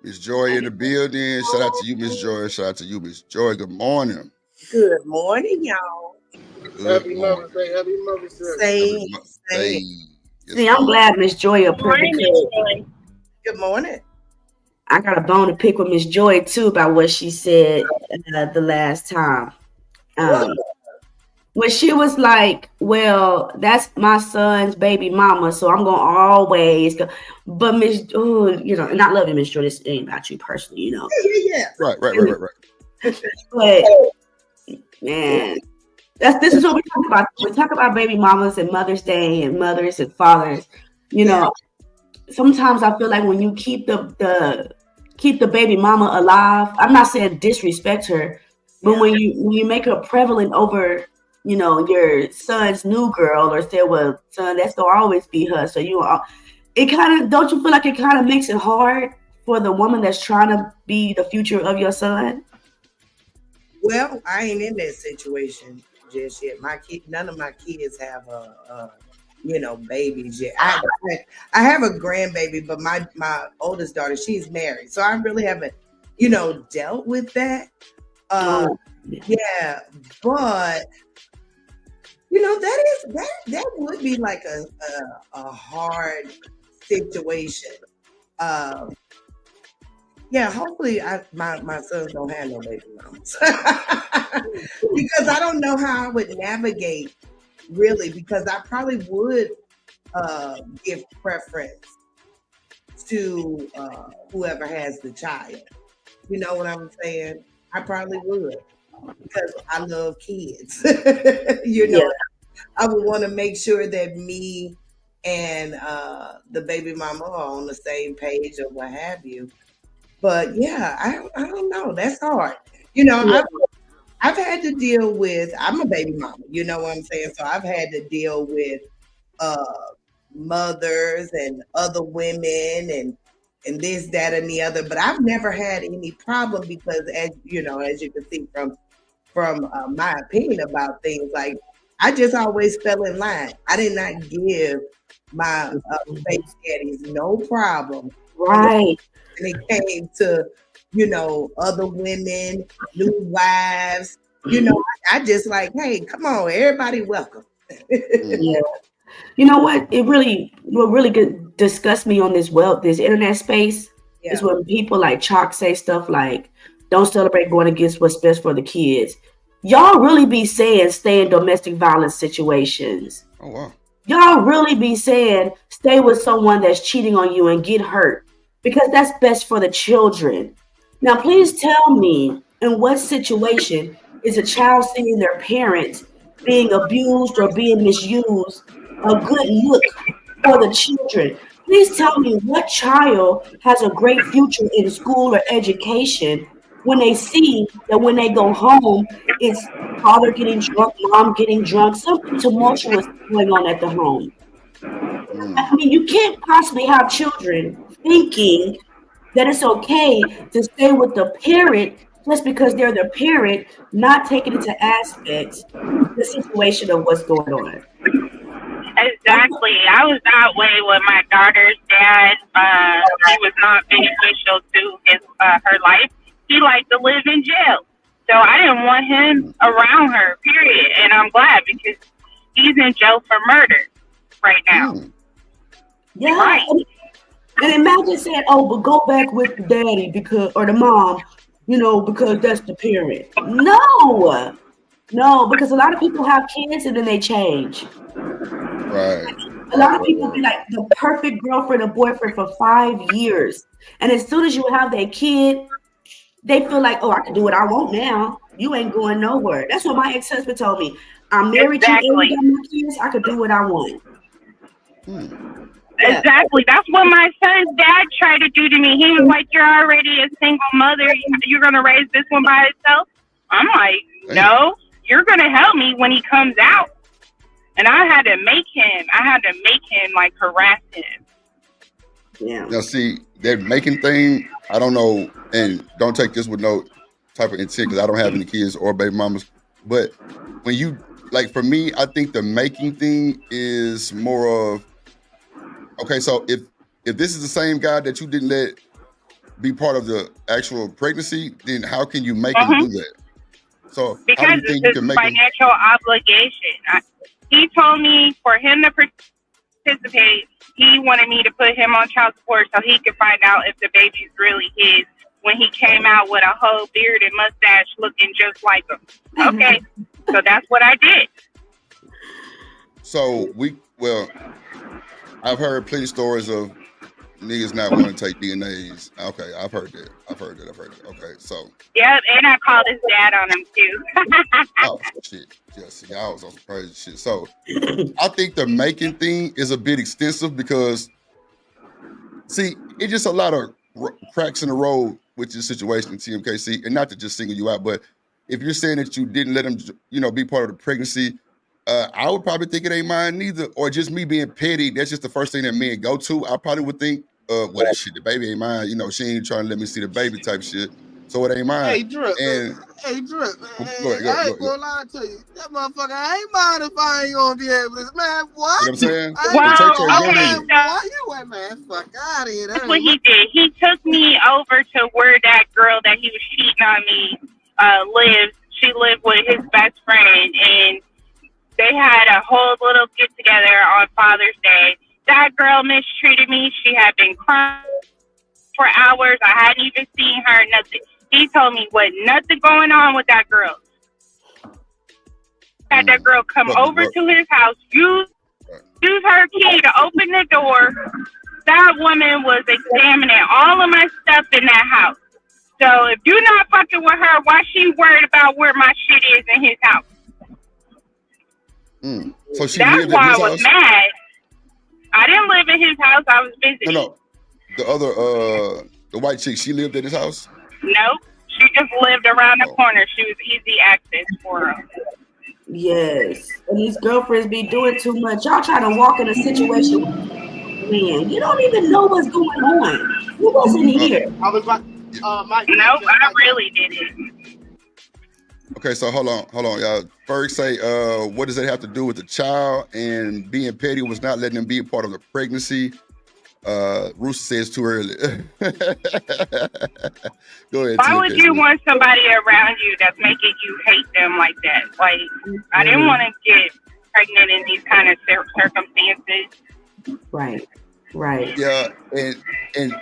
Miss Joy in the building. Shout out to you, Miss Joy. Shout out to you, Miss Joy. Good morning. Good morning, y'all. Good Happy morning. Mother's Day. Happy Mother's Day. Happy Same, Mother's same. Day. Yes, See, I'm ma'am. glad Miss Joy up here Morning, Miss because Joy. Good morning. I got a bone to pick with Miss Joy too about what she said the last time. What? Um, when she was like, "Well, that's my son's baby mama, so I'm gonna always go." But Miss, oh, not loving Miss Joy, this ain't about you personally, Yeah. Right. But man, this is what we talk about. We talk about baby mamas and Mother's Day and mothers and fathers. Sometimes I feel like when you keep the baby mama alive, I'm not saying disrespect her, but when you make her prevalent over, your son's new girl, or say, well, son, that's gonna always be her. So it kind of, don't you feel like it kind of makes it hard for the woman that's trying to be the future of your son? Well, I ain't in that situation just yet. None of my kids have babies yet. I have a grandbaby, but my oldest daughter, she's married, so I really haven't, dealt with that. Yeah, but that would be like a hard situation. Yeah, hopefully my sons don't have no baby mamas. Because I don't know how I would navigate really, because I probably would give preference to whoever has the child. You know what I'm saying? I probably would, because I love kids. Yeah. I would want to make sure that me and the baby mama are on the same page or what have you. But yeah, I don't know. That's hard. Yeah. I've had to deal with. I'm a baby mama. You know what I'm saying? So I've had to deal with uh, mothers and other women and this, that, and the other. But I've never had any problem because, as you can see from my opinion about things, like I just always fell in line. I did not give my baby daddies no problem. Right. And it came to, other women, new wives, I just like, hey, come on, everybody welcome. Yeah. You know what? What really disgusts me on this internet space is Yeah. when people like Chalk say stuff like, "Don't celebrate going against what's best for the kids." Y'all really be saying stay in domestic violence situations. Oh wow. Y'all really be saying stay with someone that's cheating on you and get hurt because that's best for the children. Now, please tell me in what situation is a child seeing their parents being abused or being misused a good look for the children? Please tell me what child has a great future in school or education when they see that when they go home, it's father getting drunk, mom getting drunk, something tumultuous going on at the home. Mm. I mean, you can't possibly have children thinking that it's okay to stay with the parent just because they're the parent, not taking into aspects the situation of what's going on. Exactly. I was that way with my daughter's dad. He was not beneficial to her life. He liked to live in jail. So I didn't want him around her, period. And I'm glad because he's in jail for murder right now. Mm. Yeah. Right. And imagine saying, "Oh, but go back with the daddy or the mom, because that's the parent." No, because a lot of people have kids and then they change. Right. A lot of people be like the perfect girlfriend or boyfriend for 5 years. And as soon as you have that kid, they feel like, "Oh, I can do what I want now. You ain't going nowhere." That's what my ex-husband told me. "I'm married to you and Exactly. got my kids. I could do what I want." Mm. Yeah. Exactly. That's what my son's dad tried to do to me. He was like, "You're already a single mother. You're going to raise this one by itself." I'm like, Damn. "No, you're going to help me when he comes out." And I had to make him like harass him. Yeah. Now see that making thing. I don't know, and don't take this with no type of intent because I don't have any kids or baby mamas. But when you like, for me, I think the making thing is more of okay. So if this is the same guy that you didn't let be part of the actual pregnancy, then how can you make him do that? So how do Because you think it's you his can make him? financial obligation. He told me for him to participate, he wanted me to put him on child support so he could find out if the baby's really his when he came out with a whole beard and mustache looking just like him. Okay, so that's what I did. So I've heard plenty of stories of niggas not wanting to take DNAs. Okay, I've heard that. Okay, so Yep, and I called his dad on him too. oh shit, yes, y'all was on some crazy shit. So I think the making thing is a bit extensive because see, it's just a lot of cracks in the road with your situation, TMKC, and not to just single you out, but if you're saying that you didn't let him, be part of the pregnancy, I would probably think it ain't mine neither, or just me being petty. That's just the first thing that men go to. I probably would think, well, that shit, the baby ain't mine. She ain't trying to let me see the baby type shit, so it ain't mine. Hey, Drip. And Go ahead. I ain't gonna lie to you. That motherfucker ain't mine if I ain't gonna be able to. Man, what? You know what I'm saying? Why you went, man? Fuck out of here. That's what he did. He took me over to where that girl that he was cheating on me lives. She lived with his best friend, and they had a whole little get together on Father's Day. That girl mistreated me. She had been crying for hours. I hadn't even seen her, nothing. He told me nothing going on with that girl. Had that girl come over to his house, use her key to open the door. That woman was examining all of my stuff in that house. So if you're not fucking with her, why she worried about where my shit is in his house? So she That's lived why at his I was house? mad. I didn't live in his house. I was visiting. No. The other, the white chick, she lived at his house? Nope. She just lived around the corner. She was easy access for him. Yes. And these girlfriends be doing too much. Y'all trying to walk in a situation with man. You don't even know what's going on. Who wasn't here? I was like, Mike. Nope, I really didn't. Okay, so hold on, y'all. Ferg say, what does that have to do with the child and being petty was not letting them be a part of the pregnancy? Rooster says too early. Go ahead. Why would you want somebody around you that's making you hate them like that? Like, I didn't want to get pregnant in these kind of circumstances. Right. Yeah, and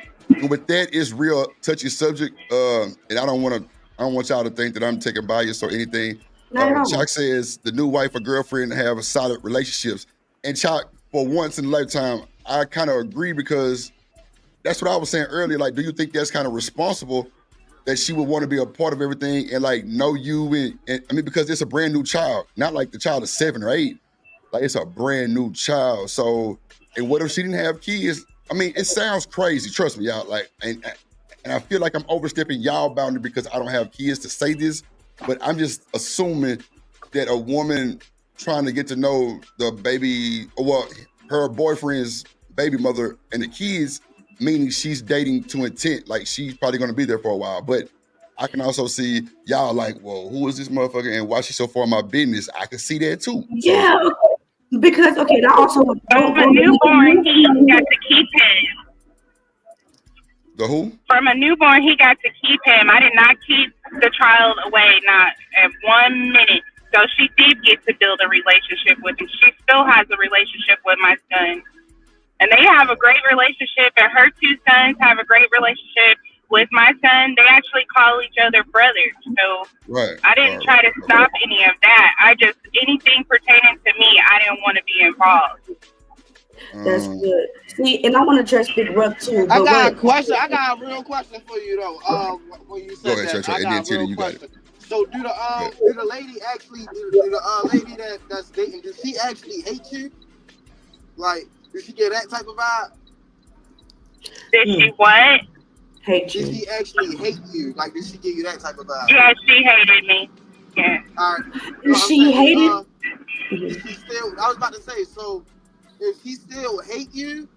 with that, it's real touchy subject. And I don't want y'all to think that I'm taking bias or anything. Chuck says the new wife or girlfriend have solid relationships, and Chuck, for once in a lifetime, I kind of agree because that's what I was saying earlier. Like, do you think that's kind of responsible that she would want to be a part of everything and like know you? And I mean, because it's a brand new child, not like the child is 7 or 8. Like, it's a brand new child. So, and what if she didn't have kids? I mean, it sounds crazy. Trust me, y'all. Like, and I feel like I'm overstepping y'all boundary because I don't have kids to say this, but I'm just assuming that a woman trying to get to know the baby, well, her boyfriend's baby mother and the kids, meaning she's dating to intent, like she's probably going to be there for a while. But I can also see y'all like, well, who is this motherfucker and why she so far in my business? I can see that too. Yeah, because now also from a newborn, he got to keep him. The who? From a newborn, he got to keep him. I did not keep the child away, not at 1 minute. So she did get to build a relationship with him. She still has a relationship with my son. And they have a great relationship, and her 2 sons have a great relationship with my son. They actually call each other brothers. So I didn't try to stop any of that. Anything pertaining to me, I didn't want to be involved. That's good. See, and I want to address Big Ruck too. I got a question. I got a real question for you though. When you said that, I got a real question. So do the lady actually, the lady that's dating, does she actually hate you? Like, did she get that type of vibe? Did she what? Hate you. Did she actually hate you? Like, did she give you that type of vibe? Yeah, she hated me. Yeah. All right. She hated? If she still, I was about to say, so if she still hate you,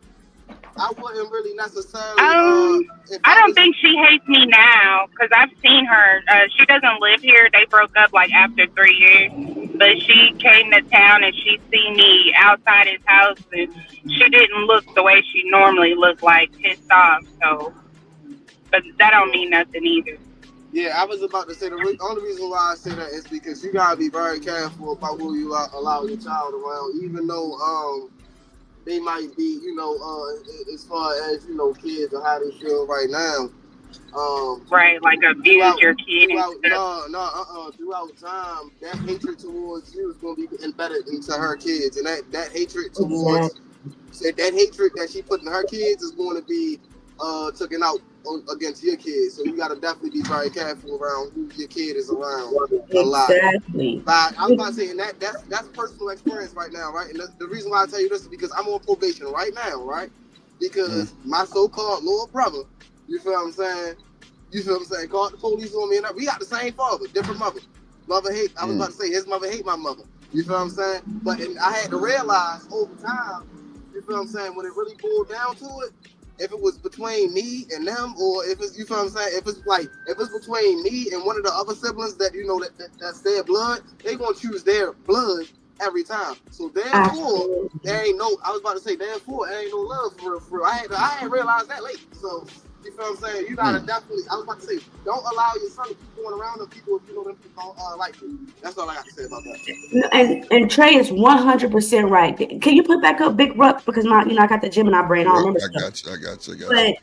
I wouldn't really necessarily. I don't think she hates me now because I've seen her. She doesn't live here. They broke up like after 3 years. But she came to town and she seen me outside his house, and she didn't look the way she normally looked, like pissed off. So but that don't mean nothing either. Yeah, I was about to say the only reason why I say that is because you gotta be very careful about who you allow your child around, even though they might be, as far as kids or how they feel right now. Right, like abuse your kid. Throughout time, that hatred towards you is going to be embedded into her kids, and that hatred towards that hatred that she put in her kids is going to be taken out against your kids. So you got to definitely be very careful around who your kid is around a lot. Exactly. But I was about to say, and that's personal experience right now, right? And the reason why I tell you this is because I'm on probation right now, right? Because my so-called little brother, you feel what I'm saying? Called the police on me, and we got the same father, different mother. Mother hate. I was about to say his mother hate my mother. You feel what I'm saying? But I had to realize over time, you feel what I'm saying, when it really boiled down to it, if it was between me and them, or if it's, you feel what I'm saying, if it's between me and one of the other siblings that that's their blood, they gonna choose their blood every time. So therefore, there ain't no. I was about to say therefore, there ain't no love for real. I hadn't realized that late. So you feel what I'm saying? You gotta definitely. I was about to say, don't allow your son to keep going around them people if you know them people don't like you. That's all I got to say about that. And Trey is 100% right. Can you put back up Big Ruck, because I got the Gemini brain. I remember. I got you. But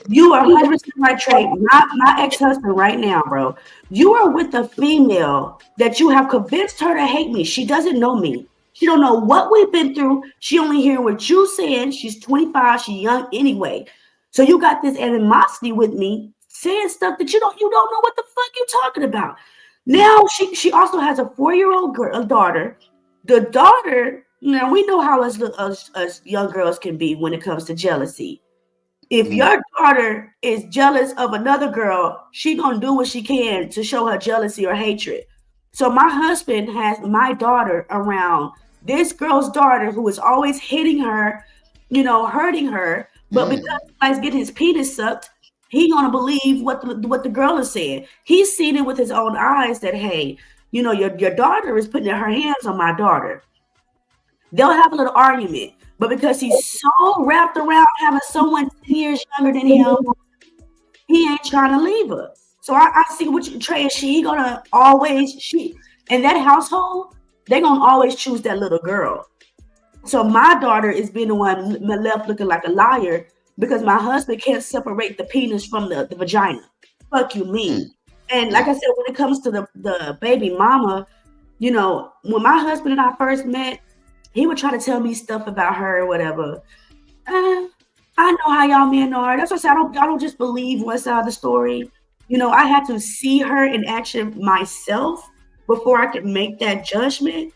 you are 100% right, Trey. My ex-husband right now, bro. You are with a female that you have convinced her to hate me. She doesn't know me. She don't know what we've been through. She only hearing what you saying. She's 25. She's young anyway. So you got this animosity with me, saying stuff that you don't know what the fuck you talking about. Now she also has a 4-year-old daughter. The daughter, now we know how us young girls can be when it comes to jealousy. If your daughter is jealous of another girl, she gonna do what she can to show her jealousy or hatred. So my husband has my daughter around this girl's daughter who is always hitting her, hurting her. But because he likes getting his penis sucked, he gonna believe what the girl is saying. He's seen it with his own eyes that, hey, your daughter is putting her hands on my daughter. They'll have a little argument, but because he's so wrapped around having someone 10 years younger than him, he ain't trying to leave her. So I see what Trey is. Gonna always in that household, they're gonna always choose that little girl. So my daughter is being the one left looking like a liar because my husband can't separate the penis from the vagina. Fuck you, me. And like I said, when it comes to the baby mama, when my husband and I first met, he would try to tell me stuff about her or whatever. I know how y'all men are. That's what I said. I don't just believe one side of the story. I had to see her in action myself before I could make that judgment.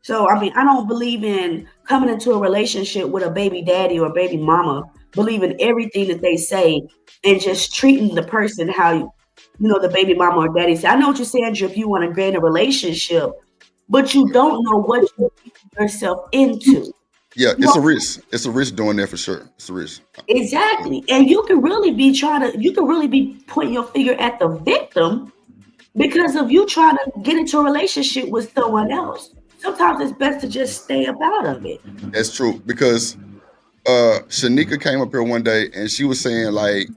So, I don't believe in coming into a relationship with a baby daddy or a baby mama, believing everything that they say and just treating the person how, the baby mama or daddy say. I know what you're saying, Andrew, if you want to gain a relationship, but you don't know what you get yourself into. Yeah, it's a risk. It's a risk doing that for sure. It's a risk. Exactly. And you can really be pointing your finger at the victim because of you trying to get into a relationship with someone else. Sometimes it's best to just stay up out of it. That's true, because Shanika came up here one day and she was saying, like,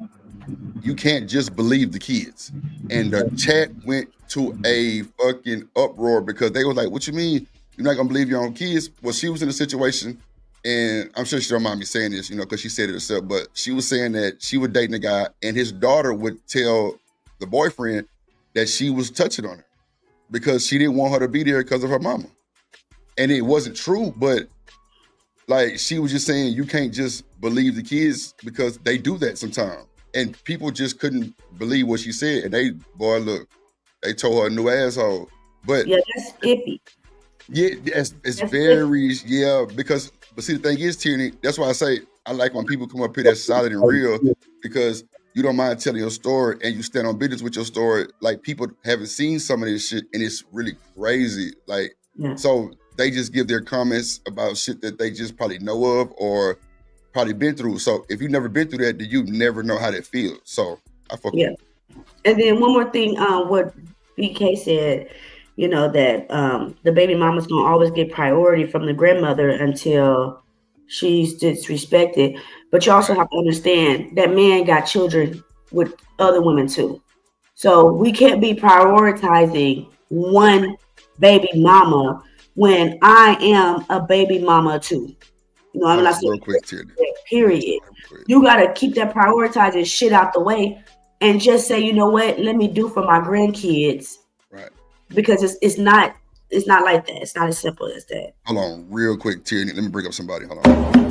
you can't just believe the kids. And the chat went to a fucking uproar because they were like, what you mean you're not gonna believe your own kids? Well, she was in a situation, and I'm sure she don't mind me saying this, because she said it herself, but she was saying that she was dating a guy and his daughter would tell the boyfriend that she was touching on her because she didn't want her to be there because of her mama. And it wasn't true, but like she was just saying, you can't just believe the kids because they do that sometimes. And people just couldn't believe what she said. And they told her a new asshole. But yeah, that's iffy. Yeah, it's very iffy. But see, the thing is, Tierney, that's why I say I like when people come up here that's solid and real, because you don't mind telling your story and you stand on business with your story. Like, people haven't seen some of this shit and it's really crazy. Like, so they just give their comments about shit that they just probably know of or probably been through. So if you've never been through that, then you never know how that feels. So I fuck with you. And then one more thing, what BK said, that the baby mama's gonna always get priority from the grandmother until she's disrespected. But you also have to understand that man got children with other women too. So we can't be prioritizing one baby mama when I am a baby mama too. You know, I'm not saying period. You gotta keep that prioritizing shit out the way and just say, you know what, let me do for my grandkids. Right. Because it's not like that. It's not as simple as that. Hold on, real quick, Tierney. Let me bring up somebody. Hold on.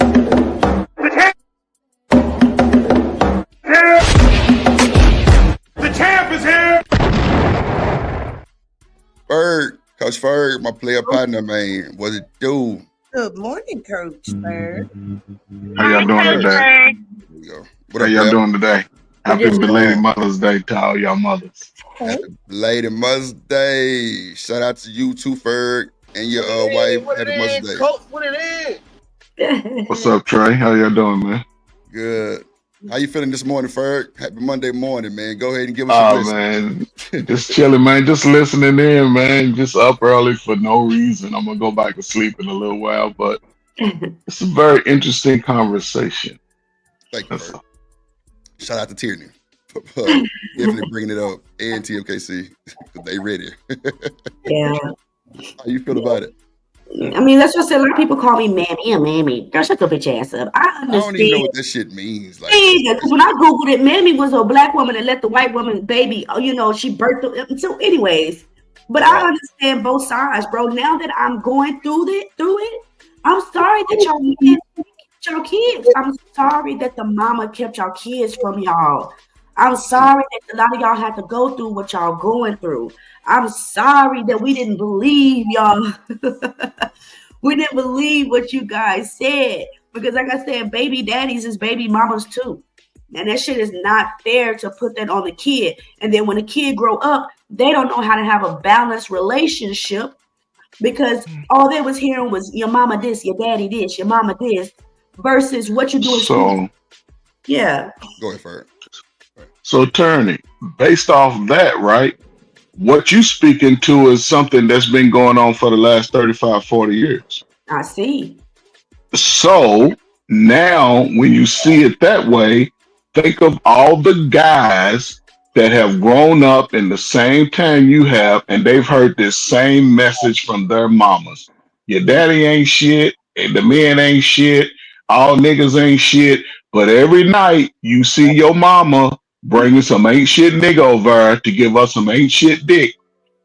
The champ is here. Ferg, Coach Ferg, my player partner, man. What it do? Good morning, Coach Ferg. How y'all doing today? How y'all doing today? Happy belated Mother's Day to all y'all mothers. Happy belated Mother's Day. Shout out to you too, Ferg, and your wife. Happy Mother's Day. Coach, what it is? What's up, Trey? How y'all doing, man? Good. How you feeling this morning, Ferg? Happy Monday morning, man. Go ahead and give us some man. Just chilling, man. Just listening in, man. Just up early for no reason. I'm going to go back to sleep in a little while, but it's a very interesting conversation. Thank you, Ferg. Shout out to Tierney. Definitely bringing it up. And TMKC. They ready. Yeah. How you feel about it? I mean, that's what I said. A lot of people call me mammy and mammy. Girl, shut your bitch ass up. I understand. I don't even know what this shit means. Like, because when I Googled it, mammy was a black woman that let the white woman baby, you know, she birthed them. So anyways, but I understand both sides, bro. Now that I'm going through it, I'm sorry that y'all kept y'all kids. I'm sorry that the mama kept y'all kids from y'all. I'm sorry that a lot of y'all had to go through what y'all going through. I'm sorry that we didn't believe y'all. We didn't believe what you guys said. Because like I said, baby daddies is baby mamas too. And that shit is not fair to put that on the kid. And then when the kid grow up, they don't know how to have a balanced relationship because all they was hearing was your mama this, your daddy this, your mama this, versus what you doing. So, yeah. Go ahead, Ferg. So, Attorney, based off that, right, what you speaking to is something that's been going on for the last 35, 40 years. I see. So, now when you see it that way, think of all the guys that have grown up in the same time you have, and they've heard this same message from their mamas. Your daddy ain't shit, and the men ain't shit, all niggas ain't shit, but every night you see your mama bringing some ain't shit nigga over to give us some ain't shit dick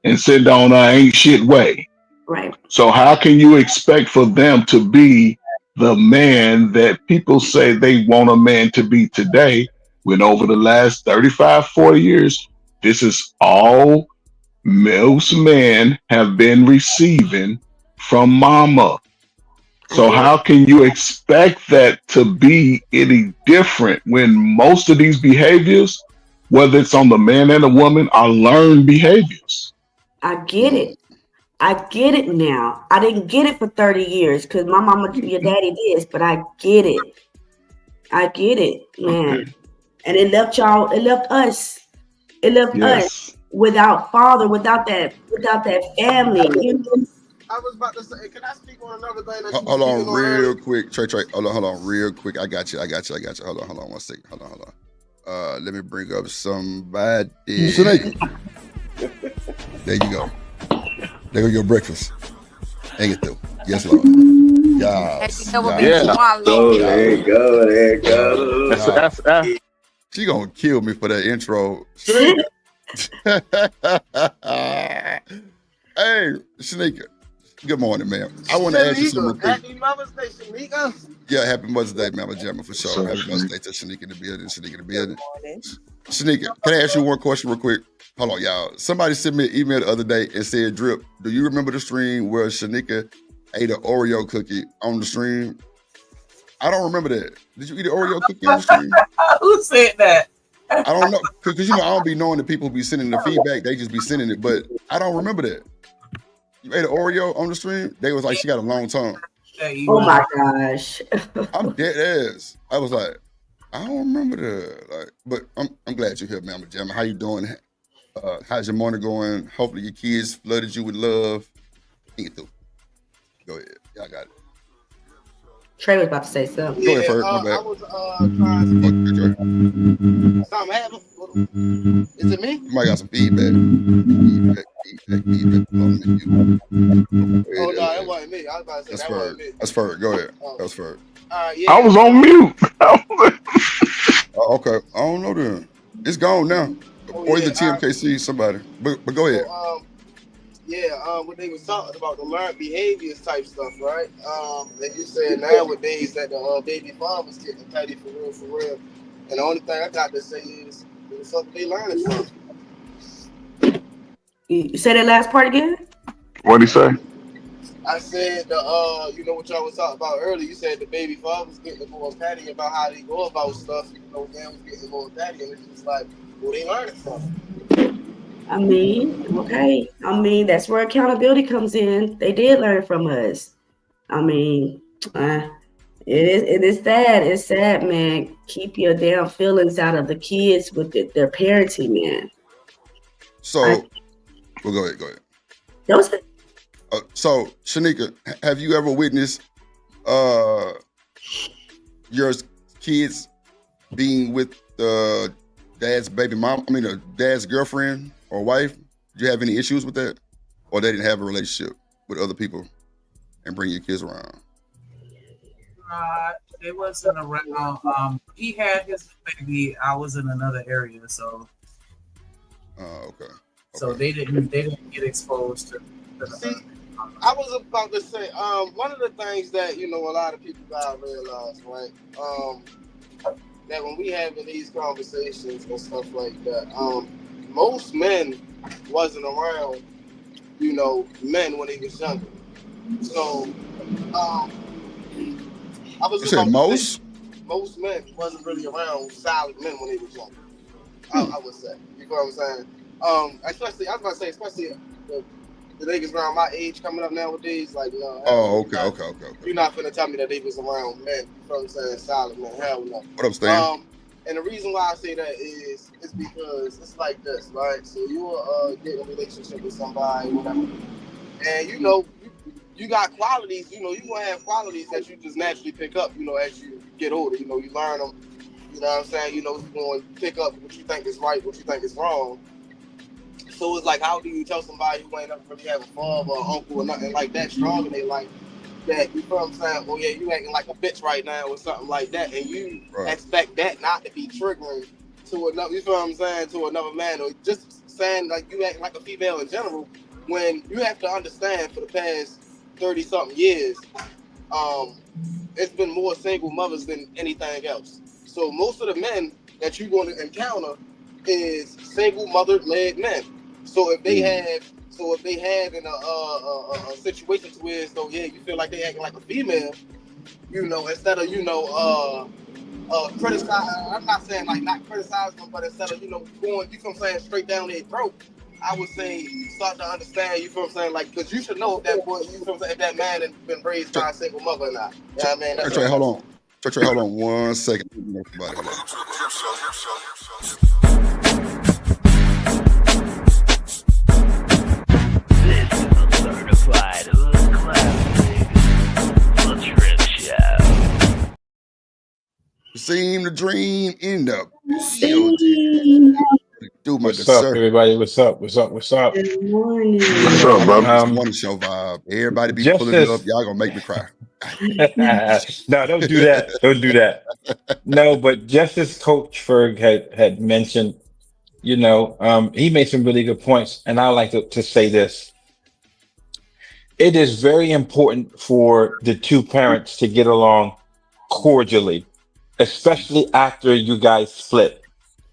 and send on her ain't shit way. Right. So how can you expect for them to be the man that people say they want a man to be today when over the last 35, 40 years, this is all most men have been receiving from mama. So how can you expect that to be any different when most of these behaviors, whether it's on the man and the woman, are learned behaviors? I get it. I get it now. I didn't get it for 30 years because my mama, your daddy this, but I get it. I get it, man. Okay. And it left y'all, it left us without father, without that family. You know? I was about to say, can I speak on another thing? Hold on, real quick, Trey. Hold on, real quick. I got you. Hold on, 1 second. Hold on. Let me bring up somebody. There you go. There go your breakfast. Hang it through. Yes, Lord. Yes. There you go. That's she gonna kill me for that intro. Hey, Shanika. Good morning, ma'am. I want to ask you something. Happy Mother's Day, Shanika. Yeah, happy Mother's Day, Mama Jamma, for sure. Happy Mother's Day to Shanika in the building. Shanika, can I ask you one question real quick? Hold on, y'all. Somebody sent me an email the other day and said, Drip, do you remember the stream where Shanika ate an Oreo cookie on the stream? I don't remember that. Did you eat an Oreo cookie on the stream? Who said that? I don't know. Because, I don't be knowing the people be sending the feedback. They just be sending it. But I don't remember that. You ate an Oreo on the stream? They was like, she got a long tongue. Oh, my gosh. I'm dead ass. I was like, I don't remember that. Like, but I'm glad you're here, Mama Jamma. How you doing? How's your morning going? Hopefully your kids flooded you with love. Go ahead. Y'all got it. Trey was about to say something. Go ahead, Ferg. I was trying to something happened. Is it me? You might got some feedback. Oh no, it wasn't me. I was about to say that wasn't me. That's Ferg. Go ahead. That's Ferg. Yeah. I was on mute. Okay. I don't know then. It's gone now. Or either TMKC, somebody. But go ahead. When they was talking about the learned behaviors type stuff, right? And you said nowadays that the baby fathers getting petty for real. And the only thing I got to say is, where the fuck they learning from? You say that last part again? What'd he say? I said you know what y'all was talking about earlier. You said the baby fathers getting more petty about how they go about stuff. You know, them was getting more petty, and it's just like, where they learning from? I mean, okay. I mean, that's where accountability comes in. They did learn from us. I mean, it is sad. It's sad, man. Keep your damn feelings out of the kids with their parenting, man. So, well, go ahead. That was it. So, Shanika, have you ever witnessed your kids being with dad's baby mom? I mean, dad's girlfriend or wife? Did you have any issues with that, or they didn't have a relationship with other people and bring your kids around? They wasn't around. He had his baby. I was in another area, so. Okay. So they didn't get exposed to. See, I was about to say, one of the things that, you know, a lot of people gotta realize, right? That when we having these conversations and stuff like that, most men wasn't around, you know, men when they was younger. So, I was. You said most? Most men wasn't really around solid men when they was younger. I would say. You know what I'm saying? Especially the niggas around my age coming up nowadays, like, no. Okay. You're not finna tell me that they was around men. You know what I'm saying? Solid men. Hell no. What up, Stan? And the reason why I say that is because it's like this, right? So you're getting a relationship with somebody, whatever, and you know you got qualities. You know you gonna have qualities that you just naturally pick up. You know as you get older, you know you learn them. You know what I'm saying? You know you're going to pick up what you think is right, what you think is wrong. So it's like, how do you tell somebody who ain't never really have a father or uncle or nothing like that strong in their life that, you know what I'm saying, oh yeah, you acting like a bitch right now or something like that, and you expect that not to be triggering to another, you know what I'm saying, to another man, or just saying like you acting like a female in general, when you have to understand for the past 30-something years, it's been more single mothers than anything else. So most of the men that you're going to encounter is single mother-led men. So if they have in a situation to where, so yeah, you feel like they acting like a female, you know, instead of, you know, criticize, I'm not saying like not criticize them, but instead of, you know, going, you know what I'm saying, straight down their throat, I would say start to understand, you know what I'm saying, like, because you should know if that boy, you know what I'm saying, if that man has been raised by a single mother or not. You know what I mean? Trey, hold on. Trey, hold on 1 second. Certified Hood Classic, The Trip Show. Seem to dream end up. What's up, everybody? What's up? Good morning. What's up, bro? Morning show vibe. Everybody be pulling it up. Y'all gonna make me cry. No, don't do that. Don't do that. No, but just as Coach Ferg had mentioned, you know, he made some really good points, and I like to say this. It is very important for the two parents to get along cordially, especially after you guys split.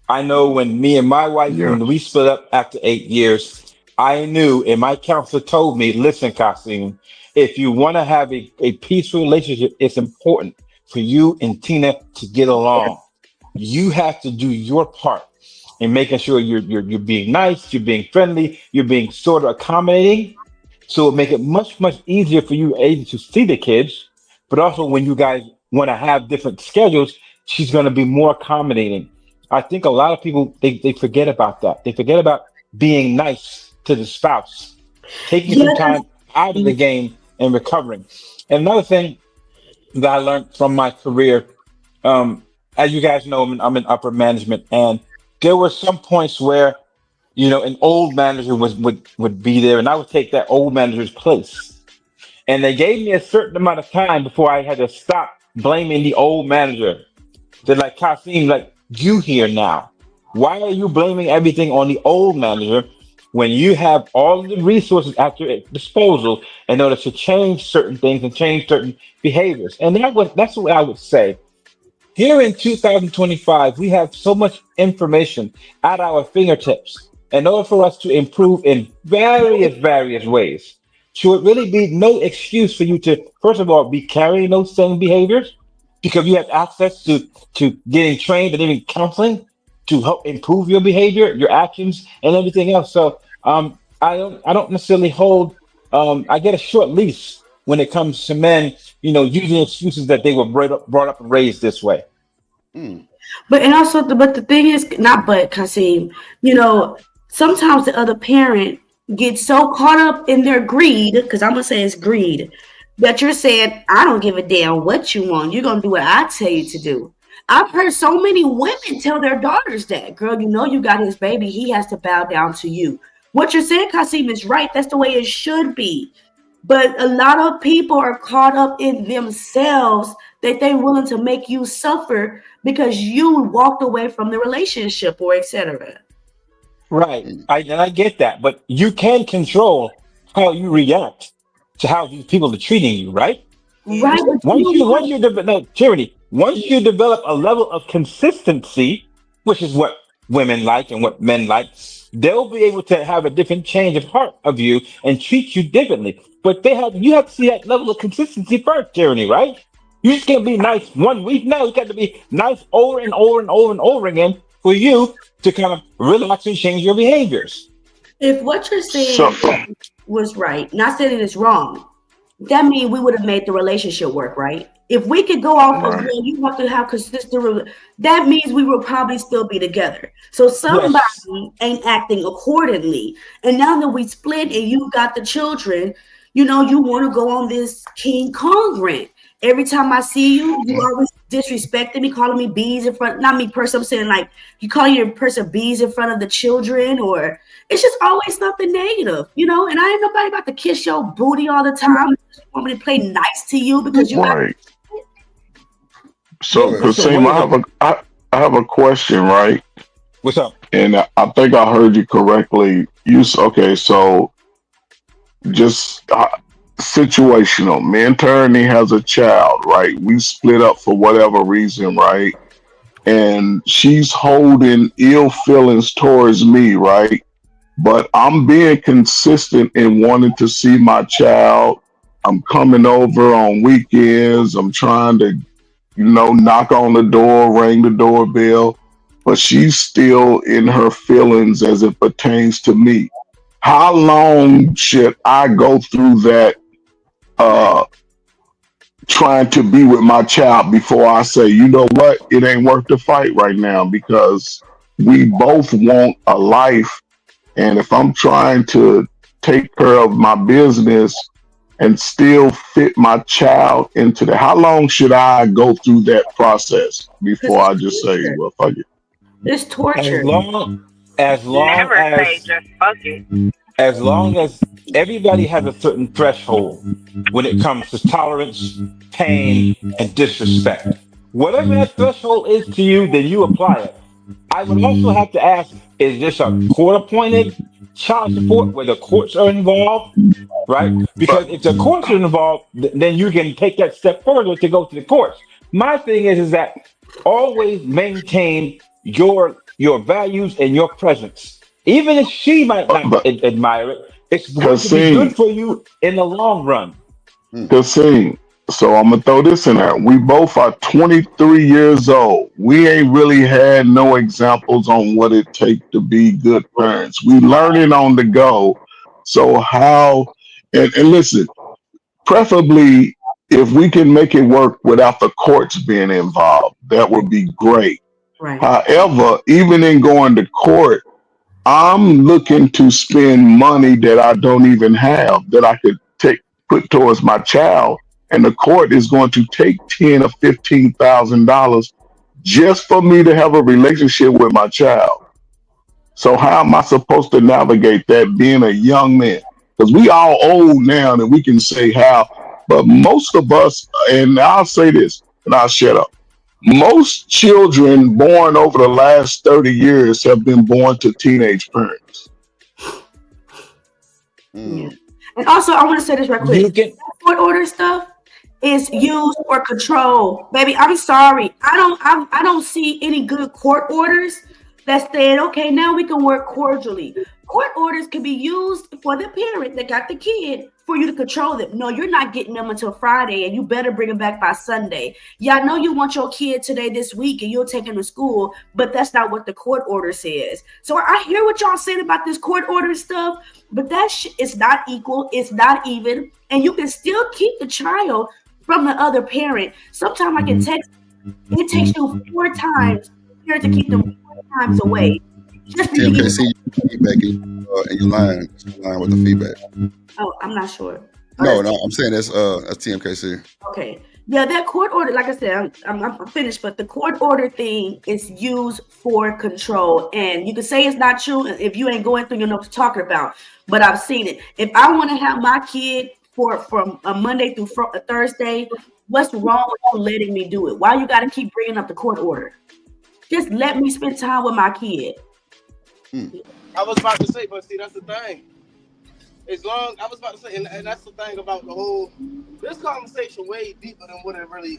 I know when me and my wife, when we split up after 8 years, I knew, and my counselor told me, listen, Kasim, if you want to have a peaceful relationship, it's important for you and Tina to get along. You have to do your part in making sure you're being nice, you're being friendly, you're being sort of accommodating. So it'll make it much, much easier for you able to see the kids, but also when you guys want to have different schedules, she's going to be more accommodating. I think a lot of people, they forget about that. They forget about being nice to the spouse, taking some time out of the game and recovering. And another thing, that I learned from my career. As you guys know, I'm in upper management, and there were some points where, an old manager would be there, and I would take that old manager's place. And they gave me a certain amount of time before I had to stop blaming the old manager. They're like, Kasim, like, you here now. Why are you blaming everything on the old manager when you have all of the resources at your disposal in order to change certain things and change certain behaviors? And that's what I would say. Here in 2025, we have so much information at our fingertips in order for us to improve in various ways. Should really be no excuse for you to, first of all, be carrying those same behaviors because you have access to getting trained and even counseling to help improve your behavior, your actions, and everything else. So I don't necessarily hold. I get a short leash when it comes to men, using excuses that they were brought up and raised this way. But the thing is, Kasim, sometimes the other parent gets so caught up in their greed, because I'm gonna say it's greed, that you're saying, I don't give a damn what you want. You're gonna do what I tell you to do. I've heard so many women tell their daughters that, girl, you got his baby, he has to bow down to you. What you're saying, Kasim, is right. That's the way it should be. But a lot of people are caught up in themselves that they're willing to make you suffer because you walked away from the relationship or etc. Right. I get that, but you can control how you react to how these people are treating you, right? Right. Once you develop tyranny, once you develop a level of consistency, which is what women like and what men like, they'll be able to have a different change of heart of you and treat you differently. But you have to see that level of consistency first, tyranny, right? You just can't be nice 1 week. No, you got to be nice over and over and over and over again for you to kind of relax and change your behaviors. If what you're saying was right, not saying it's wrong, that means we would have made the relationship work, right? If we could go off of you have to have consistent, that means we will probably still be together. So somebody ain't acting accordingly. And now that we split and you got the children, you want to go on this King Kong rant. Every time I see you, you always disrespecting me, calling me bees in front, not me person, I'm saying like you call your person bees in front of the children, or it's just always something negative, and I ain't nobody about to kiss your booty all the time. I just want me to play nice to you because you right. So Kasim, I have a question, right? What's up? And I think I heard you correctly. So just situational. Me and Tyranny has a child, right? We split up for whatever reason, right? And she's holding ill feelings towards me, right? But I'm being consistent in wanting to see my child. I'm coming over on weekends. I'm trying to, knock on the door, ring the doorbell, but she's still in her feelings as it pertains to me. How long should I go through that trying to be with my child before I say, you know what, it ain't worth the fight right now, because we both want a life. And if I'm trying to take care of my business and still fit my child into how long should I go through that process before I just say, well, fuck it? It's torture. As long as everybody has a certain threshold when it comes to tolerance, pain, and disrespect. Whatever that threshold is to you, then you apply it. I would also have to ask, is this a court-appointed child support where the courts are involved, right? Because if the courts are involved, then you can take that step further to go to the courts. My thing is that always maintain your values and your presence. Even if she might not admire it, it's going to be good for you in the long run. So I'm going to throw this in there. We both are 23 years old. We ain't really had no examples on what it takes to be good parents. We learning on the go. So and listen, preferably if we can make it work without the courts being involved, that would be great. Right. However, even in going to court, I'm looking to spend money that I don't even have that I could put towards my child and the court is going to take $10,000 or $15,000 just for me to have a relationship with my child. So how am I supposed to navigate that being a young man? Because we all old now and we can say how, but most of us, and I'll say this and I'll shut up. Most children born over the last 30 years have been born to teenage parents. Yeah. And also, I want to say this right quick. Court order stuff is used for control, baby. I'm sorry, I don't see any good court orders that said, okay, now we can work cordially. Court orders can be used for the parent that got the kid for you to control them. No, you're not getting them until Friday, and you better bring them back by Sunday. Yeah, I know you want your kid today, this week, and you'll take him to school, but that's not what the court order says. So I hear what y'all saying about this court order stuff, but that is not equal. It's not even, and you can still keep the child from the other parent. Sometimes I get text. It takes you 4 times here to keep them 4 times away. TMKC, feedback in your line with the feedback. Oh, I'm not sure. No, I'm saying that's TMKC. Okay. Yeah, that court order, like I said, I'm finished, but the court order thing is used for control. And you can say it's not true if you ain't going through, you know what I'm talking about. But I've seen it. If I want to have my kid from a Monday through a Thursday, what's wrong with you letting me do it? Why you got to keep bringing up the court order? Just let me spend time with my kid. I was about to say, but see, that's the thing. And that's the thing about the whole. This conversation way deeper than what it really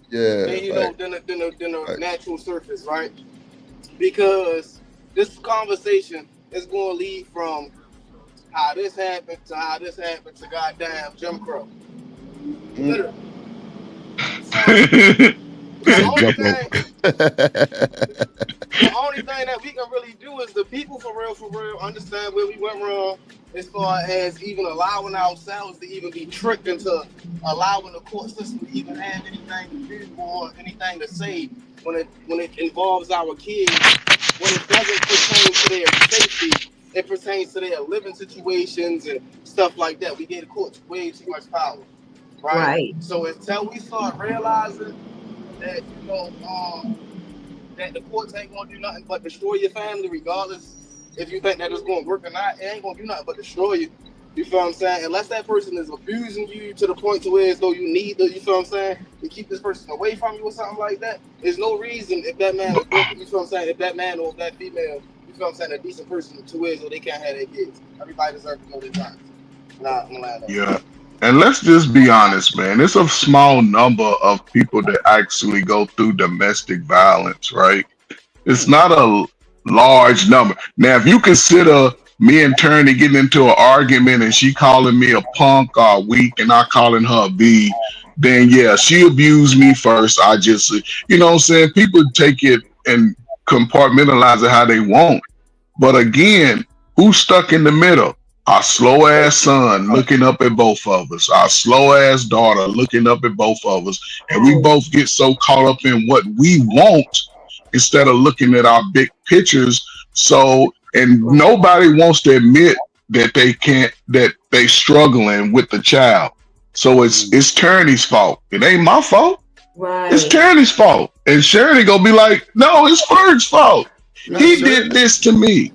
than the natural surface, right? Because this conversation is going to lead from how this happened to goddamn Jim Crow. Literally. The only thing that we can really do is the people for real understand where we went wrong as far as even allowing ourselves to even be tricked into allowing the court system to even have anything to do or anything to say when it involves our kids. When it doesn't pertain to their safety, it pertains to their living situations and stuff like that. We gave the courts way too much power, right? So until we start realizing that that the courts ain't gonna do nothing but destroy your family, regardless if you think that it's gonna work or not. It ain't gonna do nothing but destroy you. You feel what I'm saying? Unless that person is abusing you to the point to where as though you need you feel what I'm saying, to keep this person away from you or something like that. There's no reason if that man is broken, you feel what I'm saying, if that man or if that female, you feel what I'm saying, a decent person to where so they can't have their kids. Everybody deserves to know their times. Yeah. And let's just be honest, man. It's a small number of people that actually go through domestic violence, right? It's not a large number. Now, if you consider me and Turney getting into an argument and she calling me a punk or weak and I calling her a B, then yeah, she abused me first. I just, you know what I'm saying? People take it and compartmentalize it how they want. But again, who's stuck in the middle? Our slow ass son looking up at both of us, our slow ass daughter looking up at both of us, and we both get so caught up in what we want instead of looking at our big pictures. So, and nobody wants to admit that they struggling with the child. So it's Turney's fault. It ain't my fault. Right. It's Turney's fault. And Shirley gonna be like, no, it's Ferg's fault. He did this to me.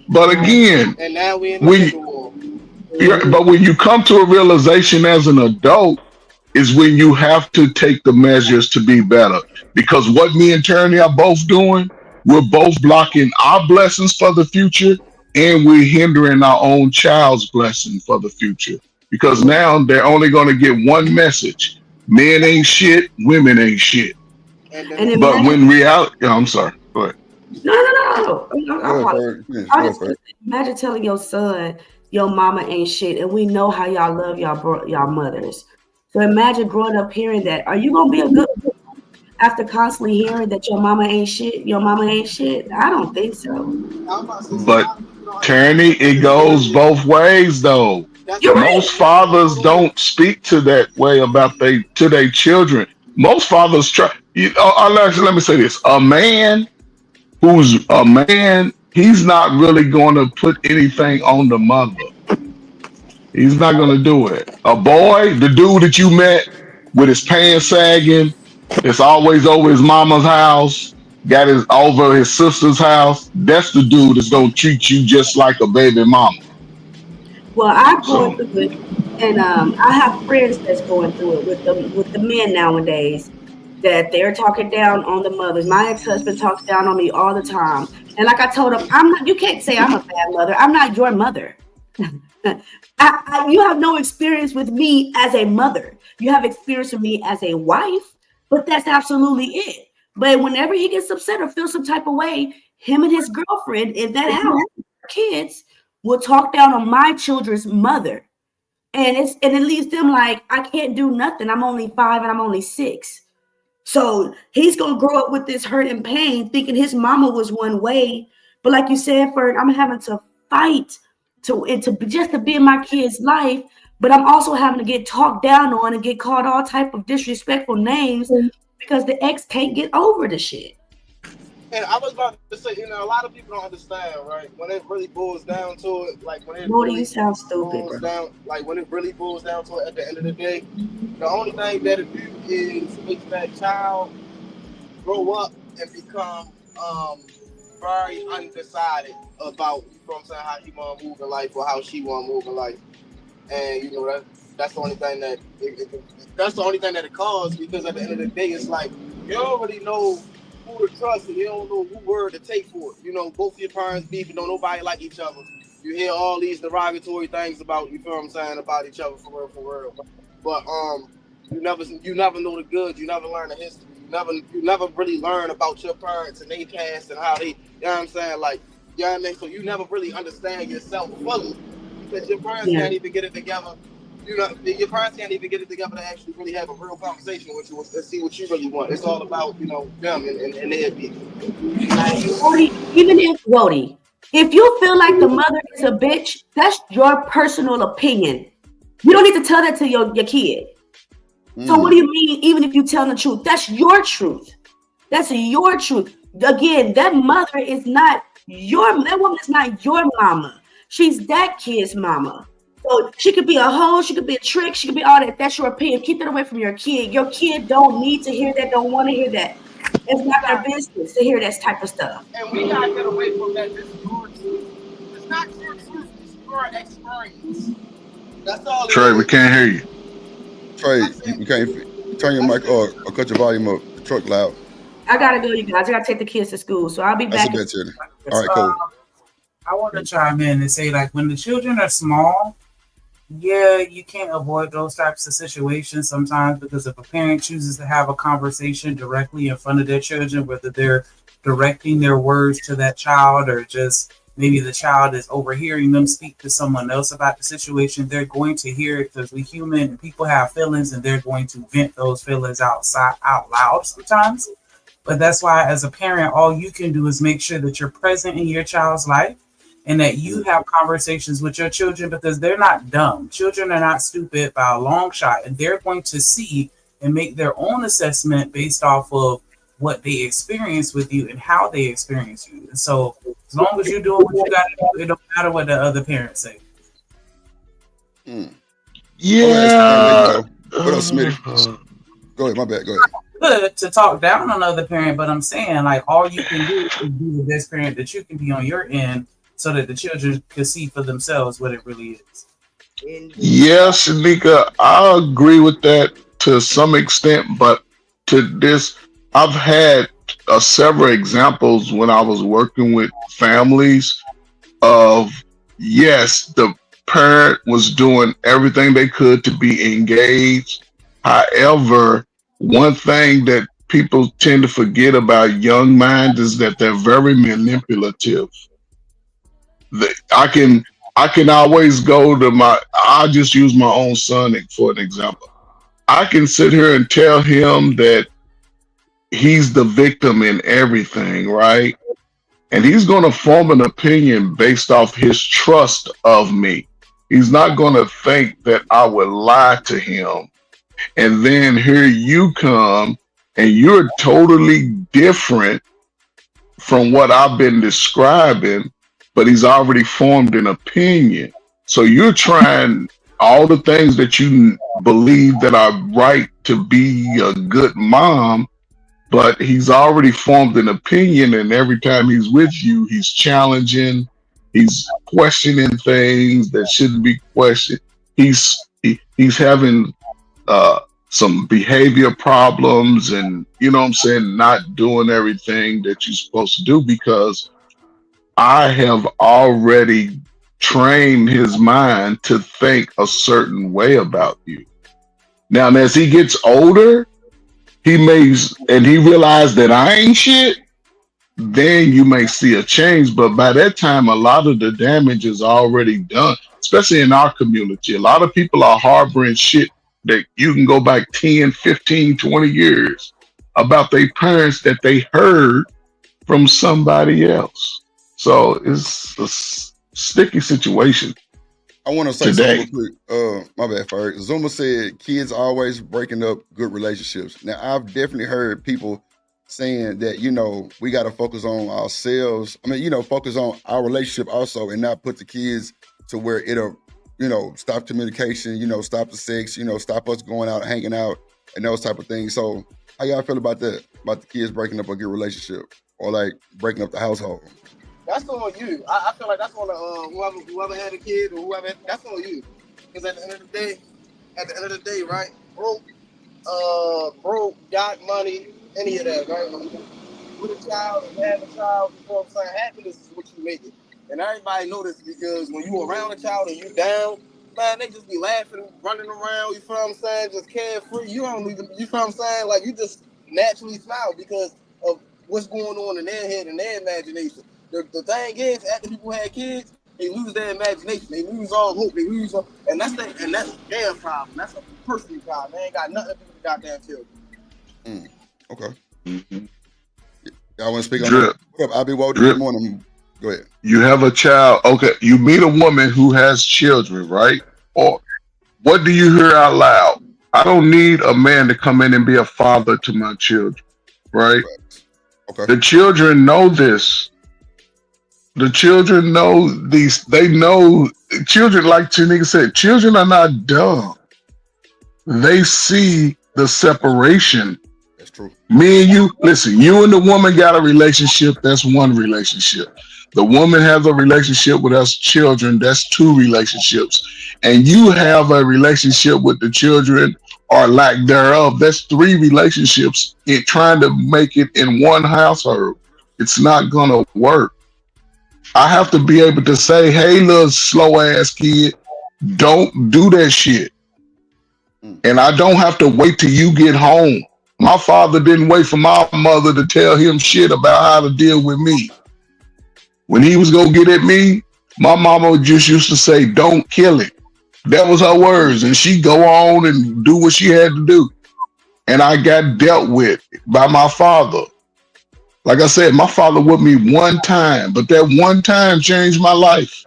But again, and now we but when you come to a realization as an adult is when you have to take the measures to be better. Because what me and Turney are both doing, we're both blocking our blessings for the future and we're hindering our own child's blessing for the future. Because now they're only going to get one message. Men ain't shit, women ain't shit. But when reality, I'm sorry, go ahead. No. Imagine telling your son your mama ain't shit, and we know how y'all love y'all mothers. So imagine growing up hearing that. Are you gonna be a good after constantly hearing that your mama ain't shit? Your mama ain't shit. I don't think so. But Turney, it goes both ways though. Most fathers don't speak to that way about to their children. Most fathers try. Let me say this: a man who's a man, he's not really going to put anything on the mother. He's not gonna do it. A boy, the dude that you met with his pants sagging, it's always over his mama's house, got his over his sister's house. That's the dude that's gonna treat you just like a baby mama. Well, I'm going So through it, and I have friends that's going through it with the men nowadays that they're talking down on the mothers. My ex-husband talks down on me all the time, and like I told him, I'm not. You can't say I'm a bad mother. I'm not your mother. You have no experience with me as a mother. You have experience with me as a wife, but that's absolutely it. But whenever he gets upset or feels some type of way, him and his girlfriend in that house, kids, will talk down on my children's mother. And it leaves them like, I can't do nothing. I'm only 5 and I'm only 6. So he's gonna grow up with this hurt and pain, thinking his mama was one way. But like you said, Ferd, I'm having to fight to be in my kid's life, but I'm also having to get talked down on and get called all type of disrespectful names because the ex can't get over the shit. And I was about to say, a lot of people don't understand, right? When it really boils down to it, like when it Morty, you sound stupid, bro. down, like when it really boils down to it, at the end of the day, the only thing that it do is make that child grow up and become very undecided about, how he want to move in life or how she want to move in life. And that's the only thing that it caused, because at the end of the day, it's like you already know who to trust and you don't know who word to take for it. Both your parents beefing, don't nobody like each other. You hear all these derogatory things about, about each other for real. But you never know the good, you never learn the history. You never really learn about your parents and their past and how they, like, so you never really understand yourself fully, because your parents can't even get it together. Your parents can't even get it together to actually really have a real conversation with you and see what you really want. It's all about, them and their people. Wody, if you feel like the mother is a bitch, that's your personal opinion. You don't need to tell that to your kid. So what do you mean, even if you tell the truth? That's your truth. That's your truth. Again, that mother is not that woman is not your mama. She's that kid's mama. So she could be a hoe, she could be a trick, she could be all that. That's your opinion. Keep that away from your kid. Your kid don't need to hear that, don't want to hear that. It's not their business to hear that type of stuff. And we gotta get away from that. This is your truth. It's not your truth, it's your experience. That's all. Trey, we can't hear you. Trey, you can't turn your mic or cut your volume up. The truck loud. I gotta go, you guys. I gotta take the kids to school, so I'll be back. That's a bit. All right, cool. I want to chime in and say, like, when the children are small, you can't avoid those types of situations sometimes, because if a parent chooses to have a conversation directly in front of their children, whether they're directing their words to that child or just maybe the child is overhearing them speak to someone else about the situation, they're going to hear it, because we human people have feelings and they're going to vent those feelings out loud sometimes. But that's why, as a parent, all you can do is make sure that you're present in your child's life and that you have conversations with your children, because they're not dumb. Children are not stupid by a long shot, and they're going to see and make their own assessment based off of what they experience with you and how they experience you. And so as long as you're doing what you got to do, it don't matter what the other parents say. Yeah. What else, Smitty? Go ahead, my bad, go ahead. Good to talk down on another parent, but I'm saying, like, all you can do is be the best parent that you can be on your end, so that the children can see for themselves what it really is. Yes, Shanika, I agree with that to some extent, but to this, I've had several examples when I was working with families of, yes, the parent was doing everything they could to be engaged. However, one thing that people tend to forget about young minds is that they're very manipulative. I can always go to I'll just use my own son for an example. I can sit here and tell him that he's the victim in everything, right? And he's going to form an opinion based off his trust of me. He's not going to think that I would lie to him. And then here you come and you're totally different from what I've been describing, but he's already formed an opinion. So you're trying all the things that you believe that are right to be a good mom, but he's already formed an opinion, and every time he's with you, he's challenging, he's questioning things that shouldn't be questioned. He's having some behavior problems, and you know what I'm saying, not doing everything that you're supposed to do, because I have already trained his mind to think a certain way about you. Now, as he gets older, he realized that I ain't shit, then you may see a change. But by that time, a lot of the damage is already done, especially in our community. A lot of people are harboring shit that you can go back 10, 15, 20 years about their parents that they heard from somebody else. So it's a sticky situation. I want to say today. something real quick. My bad, Ferg. Zuma said kids always breaking up good relationships. Now, I've definitely heard people saying that, you know, we got to focus on ourselves. I mean, you know, focus on our relationship also, and not put the kids to where it'll, you know, stop communication, you know, stop the sex, you know, stop us going out, hanging out, and those type of things. So how y'all feel about that? About the kids breaking up a good relationship, or like breaking up the household? That's on you. I feel like that's on the whoever had a kid or whoever. That's on you. Because at the end of the day, right? Broke, got money, any of that, right? With a child and have a child, you know what I'm saying? Happiness is what you make it. And everybody know this, because when you around a child and you down, man, they just be laughing, running around, you feel what I'm saying? Just carefree. You don't even, you feel what I'm saying? Like, you just naturally smile because of what's going on in their head and their imagination. The thing is, after people had kids, they lose their imagination. They lose all hope. They lose all, and that's their problem. That's a personal problem. They ain't got nothing to do with the goddamn children. Okay. Mm-hmm. Y'all want to speak on that? What up? I'll be Walter. Good morning. Go ahead. You have a child. Okay. You meet a woman who has children, right? Or what do you hear out loud? I don't need a man to come in and be a father to my children, right? Okay. The children know this. The children know these. They know. Children, like Tanika said, children are not dumb. They see the separation. That's true. Me and you, listen, you and the woman got a relationship. That's one relationship. The woman has a relationship with us children. That's two relationships. And you have a relationship with the children or lack thereof. That's three relationships. In trying to make it in one household, it's not going to work. I have to be able to say, hey, little slow ass kid, don't do that shit. And I don't have to wait till you get home. My father didn't wait for my mother to tell him shit about how to deal with me. When he was going to get at me, my mama just used to say, don't kill it. That was her words. And she'd go on and do what she had to do. And I got dealt with by my father. Like I said, my father with me one time, but that one time changed my life.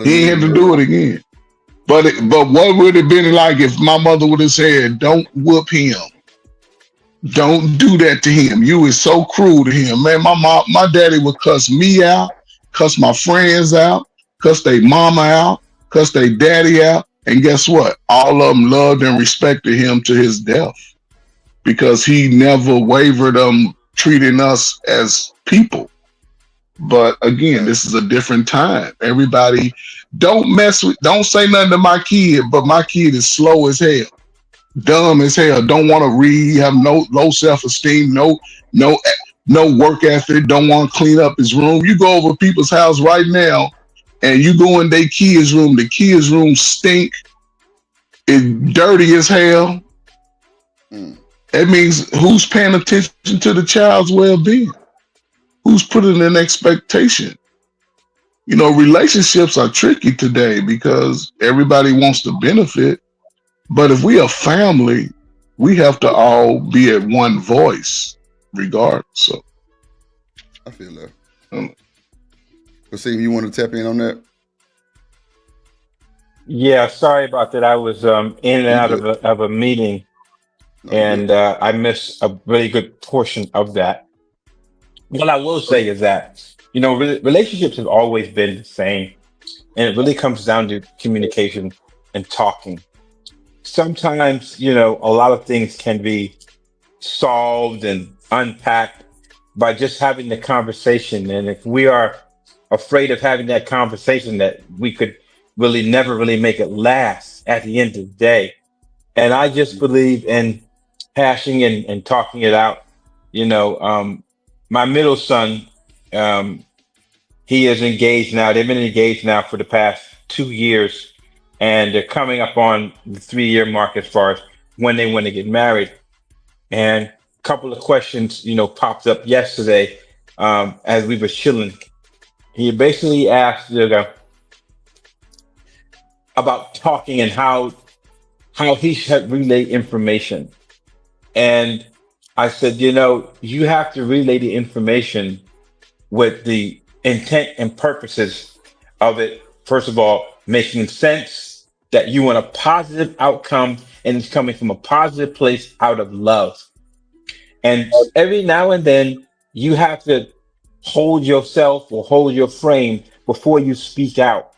He ain't had to do it again. But what would it have been like if my mother would have said, don't whoop him. Don't do that to him. You is so cruel to him. Man, my daddy would cuss me out, cuss my friends out, cuss their mama out, cuss their daddy out. And guess what? All of them loved and respected him to his death because he never wavered treating us as people. But again, this is a different time. Everybody don't say nothing to my kid, but my kid is slow as hell, dumb as hell, don't want to read, have no low self-esteem, no work ethic, don't want to clean up his room. You go over people's house right now and you go in their kids' room, the kids' room stink, it's dirty as hell. That means who's paying attention to the child's well-being? Who's putting an expectation? You know, relationships are tricky today because everybody wants to benefit. But if we are family, we have to all be at one voice, regardless. So I feel that. Kasim, you want to tap in on that? Yeah, sorry about that. I was in and out of a meeting, and I missed a really good portion of that. What I will say is that, you know, relationships have always been the same, and it really comes down to communication. and talking. Sometimes, you know, a lot of things can be solved and unpacked by just having the conversation. And if we are afraid of having that conversation, that we could really never really make it last at the end of the day. And I just believe in hashing and talking it out. You know, my middle son, he is engaged now. They've been engaged now for the past 2 years, and they're coming up on the 3-year mark as far as when they want to get married. And a couple of questions, you know, popped up yesterday as we were chilling. He basically asked, you know, about talking and how he should relay information. And I said, you know, you have to relay the information with the intent and purposes of it. First of all, making sense that you want a positive outcome and it's coming from a positive place out of love. And every now and then you have to hold yourself or hold your frame before you speak out.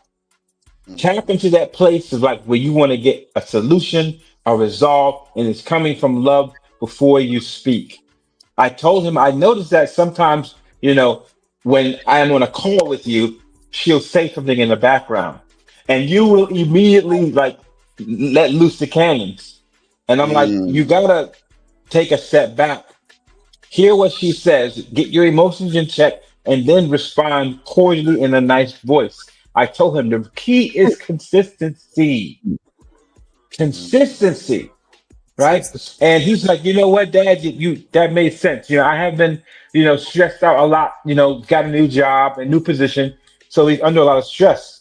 Tap into that place of like where you want to get a solution, a resolve, and it's coming from love before you speak. I told him, I noticed that sometimes, you know, when I'm on a call with you, she'll say something in the background and you will immediately like let loose the cannons. And I'm like, you gotta take a step back, hear what she says, get your emotions in check, and then respond cordially in a nice voice. I told him the key is consistency. Consistency, right? And he's like, you know what, Dad, you that made sense. You know, I have been, you know, stressed out a lot, you know, got a new job, a new position. So he's under a lot of stress.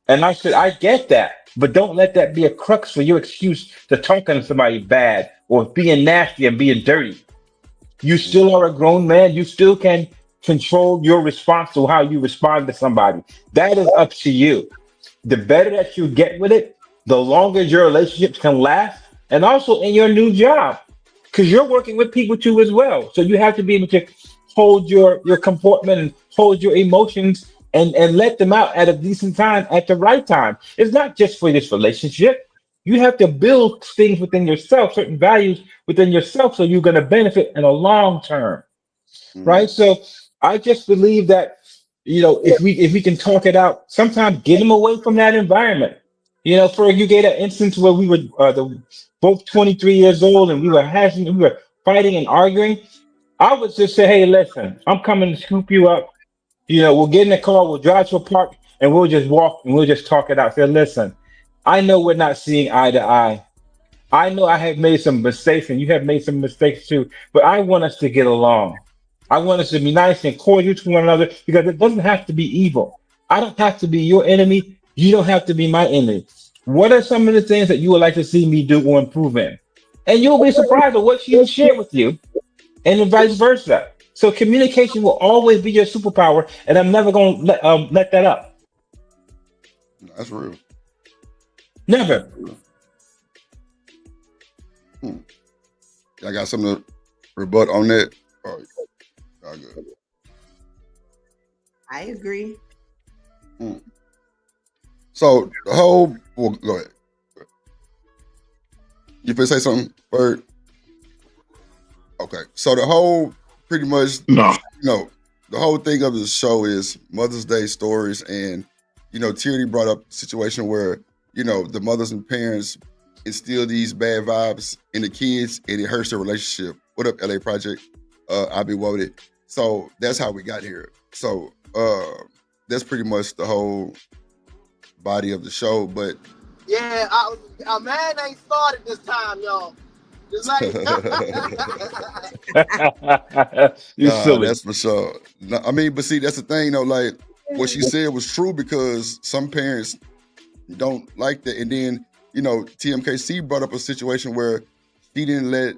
And I said, I get that, but don't let that be a crux for your excuse to talking to somebody bad or being nasty and being dirty. You still are a grown man. You still can control your response to how you respond to somebody. That is up to you. The better that you get with it, the longer your relationships can last, and also in your new job, because you're working with people too as well. So you have to be able to hold your comportment and hold your emotions and let them out at a decent time, at the right time. It's not just for this relationship. You have to build things within yourself, certain values within yourself, so you're going to benefit in a long term, right? So I just believe that, you know, if we can talk it out, sometimes get them away from that environment. You know, for you get an instance where we were both 23 years old and we were fighting and arguing. I would just say, hey, listen, I'm coming to scoop you up. You know, we'll get in the car, we'll drive to a park, and we'll just walk and we'll just talk it out. Say, listen, I know we're not seeing eye to eye. I know I have made some mistakes and you have made some mistakes too, but I want us to get along. I want us to be nice and cordial to one another because it doesn't have to be evil. I don't have to be your enemy. You don't have to be my enemy. What are some of the things that you would like to see me do or improve in? And you'll be surprised at what she will share with you, and then vice versa. So communication will always be your superpower, and I'm never going to let that up. That's real. Never. I got something to rebut on that. Oh, good. I agree. So the whole, well, go ahead. You finna say something, Bird? Okay. So the whole, pretty much, No. you know, the whole thing of the show is Mother's Day stories, and you know, Tierney brought up a situation where, you know, the mothers and parents instill these bad vibes in the kids, and it hurts their relationship. What up, LA Project? I'll be woted. So that's how we got here. So that's pretty much the whole body of the show. But yeah, a man ain't started this time, y'all. Just like you silly. That's for sure. No, I mean, but see, that's the thing, though. Like what she said was true, because some parents don't like that. And then, you know, TMKC brought up a situation where she didn't let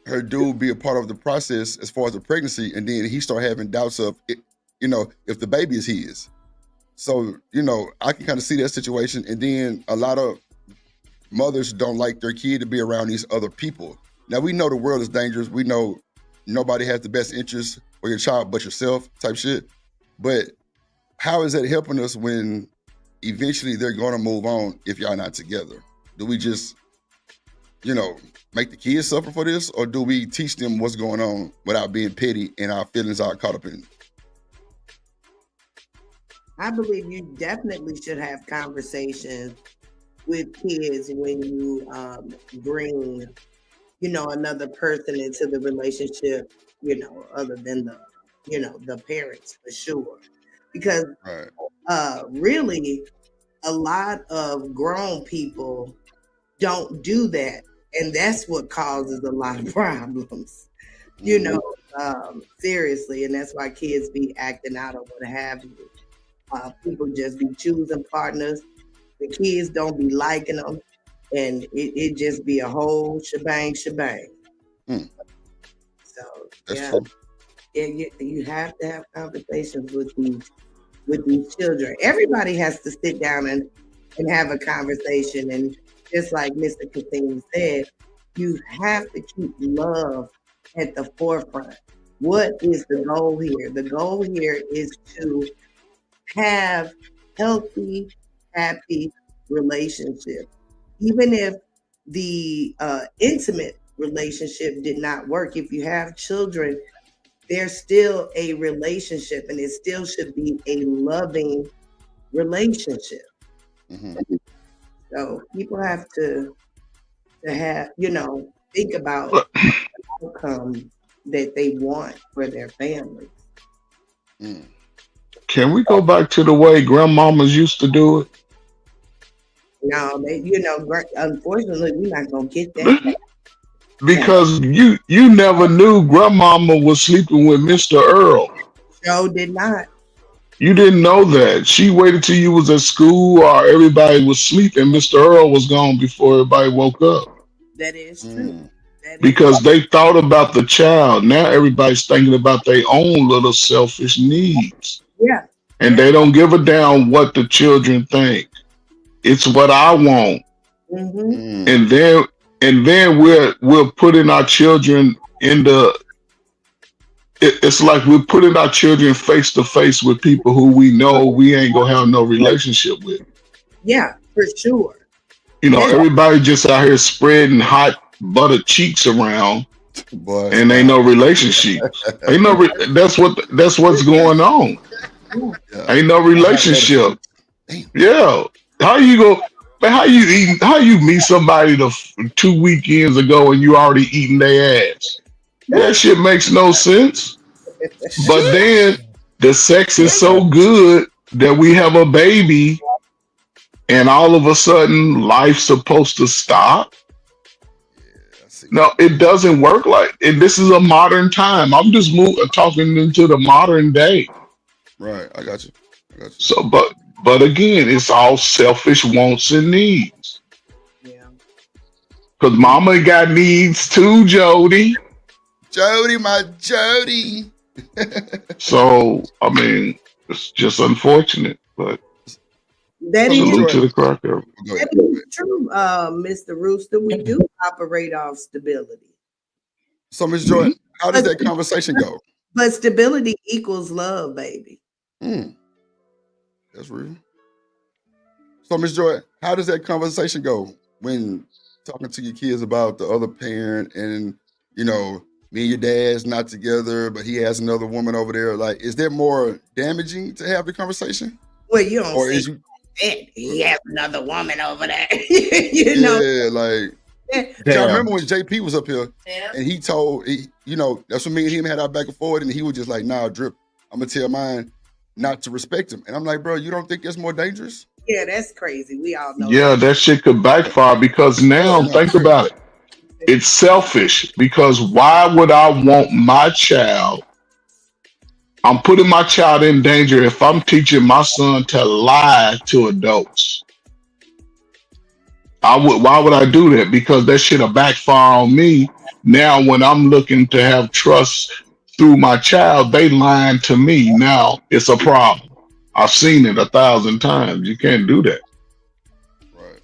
her dude be a part of the process as far as the pregnancy, and then he started having doubts of it, you know, if the baby is his. So, you know, I can kind of see that situation. And then a lot of mothers don't like their kid to be around these other people. Now, we know the world is dangerous. We know nobody has the best interest for your child but yourself type shit. But how is that helping us when eventually they're going to move on if y'all not together? Do we just, make the kids suffer for this, or do we teach them what's going on without being petty and our feelings are caught up in it? I believe you definitely should have conversations with kids when you bring, another person into the relationship, other than the parents, for sure. Because really, a lot of grown people don't do that. And that's what causes a lot of problems, seriously. And that's why kids be acting out or what have you. People just be choosing partners. The kids don't be liking them. And it just be a whole shebang. So, That's true. You have to have conversations with these children. Everybody has to sit down and have a conversation. And just like Mr. Kasim said, you have to keep love at the forefront. What is the goal here? The goal here is to have healthy, happy relationships. Even if the intimate relationship did not work, if you have children, there's still a relationship, and it still should be a loving relationship. Mm-hmm. So people have to have, think about the outcome that they want for their families. Can we go back to the way grandmamas used to do it? No, unfortunately, we're not gonna get that. Because you never knew grandmama was sleeping with Mr. Earl. No, did not. You didn't know that. She waited till you was at school or everybody was sleeping. Mr. Earl was gone before everybody woke up. That is true. Because they thought about the child. Now everybody's thinking about their own little selfish needs. Yeah. And they don't give a damn what the children think. It's what I want. Mm-hmm. And then we're putting our children in it's like we're putting our children face to face with people who we know we ain't gonna have no relationship with. Yeah, for sure. Everybody just out here spreading hot butter cheeks around, and ain't no relationship. That's what's going on. Ain't no relationship. Yeah. How you meet somebody 2 weekends ago and you already eating their ass? That shit makes no sense. But then the sex is so good that we have a baby and all of a sudden life's supposed to stop. No, it doesn't work and this is a modern time. I'm just talking into the modern day. Right, I got you. So, but again, it's all selfish wants and needs. Yeah. Because mama got needs too, Jody. My Jody. So, I mean, it's just unfortunate, but that is salute to the cracker. That is true, Mr. Rooster. We do operate off stability. So, Ms. Jordan, how does that conversation go? But stability equals love, baby. That's real. So, Ms. Joy, how does that conversation go when talking to your kids about the other parent and, me and your dad's not together, but he has another woman over there? Like, is that more damaging to have the conversation? Well, you don't or say that. He has another woman over there. Yeah, like, I remember when JP was up here and he told, that's when me and him had our back and forth, and he was just like, nah, Drip, I'm going to tell mine not to respect him. And I'm like, bro, you don't think that's more dangerous? Yeah, that's crazy. We all know. Yeah, that shit could backfire because now think about it. It's selfish because why would I want my child? I'm putting my child in danger if I'm teaching my son to lie to adults. Why would I do that? Because that shit'll backfire on me. Now when I'm looking to have trust through my child, they lying to me. Now it's a problem. I've seen it 1,000 times. You can't do that. Right.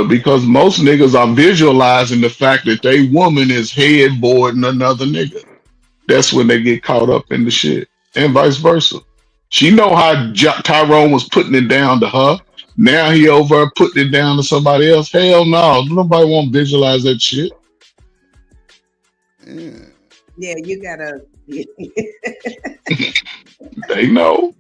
Because most niggas are visualizing the fact that they woman is headboarding another nigga. That's when they get caught up in the shit. And vice versa. She know how Tyrone was putting it down to her. Now he over putting it down to somebody else. Hell no, nobody want to visualize that shit. Yeah, you gotta. They know.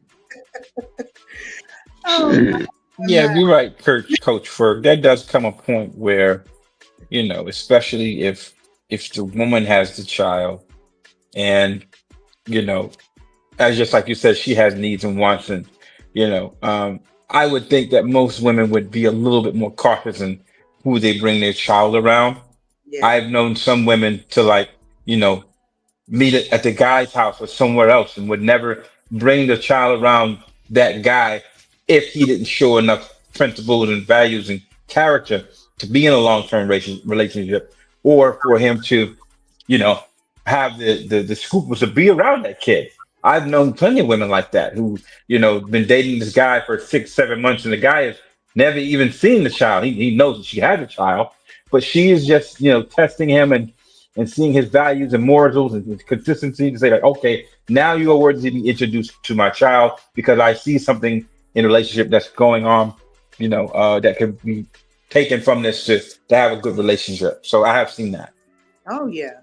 Yeah, you're right, Coach Ferg. That does come a point where, especially if the woman has the child, and as just like you said, she has needs and wants, and I would think that most women would be a little bit more cautious in who they bring their child around. Yeah. I've known some women to meet it at the guy's house or somewhere else and would never bring the child around that guy if he didn't show enough principles and values and character to be in a long-term relationship, or for him to, have the scruples to be around that kid. I've known plenty of women like that who, been dating this guy for 6-7 months, and the guy has never even seen the child. He knows that she has a child, but she is just, testing him and seeing his values and morals and his consistency to say like, okay, now you are worthy to be introduced to my child because I see something in a relationship that's going on, that can be taken from this to have a good relationship. So I have seen that. Oh yeah,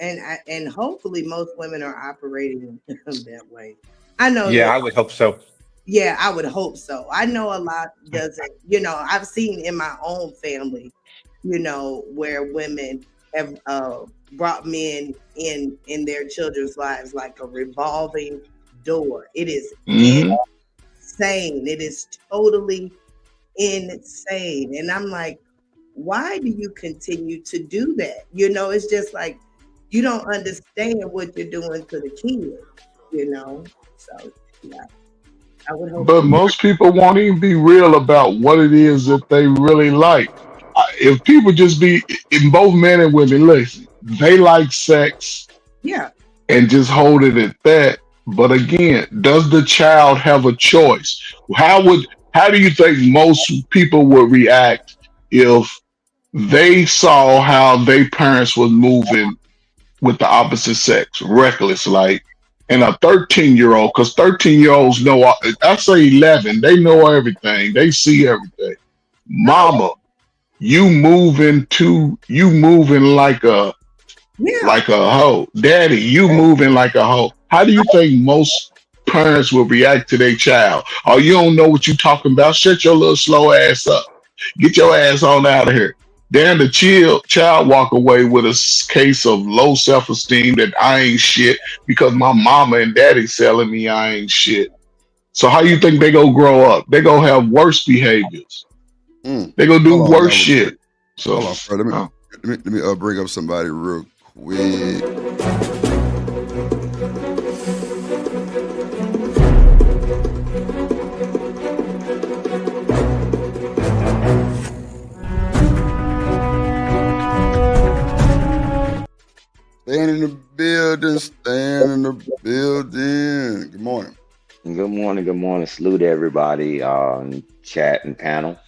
and hopefully most women are operating that way. I know. Yeah, I would hope so. Yeah, I would hope so. I know a lot doesn't. I've seen in my own family, where women have brought men in their children's lives like a revolving door. It is insane. It is totally insane. And I'm like, why do you continue to do that? It's just like you don't understand what you're doing to the kids, So yeah, I would hope. But most people won't even be real about what it is that they really like. If people just be, in both men and women, listen, they like sex, yeah, and just hold it at that. But again, does the child have a choice? How do you think most people would react if they saw how their parents was moving with the opposite sex, reckless, and a 13-year-old, because 13-year-olds know, I say 11, they know everything, they see everything. Mama, you moving like a hoe. Daddy, you moving like a hoe. How do you think most parents will react to their child? Oh, you don't know what you talking about? Shut your little slow ass up. Get your ass on out of here. Then the child walk away with a case of low self-esteem that I ain't shit because my mama and daddy telling me I ain't shit. So how you think they gonna grow up? They gonna have worse behaviors. They gonna do worse shit. So hold on, bro. Let me bring up somebody real quick. Stand in the building, stand in the building. Good morning. Good morning. Salute everybody on chat and panel.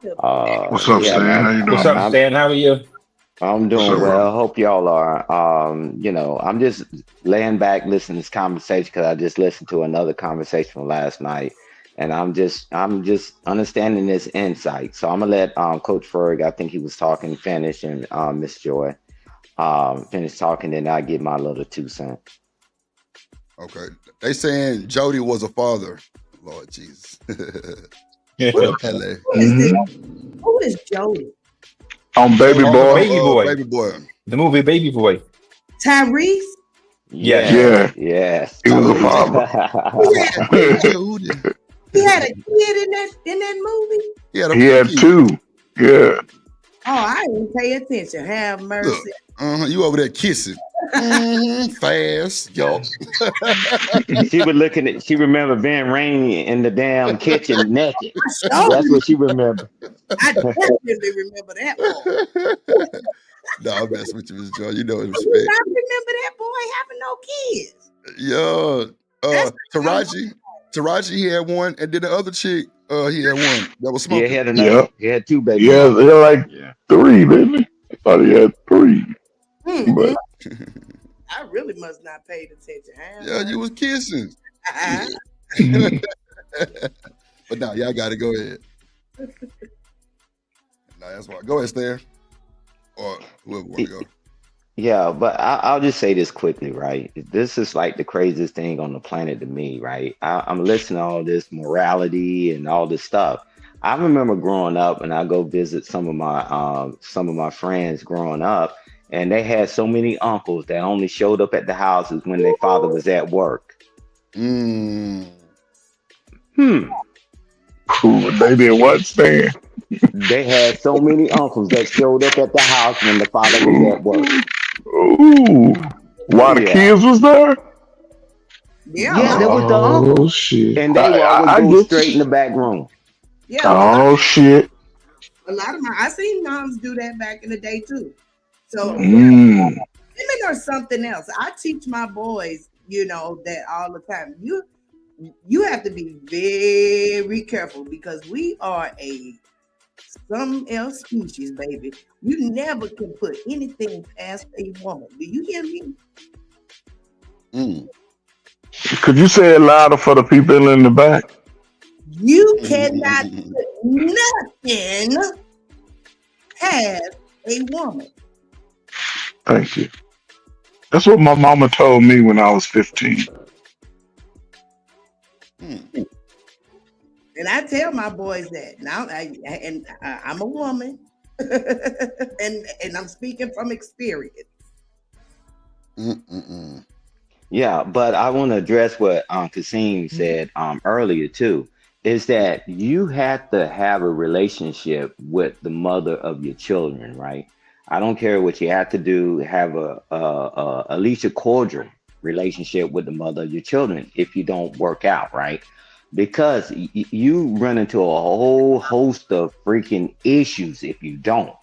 What's up, Stan? How you doing? What's up, Stan? How are you? I'm doing well. Hope y'all are. I'm just laying back listening to this conversation because I just listened to another conversation from last night, and I'm just understanding this insight. So I'm gonna let Coach Ferg, I think he was talking, finish, and Miss Joy finish talking, then I give my little 2 cents. Okay, they saying Jody was a father. Lord Jesus. Who is Jody? On Baby Boy. Baby Boy. Baby Boy. The movie Baby Boy. Tyrese? Yeah. Yes. He was a father. He had a kid in that movie? He had 2. Yeah. Oh, I didn't pay attention. Have mercy. Look, you over there kissing. Fast, yo. She remember being Rainey in the damn kitchen naked. That's what she remember. I definitely remember that boy. No, I'm messing with you, Miss Joy. You know it I respect. remember that boy having no kids. Yo, Taraji, he had one, and then the other chick, he had one that was smoking. Yeah, he had another. He had 2 babies. Yeah, they're like 3, didn't he? I thought he had 3. But I really must not pay attention. Yeah, you was kissing. But now y'all got to go ahead. No, that's why. Go ahead, Stan, or whoever want to go. Yeah, but I'll just say this quickly, right? This is like the craziest thing on the planet to me, right? I'm listening to all this morality and all this stuff. I remember growing up, and I go visit some of my friends growing up, and they had so many uncles that only showed up at the houses when their father was at work. Mm. Cool. They did what, Stan? They had so many uncles that showed up at the house when the father was at work. Ooh. While the Yeah. kids was there? Yeah, there was the uncle. Oh shit. And they would always I go get straight in you. the back room. Yeah, a lot, Oh shit. a lot of I seen moms do that back in the day too. So Mm. women are something else. I teach my boys, that all the time. You have to be very careful because we are a some else species, baby. You never can put anything past a woman. Do you hear me? Mm. Could you say it louder for the people in the back? You cannot put nothing past a woman. Thank you. That's what my mama told me when I was 15. Mm. And I tell my boys that now, I'm a woman, and I'm speaking from experience. Mm-mm-mm. Yeah, but I want to address what Kasim said earlier too. Is that you have to have a relationship with the mother of your children, right? I don't care what you have to do. Have at least a cordial relationship with the mother of your children if you don't work out, right? Because you run into a whole host of freaking issues if you don't.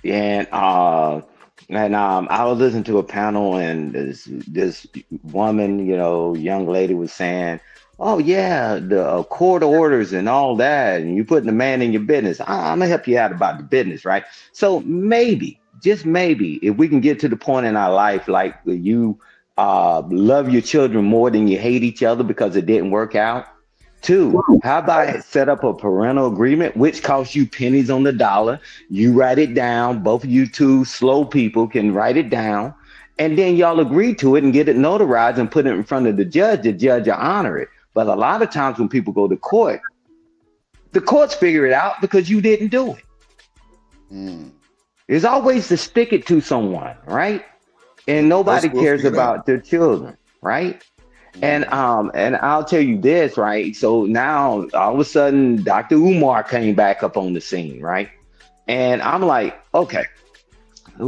And I was listening to a panel, and this woman, young lady was saying, "Oh yeah, the court orders and all that, and you putting the man in your business. I'm gonna help you out about the business, right?" So maybe, just maybe, if we can get to the point in our life, like you love your children more than you hate each other because it didn't work out. Two, how about set up a parental agreement, which costs you pennies on the dollar? You write it down. Both of you two slow people can write it down. And then y'all agree to it and get it notarized and put it in front of the judge. The judge will honor it. But a lot of times when people go to court, the courts figure it out because you didn't do it. Mm. There's always to stick it to someone, right? And nobody We'll cares figure it out. about their children, right? And I'll tell you this, right? So now all of a sudden Dr. Umar came back up on the scene, right? And I'm like, okay,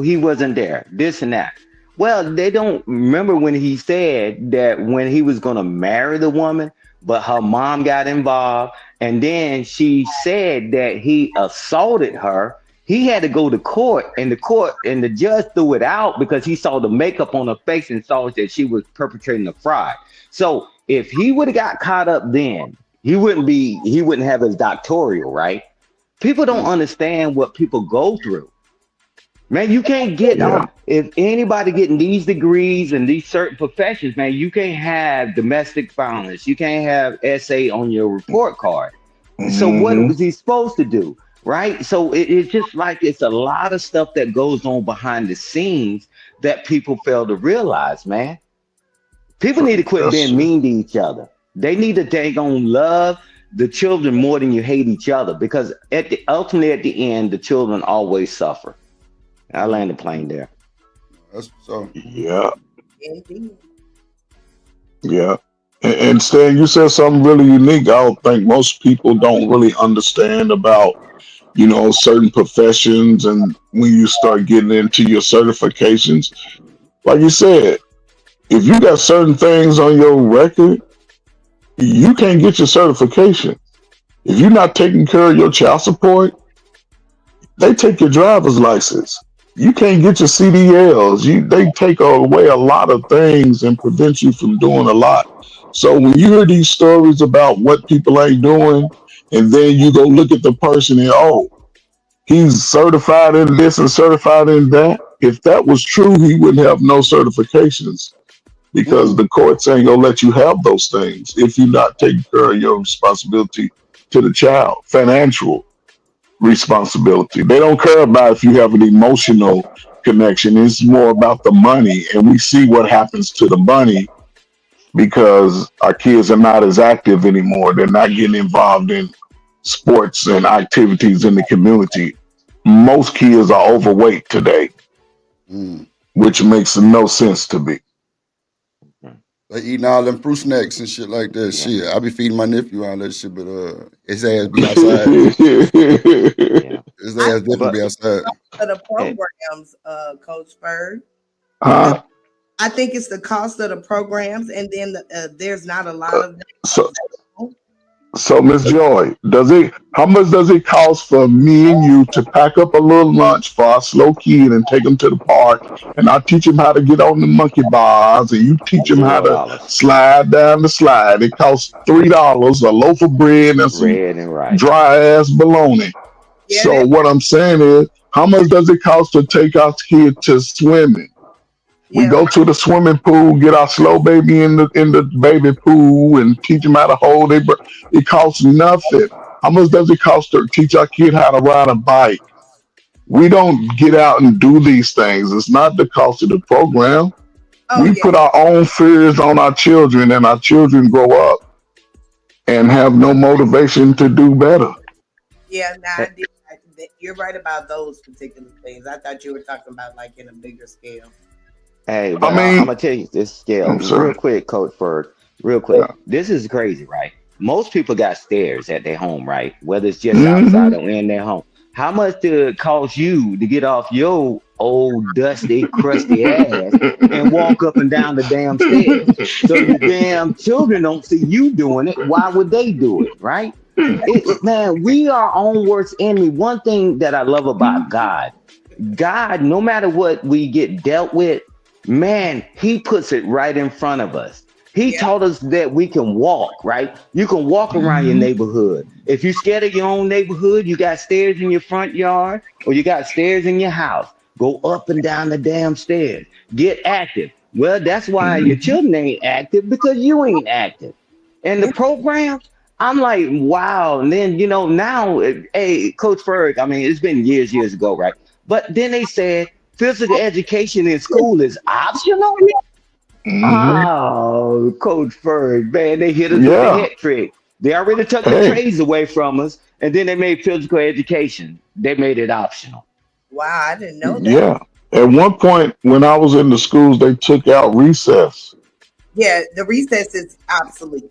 he wasn't there, this and that. Well, they don't remember when he said that when he was going to marry the woman, but her mom got involved. And then she said that he assaulted her. He had to go to court, and the judge threw it out because he saw the makeup on her face and saw that she was perpetrating a fraud. So if he would have got caught up then, he wouldn't have his doctoral, right? People don't understand what people go through. Man, you can't get if anybody getting these degrees and these certain professions, man, you can't have domestic violence. You can't have SA on your report card. So what was he supposed to do? Right. So it's just like it's a lot of stuff that goes on behind the scenes that people fail to realize, man. People need to quit being mean to each other. They need to dang on love the children more than you hate each other, because ultimately at the end, the children always suffer. I land the plane there. That's so. Yeah. Indeed. Yeah. And Stan, you said something really unique. I don't think most people don't really understand about, certain professions, and when you start getting into your certifications. Like you said, if you got certain things on your record, you can't get your certification. If you're not taking care of your child support, they take your driver's license. You can't get your CDLs. They take away a lot of things and prevent you from doing a lot. So when you hear these stories about what people ain't doing, and then you go look at the person and, he's certified in this and certified in that. If that was true, he wouldn't have no certifications. because the courts ain't gonna let you have those things if you're not taking care of your responsibility to the child, financial responsibility. They don't care about if you have an emotional connection. It's more about the money, and we see what happens to the money because our kids are not as active anymore. They're not getting involved in sports and activities in the community. Most kids are overweight today, which makes no sense to me. They eating all them fruit snacks and shit like that. Shit, I be feeding my nephew all that shit, but his ass be outside. His ass definitely be outside. For the programs, Coach Ferg. Huh? I think it's the cost of the programs, and then there's not a lot of them. So Miss Joy, how much does it cost for me and you to pack up a little lunch for our slow kid and take him to the park, and I teach him how to get on the monkey bars, and you teach him how to slide down the slide? It costs $3, a loaf of bread and some dry ass bologna. So what I'm saying is, how much does it cost to take our kid to swimming? We go to the swimming pool, get our slow baby in the baby pool, and teach them how to hold it. But it costs nothing. How much does it cost to teach our kid how to ride a bike? We don't get out and do these things. It's not the cost of the program. We put our own fears on our children, and our children grow up and have no motivation to do better. Yeah, you're right about those particular things. I thought you were talking about like in a bigger scale. Hey, but I'm gonna tell you this scale real quick, Coach Ferg. Real quick. This is crazy, right? Most people got stairs at their home, right? Whether it's just outside or in their home. How much did it cost you to get off your old dusty, crusty ass and walk up and down the damn stairs? So the damn children don't see you doing it. Why would they do it, right? Man, we are our own worst enemy. One thing that I love about God, no matter what we get dealt with, man, he puts it right in front of us. He taught us that we can walk, right? You can walk around your neighborhood. If you're scared of your own neighborhood, you got stairs in your front yard or you got stairs in your house. Go up and down the damn stairs. Get active. Well, that's why your children ain't active, because you ain't active. And the programs, I'm like, wow. And then, now, hey, Coach Ferg, I mean, it's been years ago, right? But then they said, physical education in school is optional. Oh, Coach Ferg, man, they hit us with the head trick. They already took the trades away from us, and then they made physical education. They made it optional. Wow, I didn't know that. Yeah. At one point, when I was in the schools, they took out recess. Yeah, the recess is obsolete.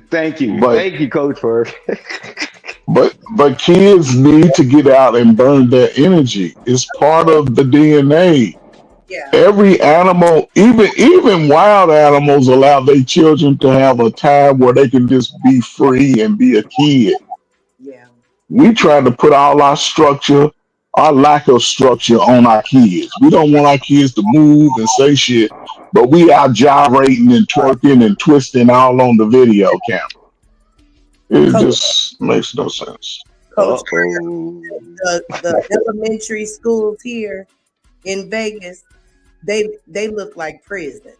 Thank you. Thank you, Coach Ferg. But kids need to get out and burn their energy. It's part of the DNA. Yeah. Every animal, even wild animals, allow their children to have a time where they can just be free and be a kid. Yeah. We try to put all our structure, our lack of structure, on our kids. We don't want our kids to move and say shit, but we are gyrating and twerking and twisting all on the video camera. It just makes no sense. Coach, the elementary schools here in Vegas, they look like prison.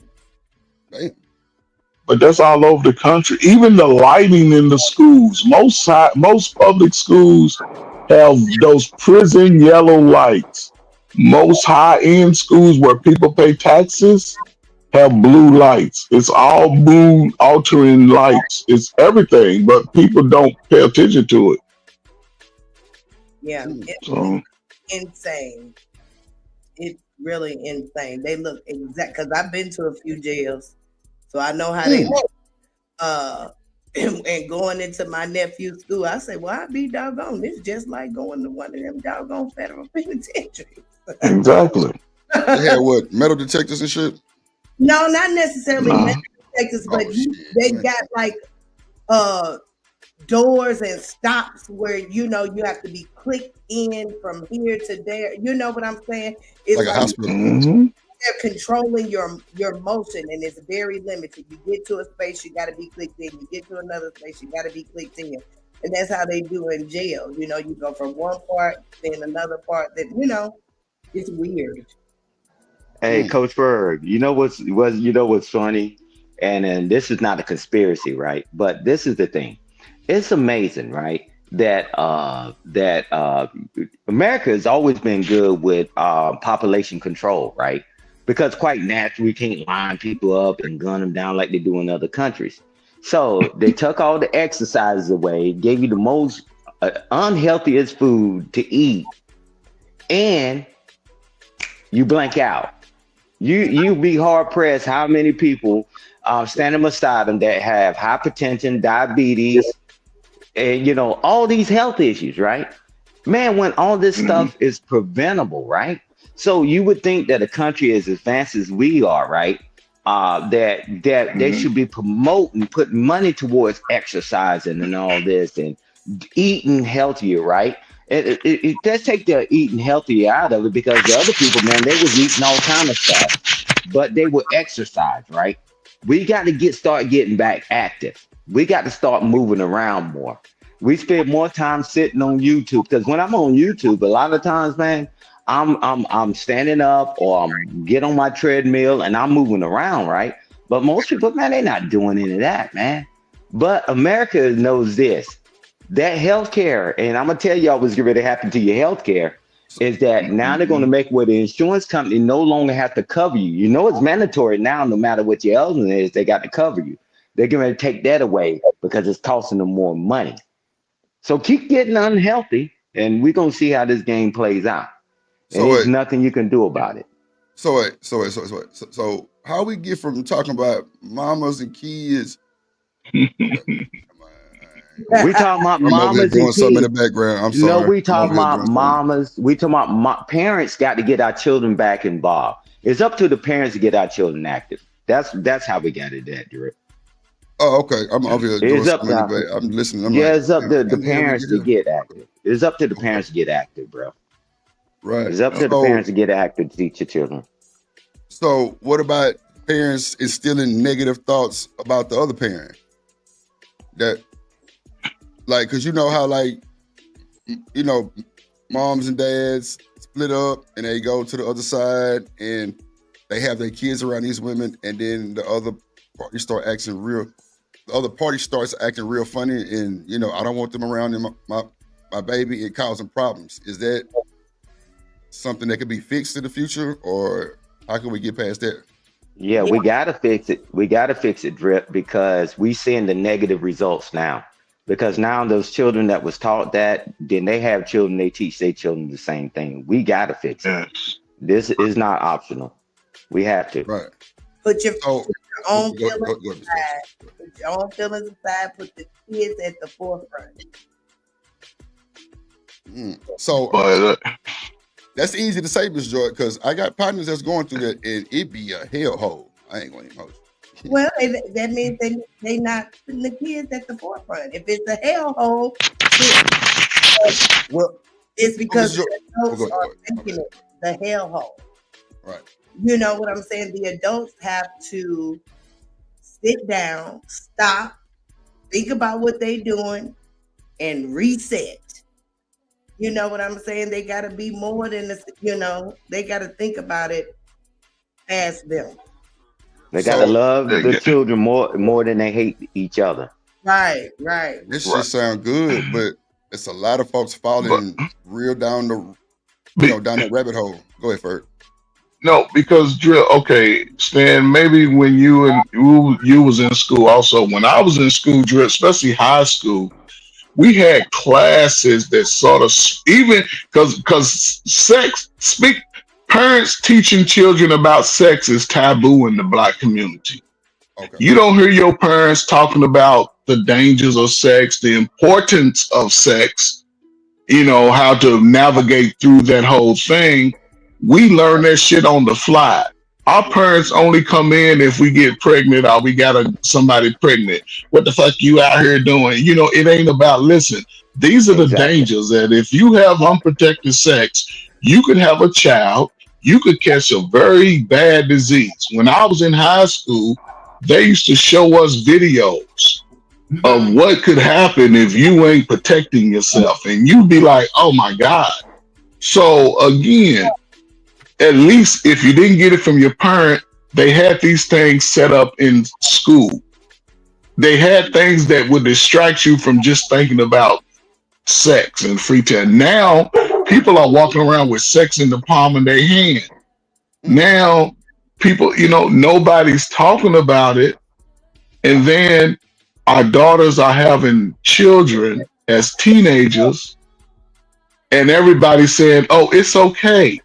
But that's all over the country. Even the lighting in the schools, most public schools have those prison yellow lights. Most high-end schools where people pay taxes have blue lights. It's all mood altering lights. It's everything, but people don't pay attention to it. Yeah, it's insane. It's really insane. They look exact, because I've been to a few jails, so I know how they look. And going into my nephew's school, I say, well, I'd be doggone. It's just like going to one of them doggone federal penitentiaries. Exactly. They had what, metal detectors and shit? No, not necessarily metal detectors, but they got like doors and stops where you have to be clicked in from here to there. You know what I'm saying? It's like a hospital. They're controlling your motion, and it's very limited. You get to a space, you got to be clicked in. You get to another space, you got to be clicked in. And that's how they do in jail. You go from one part, then another part. Then it's weird. Hey, Mm. Coach Berg, what's funny? And this is not a conspiracy, right? But this is the thing. It's amazing, right? That America has always been good with population control, right? Because quite naturally, we can't line people up and gun them down like they do in other countries. So they took all the exercises away, gave you the most unhealthiest food to eat, and you blank out. You be hard pressed how many people standing beside them that have hypertension, diabetes, and all these health issues, right? Man, when all this stuff is preventable, right? So you would think that a country as advanced as we are, right? That they should be promoting, putting money towards exercising and all this and eating healthier, right? It does take the eating healthy out of it, because the other people, man, they was eating all kind of stuff, but they would exercise, right? We got to start getting back active. We got to start moving around more. We spend more time sitting on YouTube, because when I'm on YouTube, a lot of times, man, I'm standing up or I'm get on my treadmill and I'm moving around, right? But most people, man, they're not doing any of that, man. But America knows this. That healthcare, and I'm gonna tell y'all what's going to happen to your healthcare, is that now they're going to make where the insurance company no longer have to cover you. You know, it's mandatory now, no matter what your illness is, they got to cover you. They're going to take that away because it's costing them more money. So keep getting unhealthy, and we're going to see how this game plays out. And there's nothing you can do about it. So how we get from talking about mamas and kids? We talking about mamas and kids. Something in the background. I'm sorry. No, we talking about mamas. We talking about parents. Got to get our children back involved. It's up to the parents to get our children active. That's how we got it at, Drip. Oh, okay. I'm listening. It's up to the parents to get active. It's up to the parents to get active, bro. Right. It's up to the parents to get active to teach your children. So what about parents instilling negative thoughts about the other parent? That, like, because you know how, like, moms and dads split up and they go to the other side and they have their kids around these women, and then the other party starts acting real funny, and I don't want them around in my baby. It causing problems. Is that something that could be fixed in the future, or how can we get past that? Yeah, we gotta fix it. We gotta fix it, Drip, because we seeing the negative results now. Because now those children that was taught that, then they have children, they teach their children the same thing. We gotta fix it. This is not optional. We have to. Right. Put your own feelings aside. Put your own feelings aside. Put the kids at the forefront. So that's easy to say, Ms. Joy, because I got partners that's going through that, and it be a hellhole. I ain't going to even Well, that means they not putting the kids at the forefront. If it's a hellhole, it's because the adults are making it the hellhole. Right. You know what I'm saying? The adults have to sit down, stop, think about what they're doing, and reset. You know what I'm saying? They got to be more than they got to think about it as them. They got to love the children more than they hate each other. Right. This shit sound good, but it's a lot of folks falling real down down that rabbit hole. Go ahead, Ferg. No, because Stan, maybe when you was in school also. When I was in school, Drill, especially high school, we had classes that sort of, even because parents teaching children about sex is taboo in the Black community. Okay. You don't hear your parents talking about the dangers of sex, the importance of sex, how to navigate through that whole thing. We learn that shit on the fly. Our parents only come in if we get pregnant or we got somebody pregnant. What the fuck you out here doing? It ain't about, listen, these are the dangers that if you have unprotected sex, you could have a child, you could catch a very bad disease. When I was in high school, they used to show us videos of what could happen if you ain't protecting yourself. And you'd be like, oh my God. So again, at least if you didn't get it from your parent, they had these things set up in school. They had things that would distract you from just thinking about sex and free time. Now people are walking around with sex in the palm of their hand. Now people, nobody's talking about it. And then our daughters are having children as teenagers, and everybody's saying, oh, it's okay.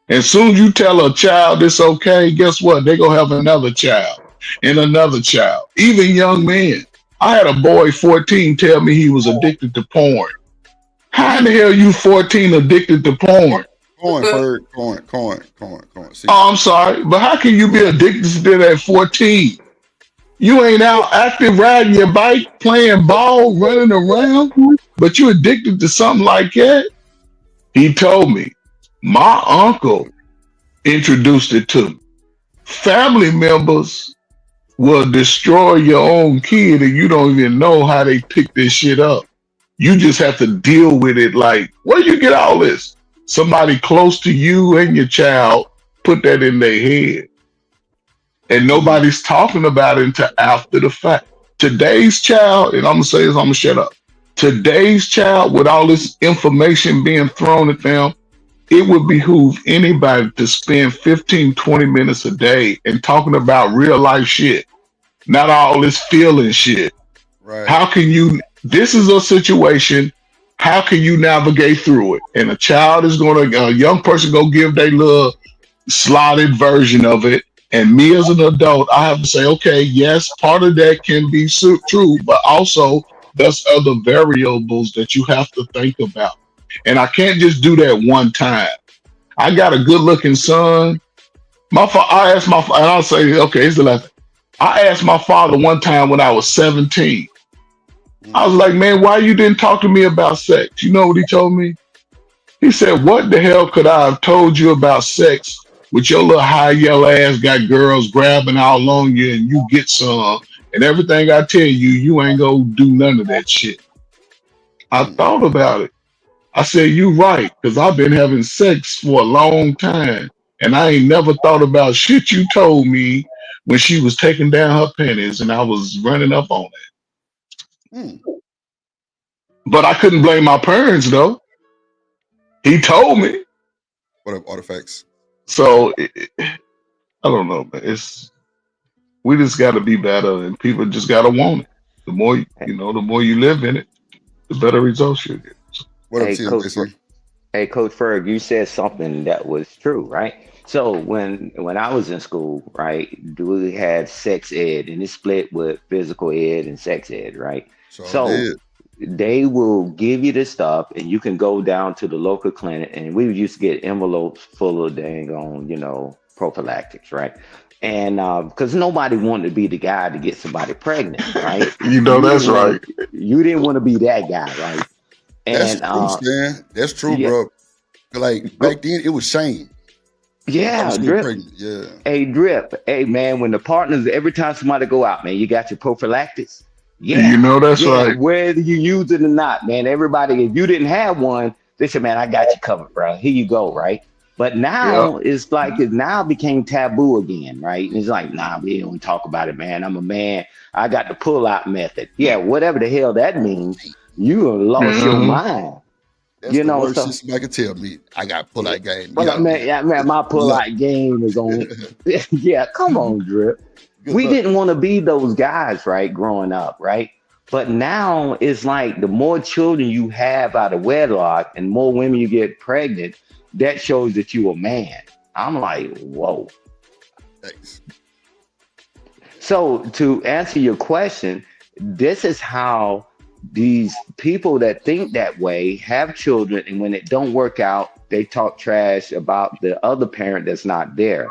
And soon as you tell a child it's okay, guess what? They're going to have another child and another child, even young men. I had a boy 14 tell me he was addicted to porn. How in the hell you 14 addicted to porn? Corn. See. Oh, I'm sorry, but how can you be addicted to that at 14? You ain't out active riding your bike, playing ball, running around, but you addicted to something like that? He told me, my uncle introduced it to me. Family members will destroy your own kid and you don't even know how they pick this shit up. You just have to deal with it like, where you get all this? Somebody close to you and your child put that in their head. And nobody's talking about it until after the fact. Today's child, and I'm going to say this, I'm going to shut up. Today's child, with all this information being thrown at them, it would behoove anybody to spend 15, 20 minutes a day and talking about real life shit, not all this feeling shit. Right. How can you, this is a situation, how can you navigate through it? And a young person go give their little slotted version of it. And me as an adult, I have to say, okay, yes, part of that can be true, but also there's other variables that you have to think about. And I can't just do that one time. I got a good looking son. I asked my father, and I'll say, okay, here's the last thing. I asked my father one time when I was 17. I was like, man, why you didn't talk to me about sex? You know what he told me? He said, what the hell could I have told you about sex with your little high yellow ass got girls grabbing all on you and you get some, and everything I tell you, you ain't gonna do none of that shit. I thought about it. I said, you right, because I've been having sex for a long time, and I ain't never thought about shit you told me when she was taking down her panties and I was running up on it. But I couldn't blame my parents, though. He told me. What are artifacts? So I don't know, man. We just got to be better, and people just got to want it. The more the more you live in it, the better results you get. What up, Coach Ferg, you said something that was true, right? So when I was in school, right, we had sex ed, and it split with physical ed and sex ed, right? So they will give you this stuff, and you can go down to the local clinic, and we used to get envelopes full of dang on, prophylactics, right? And because nobody wanted to be the guy to get somebody pregnant, right? That's right. You didn't want to be that guy, right? And, that's true, man. That's true, bro. Like back then, it was shame. Yeah, Drip. Yeah. Hey, Drip. Hey, man, when the partners, every time somebody go out, man, you got your prophylactics. Yeah, that's right. Whether you use it or not, man, everybody, if you didn't have one, they said, man, I got you covered, bro. Here you go, right? But now it's like it now became taboo again, right? And it's like, nah, we don't talk about it, man. I'm a man. I got the pull-out method. Yeah, whatever the hell that means, you lost your mind. That's the worst shit somebody can tell me. I got pull-out game. Well, man, my pull-out game is on. Yeah, come on, Drip. We didn't want to be those guys, right, growing up, right? But now it's like the more children you have out of wedlock and more women you get pregnant, that shows that you a man. I'm like, whoa. Thanks. So to answer your question, this is how these people that think that way have children, and when it don't work out, they talk trash about the other parent that's not there.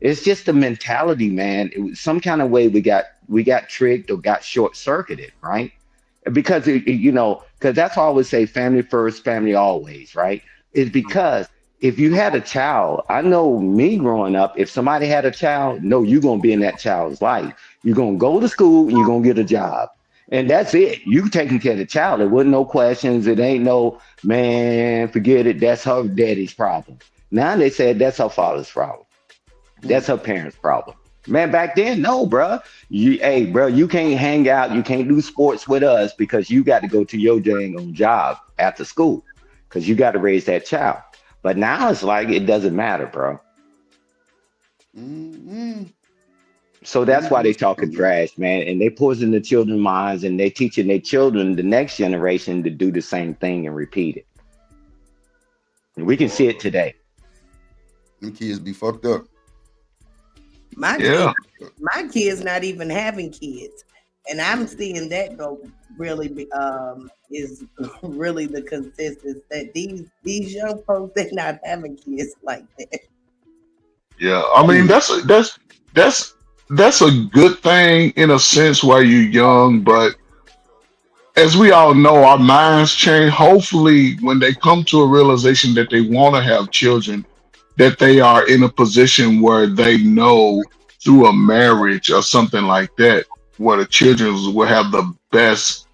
It's just a mentality, man. It was some kind of way we got tricked or got short-circuited, right? Because because that's why I always say family first, family always, right? It's because if you had a child, I know me growing up, if somebody had a child, no, you're gonna be in that child's life. You're gonna go to school and you're gonna get a job. And that's it. You taking care of the child. There wasn't no questions. It ain't no, man, forget it. That's her daddy's problem. Now they said that's her father's problem. That's her parents' problem. Man, back then, no, bro. Hey, bro, you can't hang out. You can't do sports with us because you got to go to your dang on job after school because you got to raise that child. But now it's like it doesn't matter, bro. Mm-hmm. So that's why they talking trash, man. And they poison the children's minds and they teaching their children, the next generation, to do the same thing and repeat it. And we can see it today. Them kids be fucked up. My kids not even having kids, and I'm seeing that go really is really the consensus that these young folks, they're not having kids like that. Yeah, I mean that's a good thing in a sense while you're young, but as we all know, our minds change. Hopefully, when they come to a realization that they want to have children, that they are in a position where they know through a marriage or something like that, where the children will have the best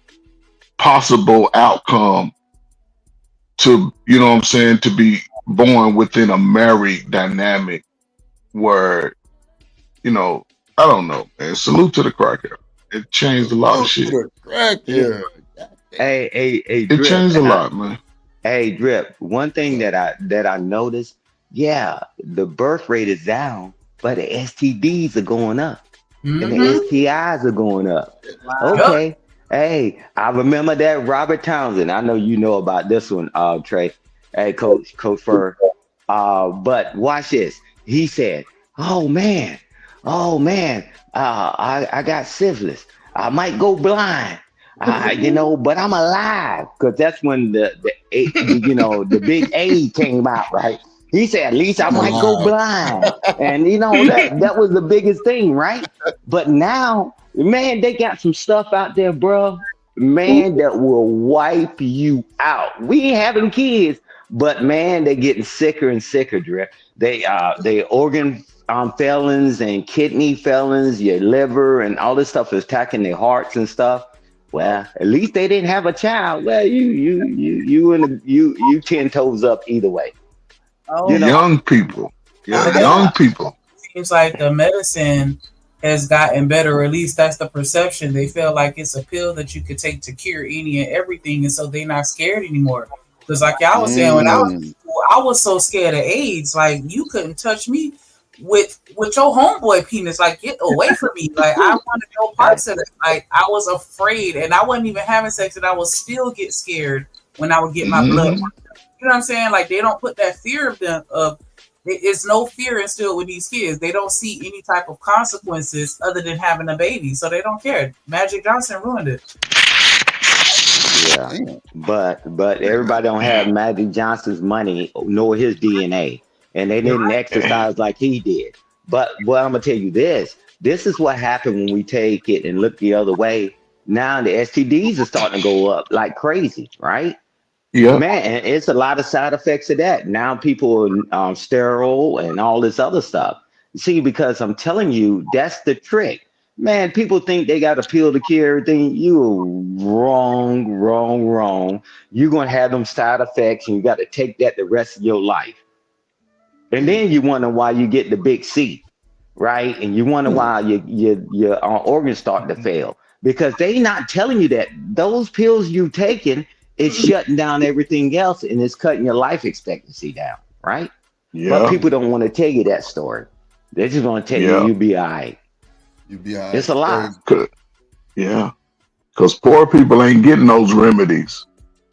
possible outcome to, you know what I'm saying, to be born within a married dynamic where, you know, I don't know, man. Salute to the cracker. It changed a lot of shit. Yeah. Hey, It Drip, changed a lot, man. hey, Drip. One thing that I noticed, yeah, the birth rate is down, but the STDs are going up and the STIs are going up. Okay. Hey, I remember that Robert Townsend. I know you know about this one, Trey. Hey, Coach Fur. But watch this. He said, "Oh man, I got syphilis. I might go blind. You know, but I'm alive." Because that's when the big A came out, right? He said, "At least I might go blind," and you know that was the biggest thing, right? But now, man, they got some stuff out there, bro. Man, that will wipe you out. We ain't having kids, but man, they're getting sicker and sicker, Drip. They organ felons and kidney felons, your liver and all this stuff is attacking their hearts and stuff. Well, at least they didn't have a child. Well, you 10 toes up either way. Oh, You know, Young people. Yeah, young people. Seems like the medicine has gotten better, or at least that's the perception. They feel like it's a pill that you could take to cure any and everything, and so they're not scared anymore. Because like y'all was saying, when I was in school, I was so scared of AIDS. Like you couldn't touch me with your homeboy penis. Like get away from me. Like I wanted no parts of it. Like I was afraid, and I wasn't even having sex, and I would still get scared when I would get my blood. You know what I'm saying? Like they don't put that fear of them. It's no fear instilled with these kids. They don't see any type of consequences other than having a baby, so they don't care. Magic Johnson ruined it. yeah. But everybody don't have Magic Johnson's money nor his DNA, and they didn't exercise like he did. But well, I'm gonna tell you this. This is what happened when we take it and look the other way. Now the STDs are starting to go up like crazy, right? Yeah. Man, and it's a lot of side effects of that. Now people are sterile and all this other stuff. See, because I'm telling you, that's the trick. Man, people think they got a pill to cure everything. You wrong. You're going to have them side effects and you got to take that the rest of your life. And then you wonder why you get the big C, right? And you wonder why your organs start to fail. Because they not telling you that those pills you taking, it's shutting down everything else and it's cutting your life expectancy down, right? Yeah. But people don't want to tell you that story. They just want to tell you be all right. You be all right. It's a lot. Yeah. Because poor people ain't getting those remedies.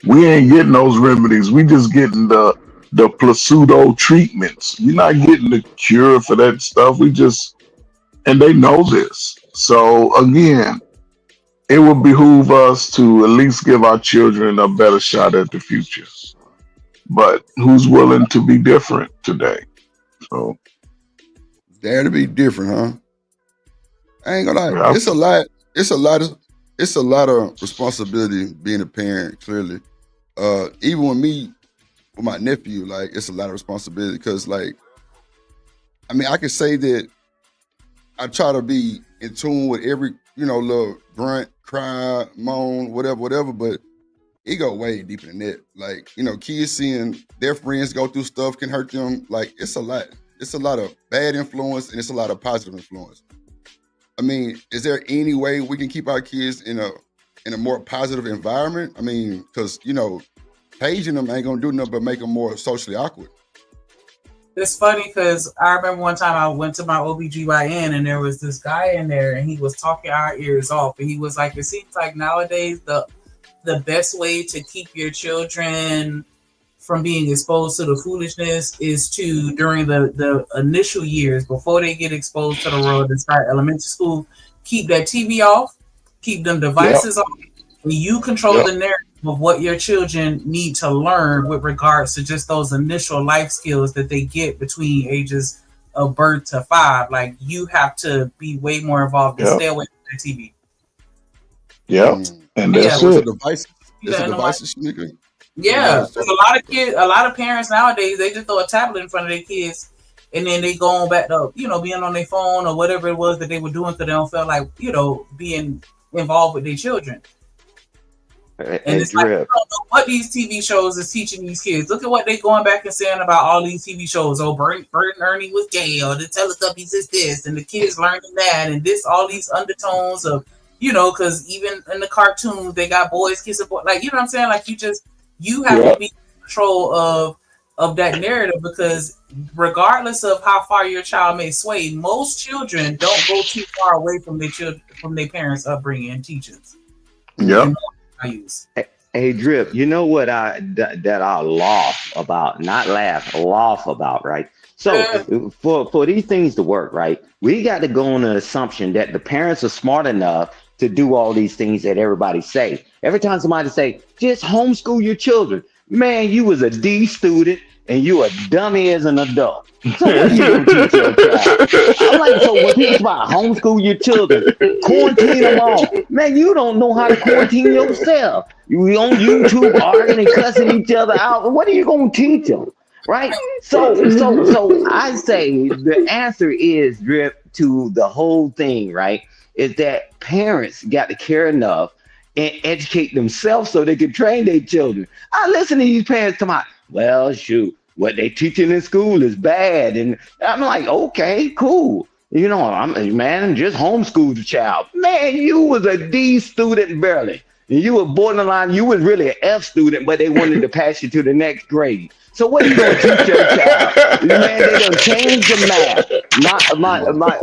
We ain't getting those remedies. We just getting the placebo treatments. We're not getting the cure for that stuff. And they know this. So again, it would behoove us to at least give our children a better shot at the future. But who's willing to be different today? So Dare to be different, huh? I ain't gonna lie. Yeah. It's a lot of responsibility being a parent, clearly. Even with my nephew, like it's a lot of responsibility because like I can say that I try to be in tune with every, little grunt, cry, moan, whatever, but it go way deeper than that. Like, you know, kids seeing their friends go through stuff can hurt them. Like, it's a lot. It's a lot of bad influence and it's a lot of positive influence. I mean, is there any way we can keep our kids in a more positive environment? I mean, because, you know, paging them ain't gonna do nothing but make them more socially awkward. It's funny because I remember one time I went to my OBGYN and there was this guy in there and he was talking our ears off. And he was like, it seems like nowadays the best way to keep your children from being exposed to the foolishness is to, during the initial years, before they get exposed to the world and start elementary school, keep that TV off, keep them devices off, and you control the narrative of what your children need to learn with regards to just those initial life skills that they get between ages of birth to 5. Like, you have to be way more involved and stay away from the TV. And that's it. It's a device. It's a device. Yeah, because a lot of parents nowadays, they just throw a tablet in front of their kids and then they go on back to, you know, being on their phone or whatever it was that they were doing because they don't feel like, you know, being involved with their children. And it's like, you don't know what these TV shows is teaching these kids. Look at what they going back and saying about all these TV shows. Oh, Bert and Ernie was gay, or the Teletubbies is this, and the kids learning that, and this, all these undertones of, you know, because even in the cartoons, they got boys kissing boys. Like, you know what I'm saying? Like, you have to be in control of that narrative, because regardless of how far your child may sway, most children don't go too far away from their parents' upbringing and teachings. Hey, Drip, you know what I laugh about, not laugh, laugh about, right? So for these things to work, right, we got to go on the assumption that the parents are smart enough to do all these things that everybody say. Every time somebody say, just homeschool your children, man, you was a D student and you a dummy as an adult. So what are you gonna teach your child? I'm like, so when people about homeschool your children, quarantine them all, man, you don't know how to quarantine yourself. You on YouTube arguing and cussing each other out. What are you gonna teach them? Right? So I say the answer is, Drip, to the whole thing, right? Is that parents got to care enough and educate themselves so they can train their children. I listen to these parents come out, well, shoot, what they teaching in school is bad. And I'm like, okay, cool. You know, I'm just homeschool the child. Man, you was a D student barely. You were borderline, you was really an F student, but they wanted to pass you to the next grade. So what are you gonna teach your child? Man, they done changed the math.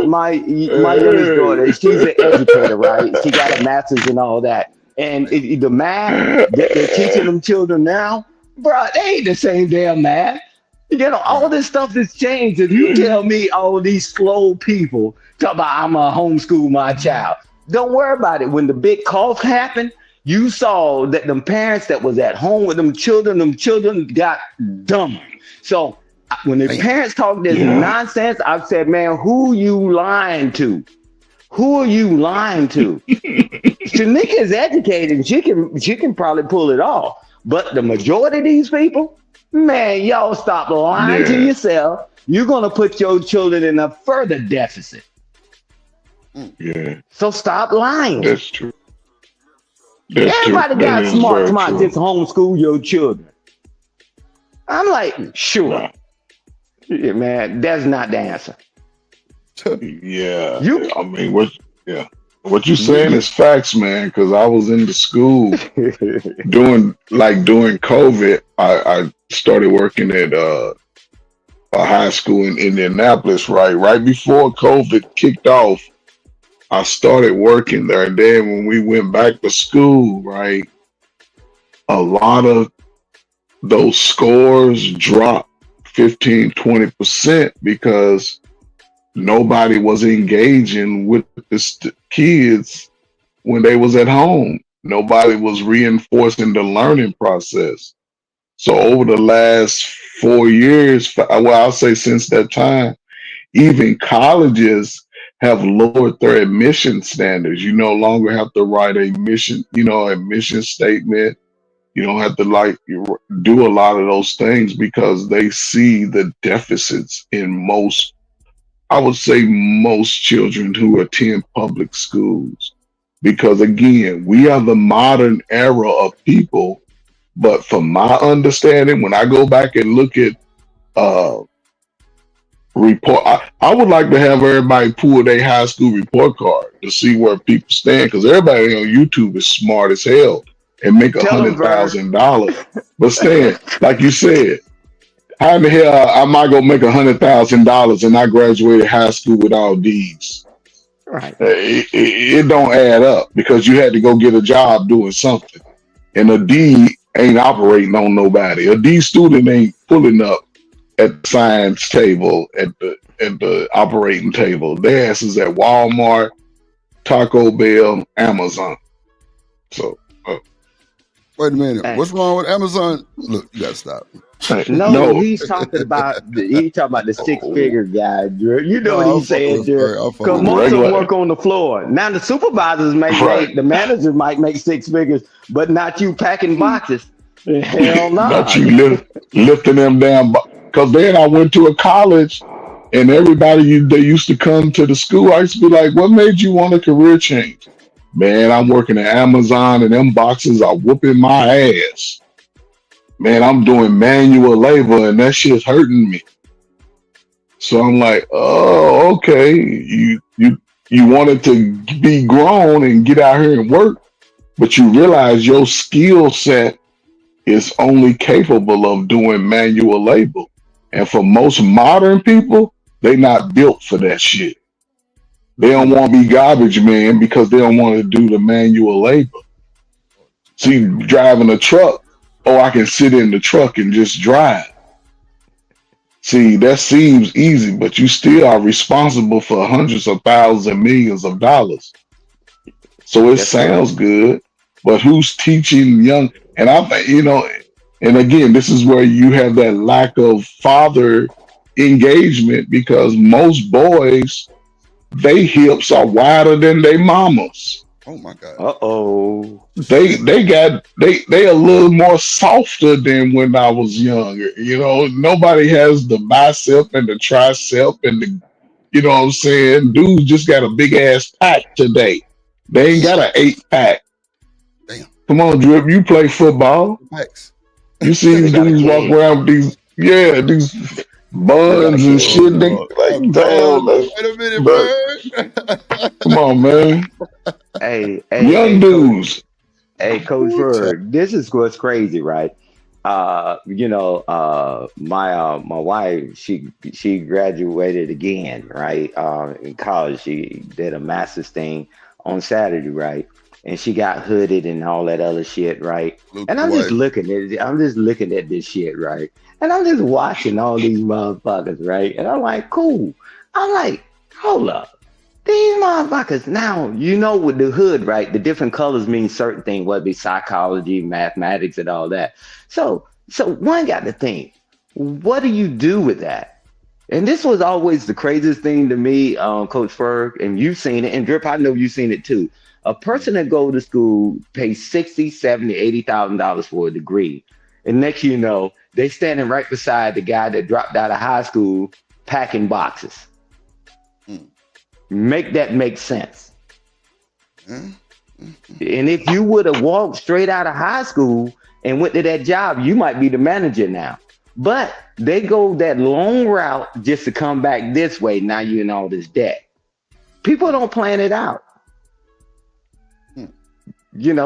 My youngest daughter, she's an educator, right? She got a master's and all that. And the math that they're teaching them children now, bro, they ain't the same damn math. You know, all this stuff has changed. If you tell me all these slow people talk about I'm gonna homeschool my child, don't worry about it. When the big cough happened, you saw that them parents that was at home with them children got dumber. So when the parents talk this nonsense, I've said, man, who you lying to? Who are you lying to? Shanika is educated. She can probably pull it off. But the majority of these people, man, y'all stop lying to yourself. You're going to put your children in a further deficit. So stop lying. That's true. Everybody got smart just homeschool your children. I'm like, sure. Yeah, man, that's not the answer. I mean, what you saying is facts, man, because I was in the school during COVID. I started working at a high school in Indianapolis, right before COVID kicked off. I started working there, and then when we went back to school, right, a lot of those scores dropped 15-20% because nobody was engaging with the kids when they was at home. Nobody was reinforcing the learning process. So over the last 4 years, well, I'll say since that time, even colleges have lowered their admission standards. You no longer have to write a mission statement. You don't have to do a lot of those things because they see the deficits in most children who attend public schools. Because again, we are the modern era of people But from my understanding, when I go back and look at report, I would like to have everybody pull their high school report card to see where people stand, because everybody on YouTube is smart as hell and make Tell them, Vern. $100,000. But Stan, like you said, how in the hell am I gonna make $100,000 and I graduated high school with all D's? Right. It don't add up, because you had to go get a job doing something, and a D ain't operating on nobody. A D student ain't pulling up at the science table, at the operating table. Their ass is at Walmart, Taco Bell, Amazon. So wait a minute, Hey. what's wrong with Amazon? Look, you gotta stop. No, he's talking about the 6-figure guy, Drew. You know what he's saying, Drew. Because most of them work on the floor. Now the supervisors make, the managers might make 6 figures, but not you packing boxes. Hell no. Not you lifting them down. Because then I went to a college, and everybody they used to come to the school. I used to be like, "What made you want a career change?" Man, I'm working at Amazon, and them boxes are whooping my ass. Man, I'm doing manual labor, and that shit's hurting me. So I'm like, oh, okay. You wanted to be grown and get out here and work, but you realize your skill set is only capable of doing manual labor. And for most modern people, they not built for that shit. They don't want to be garbage man because they don't want to do the manual labor. See, driving a truck, I can sit in the truck and just drive. See, that seems easy, but you still are responsible for hundreds of thousands and millions of dollars. So it sounds good, but who's teaching young? And I think, and again, this is where you have that lack of father engagement, because most boys, they hips are wider than their mamas. Oh my God. Uh-oh. They a little more softer than when I was younger. Nobody has the bicep and the tricep and the, you know what I'm saying? Dudes just got a big ass pack today. They ain't got an 8-pack. Damn. Come on, Drip, you play football. Packs. You see these dudes walk around with these buns and shit. They like, damn. Wait a minute, bro. Come on, man. Hey, young dudes. Coach Ferg, this is what's crazy, right? My wife, she graduated again, right? In college, she did a master's thing on Saturday, right? And she got hooded and all that other shit, right? And I'm just looking at this shit, right? And I'm just watching all these motherfuckers, right? And I'm like, cool. I'm like, hold up. These motherfuckers, now, with the hood, right? The different colors mean certain things, whether it be psychology, mathematics, and all that. So one got to think, what do you do with that? And this was always the craziest thing to me, Coach Ferg, and you've seen it, and Drip, I know you've seen it too. A person that go to school pays $60,000, $70,000, $80,000 for a degree. And next you know, they standing right beside the guy that dropped out of high school packing boxes. Make that make sense. And if you would have walked straight out of high school and went to that job, you might be the manager now. But they go that long route just to come back this way. Now you're in all this debt. People don't plan it out.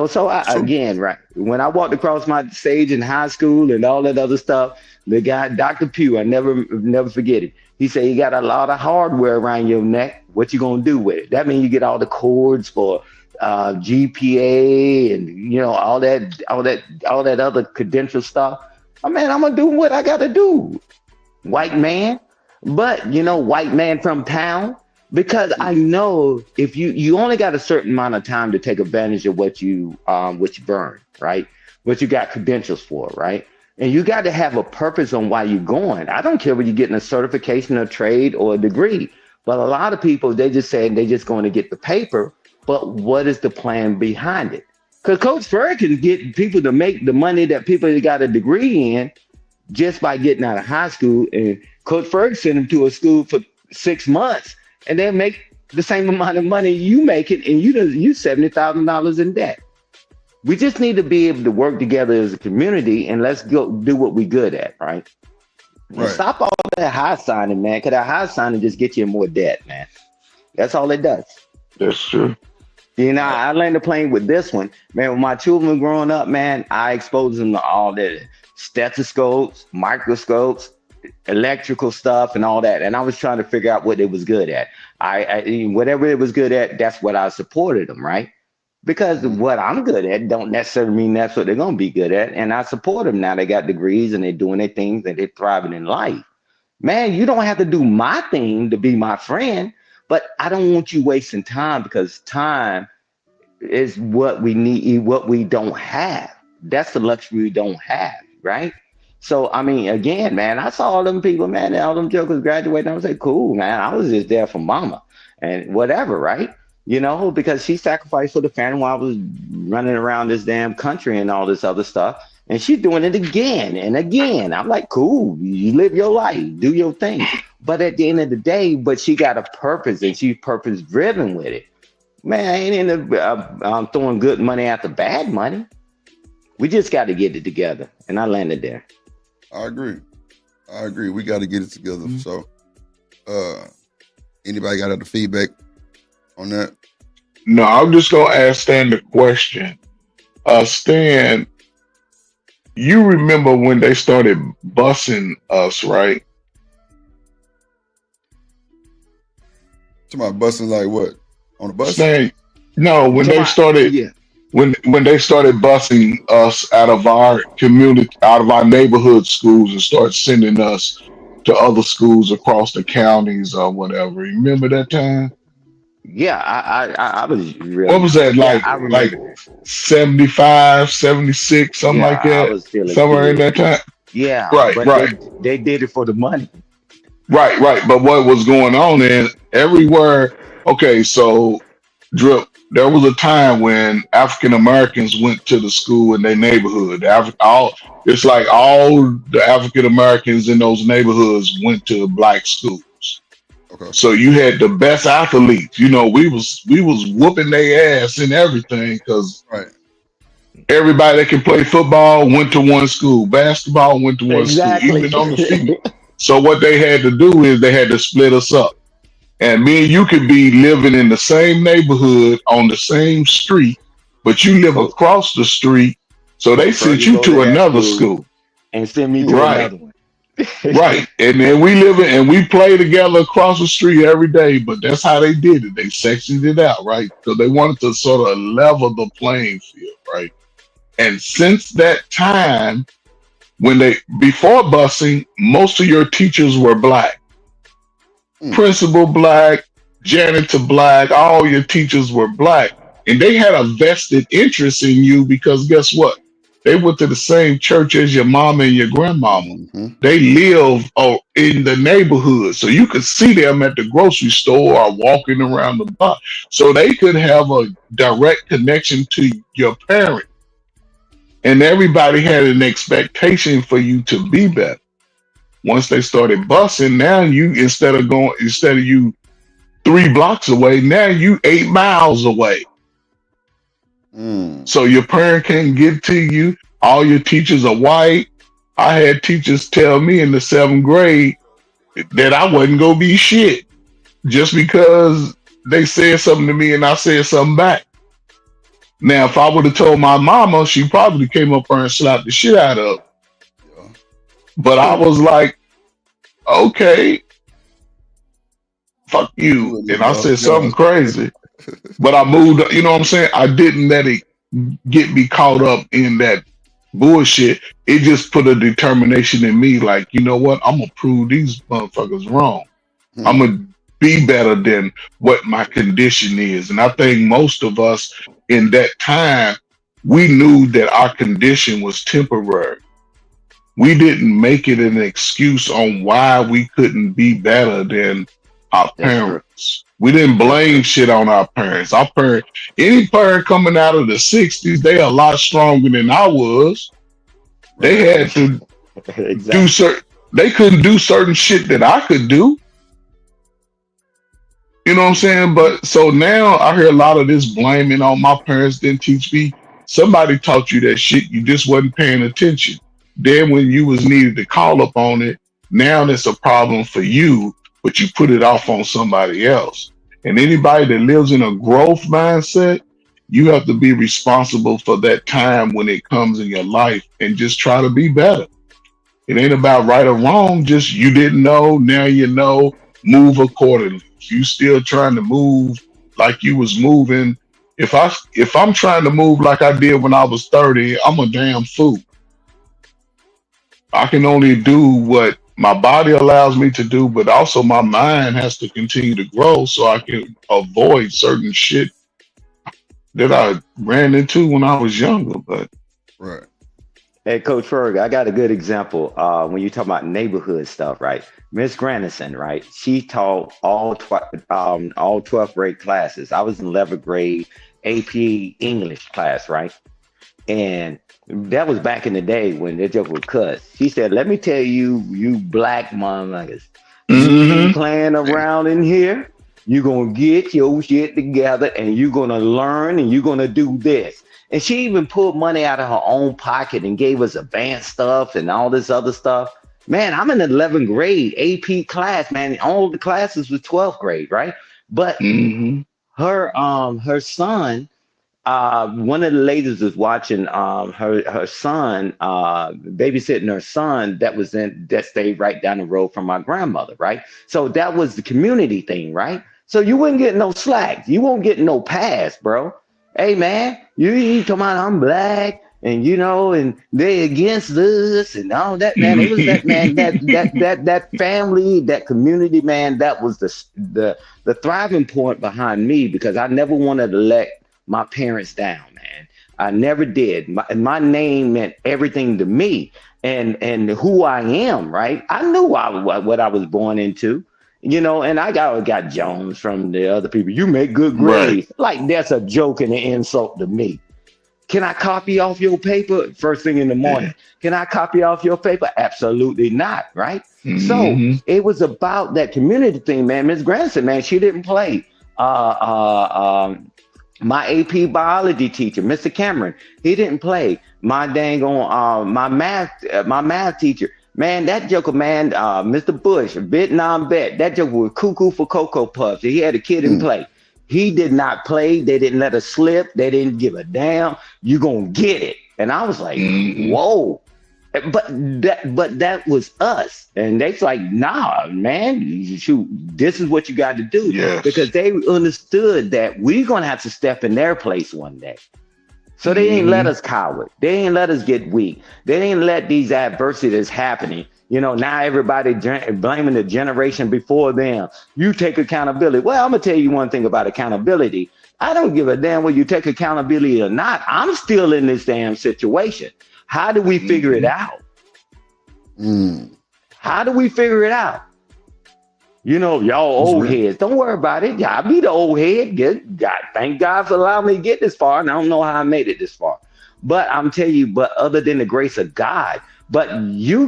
So again, right, when I walked across my stage in high school and all that other stuff, the guy, Dr. Pugh, I never forget it. He said, you got a lot of hardware around your neck. What you gonna do with it? That means you get all the cords for GPA and all that other credential stuff. I'm gonna do what I gotta do. White man, but white man from town. Because I know if you only got a certain amount of time to take advantage of what you burn, right? What you got credentials for, right? And you got to have a purpose on why you're going. I don't care whether you're getting a certification, a trade, or a degree. But a lot of people, they just say they just going to get the paper. But what is the plan behind it? Because Coach Ferg can get people to make the money that people that got a degree in just by getting out of high school. And Coach Ferg sent them to a school for 6 months. And they make the same amount of money you make it, and you $70,000 in debt. We just need to be able to work together as a community, and let's go do what we're good at, right? And Right. stop all that high signing, man, because that high signing just gets you in more debt, man. That's all it does. That's true. You know, I learned to play with this one. Man, when my children were growing up, man, I exposed them to all the stethoscopes, microscopes, electrical stuff, and all that. And I was trying to figure out what they was good at. I whatever it was good at, that's what I supported them, right? Because what I'm good at don't necessarily mean that's what they're going to be good at. And I support them now. They got degrees and they're doing their things and they're thriving in life. Man, you don't have to do my thing to be my friend, but I don't want you wasting time, because time is what we need, what we don't have. That's the luxury we don't have, right? So, I mean, again, man, I saw all them people, man, all them jokers graduating. I was like, cool, man. I was just there for mama and whatever, right? You know, because she sacrificed for the family while I was running around this damn country and all this other stuff. And she's doing it again and again. I'm like, cool, you live your life, do your thing. But at the end of the day, but she got a purpose and she's purpose driven with it. Man, I ain't in the throwing good money after bad money. We just got to get it together. And I landed there. I agree. We got to get it together. So, anybody got other feedback on that? No, I'm just gonna ask Stan the question. Stan, you remember when they started busing us, right? Somebody busting like what? On the bus? Stan, no, when they started, Yeah. when they started busing us out of our community, out of our neighborhood schools, and start sending us to other schools across the counties or whatever. Remember that time? Yeah, I was really. What was that, Yeah, like I remember. 75, 76, something Yeah, like I that? was still a Somewhere in kid. that time? Yeah, Right, but right. they did it for the money. Right. But what was going on is everywhere. Okay, so Drip, there was a time when African Americans went to the school in their neighborhood. It's like all the African Americans in those neighborhoods went to black schools. Okay. So you had the best athletes. You know, we was whooping their ass and everything, because Right. everybody that can play football went to one school, basketball went to one school, Exactly. even on the field. So what they had to do is they had to split us up. And me and you could be living in the same neighborhood on the same street, but you live across the street. So they So sent you you go to to that another school school. and send me to Right. another one. Right. And then we live in, and we play together across the street every day, but that's how they did it. They sectioned it out, right? So they wanted to sort of level the playing field, right? And since that time, before busing, most of your teachers were black. Principal black, janitor black, all your teachers were black. And they had a vested interest in you because guess what? They went to the same church as your mama and your grandmama. They live in the neighborhood. So you could see them at the grocery store or walking around the block. So they could have a direct connection to your parent. And everybody had an expectation for you to be better. Once they started busing, now you instead of you 3 blocks away, now you 8 miles away. So your parent can't get to you. All your teachers are white. I had teachers tell me in the 7th grade that I wasn't gonna be shit just because they said something to me and I said something back. Now, if I would have told my mama, she probably came up there and slapped the shit out of her. But I was like, okay, fuck you. And I said something crazy. But I moved, you know what I'm saying? I didn't let it get me caught up in that bullshit. It just put a determination in me, like, you know what? I'm going to prove these motherfuckers wrong. I'm going to be better than what my condition is. And I think most of us in that time, we knew that our condition was temporary. We didn't make it an excuse on why we couldn't be better than our parents. We didn't blame shit on our parents. Any parent coming out of the 60s, they a lot stronger than I was. They had to they couldn't do certain shit that I could do. You know what I'm saying? But so now I hear a lot of this blaming on my parents didn't teach me. somebody taught you that shit. You just wasn't paying attention. Then when you was needed to call up on it, now it's a problem for you, but you put it off on somebody else. And anybody that lives in a growth mindset, you have to be responsible for that time when it comes in your life and just try to be better. It ain't about right or wrong. Just you didn't know, now you know, move accordingly. If you still trying to move like you was moving, if I'm trying to move like I did when I was 30, I'm a damn fool. I can only do what my body allows me to do, but also my mind has to continue to grow so I can avoid certain shit that I ran into when I was younger. But right. Hey, Coach Ferg, I got a good example. When you talk about neighborhood stuff, right? Miss Grandison, right? She taught all 12th grade classes. I was in 11th grade AP English class, right? And that was back in the day when they just would cuss. She said, "Let me tell you, you black motherfuckers, you ain't playing around in here. You're going to get your shit together and you're going to learn and you're going to do this." And she even pulled money out of her own pocket and gave us advanced stuff and all this other stuff. Man, I'm in 11th grade AP class, man. All the classes was 12th grade, right? But her son, one of the ladies was watching her son, babysitting her son that stayed right down the road from my grandmother, right? So that was the community thing, right? So you wouldn't get no slack. You won't get no pass, bro. Hey, man, you come out, I'm black, and and they against this and all that, man. It was that, man, that family, that community, man, that was the thriving point behind me, because I never wanted to let my parents down, man. I never did. My name meant everything to me, and who I am, right? I knew what I was born into. And I got Jones from the other people. You make good grades. Right. Like, that's a joke and an insult to me. Can I copy off your paper first thing in the morning? Can I copy off your paper? Absolutely not, right? So it was about that community thing, man. Miss Granson, man, she didn't play. My AP biology teacher, Mr. Cameron, he didn't play. My dang on my math teacher. Man, that joker, man, Mr. Bush, Vietnam vet, that joker was cuckoo for Cocoa Puffs. He had a kid in play. He did not play. They didn't let us slip. They didn't give a damn. You gonna get it. And I was like, whoa. But that was us. And they's like, nah, man, shoot, this is what you got to do. Yes. Because they understood that we're gonna have to step in their place one day. So they ain't let us coward. They ain't let us get weak. They ain't let these adversities happening. Now everybody blaming the generation before them. You take accountability. Well, I'm going to tell you one thing about accountability. I don't give a damn whether you take accountability or not. I'm still in this damn situation. How do we figure it out? How do we figure it out? Y'all old heads. Don't worry about it. I'll be the old head. Thank God for allowing me to get this far. And I don't know how I made it this far. But I'm telling you, other than the grace of God, but you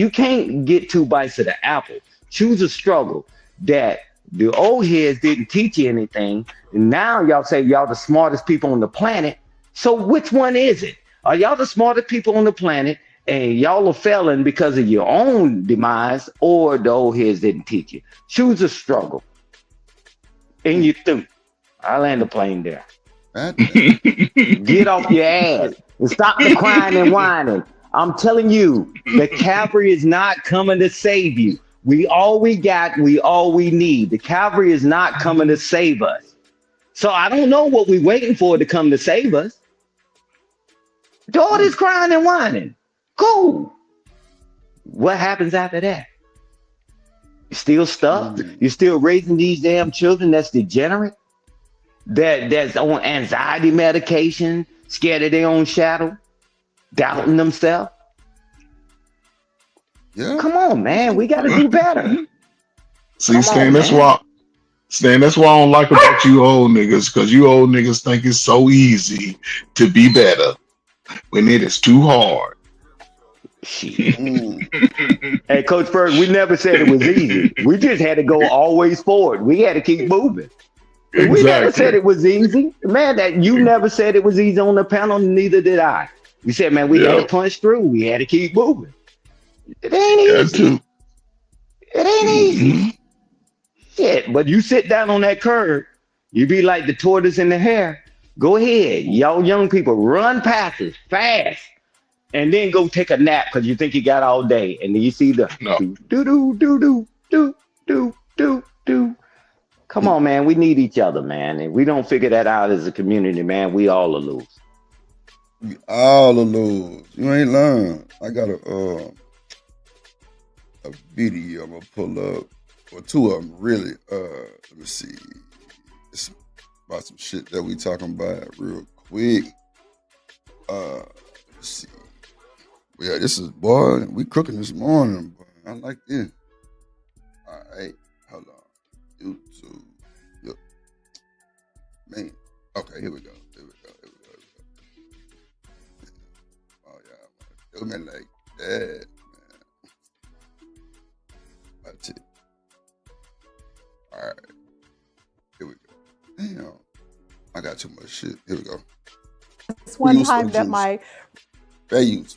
can't get 2 bites of the apple. Choose a struggle that the old heads didn't teach you anything. And now y'all say y'all the smartest people on the planet. So which one is it? Are y'all the smartest people on the planet? And y'all are failing because of your own demise, or the old heads didn't teach you? Choose a struggle. And you through. I land the plane there. Get off your ass and stop the crying and whining. I'm telling you, the cavalry is not coming to save you. We all we got, we all we need. The cavalry is not coming to save us. So I don't know what we're waiting for to come to save us. All this crying and whining. Cool. What happens after that? You're still stuck? You're still raising these damn children that's degenerate? That's on anxiety medication, scared of their own shadow, doubting themselves? Yeah. Come on, man. We got to do better. See, Stan, that's why I don't like about you old niggas, because you old niggas think it's so easy to be better when it is too hard. Hey, Coach Ferg, we never said it was easy. We just had to go always forward. We had to keep moving. We never said Exactly. it was easy. Man, that you never said it was easy on the panel, neither did I. We said, man, we had to Yep. punch through. We had to keep moving. It ain't Got easy. to. It ain't easy. Hmm. Shit. But you sit down on that curb, you be like the tortoise in the hare. Go ahead. Y'all young people, run passes fast. And then go take a nap because you think you got all day. And then you see the No. do do do do do do do do do. Come on, man. We need each other, man. And we don't figure that out as a community, man. We all will lose. We all will lose. You ain't learn. I got a video I'm gonna pull up, or two of them really. Let me see. It's about some shit that we talking about real quick. Let's see. Yeah, this is boy. We cooking this morning. Boy. I like this. All right, hold on. YouTube. Yep. Man. Okay, here we go. Oh yeah, do me like that, man. That's it. All right, here we go. Damn, I got too much shit. Here we go. This one time that my fair use.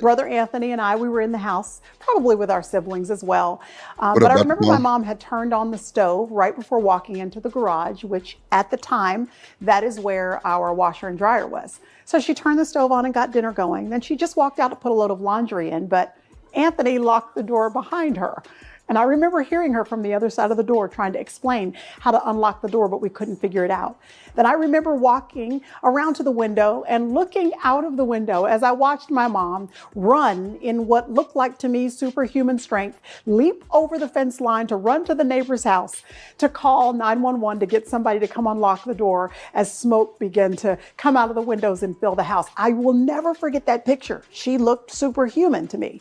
brother Anthony and we were in the house, probably with our siblings as well. What But I up, remember Dr. my Mom? mom had turned on the stove right before walking into the garage, which at the time, that is where our washer and dryer was. So she turned the stove on and got dinner going. Then she just walked out to put a load of laundry in, but Anthony locked the door behind her. And I remember hearing her from the other side of the door trying to explain how to unlock the door, but we couldn't figure it out. Then I remember walking around to the window and looking out of the window as I watched my mom run in what looked like to me superhuman strength, leap over the fence line to run to the neighbor's house to call 911 to get somebody to come unlock the door as smoke began to come out of the windows and fill the house. I will never forget that picture. She looked superhuman to me.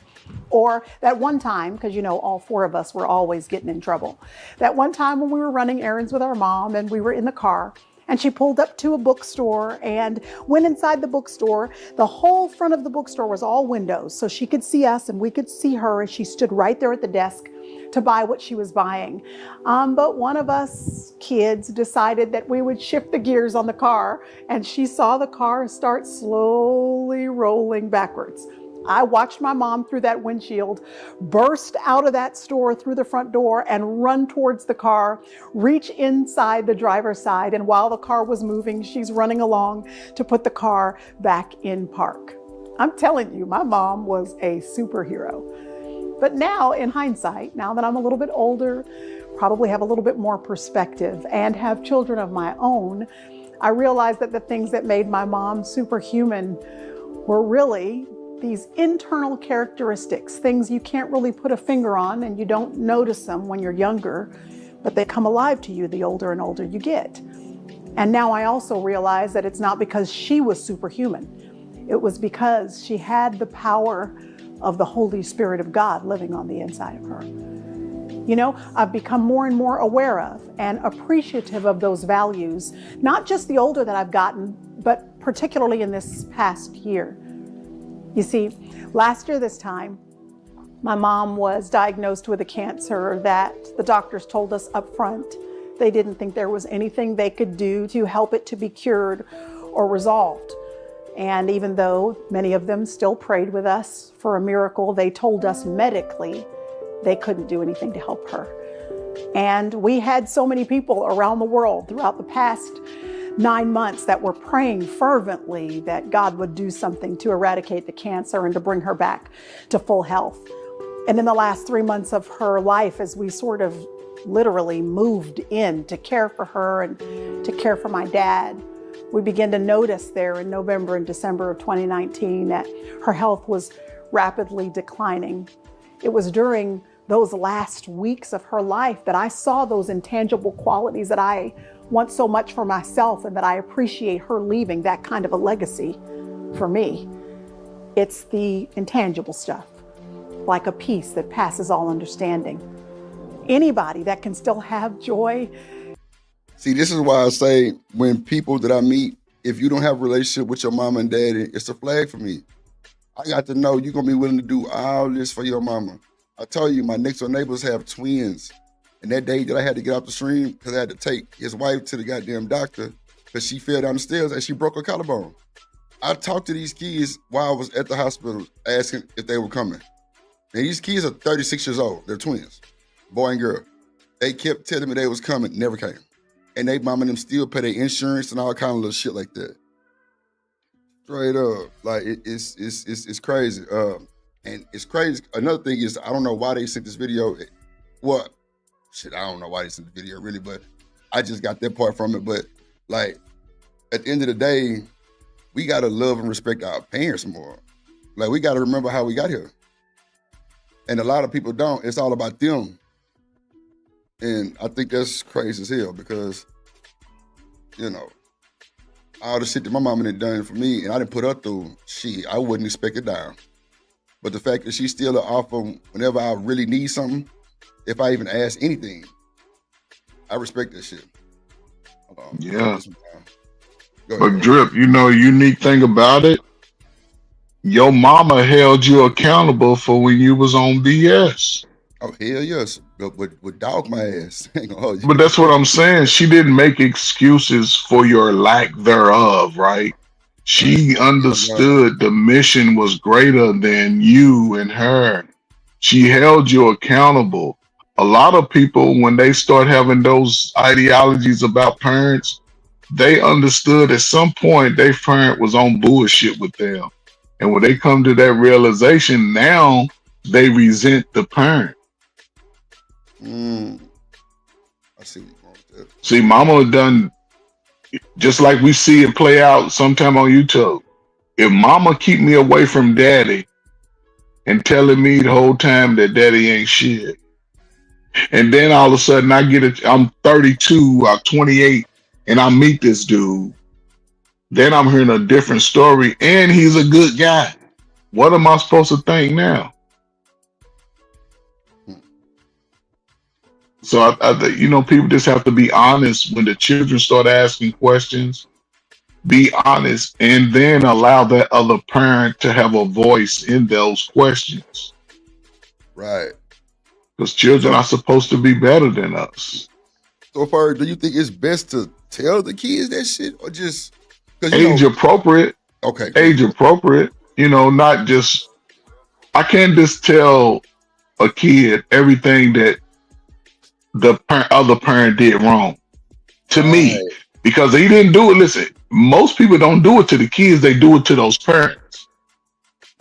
Or that one time, because you know all four of us were always getting in trouble. That one time when we were running errands with our mom and we were in the car and she pulled up to a bookstore and went inside the bookstore. The whole front of the bookstore was all windows, so she could see us and we could see her, and she stood right there at the desk to buy what she was buying. But one of us kids decided that we would shift the gears on the car, and she saw the car start slowly rolling backwards. I watched my mom through that windshield, burst out of that store through the front door and run towards the car, reach inside the driver's side. And while the car was moving, she's running along to put the car back in park. I'm telling you, my mom was a superhero. But now in hindsight, now that I'm a little bit older, probably have a little bit more perspective and have children of my own, I realize that the things that made my mom superhuman were really these internal characteristics, things you can't really put a finger on and you don't notice them when you're younger, but they come alive to you the older and older you get. And now I also realize that it's not because she was superhuman. It was because she had the power of the Holy Spirit of God living on the inside of her. You know, I've become more and more aware of and appreciative of those values, not just the older that I've gotten, but particularly in this past year. You see, last year this time, my mom was diagnosed with a cancer that the doctors told us up front they didn't think there was anything they could do to help it to be cured or resolved. And even though many of them still prayed with us for a miracle, they told us medically they couldn't do anything to help her. And we had so many people around the world throughout the past 9 months that were praying fervently that God would do something to eradicate the cancer and to bring her back to full health. And in the last 3 months of her life, as we sort of literally moved in to care for her and to care for my dad, we began to notice there in November and December of 2019 that her health was rapidly declining. It was during those last weeks of her life that I saw those intangible qualities that I want so much for myself and that I appreciate her leaving that kind of a legacy for me. It's the intangible stuff, like a peace that passes all understanding. Anybody that can still have joy. See, this is why I say when people that I meet, if you don't have a relationship with your mama and daddy, it's a flag for me. I got to know you're going to be willing to do all this for your mama. I tell you, my next door neighbors have twins. And that day that I had to get off the stream because I had to take his wife to the goddamn doctor because she fell down the stairs and she broke her collarbone. I talked to these kids while I was at the hospital asking if they were coming. And these kids are 36 years old. They're twins, boy and girl. They kept telling me they was coming, never came. And they mom and them still pay their insurance and all kind of little shit like that. Straight up. Like it's crazy. And it's crazy. Another thing is, I don't know why they sent this video. Well, shit, I don't know why they sent the video really, but I just got that part from it. But like, at the end of the day, we gotta love and respect our parents more. Like, we gotta remember how we got here. And a lot of people don't. It's all about them. And I think that's crazy as hell because, you know, all the shit that my mama had done for me and I didn't put her through, shit, I wouldn't expect it down. But the fact that she's still an offer whenever I really need something, if I even ask anything, I respect that shit. Yeah. But Drip, you know, unique thing about it, your mama held you accountable for when you was on BS. Oh, hell yes. But would dog my ass. But that's what I'm saying. She didn't make excuses for your lack thereof, right? She understood the mission was greater than you and her. She held you accountable. A lot of people, when they start having those ideologies about parents, they understood at some point their parent was on bullshit with them. And when they come to that realization, now they resent the parent. I see what you're going with that. See, mama done, just like we see it play out sometime on YouTube. If mama keep me away from daddy and telling me the whole time that daddy ain't shit, and then all of a sudden I'm 32, I'm 28, and I meet this dude, then I'm hearing a different story, and he's a good guy. What am I supposed to think now? So I you know, people just have to be honest when the children start asking questions. Be honest, and then allow that other parent to have a voice in those questions. Right. Because children are supposed to be better than us. So far, do you think it's best to tell the kids that shit or just age appropriate? Okay. Age appropriate. You know, not just, I can't just tell a kid everything that the other parent did wrong to me, because he didn't do it. Listen, most people don't do it to the kids, they do it to those parents.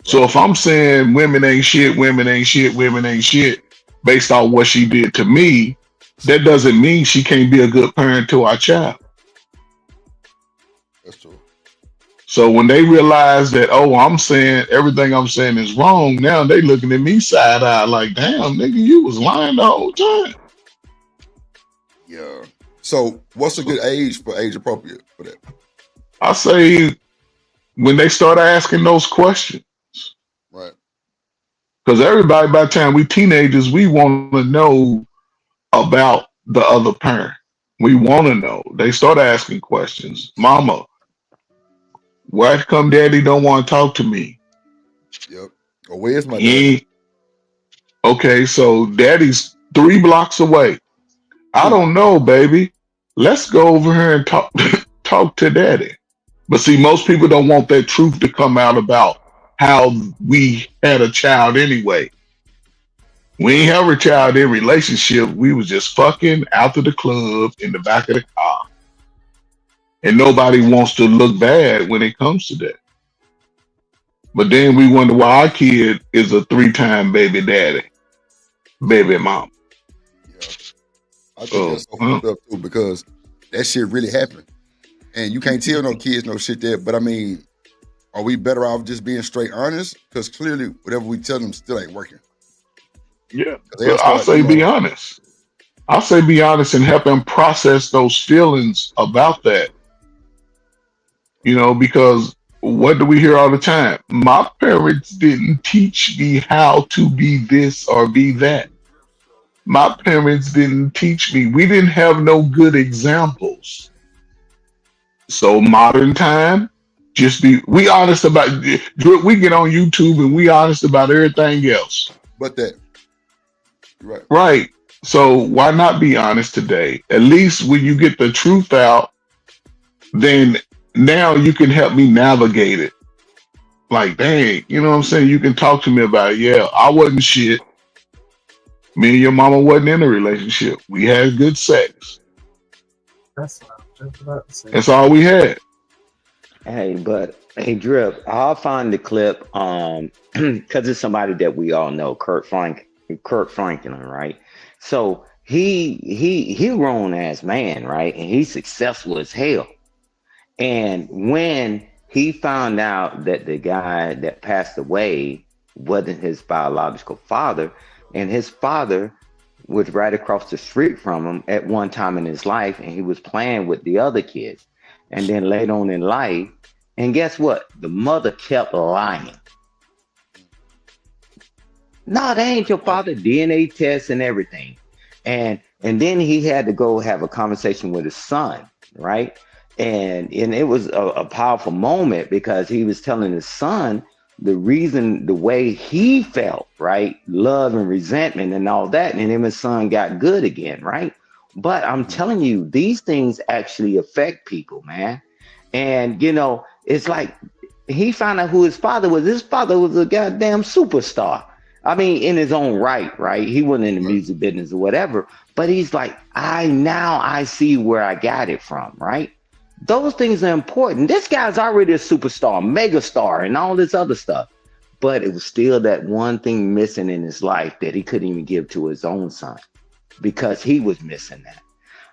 So if I'm saying women ain't shit, women ain't shit, women ain't shit, based on what she did to me, that doesn't mean she can't be a good parent to our child. That's true. So when they realize that, oh, I'm saying everything I'm saying is wrong, now they looking at me side eye like, damn, nigga, you was lying the whole time. Yeah. So what's a good age for age appropriate for that? I say when they start asking those questions. Right. Because everybody, by the time we teenagers, we want to know about the other parent. We want to know. They start asking questions. Mama, why come daddy don't want to talk to me? Yep. Or where's my daddy? Okay, so daddy's 3 blocks away. I don't know, baby. Let's go over here and talk to daddy. But see, most people don't want that truth to come out about how we had a child anyway. We ain't have a child in relationship. We was just fucking out to the club in the back of the car. And nobody wants to look bad when it comes to that. But then we wonder why our kid is a 3-time baby daddy, baby mom. I think that's so fucked up too, because that shit really happened. And you can't tell no kids no shit there. But I mean, are we better off just being straight honest? Because clearly whatever we tell them still ain't working. Yeah. But I'll say be honest. I'll say be honest and help them process those feelings about that. You know, because what do we hear all the time? My parents didn't teach me how to be this or be that. My parents didn't teach me. We didn't have no good examples. So modern time, just we honest about, we get on YouTube and we honest about everything else. But that. Right. Right. So why not be honest today? At least when you get the truth out, then now you can help me navigate it. Like, dang, you know what I'm saying? You can talk to me about it. Yeah, I wasn't shit. Me and your mama wasn't in a relationship. We had good sex. That's what I was just about to say. That's all we had. Hey, Drip, I'll find the clip because it's somebody that we all know, Kirk Franklin, right? So he grown ass man, right? And he's successful as hell. And when he found out that the guy that passed away wasn't his biological father, and his father was right across the street from him at one time in his life, and he was playing with the other kids. And then later on in life, and guess what? The mother kept lying. No, they ain't your father. DNA tests and everything. And then he had to go have a conversation with his son, right? And it was a powerful moment because he was telling his son the reason, the way he felt, right? Love and resentment and all that. And him and his son got good again, right? But I'm telling you, these things actually affect people, man. And, you know, it's like he found out who his father was. His father was a goddamn superstar. I mean, in his own right? He wasn't in the music business or whatever. But he's like, I see where I got it from, right? Those things are important. This guy's already a superstar, megastar, and all this other stuff. But it was still that one thing missing in his life that he couldn't even give to his own son because he was missing that.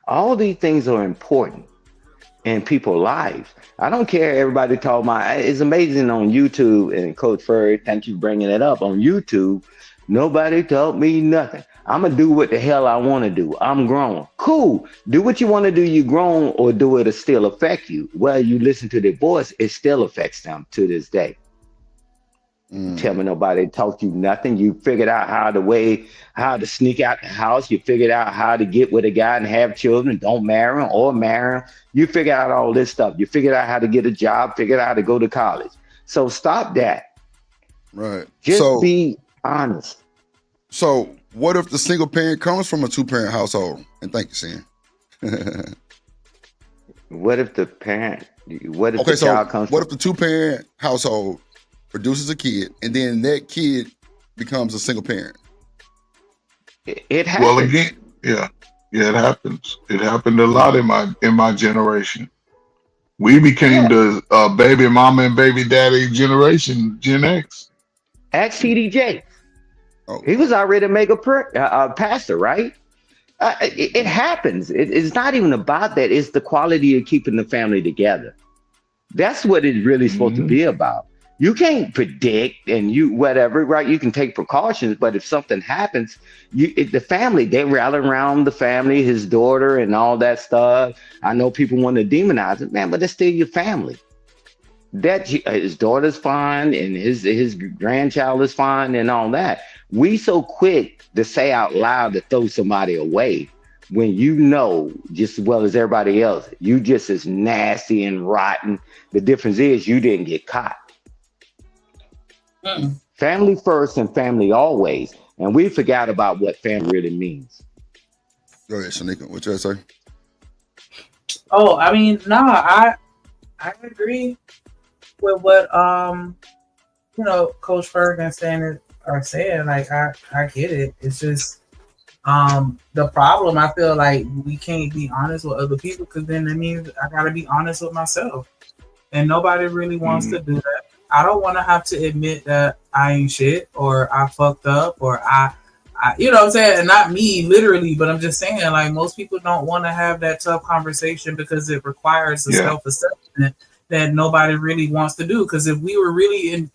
All these things are important in people's lives. I don't care. Everybody talk about it's amazing on YouTube, and Coach Furry, thank you for bringing it up on YouTube. Nobody told me nothing. I'm gonna do what the hell I want to do. I'm grown. Cool. Do what you want to do. You grown, or do it still affect you? Well, you listen to their voice, it still affects them to this day. Tell me nobody taught you nothing. You figured out how to sneak out the house. You figured out how to get with a guy and have children. Don't marry him or marry him. You figured out all this stuff. You figured out how to get a job, figured out how to go to college. So stop that. Right. Just be honest. So what if the single parent comes from a 2-parent household? And thank you, Sam. What if the child comes what if the 2-parent household produces a kid, and then that kid becomes a single parent? It happens. Well, again, yeah, it happens. It happened a lot in my generation. We became the baby mama and baby daddy generation, Gen X. Ask TDJ. Oh. He was already a mega pastor, right? It happens. It's not even about that. It's the quality of keeping the family together. That's what it's really supposed to be about. You can't predict and whatever, right? You can take precautions, but if something happens, the family, they rally around the family, his daughter and all that stuff. I know people want to demonize it, man, but it's still your family. That his daughter's fine and his grandchild is fine and all that. We so quick to say out loud to throw somebody away when you know just as well as everybody else, you just as nasty and rotten. The difference is you didn't get caught. Family first and family always. And we forgot about what family really means. Go ahead, Shanika. What you say? Oh, I mean, I agree with what Coach Ferguson saying. Like I get it. It's just the problem. I feel like we can't be honest with other people because then that means I gotta be honest with myself, and nobody really wants to do that. I don't want to have to admit that I ain't shit or I fucked up or I you know what I'm saying? And not me literally, but I'm just saying like most people don't want to have that tough conversation because it requires a self-assessment that nobody really wants to do. Because if we were really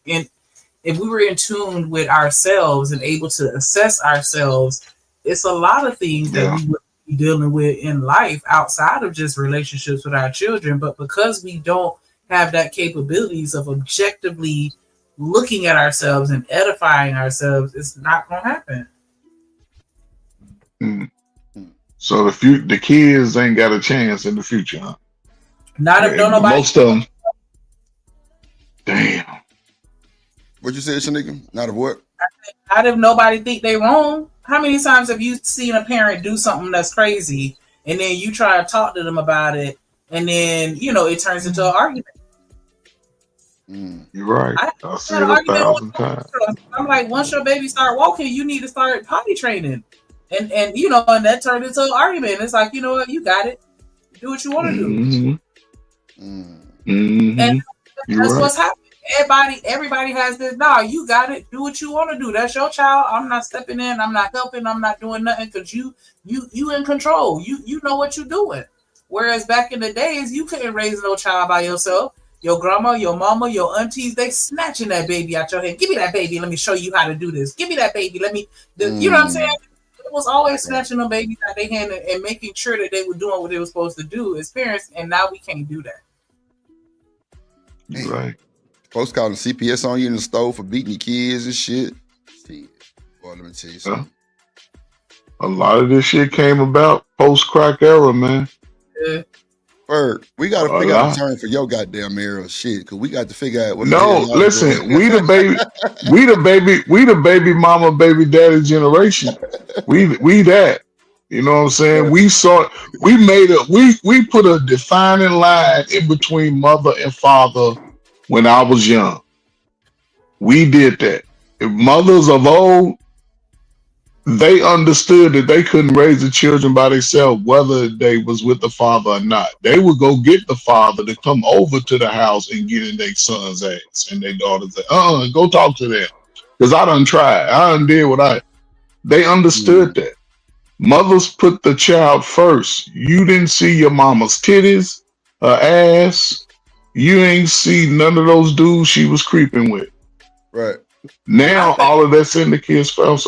if we were in tune with ourselves and able to assess ourselves, it's a lot of things that we would be dealing with in life outside of just relationships with our children. But because we don't have that capabilities of objectively looking at ourselves and edifying ourselves, it's not going to happen. So the kids ain't got a chance in the future, huh? Not if nobody. Most of them. Damn. What you said, Shanika? Not of what? Not if nobody think they wrong. How many times have you seen a parent do something that's crazy, and then you try to talk to them about it, and then it turns into an argument? You're right. I've seen it 1,000 times. I'm like, once your baby start walking, you need to start potty training, and that turned into an argument. It's like, you know what, you got it. Do what you want to do. And that's what's happening. Everybody has this. Nah, you got it. Do what you want to do. That's your child. I'm not stepping in. I'm not helping. I'm not doing nothing because you in control. You know what you're doing. Whereas back in the days, you couldn't raise no child by yourself. Your grandma, your mama, your aunties, they snatching that baby out your hand. Give me that baby. Let me show you how to do this. Give me that baby. You know what I'm saying? It was always snatching them babies out their hand and making sure that they were doing what they were supposed to do as parents. And now we can't do that. Right. Folks calling CPS on you in the stove for beating your kids and shit. Boy, let me tell you something. A lot of this shit came about post-crack era, man. Yeah. Bird, we got to figure out a term for your goddamn era shit, because we got to figure out what. No, listen, we the baby mama, baby daddy generation. We that. You know what I'm saying? We put a defining line in between mother and father when I was young. We did that. If mothers of old, they understood that they couldn't raise the children by themselves, whether they was with the father or not. They would go get the father to come over to the house and get in their son's ass and their daughter's ass. Go talk to them. Because I done tried. I done did they understood that. Mothers put the child first. You didn't see your mama's titties, her ass. You ain't see none of those dudes she was creeping with. Right. Now all of that's in the kid's face.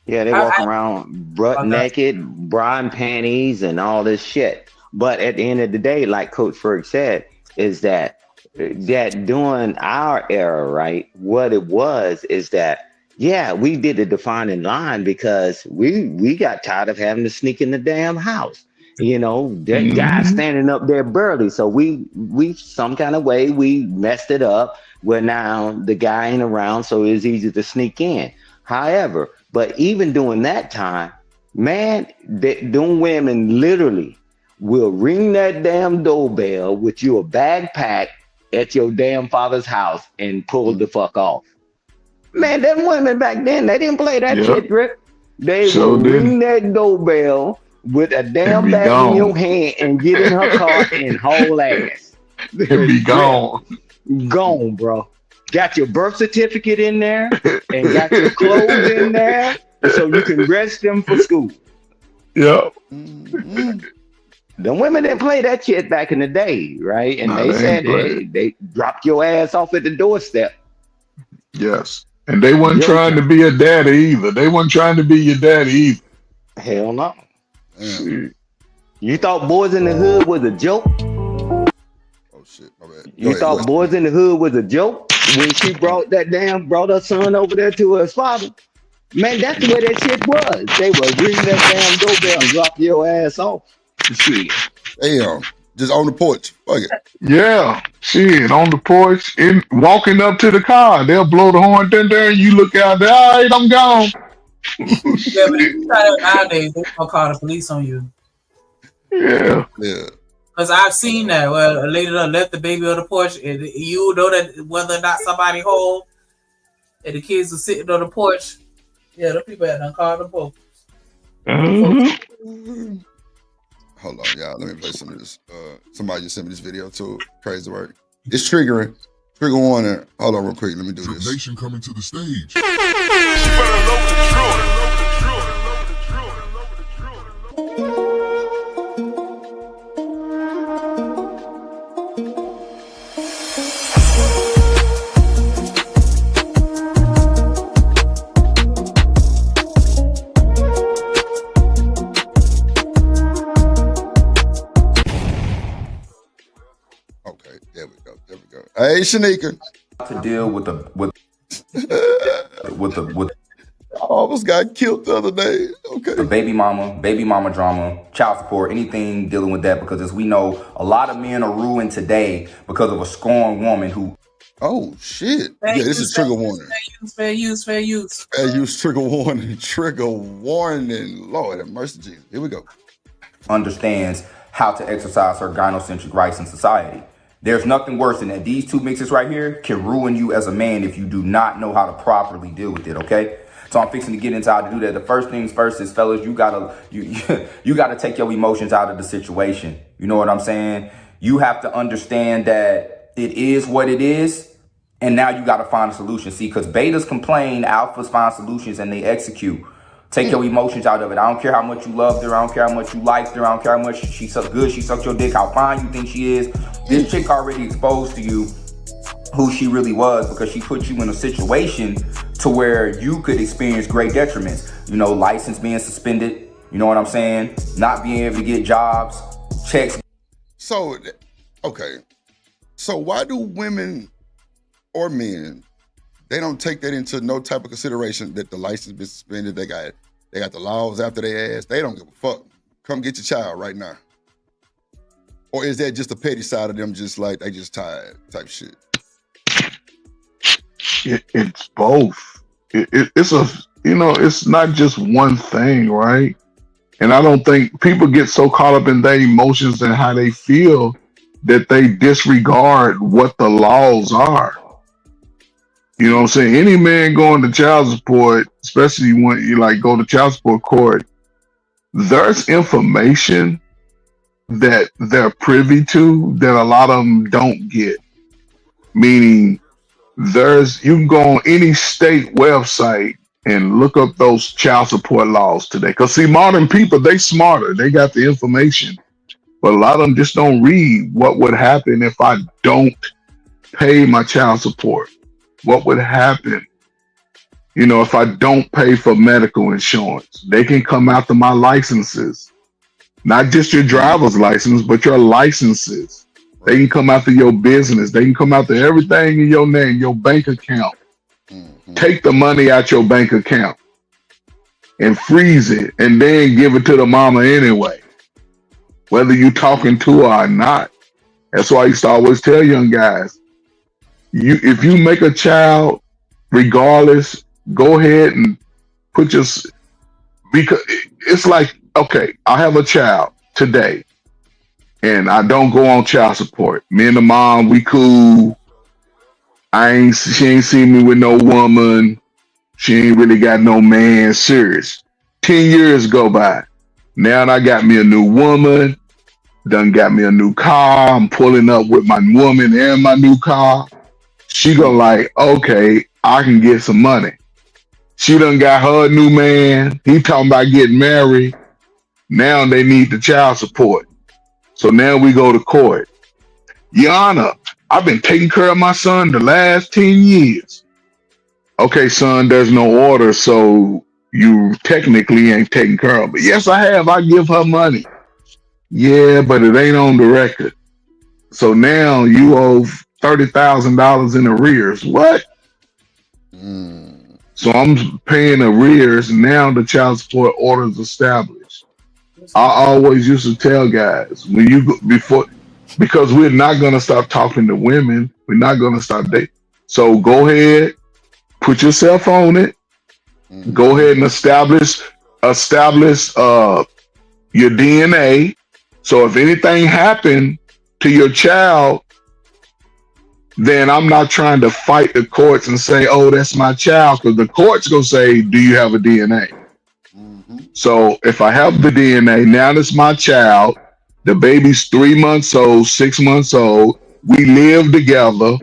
Yeah, they walk around butt naked, bra and panties, and all this shit. But at the end of the day, like Coach Ferg said, is that during our era, right? What it was is that, yeah, we did a defining line because we got tired of having to sneak in the damn house. That guy standing up there burly. So we some kind of way we messed it up where now the guy ain't around, so it's easy to sneak in. However, but even during that time, man, them women literally will ring that damn doorbell with you a backpack at your damn father's house and pull the fuck off. Man, them women back then, they didn't play that shit, Rick. They would ring that doorbell with a damn bag in your hand and get in her car and haul ass. And be gone. Gone, bro. Got your birth certificate in there and got your clothes in there so you can rest them for school. Yep. The women didn't play that shit back in the day, right? And they said they dropped your ass off at the doorstep. Yes. And they wasn't trying to be a daddy either. They wasn't trying to be your daddy either. Hell no. You thought Boys in the Hood was a joke? Oh shit, my bad. You thought Boys in the Hood was a joke when she brought her son over there to his father? Man, that's the way that shit was. They would ring that damn doorbell and drop your ass off. Shit. Damn. Just on the porch. Fuck it. Yeah. Shit, on the porch, walking up to the car. They'll blow the horn there and you look out there, all right, I'm gone. Yeah, but if you try that nowadays, they're gonna call the police on you. Yeah. Because I've seen that where a lady left the baby on the porch, and you know that whether or not somebody home, and the kids were sitting on the porch. Yeah, the people had done called the police. Hold on, y'all. Let me play some of this. Somebody just sent me this video too. Crazy work. It's triggering. Trigger warning. Hold on real quick. Let me do this. Nation coming to the stage. Okay, there we go. Hey, Shanika. To deal with the I almost got killed the other day. Okay. The baby mama drama, child support, anything dealing with that, because as we know, a lot of men are ruined today because of a scorned woman who. Oh shit! Fair Yeah, this use, is trigger fair use, warning. fair use, fair use, fair Fair use. use, trigger warning, trigger warning. Lord have mercy, Jesus. Here we go. Understands how to exercise her gynocentric rights in society. There's nothing worse than that. These two mixes right here can ruin you as a man if you do not know how to properly deal with it, okay? So I'm fixing to get into how to do that. The first things first is, fellas, you gotta take your emotions out of the situation. You know what I'm saying? You have to understand that it is what it is, and now you gotta find a solution. See, because betas complain, alphas find solutions, and they execute. Take your emotions out of it. I don't care how much you loved her. I don't care how much you liked her. I don't care how much she sucked good. She sucked your dick. How fine you think she is. This chick already exposed to you who she really was, because she put you in a situation to where you could experience great detriments. You know, license being suspended. You know what I'm saying? Not being able to get jobs, checks. So, okay. So why do women or men, they don't take that into no type of consideration, that the license been suspended, they got the laws after their ass, they don't give a fuck. Come get your child right now. Or is that just a petty side of them, just like they just tired type shit? It's both. It's it's not just one thing, right? And I don't think people get so caught up in their emotions and how they feel that they disregard what the laws are. You know what I'm saying? Any man going to child support, especially when you like go to child support court, there's information that they're privy to that a lot of them don't get. Meaning, you can go on any state website and look up those child support laws today. Because see, modern people, they smarter. They got the information. But a lot of them just don't read what would happen if I don't pay my child support. What would happen, if I don't pay for medical insurance? They can come after my licenses, not just your driver's license, but your licenses. They can come after your business. They can come after everything in your name, your bank account. Take the money out your bank account and freeze it, and then give it to the mama anyway, whether you talking to her or not. That's why I used to always tell young guys, if you make a child, regardless, go ahead and because it's like, okay, I have a child today and I don't go on child support. Me and the mom, we cool. She ain't seen me with no woman. She ain't really got no man serious. 10 years go by. Now I got me a new woman, done got me a new car. I'm pulling up with my woman and my new car. She go like, okay, I can get some money. She done got her new man. He talking about getting married. Now they need the child support. So now we go to court. Your Honor, I've been taking care of my son the last 10 years. Okay, son, there's no order, so you technically ain't taking care of it. Yes, I have. I give her money. Yeah, but it ain't on the record. So now you owe $30,000 in arrears. What? So I'm paying arrears. Now the child support order is established. I always used to tell guys, when you go because we're not going to stop talking to women. We're not going to stop dating. So go ahead, put yourself on it. Go ahead and establish your DNA. So if anything happened to your child, then I'm not trying to fight the courts and say, oh, that's my child, because the court's going to say, do you have a DNA? So if I have the DNA, now that's my child. The baby's 3 months old, 6 months old. We live together.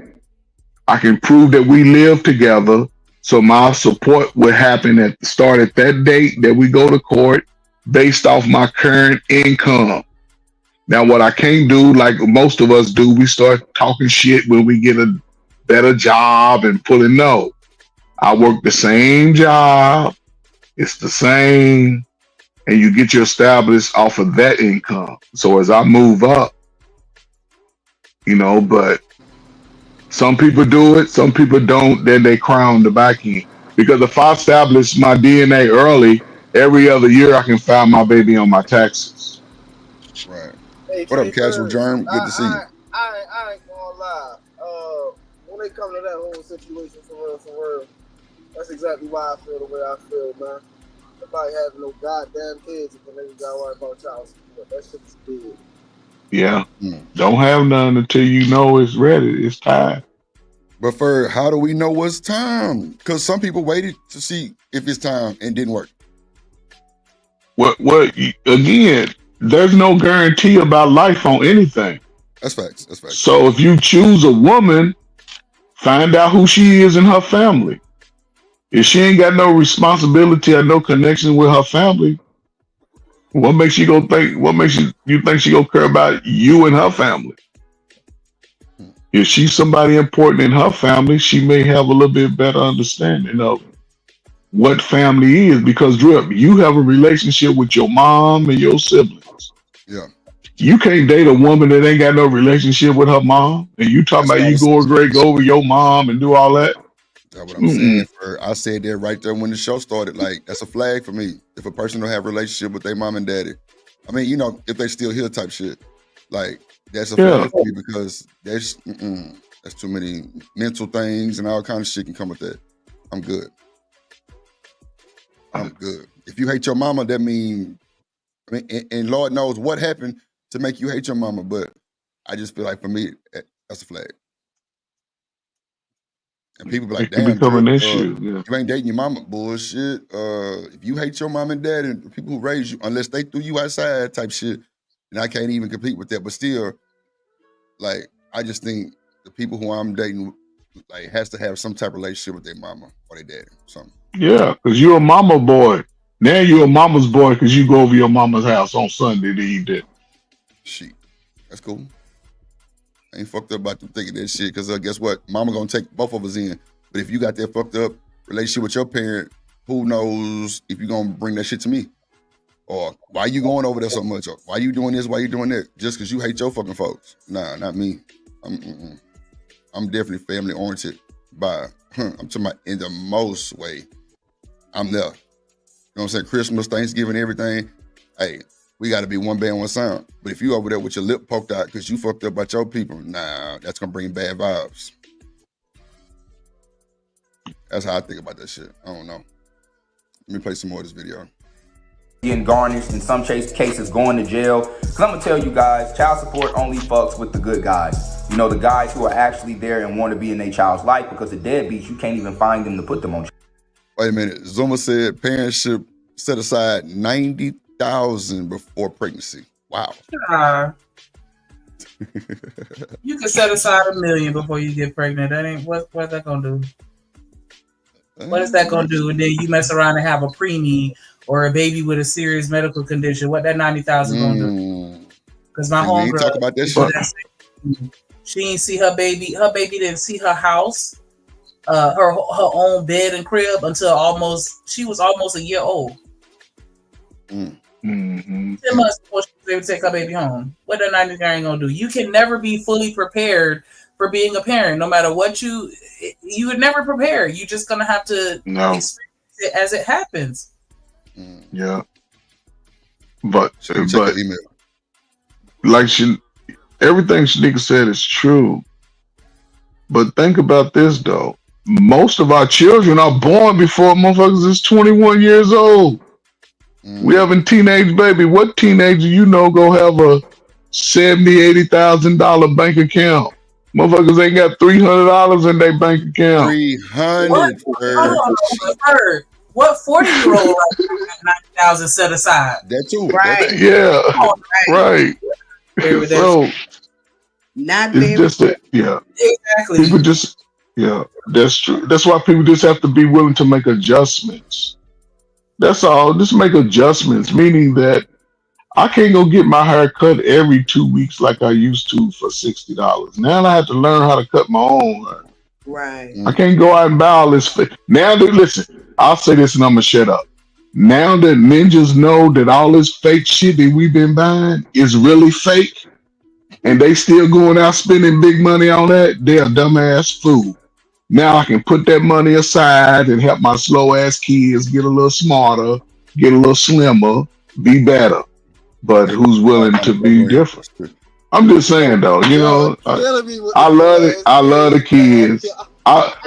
I can prove that we live together. So my support would happen start at that date that we go to court based off my current income. Now, what I can't do, like most of us do, we start talking shit when we get a better job and pulling no. I work the same job. It's the same. And you get your established off of that income. So as I move up, but some people do it, some people don't, then they cry on the back end. Because if I establish my DNA early, every other year I can file my baby on my taxes. Right. What up, Casual Germ? Good to see you. I ain't gonna lie. When it comes to that whole situation, for real, that's exactly why I feel the way I feel, man. Nobody having no goddamn kids if they ain't got to worry about child support. That shit's dead. Yeah. Don't have none until you know it's ready. It's time. But for how do we know what's time? Because some people waited to see if it's time and didn't work. What again, there's no guarantee about life on anything. That's facts. So if you choose a woman, find out who she is in her family. If she ain't got no responsibility or no connection with her family, what makes you think she gonna care about you and her family? If she's somebody important in her family, she may have a little bit better understanding of what family is, because Drip, you have a relationship with your mom and your siblings. Yeah. You can't date a woman that ain't got no relationship with her mom, and you talking about you go over your mom and do all that. That's what I'm saying. I said that right there when the show started. Like, that's a flag for me. If a person don't have a relationship with their mom and daddy, I mean, you know, if they still here type shit, like, that's a flag for me, because that's too many mental things and all kind of shit can come with that. I'm good. If you hate your mama, that means, and Lord knows what happened to make you hate your mama, but I just feel like for me, that's a flag. And people be like, damn, become an issue. You ain't dating your mama. Bullshit. If you hate your mom and dad and the people who raised you, unless they threw you outside type shit, then I can't even compete with that. But still, like, I just think the people who I'm dating, like, has to have some type of relationship with their mama or their daddy or something. Yeah, because you're a mama boy. Now you're a mama's boy because you go over your mama's house on Sunday to eat that. Shit. That's cool. I ain't fucked up about them thinking that shit, because guess what? Mama gonna take both of us in. But if you got that fucked up relationship with your parent, who knows if you're gonna bring that shit to me? Or why you going over there so much? Or why you doing this? Why you doing that? Just because you hate your fucking folks. Nah, not me. I'm definitely family oriented I'm talking about in the most way. I'm there. You know what I'm saying? Christmas, Thanksgiving, everything. Hey, we got to be one band, one sound. But if you over there with your lip poked out because you fucked up about your people, nah, that's going to bring bad vibes. That's how I think about that shit. I don't know. Let me play some more of this video. Getting garnished, in some cases going to jail. Because I'm going to tell you guys, child support only fucks with the good guys. You know, the guys who are actually there and want to be in their child's life, because the deadbeats, you can't even find them to put them on. Wait a minute. Zuma said parents should set aside $90,000 before pregnancy. Wow. You can set aside $1 million before you get pregnant. That ain't what's that gonna do? What is that gonna do? And then you mess around and have a preemie or a baby with a serious medical condition. What that $90,000 gonna do? Because my homegirl talk about that shit. She didn't see her baby. Her baby didn't see her house, her own bed and crib until she was almost a year old. 10 months before she was able to take her baby home. What that $90,000 ain't gonna do? You can never be fully prepared for being a parent. No matter what you would never prepare. You're just gonna have to experience it as it happens. Yeah, but like everything Shanika said is true. But think about this though. Most of our children are born before motherfuckers is 21 years old. We having teenage baby. What teenager you know go have a $70,000-$80,000 bank account? Motherfuckers ain't got $300 in their bank account. 300. What 40-year-old got $90,000 set aside? That too. Right. Yeah. Right. So not it's just that, yeah. Exactly. People just, yeah, that's true. That's why people just have to be willing to make adjustments. That's all. Just make adjustments, meaning that I can't go get my hair cut every 2 weeks like I used to for $60. Now I have to learn how to cut my own hair. Right. I can't go out and buy all this. Now that, listen, I'll say this and I'm gonna shut up. Now that ninjas know that all this fake shit that we've been buying is really fake, and they still going out spending big money on that, they're a dumbass fool. Now I can put that money aside and help my slow ass kids get a little smarter, get a little slimmer, be better. But who's willing to be different? I'm just saying though, you know, I love it. I love the kids.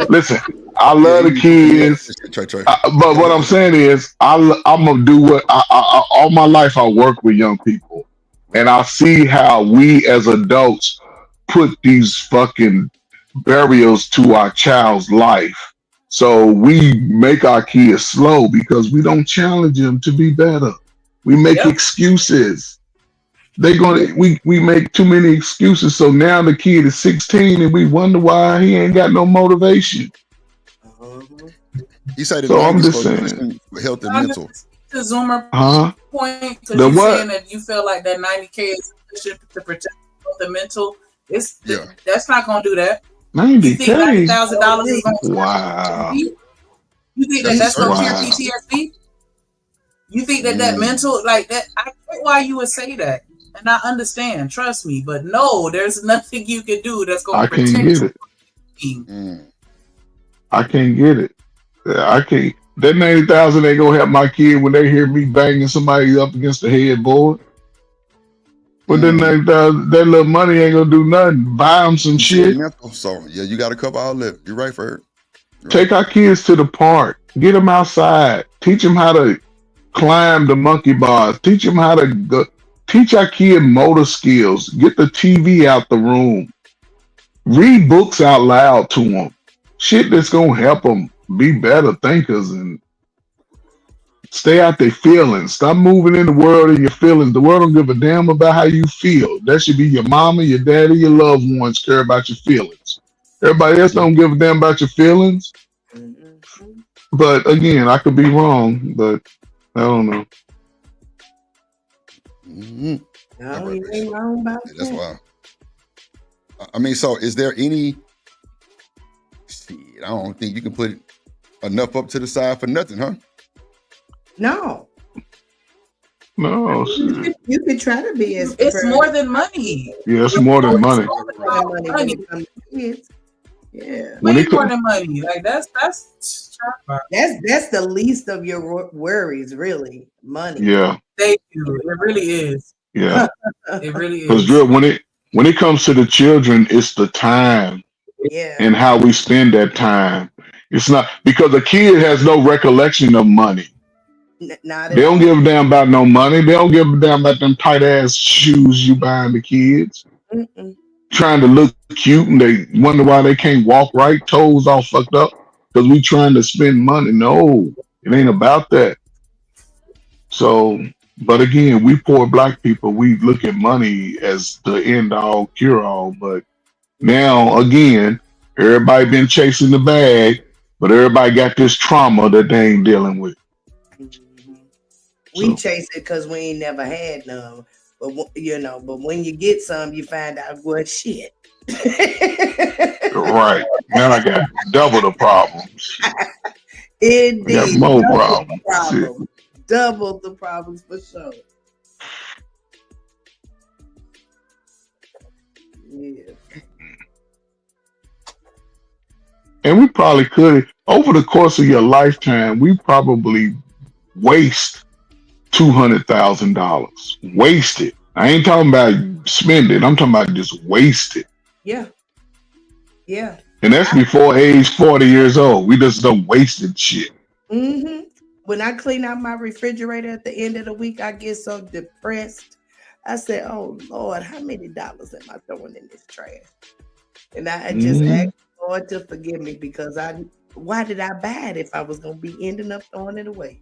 Listen. I love the kids, but what I'm saying is, I'm gonna do what all my life. I work with young people, and I see how we as adults put these fucking barriers to our child's life. So we make our kids slow because we don't challenge them to be better. We make excuses. We make too many excuses. So now the kid is 16 and we wonder why he ain't got no motivation. He said so I'm just saying health and mental. To Zoomer point, because you're saying that you feel like that 90K is sufficient to protect health and mental. That's not gonna do that. 90K. You think $90,000 is gonna wow. You think that's gonna cure PTSD? You think that mental like that? I get why you would say that, and I understand. Trust me, but no, there's nothing you can do that's gonna protect you. I can't get it. I can't. That 90,000 ain't gonna help my kid when they hear me banging somebody up against the headboard. But that 90,000, that little money ain't gonna do nothing. Buy them some shit. So yeah, you got to cover all that. You're right, Ferd. Take our kids to the park. Get them outside. Teach them how to climb the monkey bars. Teach them how to go. Teach our kid motor skills. Get the TV out the room. Read books out loud to them. Shit that's gonna help them be better thinkers and stay out their feelings. Stop moving in the world in your feelings. The world don't give a damn about how you feel. That should be your mama, your daddy, your loved ones care about your feelings. Everybody else don't give a damn about your feelings. But again, I could be wrong, but I don't know. No, you ain't wrong about that. That's why. I mean, so is there any? Shit, I don't think you can put enough up to the side for nothing, huh? No. No. You could try to be as. It's more than money. Yeah, it's more than money. Yeah. Way more than money. Like that's the least of your worries, really. Money. Yeah. Thank you. It really is. Yeah. It really is. Because when it comes to the children, it's the time. Yeah. And how we spend that time. It's not because a kid has no recollection of money. They don't give a damn about no money. They don't give a damn about them tight ass shoes you buying the kids. Trying to look cute and they wonder why they can't walk right, toes all fucked up because we trying to spend money. No, it ain't about that. So, but again, we poor black people, we look at money as the end all cure all. But now again, everybody been chasing the bag, but everybody got this trauma that they ain't dealing with. We chase it because we ain't never had none. But but when you get some, you find out what shit. Right. Now I got double the problems. Indeed. I got more problems. Double the problems for sure. Yeah. And we probably could, over the course of your lifetime, we probably waste $200,000. Waste it. I ain't talking about spend it. I'm talking about just waste it. Yeah. Yeah. And that's before age 40 years old. We just don't waste it shit. Mm-hmm. When I clean out my refrigerator at the end of the week, I get so depressed. I said, oh Lord, how many dollars am I throwing in this trash? And I just asked the Lord to forgive me because why did I buy it if I was going to be ending up throwing it away?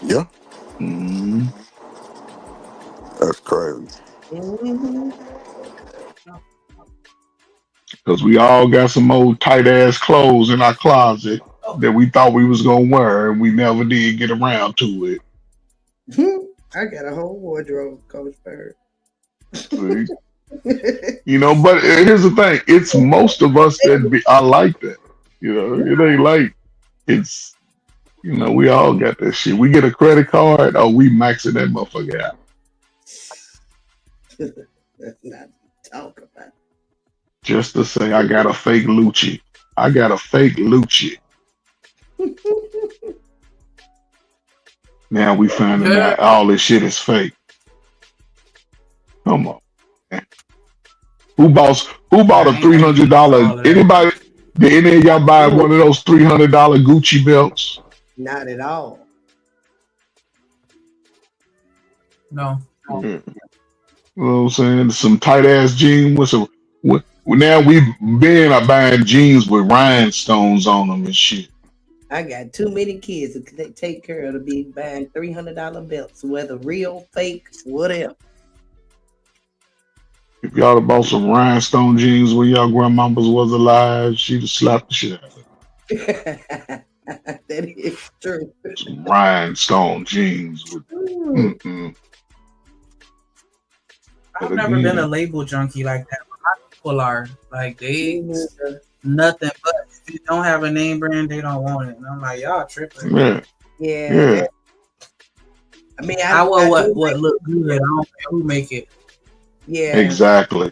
Yeah. Mm-hmm. That's crazy. Because we all got some old tight ass clothes in our closet that we thought we was gonna wear, and we never did get around to it. I got a whole wardrobe, Coach Bird. But here's the thing: it's most of us that are like that. It ain't like it's. We all got that shit. We get a credit card, we maxing that motherfucker out. Let's not talk about it. Just to say, I got a fake Lucci. I got a fake Lucci. Now we finding out all this shit is fake. Come on, man. Who bought a $300? Anybody? Did any of y'all buy one of those $300 Gucci belts? Not at all. No. You know what I'm saying? Some tight ass jeans now we've been buying jeans with rhinestones on them and shit. I got too many kids to take care of to be buying $300 belts, whether real, fake, whatever. If y'all have bought some rhinestone jeans when y'all grandmamas was alive, she'd have slapped the shit out of it. That is true. Some rhinestone jeans with. I've never been a label junkie like that. But my people are like they nothing but if you don't have a name brand, they don't want it. And I'm like, y'all tripping. Yeah. I mean, I want what look good. I don't care who make it. Yeah. Exactly.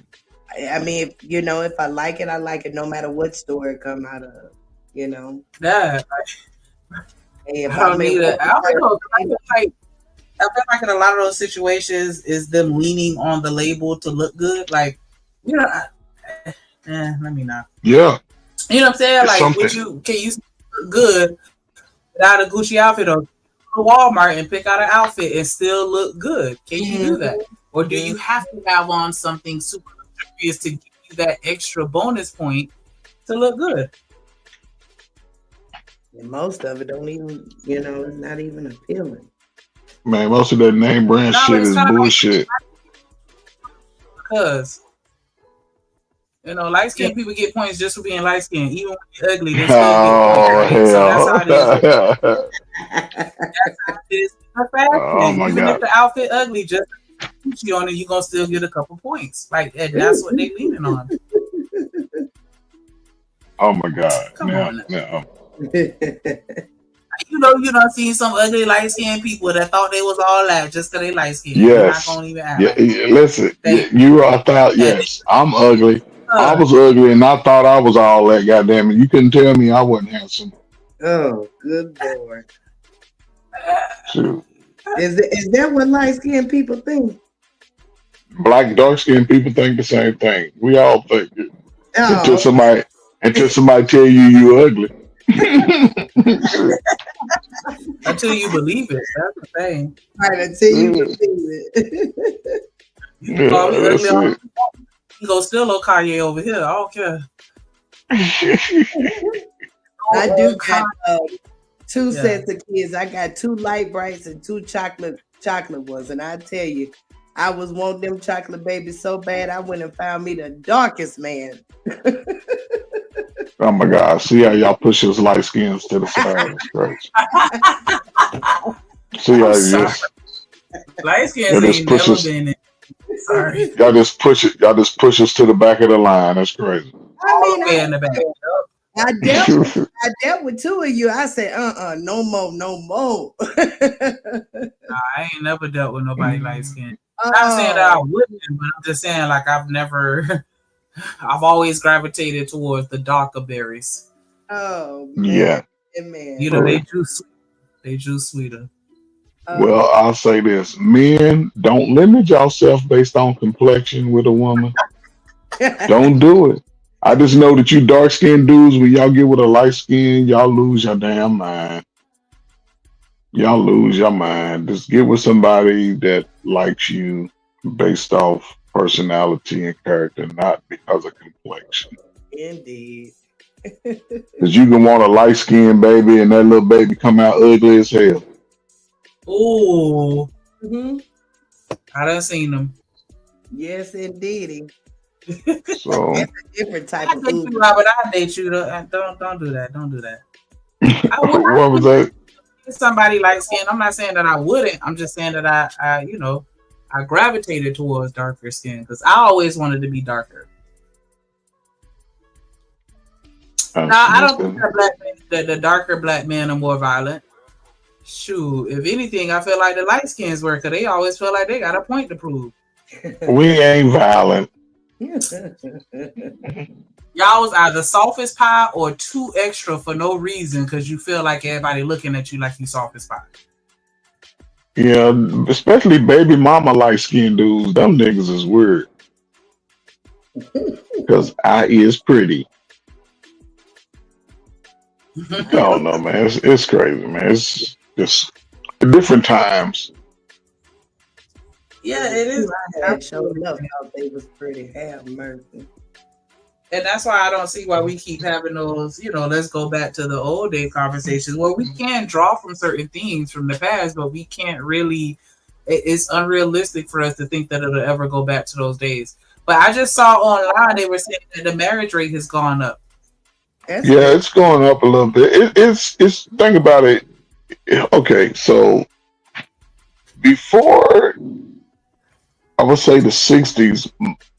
I mean, if I like it, I like it no matter what store it come out of, Yeah. Hey, I don't need it. I feel like in a lot of those situations is them leaning on the label to look good. Like, let me not. Yeah. You know what I'm saying? It's Like, can you look good without a Gucci outfit or go to Walmart and pick out an outfit and still look good? Can you do that? Or do you have to have on something super luxurious to give you that extra bonus point to look good? And most of it don't even, it's not even appealing. Man, most of that name brand shit is bullshit. Because, light skinned people get points just for being light skinned. Even when you're ugly, they still get points. So that's how it is. That's how it is. Even if the outfit ugly, just put you on it, you're going to still get a couple points. Like, and that's what they leaning on. Oh my God. Come on. You done seen some ugly light skinned people that thought they was all that just because they light skinned. Yes. You're not gonna even act like listen, yes, I'm ugly. I was ugly and I thought I was all that, goddamn it. You couldn't tell me I wasn't handsome. Oh, good Lord. Shoot. Is that what light skinned people think? Black, dark skinned people think the same thing. We all think it. Until somebody tell you ugly. Until you believe it. That's the thing. Right, until you believe it. You call me ugly. You go still low Kanye over here. I don't care. I do got two sets of kids. I got 2 light brights and 2 chocolate ones. And I tell you, I was wanting them chocolate babies so bad, I went and found me the darkest man. Oh my God! See how y'all push his light skins to the side? It's crazy. See how you just light skins ain't never been in. Sorry. Y'all just push us to the back of the line. That's crazy. I mean, in the back. I dealt with 2 of you. I said, no more. I ain't never dealt with nobody light skinned. Not saying that I wouldn't, but I'm just saying like I've always gravitated towards the darker berries. Oh man. Yeah. Man. They juice sweeter. Well, I'll say this. Men, don't limit yourself based on complexion with a woman. Don't do it. I just know that you dark skinned dudes, when y'all get with a light skin, y'all lose your damn mind. Y'all lose your mind. Just get with somebody that likes you based off personality and character, not because of complexion. Indeed. Because you can want a light skinned baby and that little baby come out ugly as hell. Ooh. Mm-hmm. I done seen them. Yes, indeed. So it's a different type of food. Robert, I date you. Don't do that. Don't do that. What was that? Somebody light skinned. I'm not saying that I wouldn't. I'm just saying that I gravitated towards darker skin because I always wanted to be darker. I don't think the darker black men are more violent. Shoot, if anything, I feel like the light skins were because they always feel like they got a point to prove. We ain't violent. Y'all was either soft as pie or too extra for no reason because you feel like everybody looking at you like you soft as pie. Yeah, especially baby mama light skinned dudes. Them niggas is weird. Because I is pretty. I don't know, man. It's crazy, man. It's just different times. Yeah, it is. I had showed up how they was pretty. Have mercy. And that's why I don't see why we keep having those, let's go back to the old day conversations where we can draw from certain things from the past, but we can't really, it's unrealistic for us to think that it'll ever go back to those days. But I just saw online, they were saying that the marriage rate has gone up. Yeah, it's going up a little bit. It's think about it. Okay, so before, I would say the 60s,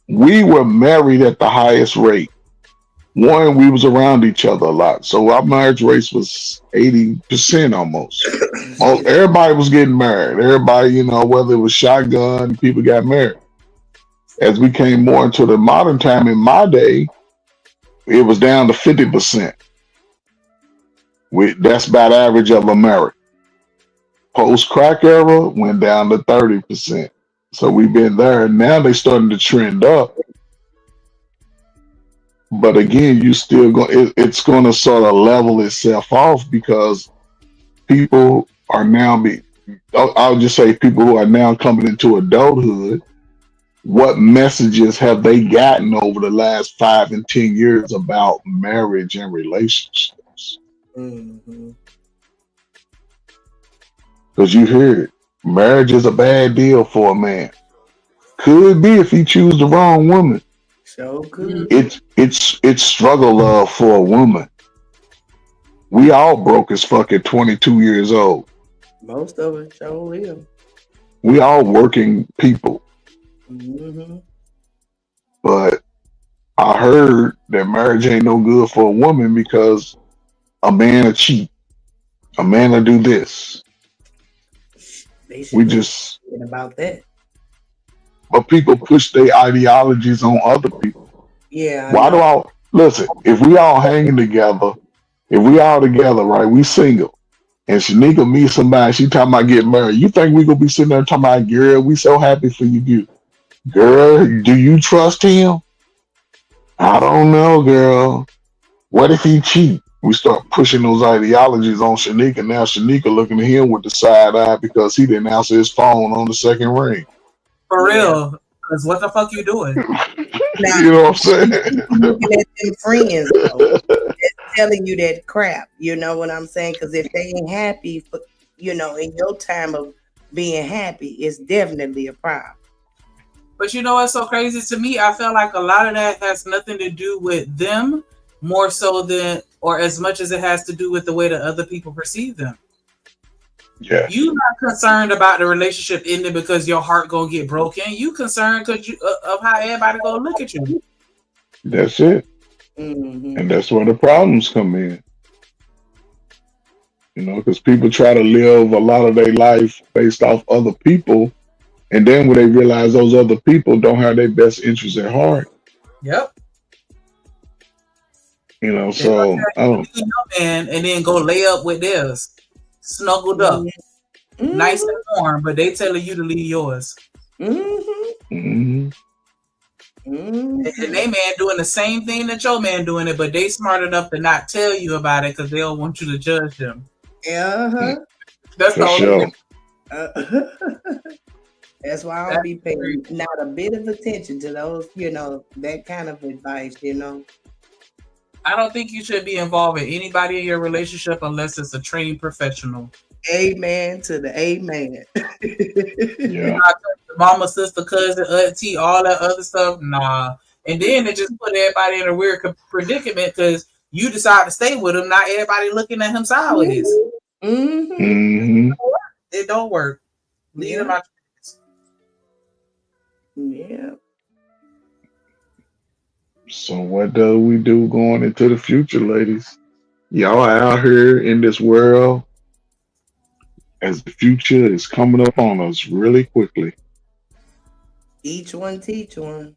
we were married at the highest rate. One, we was around each other a lot. So our marriage rate was 80% almost. Everybody was getting married. Everybody, whether it was shotgun, people got married. As we came more into the modern time, in my day, it was down to 50%. That's about average of America. Post-crack era went down to 30%. So we've been there. Now they're starting to trend up. But again, it's going to sort of level itself off because people are now I'll just say people who are now coming into adulthood. What messages have they gotten over the last 5 and 10 years about marriage and relationships? Because you hear it. Marriage is a bad deal for a man. Could be if he choose the wrong woman. So good. It's struggle love for a woman. We all broke as fuck at 22 years old. Most of us sure will. We all working people. But I heard that marriage ain't no good for a woman because a man will cheat. A man will do this. We just about that. But people push their ideologies on other people. Yeah. Why do I listen? If we all hanging together, if we all together, right? We single, and Shanika meets somebody, she talking about getting married. You think we gonna be sitting there talking about, girl, we so happy for you, girl? Do you trust him? I don't know, girl. What if he cheat? We start pushing those ideologies on Shanika. Now Shanika looking at him with the side eye because he didn't answer his phone on the second ring. For real. Because what the fuck you doing? You know what I'm saying? Looking at them friends, though, telling you that crap. You know what I'm saying? Because if they ain't happy, for, in your time of being happy, it's definitely a problem. But you know what's so crazy to me? I feel like a lot of that has nothing to do with them more so than, or as much as it has to do with the way that other people perceive them. Yeah. You're not concerned about the relationship ending because your heart gonna get broken. You concerned because of how everybody gonna look at you. That's it. And that's where the problems come in. Because people try to live a lot of their life based off other people. And then when they realize those other people don't have their best interests at heart. Yep. So I don't. And then go lay up with theirs, snuggled up, nice and warm, but they telling you to leave yours. And they man doing the same thing that your man doing it, but they smart enough to not tell you about it because they don't want you to judge them. That's the only thing. That's why I don't be paying not a bit of attention to those, that kind of advice, I don't think you should be involved with anybody in your relationship unless it's a trained professional. Amen to the amen. Yeah. Mama, sister, cousin, auntie, all that other stuff. Nah. And then it just put everybody in a weird predicament because you decide to stay with him. Not everybody looking at him sideways. It don't work. Leave him out. Yeah. So what do we do going into the future, ladies? Y'all are out here in this world as the future is coming up on us really quickly. Each one teach one.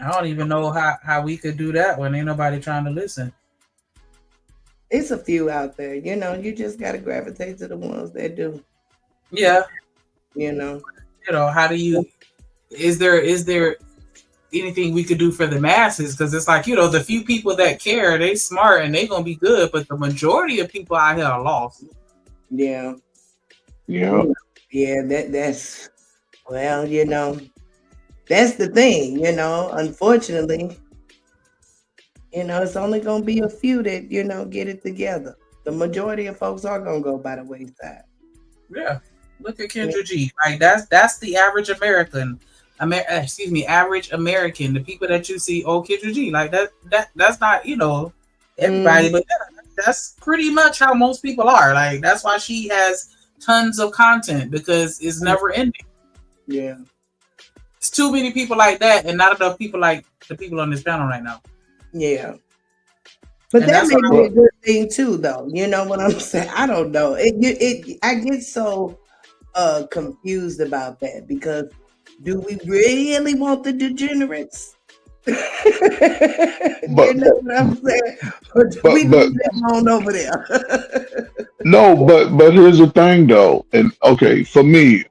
I don't even know how we could do that when ain't nobody trying to listen. It's a few out there. You just gotta gravitate to the ones that do. Yeah. How do you? Is there anything we could do for the masses? Because it's like, the few people that care, they smart and they gonna be good, but the majority of people out here are lost. Yeah. Yeah. Yeah, that's that's the thing, unfortunately, it's only gonna be a few that, get it together. The majority of folks are gonna go by the wayside. Yeah. Look at Kendra G. Like that's the average American. Average American. The people that you see, Kendra G. Like that's not, everybody, but that's pretty much how most people are. Like that's why she has tons of content, because it's never ending. Yeah. It's too many people like that and not enough people like the people on this panel right now. Yeah. But and that may be a good thing too, though. You know what I'm saying? I don't know. I get so confused about that, because do we really want the degenerates? You know what I'm saying? Or do we leave them on over there? No, but here's the thing though, and okay, for me,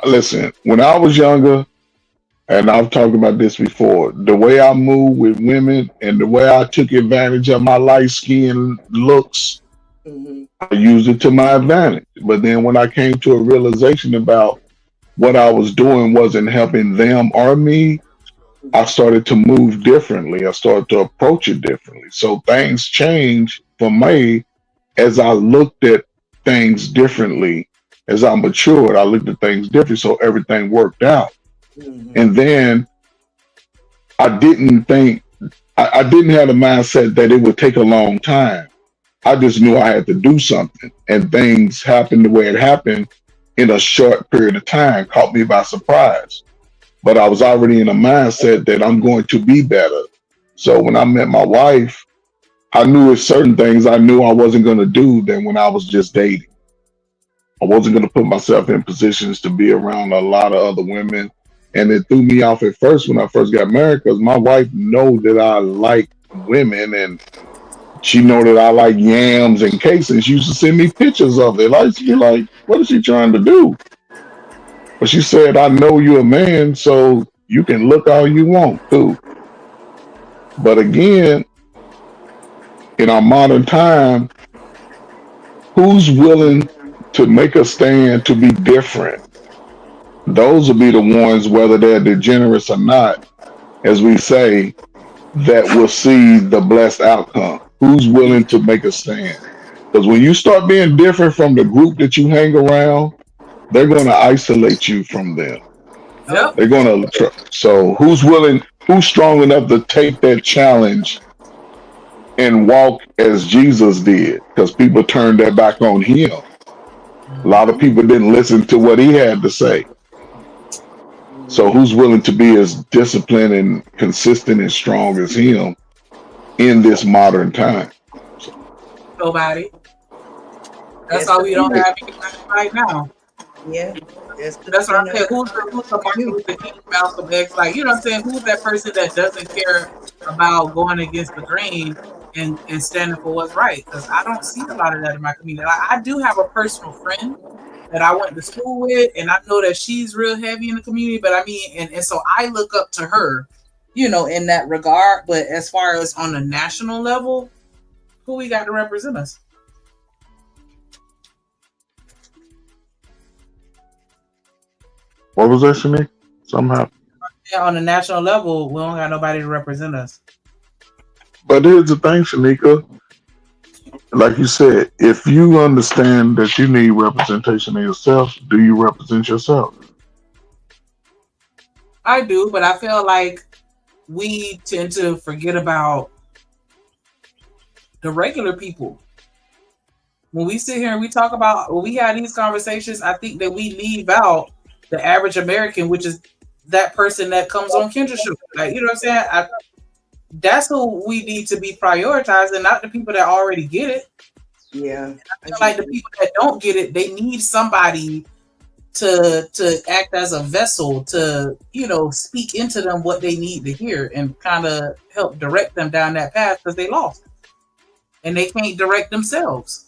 listen, when I was younger, and I've talked about this before, the way I moved with women and the way I took advantage of my light skin looks, I used it to my advantage. But then when I came to a realization about what I was doing wasn't helping them or me, I started to move differently. I started to approach it differently. So things changed for me as I looked at things differently. As I matured, I looked at things differently, so everything worked out. And then I didn't think, I didn't have the mindset that it would take a long time. I just knew I had to do something, and things happened the way it happened in a short period of time, caught me by surprise. But I was already in a mindset that I'm going to be better. So when I met my wife, I knew there's certain things I knew I wasn't going to do than when I was just dating. I wasn't going to put myself in positions to be around a lot of other women. And it threw me off at first when I first got married, because my wife know that I like women, and she know that I like yams and cakes, and she used to send me pictures of it. I used to be like, what is she trying to do? But she said, I know you're a man, so you can look all you want too. But again, in our modern time, who's willing to make a stand to be different? Those will be the ones, whether they're degenerates or not, as we say, that will see the blessed outcome. Who's willing to make a stand? Because when you start being different from the group that you hang around, they're going to isolate you from them. Yep. They're going to. So who's willing, who's strong enough to take that challenge and walk as Jesus did? Because people turned their back on him. A lot of people didn't listen to what he had to say. So who's willing to be as disciplined and consistent and strong as him in this modern time? Nobody. That's why we don't have anybody right now. Yeah. That's what I'm saying. Who's the Martin Luther King, Malcolm X? Like, you know what I'm saying? Who's that person that doesn't care about going against the grain and standing for what's right? Because I don't see a lot of that in my community. I do have a personal friend that I went to school with, and I know that she's real heavy in the community, but I mean, and so I look up to her, in that regard. But as far as on a national level, who we got to represent us? What was that, Shanique? Somehow. Yeah, on a national level, we don't got nobody to represent us. But here's the thing, Shanika. Like you said, if you understand that you need representation of yourself, do you represent yourself? I do, but I feel like we tend to forget about the regular people. When we sit here and we talk about, when we have these conversations, I think that we leave out the average American, which is that person that comes on Kendra show. Like, you know what I'm saying? That's who we need to be prioritizing, not the people that already get it. Yeah. I feel like the people that don't get it, they need somebody to act as a vessel to, speak into them what they need to hear and kind of help direct them down that path, because they lost. and they can't direct themselves.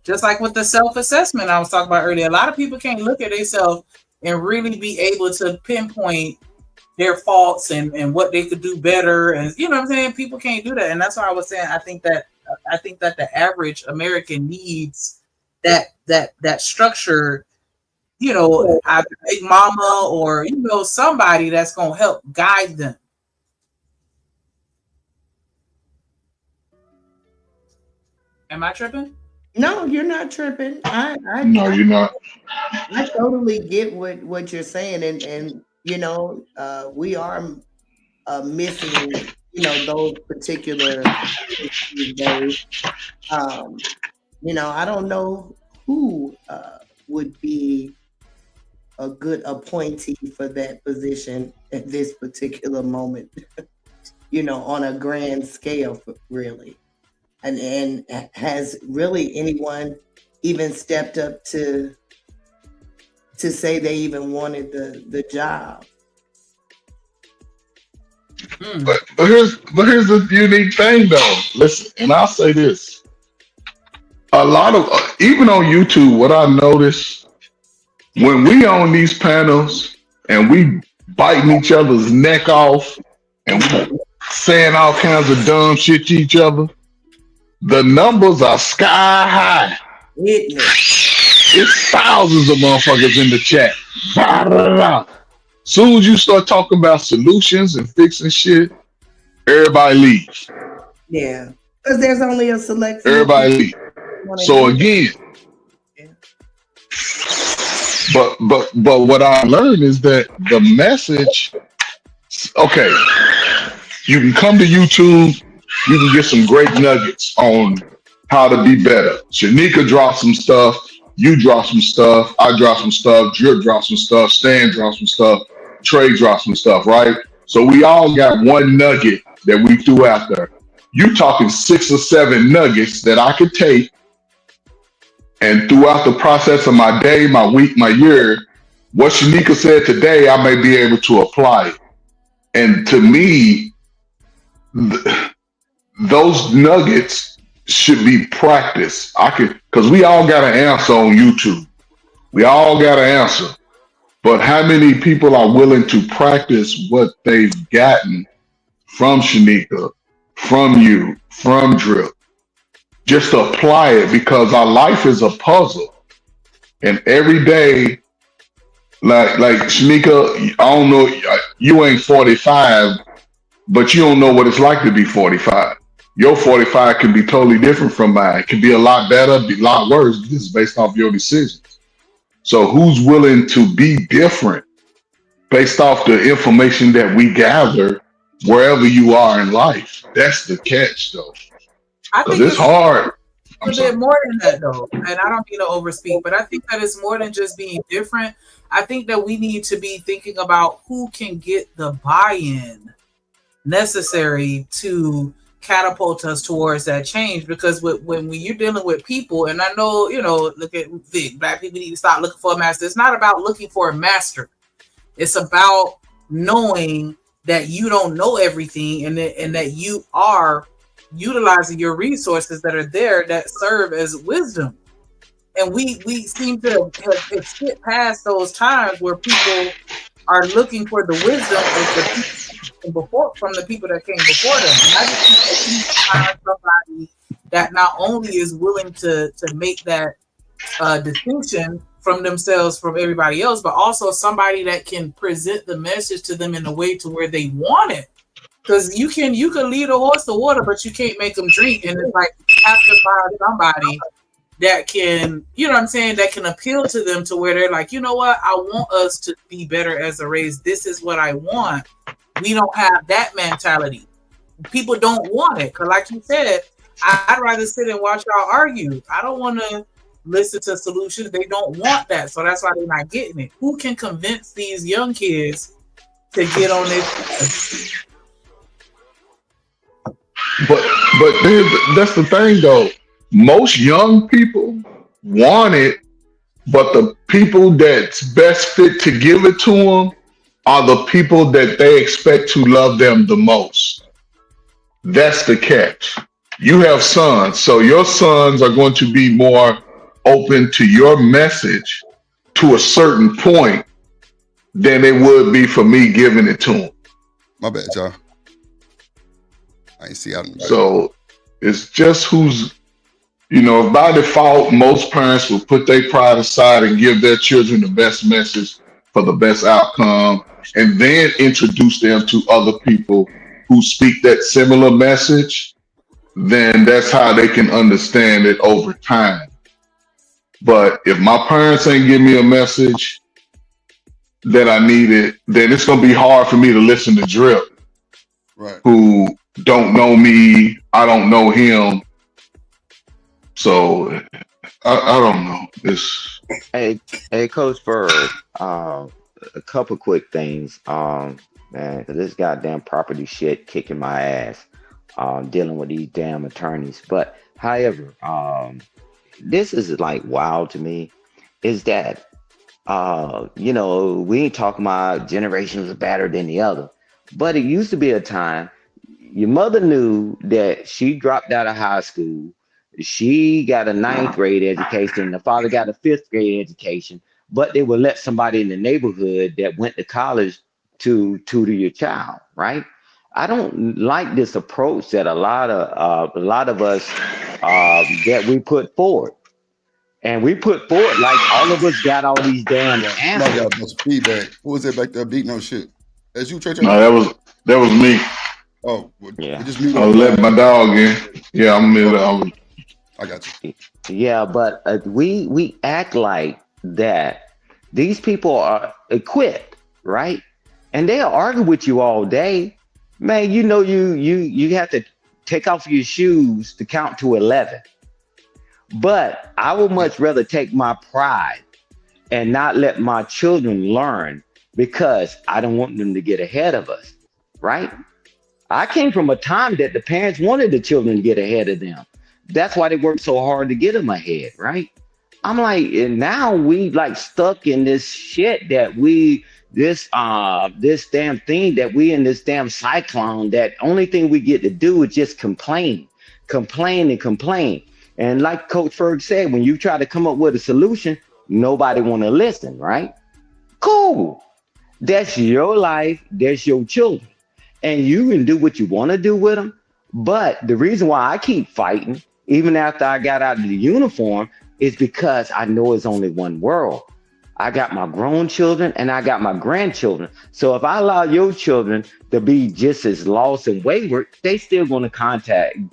Just like with the self-assessment I was talking about earlier, a lot of people can't look at themselves and really be able to pinpoint their faults and what they could do better. And you know what I'm saying? People can't do that. And that's why I was saying, I think that the average American needs that structure, you know, either big mama or, you know, somebody that's going to help guide them. Am I tripping? No, you're not tripping. No, you're not. I totally get what you're saying, and you know, we are missing, you know, those particular days. You know, I don't know who would be a good appointee for that position at this particular moment. You know, on a grand scale, really. And has really anyone even stepped up to say they even wanted the job? But here's the unique thing though. Listen, and I'll say this: a lot of even on YouTube, what I notice when we on these panels and we biting each other's neck off and we saying all kinds of dumb shit to each other. The numbers are sky high. It's thousands of motherfuckers in the chat. Soon as you start talking about solutions and fixing shit, everybody leaves. Yeah, because there's only a select. Everybody leaves. So again, but what I learned is that the message. Okay, you can come to YouTube. You can get some great nuggets on how to be better. Shanika dropped some stuff. You drop some stuff. I drop some stuff. Drip dropped some stuff. Stan dropped some stuff. Trey dropped some stuff, right? So we all got one nugget that we threw out there. You talking 6 or 7 nuggets that I could take, and throughout the process of my day, my week, my year, what Shanika said today, I may be able to apply it. And to me, those nuggets should be practiced. Because we all got an answer on YouTube. We all got an answer. But how many people are willing to practice what they've gotten from Shanika, from you, from Drip? Just to apply it, because our life is a puzzle. And every day, like Shanika, I don't know, you ain't 45, but you don't know what it's like to be 45. Your 45 can be totally different from mine. It can be a lot better, be a lot worse. This is based off your decisions. So who's willing to be different based off the information that we gather wherever you are in life? That's the catch, though. I think it's hard. A bit more than that, though. And I don't mean to overspeak, but I think that it's more than just being different. I think that we need to be thinking about who can get the buy-in necessary to catapult us towards that change. Because when you're dealing with people, and I know, you know, look at Vic, Black people need to stop looking for a master. It's not about looking for a master. It's about knowing that you don't know everything, and that you are utilizing your resources that are there that serve as wisdom. And we seem to have skipped past those times where people are looking for the wisdom of the people from the people that came before them. And I just think that we need to find somebody that not only is willing to make that distinction from themselves from everybody else, but also somebody that can present the message to them in a way to where they want it. Because you can lead a horse to water, but you can't make them drink. And it's like you have to find somebody that can, you know what I'm saying, that can appeal to them to where they're like, you know what, I want us to be better as a race. This is what I want. We don't have that mentality. People don't want it. Because like you said, I'd rather sit and watch y'all argue. I don't want to listen to solutions. They don't want that. So that's why they're not getting it. Who can convince these young kids to get on this? But that's the thing, though. Most young people want it, but the people that's best fit to give it to them are the people that they expect to love them the most. that's the catch. You have sons, so your sons are going to be more open to your message to a certain point than it would be for me giving it to them. My bad, y'all. I ain't see out in the back. So it's just who's, if by default most parents will put their pride aside and give their children the best message for the best outcome, and then introduce them to other people who speak that similar message, then that's how they can understand it over time. But if my parents ain't give me a message that I needed, then it's gonna be hard for me to listen to Drip, right? Who don't know me, I don't know him. So I don't know. Hey, Coach Bird, a couple quick things, man, because this goddamn property shit kicking my ass, dealing with these damn attorneys. But however, this is like wild to me, is that we ain't talking about generations are better than the other, but it used to be a time your mother knew that she dropped out of high school, she got a 9th grade education, the father got a 5th grade education, but they would let somebody in the neighborhood that went to college to tutor your child, right? I don't like this approach that a lot of us that we put forward. And we put forward like all of us got all these damn answers. Got a bunch of feedback. Who was that back there beating on shit? That's you, Trey? No, that was me. Oh, yeah. Just I was letting my dog in. Yeah, I got you. Yeah, but we act like that these people are equipped, right? And they'll argue with you all day. Man, you have to take off your shoes to count to 11. But I would much rather take my pride and not let my children learn, because I don't want them to get ahead of us, right? I came from a time that the parents wanted the children to get ahead of them. That's why they worked so hard to get them ahead, right? I'm like, and now we like stuck in this shit that this damn thing that we in this damn cyclone that only thing we get to do is just complain. And like Coach Ferg said, when you try to come up with a solution, nobody want to listen, right? Cool. That's your life. That's your children. And you can do what you want to do with them. But the reason why I keep fighting, even after I got out of the uniform, is because I know it's only one world. I got my grown children and I got my grandchildren. So if I allow your children to be just as lost and wayward, they still going to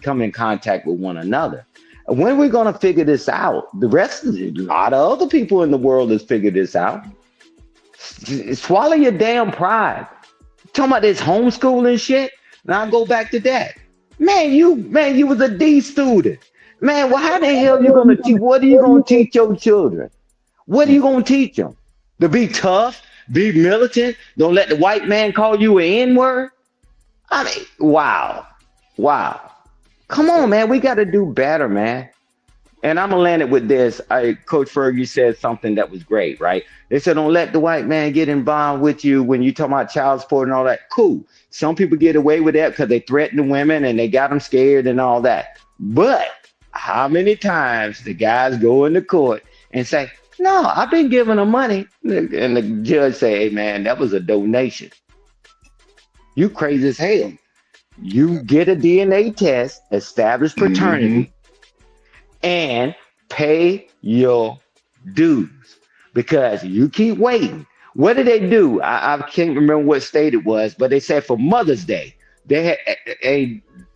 come in contact with one another. When are we going to figure this out? The rest of a lot of other people in the world has figured this out. Swallow your damn pride. Talking about this homeschooling shit. Now I go back to that. Man, you was a D student. Man, well, how the hell you gonna teach? What are you gonna teach your children? What are you gonna teach them? To be tough, be militant, don't let the white man call you an N-word? I mean, wow. Come on, man. We got to do better, man. And I'm going to land it with this. Coach Ferg, you said something that was great, right? They said, don't let the white man get involved with you when you talk about child support and all that. Cool. Some people get away with that because they threaten the women and they got them scared and all that. But how many times the guys go into court and say, no, I've been giving them money. And the judge say, hey, man, that was a donation. You crazy as hell. You get a DNA test, establish paternity, and pay your dues, because you keep waiting. What did they do? I can't remember what state it was, but they said for Mother's Day, they had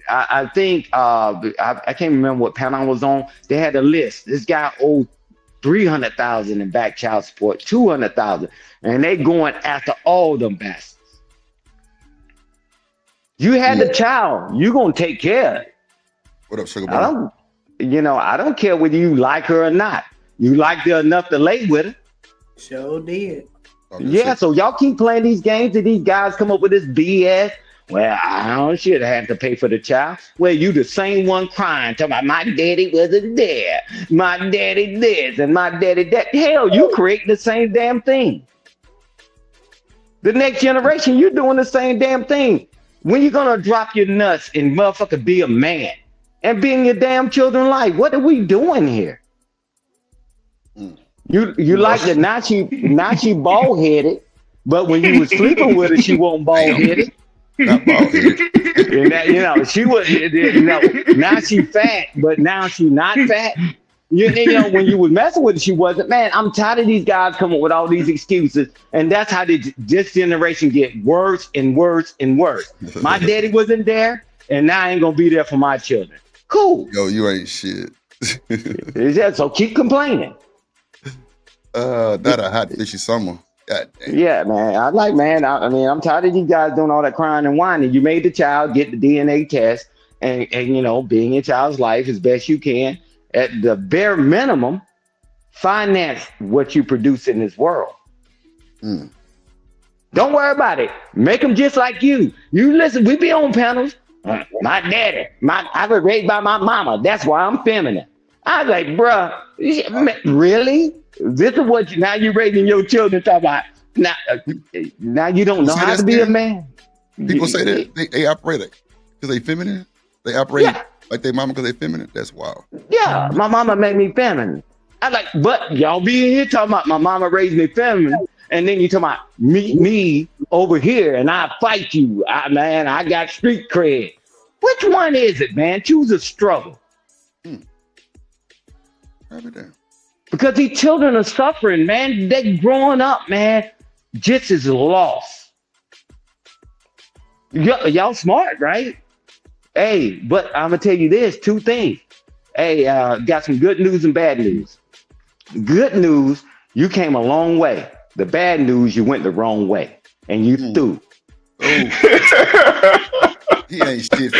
I can't remember what panel I was on. They had a list. This guy owed $300,000 in back child support, $200,000, and they going after all them bastards. You had the child. You gonna take care of it. What up, Sugar I don't care whether you like her or not. You liked her enough to lay with her. Sure did. Yeah, so y'all keep playing these games and these guys come up with this BS. Well, I don't should have to pay for the child. Well, you the same one crying, talking about my daddy wasn't there. My daddy this and my daddy that. Hell, you creating the same damn thing. The next generation, you're doing the same damn thing. When you gonna drop your nuts and motherfucker be a man and be in your damn children's life? What are we doing here? You like that now she bald headed, but when you was sleeping with her, she wasn't bald headed. Not bald headed. And that, she was, now she fat, but now she not fat. You know, when you was messing with her, she wasn't. Man, I'm tired of these guys coming up with all these excuses, and that's how this generation get worse and worse and worse. My daddy wasn't there, and now I ain't gonna be there for my children. Cool. Yo, you ain't shit. So keep complaining. Not a hot fishy summer. God damn. Yeah, man. I mean, I'm tired of you guys doing all that crying and whining. You made the child get the DNA test and be in your child's life as best you can. At the bare minimum, finance what you produce in this world. Don't worry about it. Make them just like you. You listen, we be on panels. My daddy, I was raised by my mama. That's why I'm feminine. I was like, bruh, really? This is what now you're raising your children talk about. Now you don't know how to be a man. People say that they operate it because they feminine. They operate like their mama because they feminine. That's wild. Yeah, my mama made me feminine. But y'all be in here talking about my mama raised me feminine, and then you talking about me over here, and I fight you. I got street cred. Which one is it, man? Choose a struggle. Because these children are suffering, man. They growing up, man, just as lost. Y'all smart, right? Hey, but I'm gonna tell you this, two things. Hey, got some good news and bad news. Good news, you came a long way. The bad news, you went the wrong way, and you threw. He ain't shit.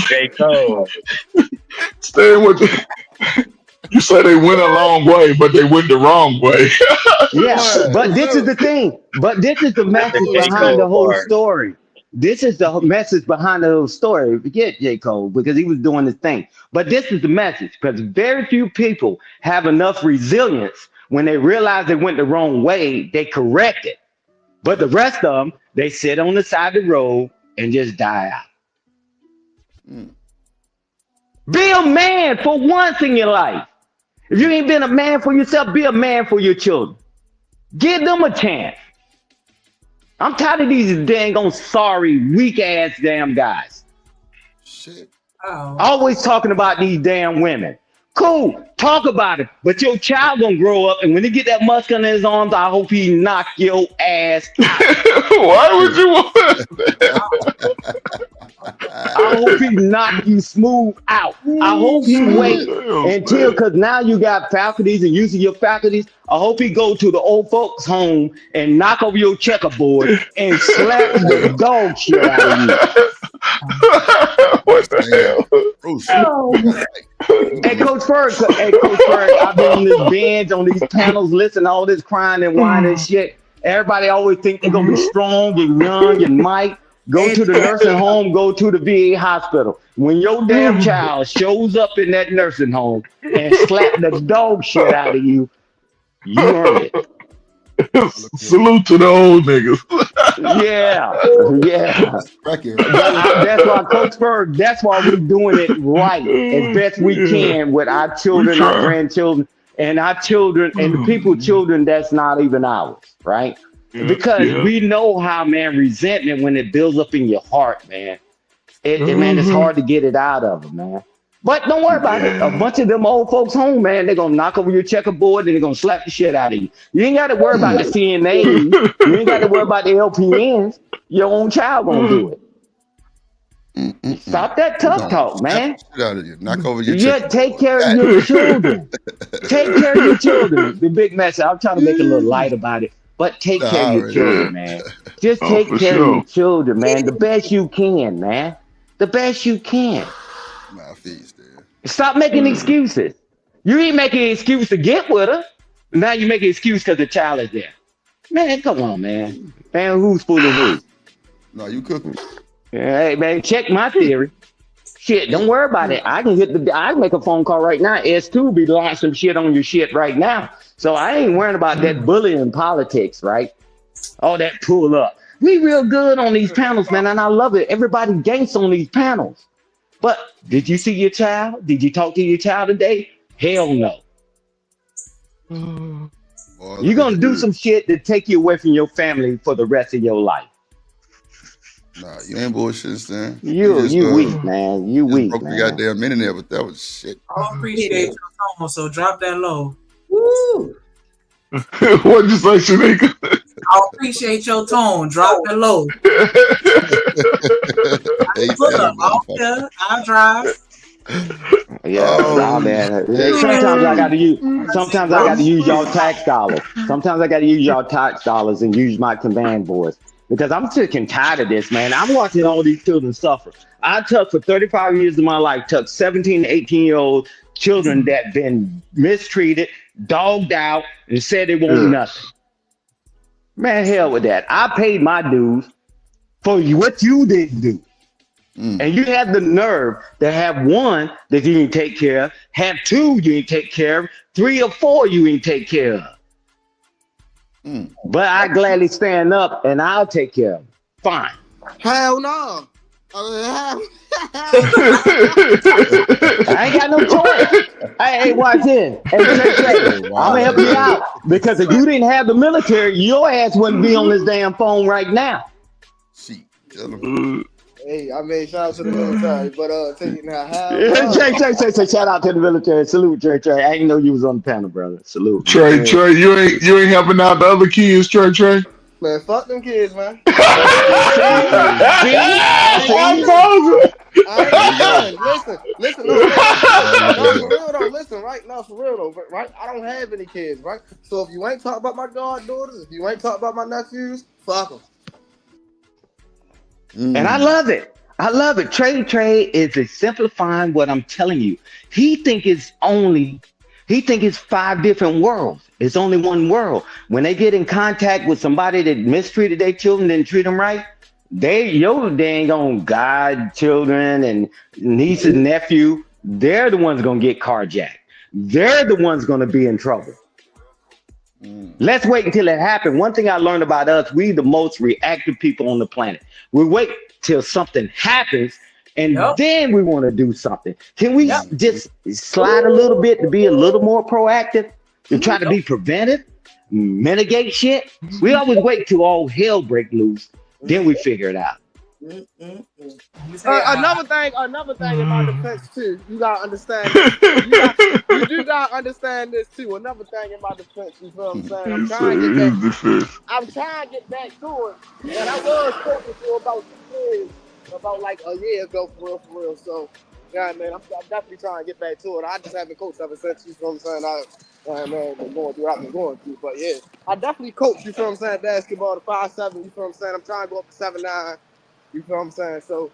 J. Cole. Staying with you say they went a long way, but they went the wrong way. Yeah, but this is the thing. But this is the message behind the whole story. This is the message behind the whole story. Forget J. Cole because he was doing his thing. But this is the message because very few people have enough resilience when they realize they went the wrong way, they correct it. But the rest of them, they sit on the side of the road and just die out. Be a man for once in your life. If you ain't been a man for yourself, be a man for your children. Give them a chance. I'm tired of these dang sorry, weak ass damn guys. Shit. Always talking about these damn women. Cool, talk about it. But your child gonna grow up, and when he get that muscle in his arms, I hope he knock your ass out. Why would you want that? I hope he knock you smooth out. I hope he wait until, because now you got faculties and using your faculties. I hope he go to the old folks home and knock over your checkerboard and slap the dog shit out of you. What the hell? Hey, Coach Ferg, I've been on this bench, on these panels, listening to all this crying and whining and shit. Everybody always think they're gonna be strong and young and might. Go to the nursing home, go to the VA hospital. When your damn child shows up in that nursing home and slap the dog shit out of you, you earned it. Salute to the old niggas. Yeah. That's why, Coach Ferg, that's why we're doing it right as best we can with our children, our grandchildren, and our children, and the people's children that's not even ours, right? Because we know how, man, resentment, when it builds up in your heart, man, man, it's hard to get it out of them, man. But don't worry about it. A bunch of them old folks home, man, they're going to knock over your checkerboard and they're going to slap the shit out of you. You ain't got to worry about the CNAs. You ain't got to worry about the LPNs. Your own child going to do it. Stop that tough talk, man. Knock over your checkerboard. Take care of your children. Take care of your children. The big message. I'm trying to make it a little light about it. But take care of your children, man. Just take care of your children, man. The best you can, man. The best you can. Stop making excuses. You ain't making an excuse to get with her. Now you make an excuse because the child is there. Man, come on, man. Man, who's fooling who? No, you cooking. Hey, man, check my theory. Shit, don't worry about it. I can make a phone call right now. S2 be launching some shit on your shit right now. So I ain't worrying about that bullying politics, right? All that pull up. We real good on these panels, man, and I love it. Everybody ganks on these panels. But did you see your child? Did you talk to your child today? Hell no. You're going to do some shit to take you away from your family for the rest of your life. Nah, you ain't bullshit, Stan. You weak, man. You weak, broke man. the goddamn internet, but that was shit. I appreciate your tone, so drop that low. Woo! What'd you say, Shanika? I appreciate your tone. Drop that low. I'll drive. Yeah, man. Sometimes I got to use. Sometimes I got to use y'all tax dollars. Sometimes I got to use y'all tax dollars and use my command voice because I'm sick and tired of this, man. I'm watching all these children suffer. I took for 35 years of my life, took 17 to 18-year-old children that been mistreated, dogged out, and said they want nothing. Man, hell with that. I paid my dues for what you didn't do. And you have the nerve to have one that you didn't take care of, have two you didn't take care of, 3 or 4 you didn't take care of. But I gladly stand up and I'll take care of them. Fine. Hell no. I ain't got no choice. Hey, watch this. Hey, I'm gonna help you out because if you didn't have the military, your ass wouldn't be on this damn phone right now. Hey, I mean, shout out to the military, but tell you now how. Trey, shout out to the military. Salute, Trey. I didn't know you was on the panel, brother. Salute. Trey, you ain't helping out the other kids, Trey. Man, fuck them kids, man. See? Listen, no, for real though. Listen, right now, for real though, right? I don't have any kids, right? So if you ain't talking about my goddaughters, if you ain't talking about my nephews, fuck them. And I love it. I love it. Trey is exemplifying what I'm telling you. He think it's 5 different worlds. It's only one world. When they get in contact with somebody that mistreated their children, didn't treat them right, they ain't gonna guide children and niece and nephew. They're the ones gonna get carjacked. They're the ones gonna be in trouble. Let's wait until it happens. One thing I learned about us, we the most reactive people on the planet. We wait till something happens and then we want to do something. Can we just slide a little bit to be a little more proactive, to try to be preventive, mitigate shit? We always wait till all hell break loose, then we figure it out. Another thing in my defense too, you gotta understand. You do gotta understand this too. Another thing in my defense, you feel what I'm saying? I'm trying to get back to it, and I was coaching for about 2 years, about like a year ago, for real. So, yeah, man, I'm definitely trying to get back to it. I just haven't coached ever since. You feel what I'm saying? Man, been going through what I've been going through, but yeah, I definitely coach. You feel what I'm saying? Basketball to 5'7". You feel what I'm saying? I'm trying to go up to 7'9". You feel what I'm saying? So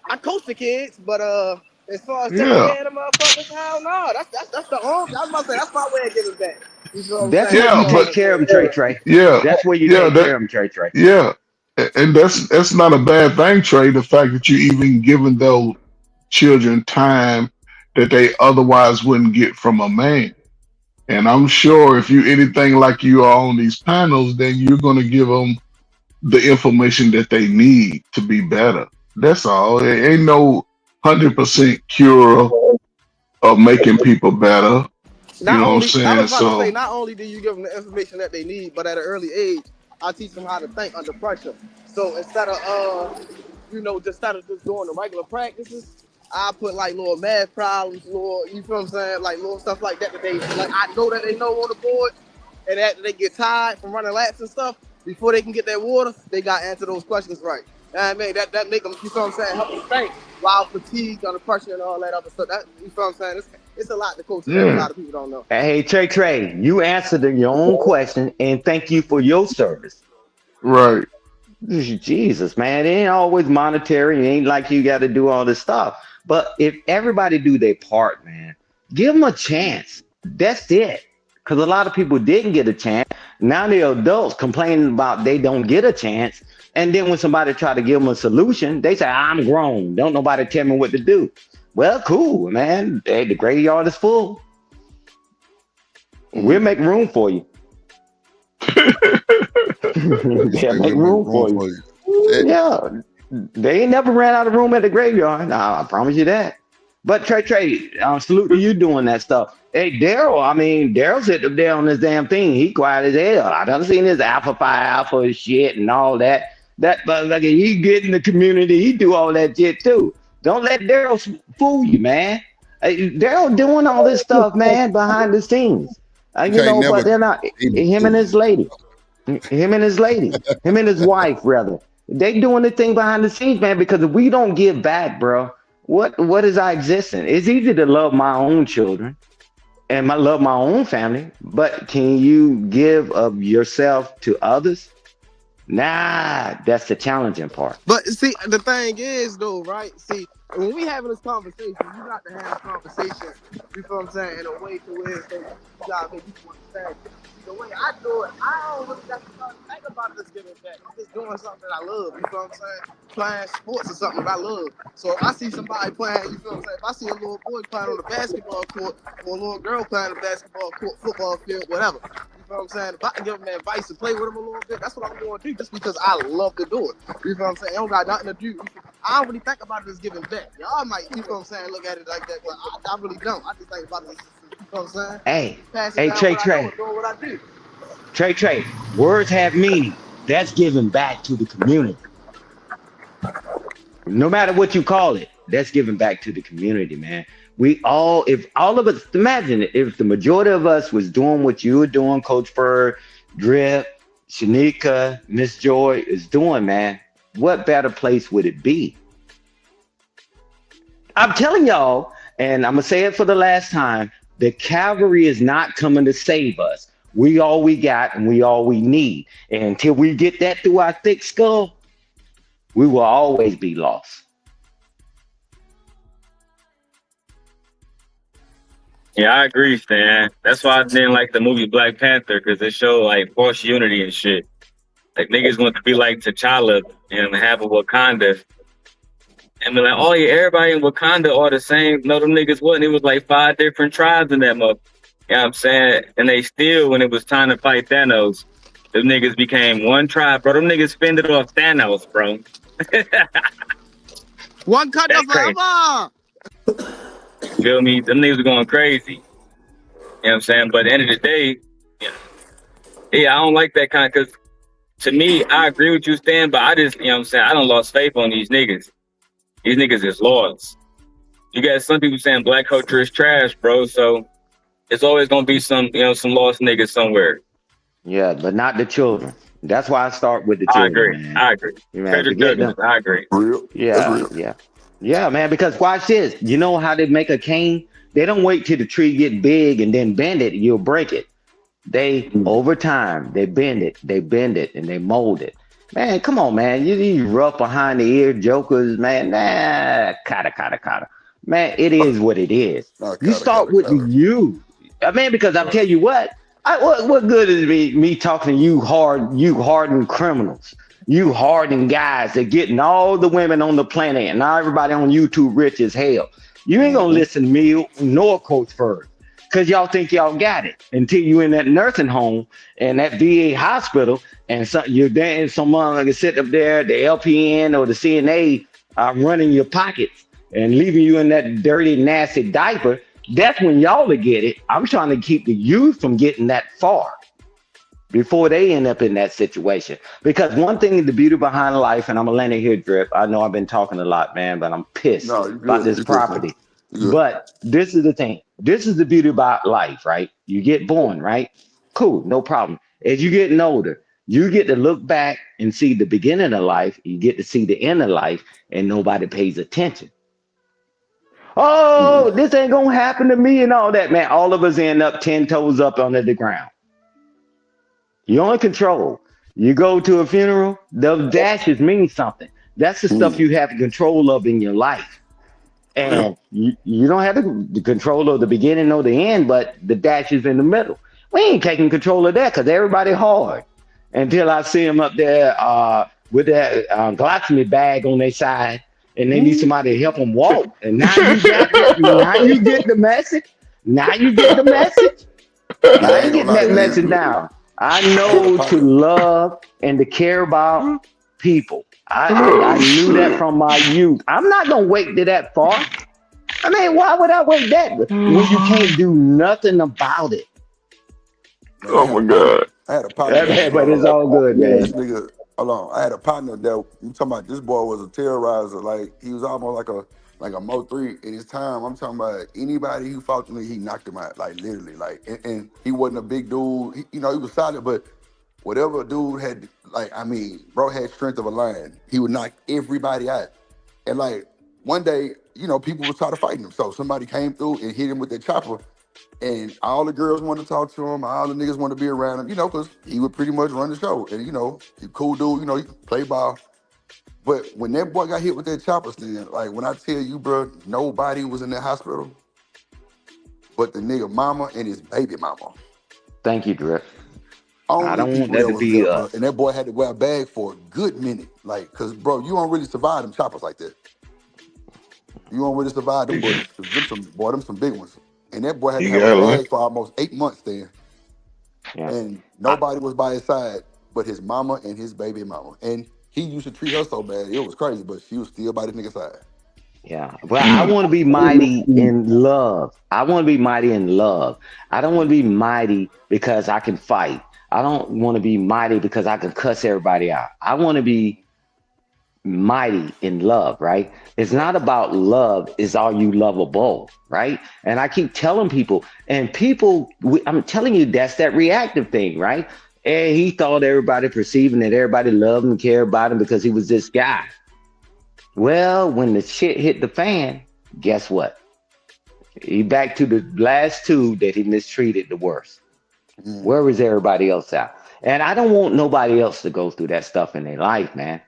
I coach the kids, but as far as taking care of the motherfuckers, hell no. That's the only. I was about to say that's my way of giving back. You feel what I'm That's saying? where you take care of them, Trey. Yeah. That's where you take care of them, Trey. Yeah. And that's not a bad thing, Trey. The fact that you even giving those children time that they otherwise wouldn't get from a man. And I'm sure if you anything like you are on these panels, then you're going to give them the information that they need to be better. That's all. There ain't no 100% cure of making people better. You know what I'm saying? I was about to say, not only do you give them the information that they need, but at an early age, I teach them how to think under pressure. So instead of just doing the regular practices, I put like little math problems, little, you feel what I'm saying, like little stuff like that they like. I know that they know on the board, and after they get tired from running laps and stuff, before they can get that water, they got to answer those questions right. I mean, that make them, you feel what I'm saying, help them think while fatigued, under pressure, and all that other stuff. That, you feel what I'm saying? It's a lot to coach. A lot of people don't know. Hey, Trey, you answered your own question, and thank you for your service. Right. Jesus, man, it ain't always monetary. It ain't like you got to do all this stuff. But if everybody do their part, man, give them a chance. That's it. Because a lot of people didn't get a chance. Now they're adults complaining about they don't get a chance. And then when somebody try to give them a solution, they say, I'm grown. Don't nobody tell me what to do. Well, cool, man. Hey, the graveyard is full. We'll make room for you. They'll make room for you. Yeah, they ain't never ran out of room at the graveyard. Nah, I promise you that. But Trey, salute to you doing that stuff. Hey, Daryl, I mean, Daryl's hit up there on this damn thing. He quiet as hell. I done seen his Alpha Phi Alpha shit and all that. But like he get in the community, he do all that shit too. Don't let Daryl fool you, man. Daryl doing all this stuff, man, behind the scenes. But they're not. Him and his wife, rather. They doing the thing behind the scenes, man. Because if we don't give back, bro, what is our existence? It's easy to love my own children and love my own family, but can you give of yourself to others? Nah, that's the challenging part. But see, the thing is, though, right? See, when we having this conversation, you got to have a conversation, you feel what I'm saying, in a way to where you got to make people understand. The way I do it, I don't really got to think about this giving back. I'm just doing something that I love, you feel what I'm saying? Playing sports or something that I love. So if I see somebody playing, you feel what I'm saying? If I see a little boy playing on the basketball court or a little girl playing on the basketball court, football field, whatever. You know what I'm saying? If I can give them advice and play with them a little bit, that's what I'm going to do just because I love to do it. You know what I'm saying? It don't got nothing to do. I don't really think about it as giving back. Y'all might, you know what I'm saying, look at it like that, but I really don't. I just think about it as, you know what I'm saying? Hey, Trey, words have meaning. That's giving back to the community. No matter what you call it, that's giving back to the community, man. If all of us, imagine it, if the majority of us was doing what you were doing, Coach Bird, Drip, Shanika, Miss Joy is doing, man, what better place would it be? I'm telling y'all, and I'm going to say it for the last time, the cavalry is not coming to save us. We all we got and we all we need. And until we get that through our thick skull, we will always be lost. Yeah, I agree, Stan. That's why I didn't like the movie Black Panther, because it showed like false unity and shit. Like niggas want to be like T'Challa and have a Wakanda. And be like, oh yeah, everybody in Wakanda are the same. No, them niggas wasn't. It was like 5 different tribes in that mother. You know what I'm saying? And they still, when it was time to fight Thanos, them niggas became one tribe, bro. Them niggas fended off Thanos, bro. One cut forever. Feel me? Them niggas are going crazy. You know what I'm saying? But at the end of the day, yeah, I don't like that kind of, because to me, I agree with you, Stan, but I just, you know what I'm saying, I don't lost faith on these niggas. These niggas is lost. You got some people saying black culture is trash, bro, so it's always going to be some lost niggas somewhere. Yeah, but not the children. That's why I start with the children. I agree. You know, I agree. Yeah, man, because watch this. You know how they make a cane? They don't wait till the tree get big and then bend it, you'll break it. They, over time, they bend it, and they mold it. Man, come on, man. You rough behind the ear jokers, man. Nah, kata. Man, it is what it is. You start with you. I mean, because I'll tell you what good is me talking to you hardened criminals, you hardened guys that getting all the women on the planet and now everybody on YouTube rich as hell. You ain't gonna listen to me nor Coach Bird, because y'all think y'all got it until you in that nursing home and that VA hospital and you're there and someone can sit up there, the LPN or the CNA running your pockets and leaving you in that dirty, nasty diaper. That's when y'all will get it. I'm trying to keep the youth from getting that far before they end up in that situation. Because one thing is the beauty behind life, and I'm gonna land it here, Drip. I know I've been talking a lot, man, but I'm pissed about this property. But this is the thing. This is the beauty about life, right? You get born, right? Cool, no problem. As you getting older, you get to look back and see the beginning of life. You get to see the end of life, and nobody pays attention. Oh, this ain't gonna happen to me and all that, man. All of us end up 10 toes up under the ground. You're on control. You go to a funeral, those dashes mean something. That's the stuff you have control of in your life. And you don't have the control of the beginning or the end, but the dashes in the middle. We ain't taking control of that because everybody hard. Until I see them up there with that gluttony bag on their side, and they need somebody to help them walk. And now you get the message. Now you get the message. I ain't getting that message down. I know to love and to care about people. I knew that from my youth. I'm not gonna wait to that far. I mean, why would I wait that when you can't do nothing about it? Oh my God. I had a partner. But it's all good, man. This nigga, hold on. I had a partner that you talking about. This boy was a terrorizer. Like he was almost like a Mo3 in his time. I'm talking about anybody who fought to me, he knocked him out. Like literally. Like and he wasn't a big dude. He was solid, but whatever a dude had, like I mean, bro had strength of a lion. He would knock everybody out. And like one day, people would try to fight him. So somebody came through and hit him with their chopper. And all the girls wanted to talk to him. All the niggas wanted to be around him, because he would pretty much run the show. And, he cool dude, he play ball. But when that boy got hit with that chopper stand, like when I tell you, bro, nobody was in that hospital but the nigga mama and his baby mama. Thank you, Drip. Only I don't want people that to was be there, us. bro. And that boy had to wear a bag for a good minute. Like, cause bro, you don't really survive them choppers like that. You don't really survive them boys. Them some big ones. And that boy had to You have got a one. bag for almost 8 months there. Yeah. And nobody was by his side but his mama and his baby mama. And he used to treat her so bad, it was crazy, but she was still by the nigga's side. Yeah, but I want to be mighty in love. I want to be mighty in love. I don't want to be mighty because I can fight. I don't want to be mighty because I can cuss everybody out. I want to be mighty in love, right? It's not about love. It's are you lovable, right? And I keep telling people, and I'm telling you, that's that reactive thing, right? And he thought everybody perceiving that everybody loved him and cared about him because he was this guy. Well, when the shit hit the fan, guess what? He back to the last two that he mistreated the worst. Where was everybody else at? And I don't want nobody else to go through that stuff in their life, man.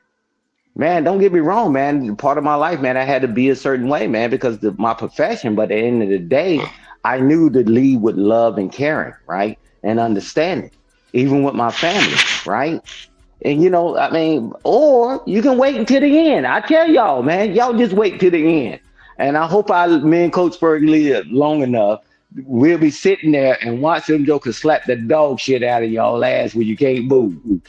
Man, don't get me wrong, man. Part of my life, man, I had to be a certain way, man, because of my profession. But at the end of the day, I knew to lead with love and caring, right? And understanding, even with my family, right? And or you can wait until the end. I tell y'all, man, y'all just wait till the end. And I hope me and Coach Ferg live long enough. We'll be sitting there and watch them jokers slap the dog shit out of y'all ass when you can't move. You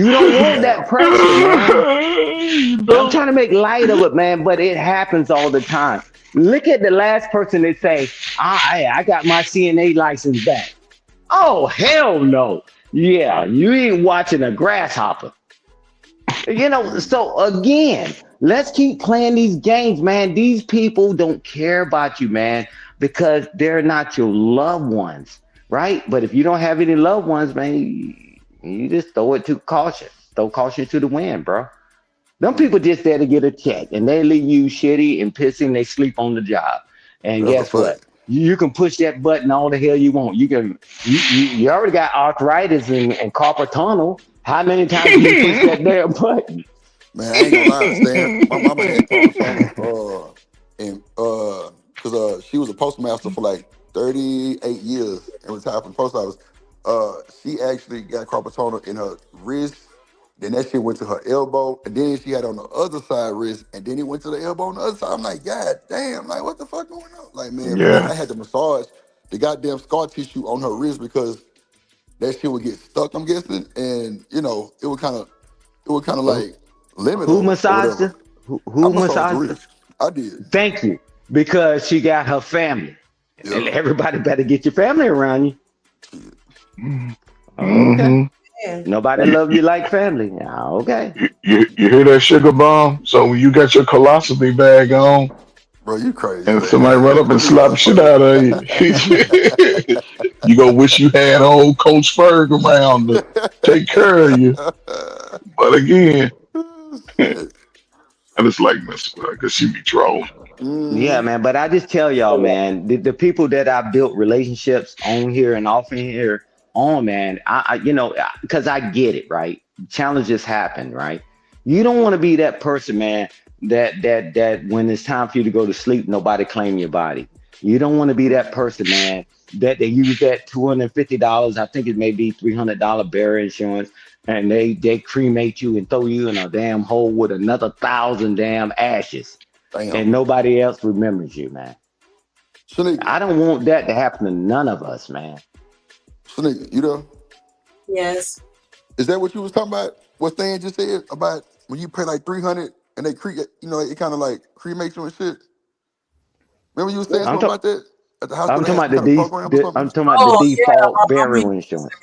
don't want that pressure, man. I'm trying to make light of it, man, but it happens all the time. Look at the last person that say, I got my CNA license back. Oh, hell no. Yeah, you ain't watching a grasshopper. So again, let's keep playing these games, man. These people don't care about you, man, because they're not your loved ones, right? But if you don't have any loved ones, man, you just throw it to caution. Throw caution to the wind, bro. Them people just there to get a check, and they leave you shitty and pissing. They sleep on the job, and guess what? You can push that button all the hell you want. You already got arthritis and carpal tunnel. How many times do you push that damn button? Man, I ain't gonna lie, Stan. My mama had carpal tunnel, because she was a postmaster for like 38 years and retired from the post office. She actually got carpal tunnel in her wrist. Then that shit went to her elbow, and then she had on the other side wrist, and then it went to the elbow on the other side. I'm like, God damn, like what the fuck going on? Like, man, I had to massage the goddamn scar tissue on her wrist because that shit would get stuck, I'm guessing, and it would kind of like limit. Who massaged her? Who massaged her? I did. Thank you, because she got her family, and everybody better get your family around you. Okay. Nobody love you like family. Okay. You hear that, Sugar Bomb? So when you got your colostomy bag on, bro, you crazy. And somebody run up and slap the shit out of you. You gonna wish you had old Coach Ferg around to take care of you. But again, I just like messing with her because she be trolling. Yeah, man. But I just tell y'all, man, the people that I built relationships on here and off in here on, man, I because I get it, right? Challenges happen, right? You don't want to be that person, man, that when it's time for you to go to sleep, nobody claim your body. You don't want to be that person, man, that they use that $250, I think it may be $300 burial insurance, and they cremate you and throw you in a damn hole with another 1,000 damn ashes. Damn. And nobody else remembers you, man. Shanika. I don't want that to happen to none of us, man. Shanika, you there? Yes. Is that what you was talking about? What Stan just said about when you pay like $300 and they create, it kind of like cremate you and shit. Remember you was saying something about that at the hospital? I'm talking about kind of program or something? I'm talking about the default burial insurance.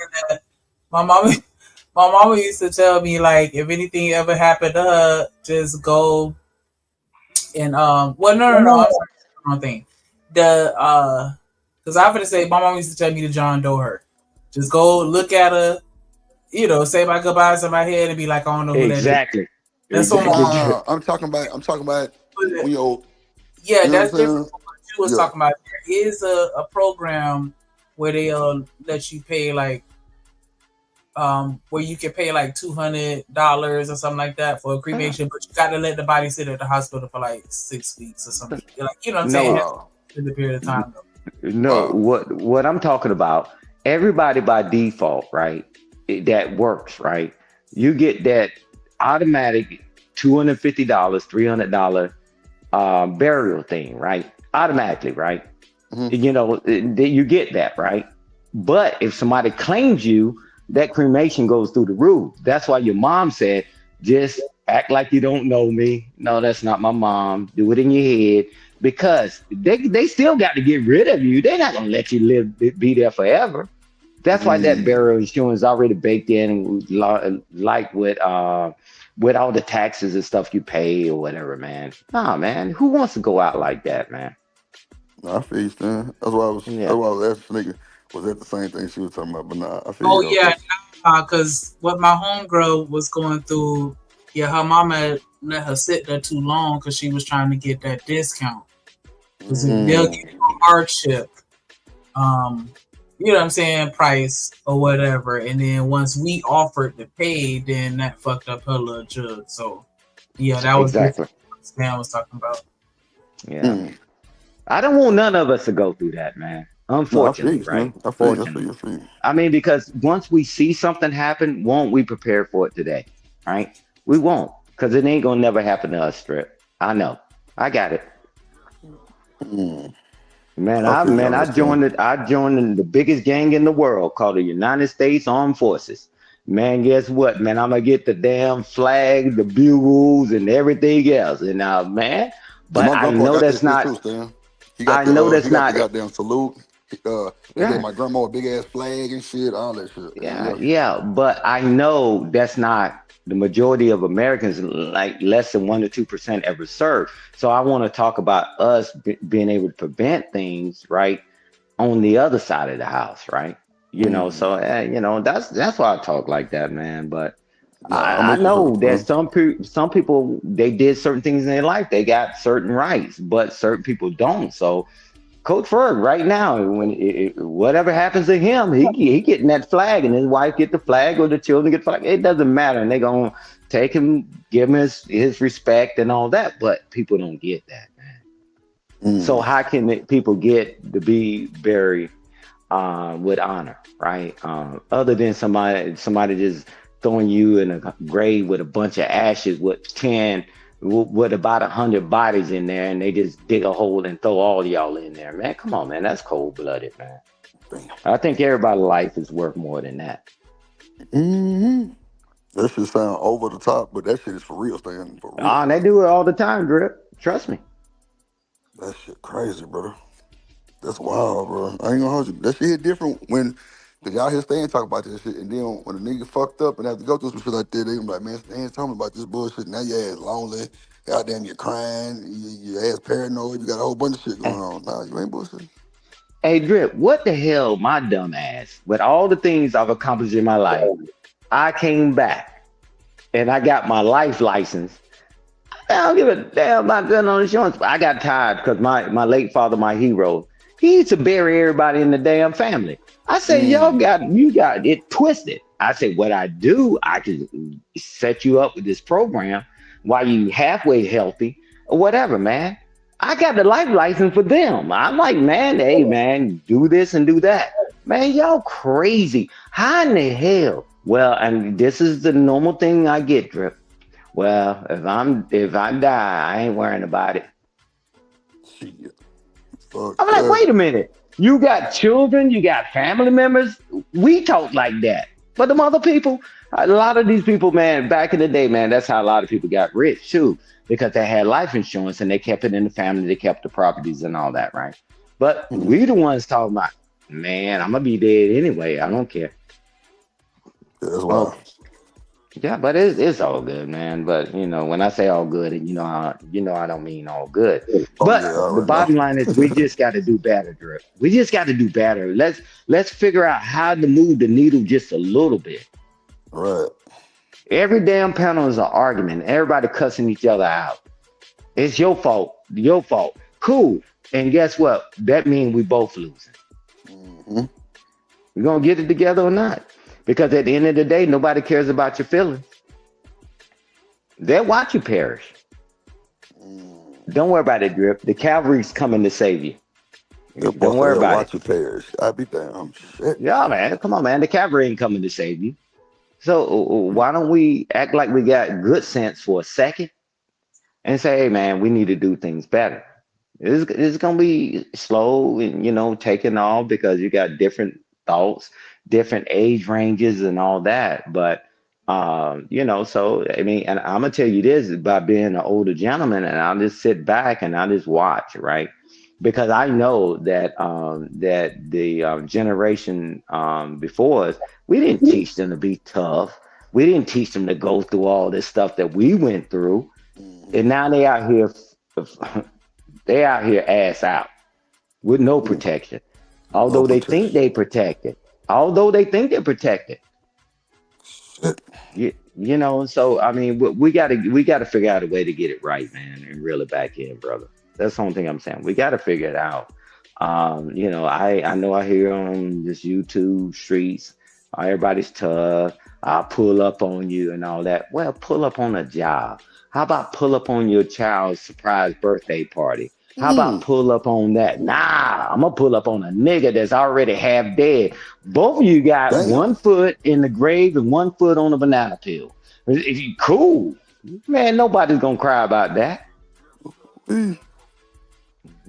My mama used to tell me, like, if anything ever happened to her, just go and no, I'm sorry, wrong thing. Because I'm gonna say my mom used to tell me to John Doe her. Just go look at her, say my goodbyes in my head and be like, I don't know who that is. That's what I'm talking about when you're. Yeah, that's different from what you was talking about. There is a program where they let you pay like where you can pay like $200 or something like that for a cremation, but you got to let the body sit at the hospital for like 6 weeks or something. Like, what I'm saying? In the period of time. No, what I'm talking about, everybody by default, right? That works, right? You get that automatic $250, $300 burial thing, right? Automatically, right? Mm-hmm. You get that, right? But if somebody claims you, that cremation goes through the roof. That's why your mom said, just act like you don't know me. No, that's not my mom. Do it in your head. Because they still got to get rid of you. They're not going to let you be there forever. That's why that burial insurance is already baked in, like with all the taxes and stuff you pay or whatever, man. Nah, man. Who wants to go out like that, man? No, I feel you, Stan. That's why I was asking nigga, was that the same thing she was talking about? But nah, I feel you. Oh, yeah. Because what my homegirl was going through, her mama let her sit there too long because she was trying to get that discount. Because they'll give you a hardship, you know what I'm saying, price or whatever. And then once we offered to pay, then that fucked up her little jug. So, that was exactly what Stan was talking about. Yeah. I don't want none of us to go through that, man. Unfortunately, right? Unfortunately. I mean, because once we see something happen, won't we prepare for it today, right? We won't, because it ain't gonna never happen to us, Strip. I know. I got it. Man, I joined the biggest gang in the world called the United States Armed Forces. Man, guess what, man? I'm gonna get the damn flag, the bugles, and everything else. And man, but I know that's not. I know that's not. Goddamn salute. My grandma a big ass flag and shit, all that shit. Yeah. But I know that's not the majority of Americans, like less than 1 to 2% ever serve. So I want to talk about us being able to prevent things, right, on the other side of the house, right? So that's why I talk like that, man. But I know that some people they did certain things in their life, they got certain rights, but certain people don't. So Coach Ferg right now, when whatever happens to him, he getting that flag, and his wife get the flag, or the children get the flag. It doesn't matter, and they gonna take him, give him his respect and all that. But people don't get that, man. So how can people get to be buried with honor, right? Other than somebody just throwing you in a grave with a bunch of ashes with about 100 bodies in there, and they just dig a hole and throw all y'all in there, man. Come on, man. That's cold-blooded, man. I think everybody's life is worth more than that. That shit sound over the top, but that shit is for real, Stan. For real. They do it all the time, Drip. Trust me. That shit crazy, brother. That's wild, bro. I ain't gonna hold you. That shit hit different when y'all hear Stan talk about this shit, and then when a nigga fucked up and have to go through some shit like that, they be like, man, Stan's telling me about this bullshit. Now your ass lonely. Goddamn, you're crying. Your ass paranoid. You got a whole bunch of shit going on. Nah, you ain't bullshit. Hey, Drip, what the hell, my dumb ass, with all the things I've accomplished in my life, I came back and I got my life license. I don't give a damn about gun on insurance. I got tired because my late father, my hero, he used to bury everybody in the damn family. I said, you got it twisted. I said, what I do, I can set you up with this program while you halfway healthy or whatever, man. I got the life license for them. I'm like, man, hey, man, do this and do that. Man, y'all crazy. How in the hell? Well, and this is the normal thing I get, Drip. Well, if I die, I ain't worrying about it. I'm like, wait a minute. You got children, you got family members. We talk like that. But them other people, a lot of these people, man, back in the day, man, that's how a lot of people got rich too, because they had life insurance and they kept it in the family, they kept the properties and all that, right? But we the ones talking about, man, I'm gonna be dead anyway. I don't care. That's wild. Yeah, but it's all good, man. But you know, when I say all good, and you know, I don't mean all good. But the bottom line is, we just got to do better, Drip. We just got to do better. Let's figure out how to move the needle just a little bit. Right. Every damn panel is an argument. Everybody cussing each other out. It's your fault. Your fault. Cool. And guess what? That means we both losing. Mm-hmm. We're gonna get it together or not? Because at the end of the day, nobody cares about your feelings. They'll watch you perish. Don't worry about it, Drip. The cavalry's coming to save you. Don't worry about watch you perish. I be damn shit. Yeah, man. Come on, man. The cavalry ain't coming to save you. So why don't we act like we got good sense for a second and say, hey, man, we need to do things better. It's going to be slow and, you know, taking off because you got different thoughts, different age ranges and all that. But, you know, so, I mean, and I'm going to tell you this by being an older gentleman, and I'll just sit back and I'll just watch, right? Because I know that that the generation before us, we didn't teach them to be tough. We didn't teach them to go through all this stuff that we went through. And now they out here ass out with no protection. Although they think they protected. Although they think they're protected. You know, so I mean, we gotta figure out a way to get it right, man, and reel it back in, brother. That's the only thing I'm saying. We gotta figure it out. You know, I know I hear on this YouTube streets, everybody's tough. I'll pull up on you and all that. Well, pull up on a job. How about pull up on your child's surprise birthday party? How about pull up on that? Nah, I'm gonna pull up on a nigga that's already half dead. Both of you got one foot in the grave and one foot on a banana peel. If you cool, man, nobody's gonna cry about that.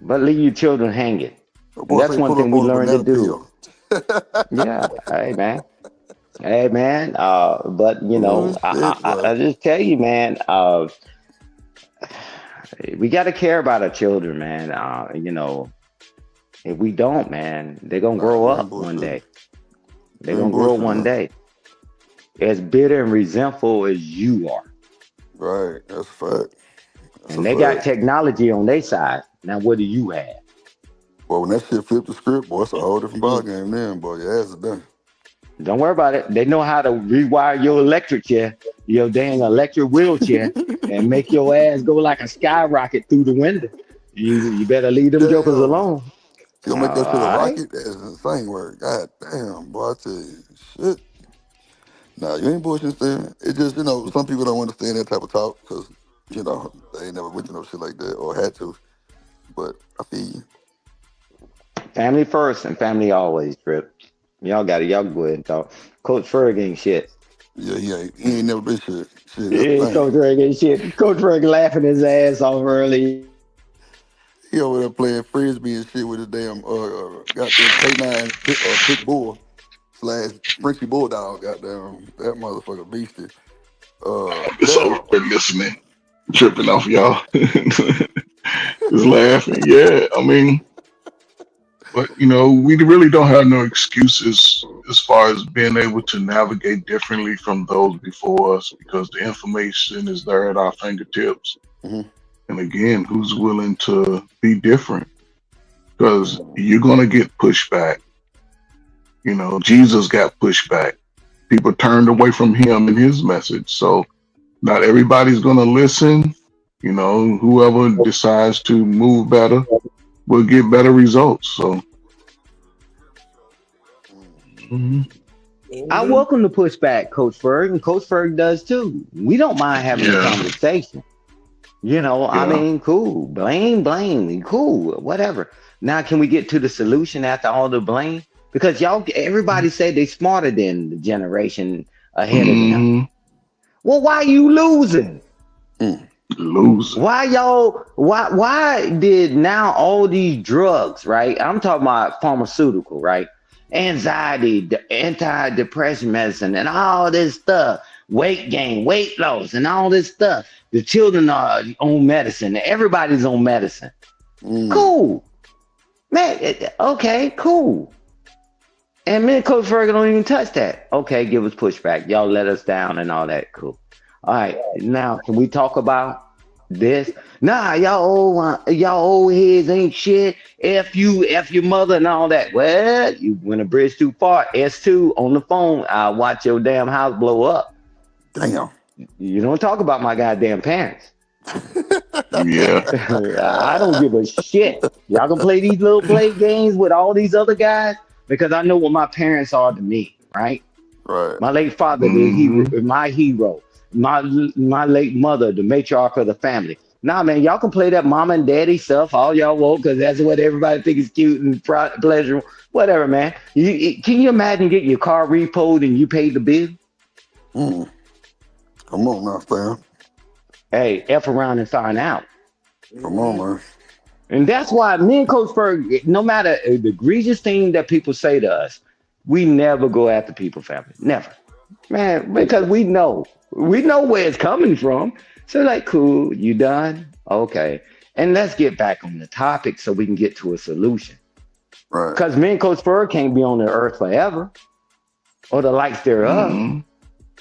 But leave your children hanging. That's one thing we learned to do. Yeah, hey man. Hey man, but you know, I just tell you, man, we got to care about our children, man. You know, if we don't, man, they're gonna grow up one day. They're gonna grow one day as bitter and resentful as you are. Right, that's a fact. And they got technology on their side. Now, what do you have? Well, when that shit flipped the script, boy, it's a whole different ballgame then, boy. Your ass is done. Don't worry about it. They know how to rewire your electric chair, your dang electric wheelchair, and make your ass go like a skyrocket through the window. You better leave them jokers alone. You'll make that shit a rocket? That's insane work. God damn, boy, I tell you, shit. Nah, you ain't bullshit there. It just, you know, some people don't understand that type of talk because, you know, they ain't never went through no shit like that or had to. But I feel you. Family first and family always, Trip. Y'all got it. Y'all go ahead and talk. Coach Ferg ain't shit. Yeah, he ain't never been shit. Coach Ferg ain't shit. Coach Ferg laughing his ass off early. He over there playing frisbee and shit with his damn goddamn K9 pit bull / Frenchie bulldog. Goddamn, that motherfucker beastie. It's over there listening, tripping off y'all, just laughing. Yeah, I mean. But, you know, we really don't have no excuses as far as being able to navigate differently from those before us because the information is there at our fingertips. Mm-hmm. And again, who's willing to be different? Because you're going to get pushback. You know, Jesus got pushback. People turned away from him and his message. So not everybody's going to listen. You know, whoever decides to move better will get better results. So I welcome the pushback, Coach Ferg, and Coach Ferg does too. We don't mind having a conversation. You know, I mean, cool. Blame, cool, whatever. Now, can we get to the solution after all the blame? Because everybody said they smarter than the generation ahead of them. Well, why are you losing? Lose. Why did now all these drugs, right? I'm talking about pharmaceutical, right? Anxiety, antidepressant medicine, and all this stuff, weight gain, weight loss, and all this stuff. The children are on medicine. Everybody's on medicine. Cool. Man, okay, cool. And me and Coach Ferguson don't even touch that. Okay, give us pushback. Y'all let us down and all that. Cool. All right, now can we talk about this? Nah, y'all old heads ain't shit. F you, F your mother and all that. Well, you went a bridge too far. S2 on the phone. I'll watch your damn house blow up. Damn. You don't talk about my goddamn parents. Yeah. I don't give a shit. Y'all can play these little play games with all these other guys because I know what my parents are to me, right? Right. My late father, my hero. My late mother, the matriarch of the family. Nah, man, y'all can play that mama and daddy stuff all y'all want because that's what everybody think is cute and pleasurable. Whatever, man. Can you imagine getting your car repoed and you paid the bill? Come on now, fam. Hey, F around and find out. Come on, man. And that's why me and Coach Ferg, no matter the egregious thing that people say to us, we never go after people, family. Never. Man, because we know where it's coming from. So like, cool, you done? Okay. And let's get back on the topic so we can get to a solution. Right. Because me and Coach Ferg can't be on the earth forever or the likes thereof.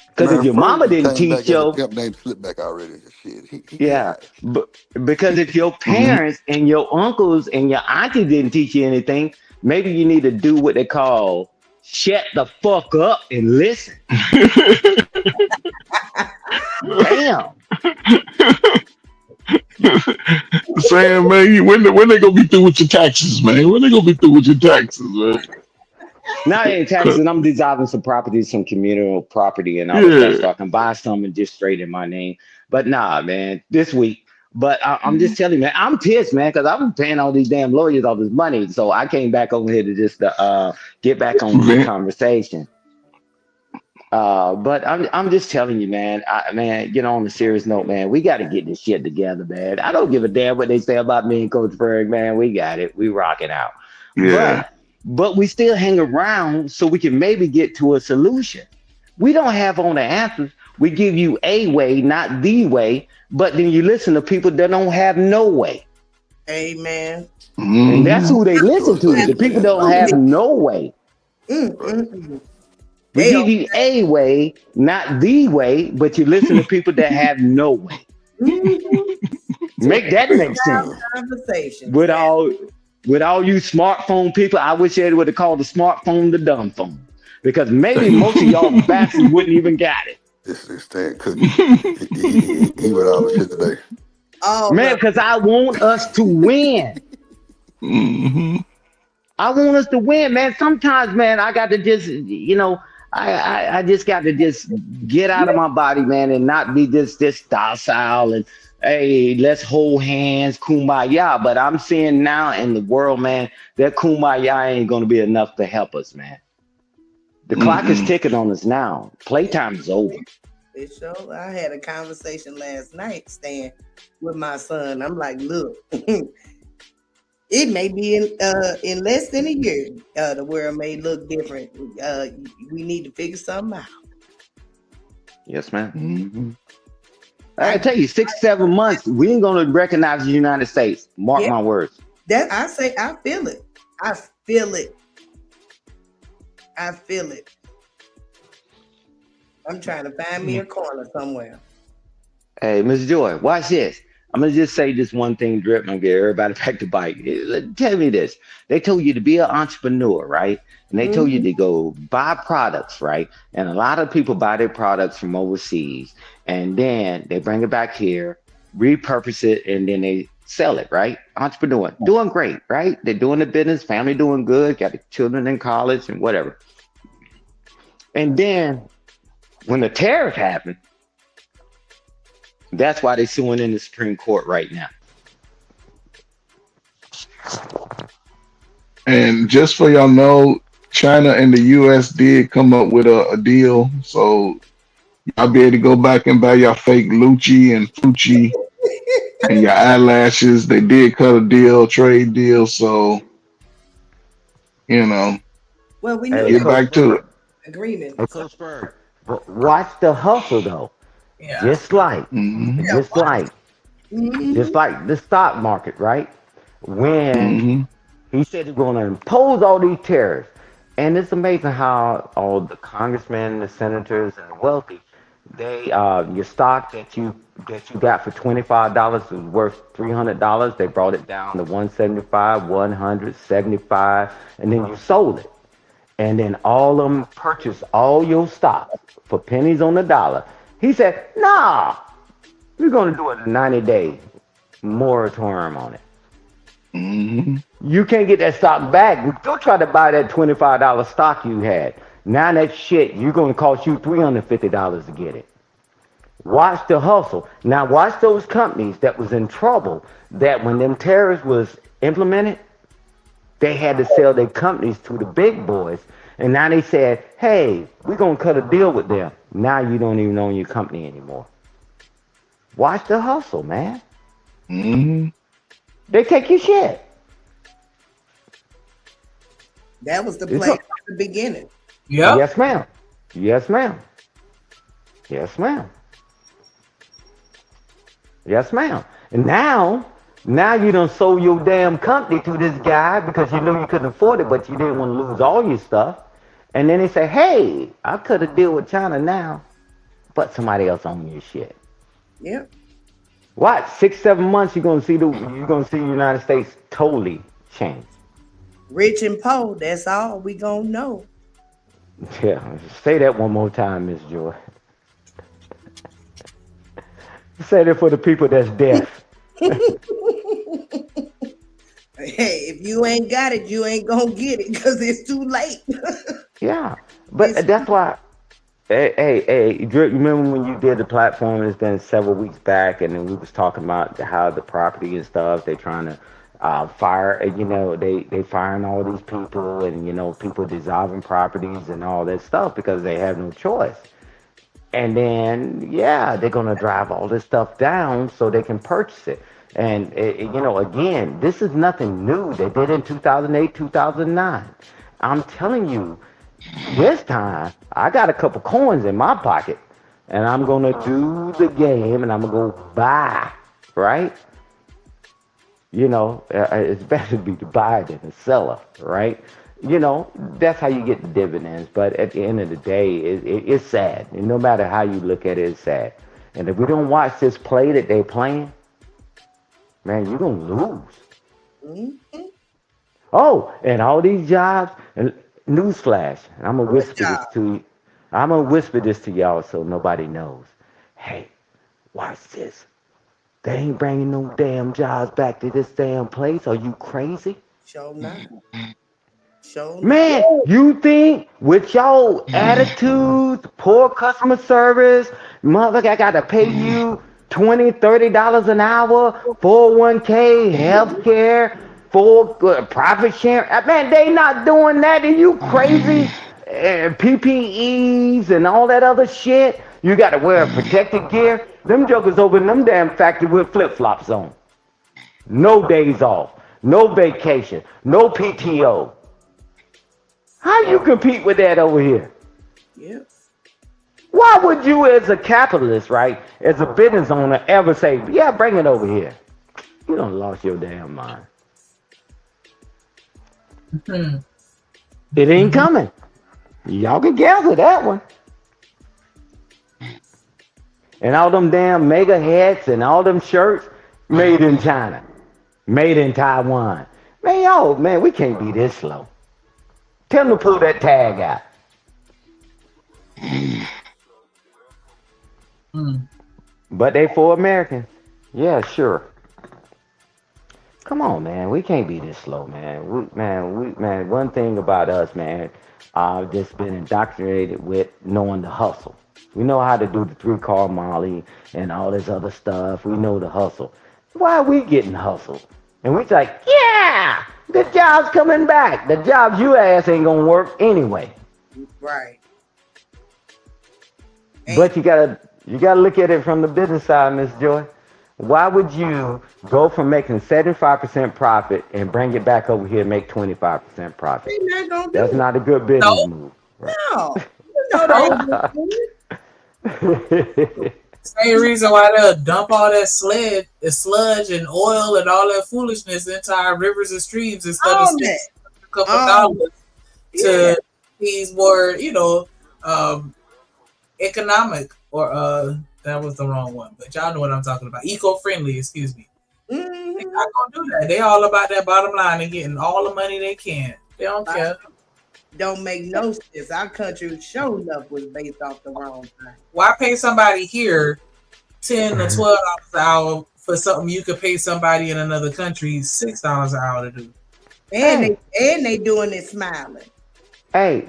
Because if your mama didn't teach you, name slip back already. Shit. Yeah, but because if your parents and your uncles and your auntie didn't teach you anything, maybe you need to do what they call shut the fuck up and listen. Damn. Saying, man, when they gonna be through with your taxes, man? When they gonna be through with your taxes, man? Now I ain't taxing. I'm dissolving some properties, some communal property, and all that, so I can buy some and just straight in my name. But nah, man, this week. But I'm just telling you, man, I'm pissed, man, because I've been paying all these damn lawyers all this money. So I came back over here to just get back on the conversation. But I'm just telling you, man, on a serious note, man, we got to get this shit together, man. I don't give a damn what they say about me and Coach Ferg, man. We got it. We rocking out. Yeah. But we still hang around so we can maybe get to a solution. We don't have all the answers. We give you a way, not the way, but then you listen to people that don't have no way. Amen. And that's who they listen to. The people don't have no way. We give you a way, not the way, but you listen to people that have no way. Make that make sense. Conversation. With all you smartphone people, I wish they would have called the smartphone the dumb phone. Because maybe most of y'all bastards wouldn't even got it. This thing cooking. He with all the shit today. Oh man, because I want us to win. I want us to win, man. Sometimes, man, I got to just, I just got to just get out of my body, man, and not be this docile and hey, let's hold hands, kumbaya. But I'm seeing now in the world, man, that kumbaya ain't gonna be enough to help us, man. The clock is ticking on us now. Playtime is over. I had a conversation last night, Stan, with my son. I'm like, look, it may be in less than a year, the world may look different. We need to figure something out. Yes, ma'am. I tell you, 6-7 months, we ain't gonna recognize the United States. Mark my words. That I say, I feel it. I feel it. I feel it. I'm trying to find me a corner somewhere. Hey, Ms. Joy, watch this. I'm gonna just say this one thing, Drip, and I'll get everybody back to bike. Tell me this. They told you to be an entrepreneur, right? And they told you to go buy products, right? And a lot of people buy their products from overseas, and then they bring it back here, repurpose it, and then they sell it, right? Entrepreneur, doing great, right? They're doing the business, family doing good, got the children in college and whatever. And then when the tariff happened, that's why they're suing in the Supreme Court right now. And just for y'all know, China and the US did come up with a deal. So y'all be able to go back and buy y'all fake Lucci and Fucci and your eyelashes. They did cut a deal, trade deal, so Well, we Hey, knew get that back to it. agreement. hey, Coach Bird, watch the hustle though. Yeah. Just like, Hmm Yeah. just like, Mhm. just like the stock market, right? When hmm he said he's going to impose all these tariffs, and it's amazing how all the congressmen, the senators, and the wealthy, they your stock that you got for $25 was worth $300. They brought it down to 175, 175, and then you sold it. And then all of them purchased all your stock for pennies on the dollar. He said, nah, we're going to do a 90-day moratorium on it. hmm You can't get that stock back. Go try to buy that $25 stock you had. Now that shit, you're going to cost you $350 to get it. Watch the hustle. Now watch those companies that was in trouble, that when them tariffs was implemented, they had to sell their companies to the big boys. And now they said, hey, we're going to cut a deal with them. Now you don't even own your company anymore. Watch the hustle, man. hmm They take your shit. That was the It's play a- from the beginning. Yep. Yes, ma'am. Yes, ma'am. Yes, ma'am. Yes, ma'am. And now you done sold your damn company to this guy because you knew you couldn't afford it, but you didn't want to lose all your stuff. And then they say, hey, I could have deal with China now, but somebody else owns your shit. Yep. What? 6-7 months you're gonna see the United States totally change. Rich and poor, that's all we gonna know. Yeah, say that one more time, Miss Joy. Say that for the people that's deaf. Hey, if you ain't got it, you ain't gonna get it because it's too late. Yeah, but that's why. Hey, Drew, remember when you did the platform? It's been several weeks back, and then we was talking about how the property and stuff. They trying to fire. They firing all these people, and people dissolving properties and all that stuff because they have no choice. And then they're gonna drive all this stuff down so they can purchase it. And again, this is nothing new. They did it in 2008, 2009. I'm telling you. This time, I got a couple coins in my pocket, and I'm gonna do the game, and I'm gonna go buy, right? It's better to be the buyer than the seller, right? That's how you get the dividends. But at the end of the day, it's sad. And no matter how you look at it, it's sad. And if we don't watch this play that they're playing, man, you're gonna lose. Mhm. Oh, and all these jobs and. Newsflash, and I'm gonna whisper this to you. I'm gonna whisper this to y'all so nobody knows. Hey, watch this. They ain't bringing no damn jobs back to this damn place. Are you crazy? Show not. Show Man, you think with y'all attitudes, poor customer service, motherfucker, I gotta pay you $20, $30 an hour, 401k, healthcare, for profit sharing. Man, they not doing that. Are you crazy? PPEs and all that other shit. You got to wear protective gear. Them jokers over in them damn factory with flip-flops on. No days off. No vacation. No PTO. How you compete with that over here? Yep. Why would you as a capitalist, right, as a business owner, ever say, yeah, bring it over here? You done lost your damn mind. It ain't coming. Y'all can gather that one. And all them damn mega hats and all them shirts made in China, made in Taiwan. Man, we can't be this slow. Tell them to pull that tag out. But they for Americans. Yeah, sure. Come on, man. We can't be this slow, man. One thing about us, man, I've just been indoctrinated with knowing the hustle. We know how to do the 3-car molly and all this other stuff. We know the hustle. Why are we getting hustled? And we like, yeah, the job's coming back. The jobs you ass ain't gonna work anyway. Right. But you gotta look at it from the business side, Miss Joy. Why would you go from making 75% profit and bring it back over here and make 25% profit? They're not gonna That's do not a good business move. it. No. You know they ain't gonna do it. Same reason why they'll dump all that sludge and oil and all that foolishness into our rivers and streams instead of spending a couple dollars to these more, economic or that was the wrong one, but y'all know what I'm talking about. Eco-friendly, excuse me. They're not gonna do that. They all about that bottom line and getting all the money they can. They don't care. Don't make no sense. Our country showing up was based off the wrong thing. Why pay somebody here $10 to $12 an hour for something you could pay somebody in another country $6 an hour to do? And they doing it smiling. Hey,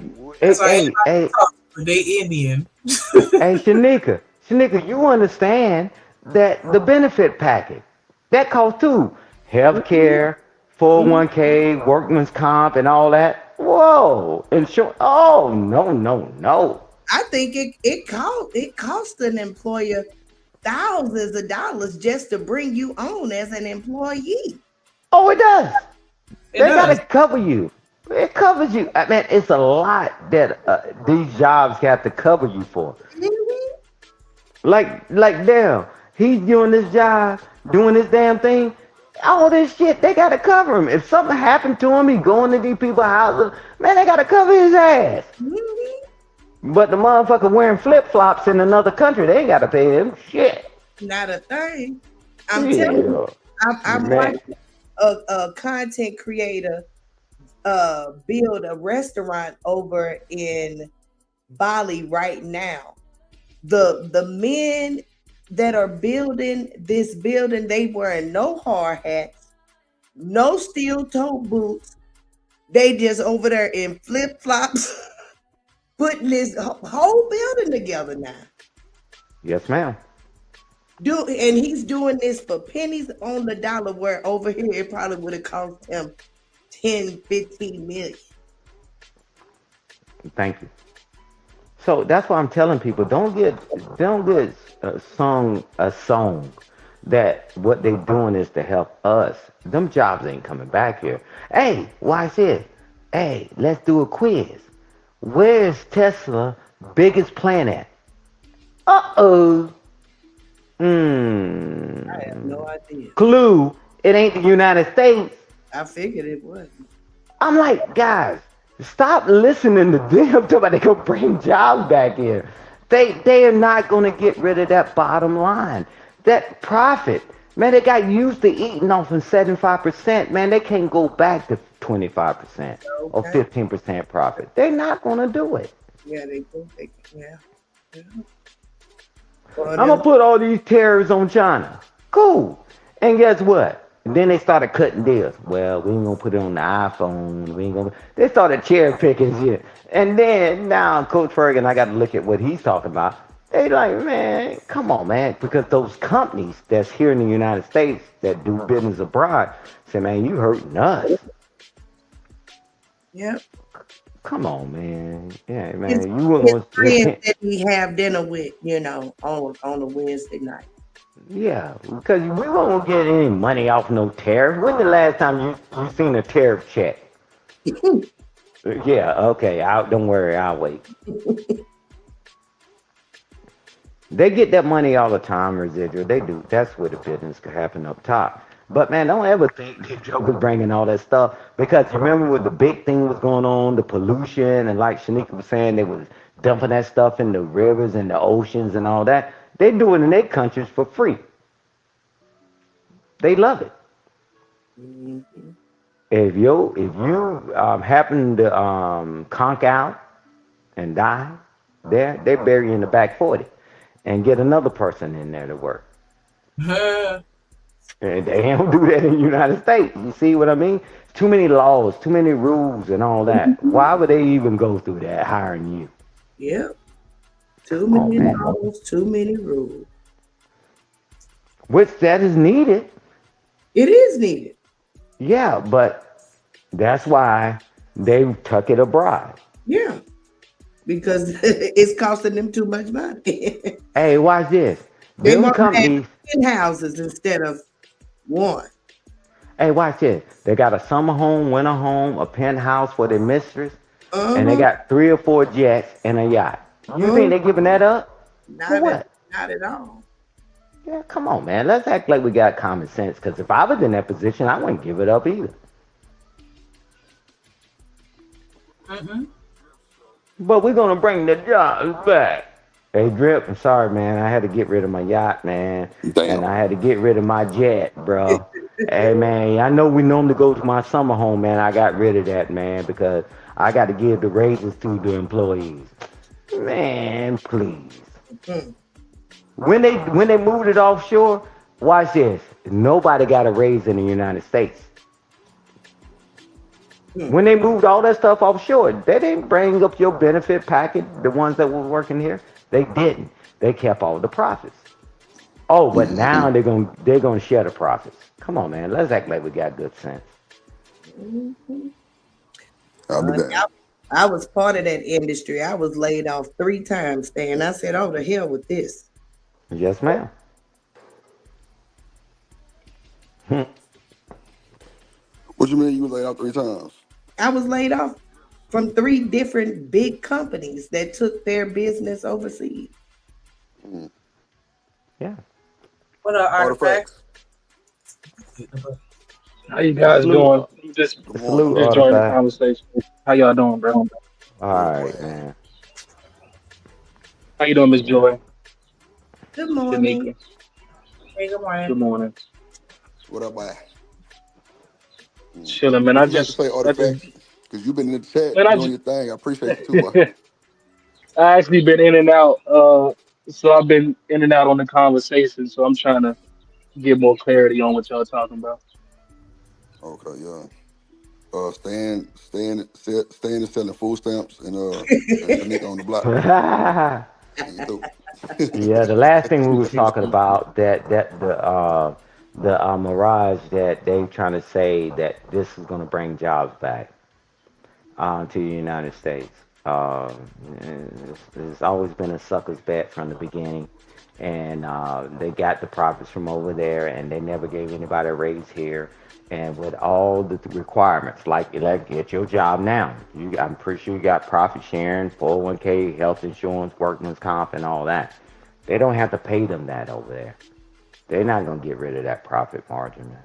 they Indian. Hey, Shanika, you understand that the benefit package that costs too. Healthcare, 401k, workman's comp, and all that. Whoa, insurance. Oh, no. I think it cost an employer thousands of dollars just to bring you on as an employee. Oh, it does. They gotta cover you. It covers you. I mean, it's a lot that these jobs have to cover you for. Like damn, he's doing this job, doing this damn thing. All this shit, they gotta cover him. If something happened to him, he going to these people's houses, man, they gotta cover his ass. But the motherfucker wearing flip-flops in another country, they ain't gotta pay him shit. Not a thing. I'm telling you, I'm watching a content creator build a restaurant over in Bali right now. The men that are building this building, they wearing no hard hats, no steel toe boots. They just over there in flip-flops putting this whole building together now. Yes, ma'am. And he's doing this for pennies on the dollar, where over here it probably would have cost him 10, 15 million. Thank you. So that's why I'm telling people, don't get a song that what they doing is to help us. Them jobs ain't coming back here. Hey, watch this. Hey, let's do a quiz. Where's Tesla biggest plant at? Uh-oh. I have no idea. Clue, it ain't the United States. I figured it was. I'm like, guys, stop listening to them talking about they gonna bring jobs back here. They are not gonna get rid of that bottom line. That profit. Man, they got used to eating off of 75%. Man, they can't go back to 25% or 15% profit. They're not gonna do it. Yeah, they do. Yeah. I'm gonna put all these tariffs on China. Cool. And guess what? And then they started cutting deals. Well, we ain't gonna put it on the iPhone. They started cherry picking shit. And then now Coach Ferguson, I got to look at what he's talking about. They like, man, come on, man, because those companies that's here in the United States that do business abroad say, man, you hurting us. Yep. Come on, man. Yeah, man. His friends that we have dinner with, on a Wednesday night. Yeah, because we won't get any money off no tariff. When the last time you seen a tariff check? Yeah, okay. Don't worry, I'll wait. They get that money all the time, residual. They do. That's where the business could happen up top. But man, don't ever think the joke is bringing all that stuff, because remember when the big thing was going on, the pollution, and like Shanika was saying, they was dumping that stuff in the rivers and the oceans and all that. They do it in their countries for free. They love it. Mm-hmm. If you happen to conk out and die, they bury you in the back 40 and get another person in there to work. And they don't do that in the United States. You see what I mean? Too many laws, too many rules and all that. Why would they even go through that hiring you? Yep. Too many laws, too many rules. Which that is needed. It is needed. Yeah, but that's why they tuck it abroad. Yeah. Because it's costing them too much money. Hey, watch this. They Them want to have companies, 10 houses instead of one. hey, watch this. They got a summer home, winter home, a penthouse for their mistress, and they Uh-huh. got 3 or 4 jets and a yacht. You Uh-huh. think they giving that up? For Not at, what? not at all. Yeah, come on, man. Let's act like we got common sense. Because if I was in that position, I wouldn't give it up either. Mm-hmm. But we're gonna bring the jobs back. Hey, Drip, I'm sorry, man. I had to get rid of my yacht, man, and Damn. I had to get rid of my jet, bro. Hey, man, I know we normally go to my summer home, man. I got rid of that, man, because I got to give the raises to the employees. Man, please. Mm. When they moved it offshore, watch this. Nobody got a raise in the United States. When they moved all that stuff offshore, they didn't bring up your benefit package, the ones that were working here. They didn't. They kept all the profits. Oh, but now they're gonna share the profits. Come on, man. Let's act like we got good sense. I'll be back. I was part of that industry. I was laid off 3 times, Stan. I said, "Oh, the hell with this." Yes, ma'am. What you mean you was laid out 3 times? I was laid off from 3 different big companies that took their business overseas. Yeah. What are artifacts? How you guys doing? Just Salute, just joining the Artifact. conversation. How y'all doing, bro? All right, man. How you doing, Miss Joy? Good morning. Shanika? Hey, good morning. Good morning. What up, boy? Chilling, man. You I have to just say artifacts because you've been in the chat Man, I doing ju- your thing. I appreciate you too, boy. I actually been in and out. So I've been in and out on the conversation. So I'm trying to get more clarity on what y'all talking about. Okay, yeah. Stan is selling food stamps and Shanika on the block. Yeah, the last thing we was talking about that the Mirage that they trying to say that this is going to bring jobs back to the United States. It's always been a sucker's bet from the beginning, and they got the profits from over there, and they never gave anybody a raise here. And with all the requirements, like get your job now. I'm pretty sure you got profit sharing, 401k, health insurance, workman's comp, and all that. They don't have to pay them that over there. They're not gonna get rid of that profit margin, man.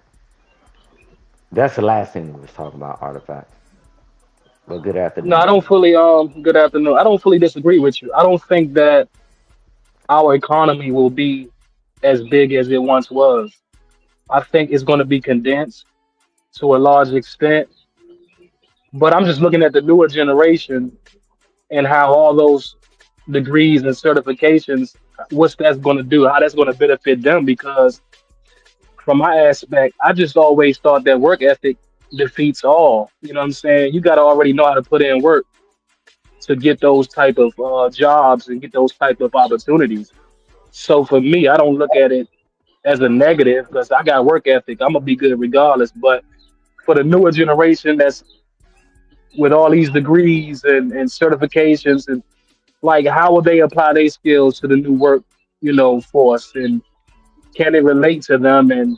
That's the last thing we was talking about, artifacts. Well, good afternoon. No, I don't fully. Good afternoon. I don't fully disagree with you. I don't think that our economy will be as big as it once was. I think it's going to be condensed to a large extent. But I'm just looking at the newer generation and how all those degrees and certifications, what's that's going to do, how that's going to benefit them. Because from my aspect, I just always thought that work ethic defeats all. You know what I'm saying? You got to already know how to put in work to get those type of jobs and get those type of opportunities. So for me, I don't look at it as a negative because I got work ethic. I'm gonna be good regardless. But for the newer generation that's with all these degrees and certifications and like how will they apply their skills to the new work, force, and can it relate to them, and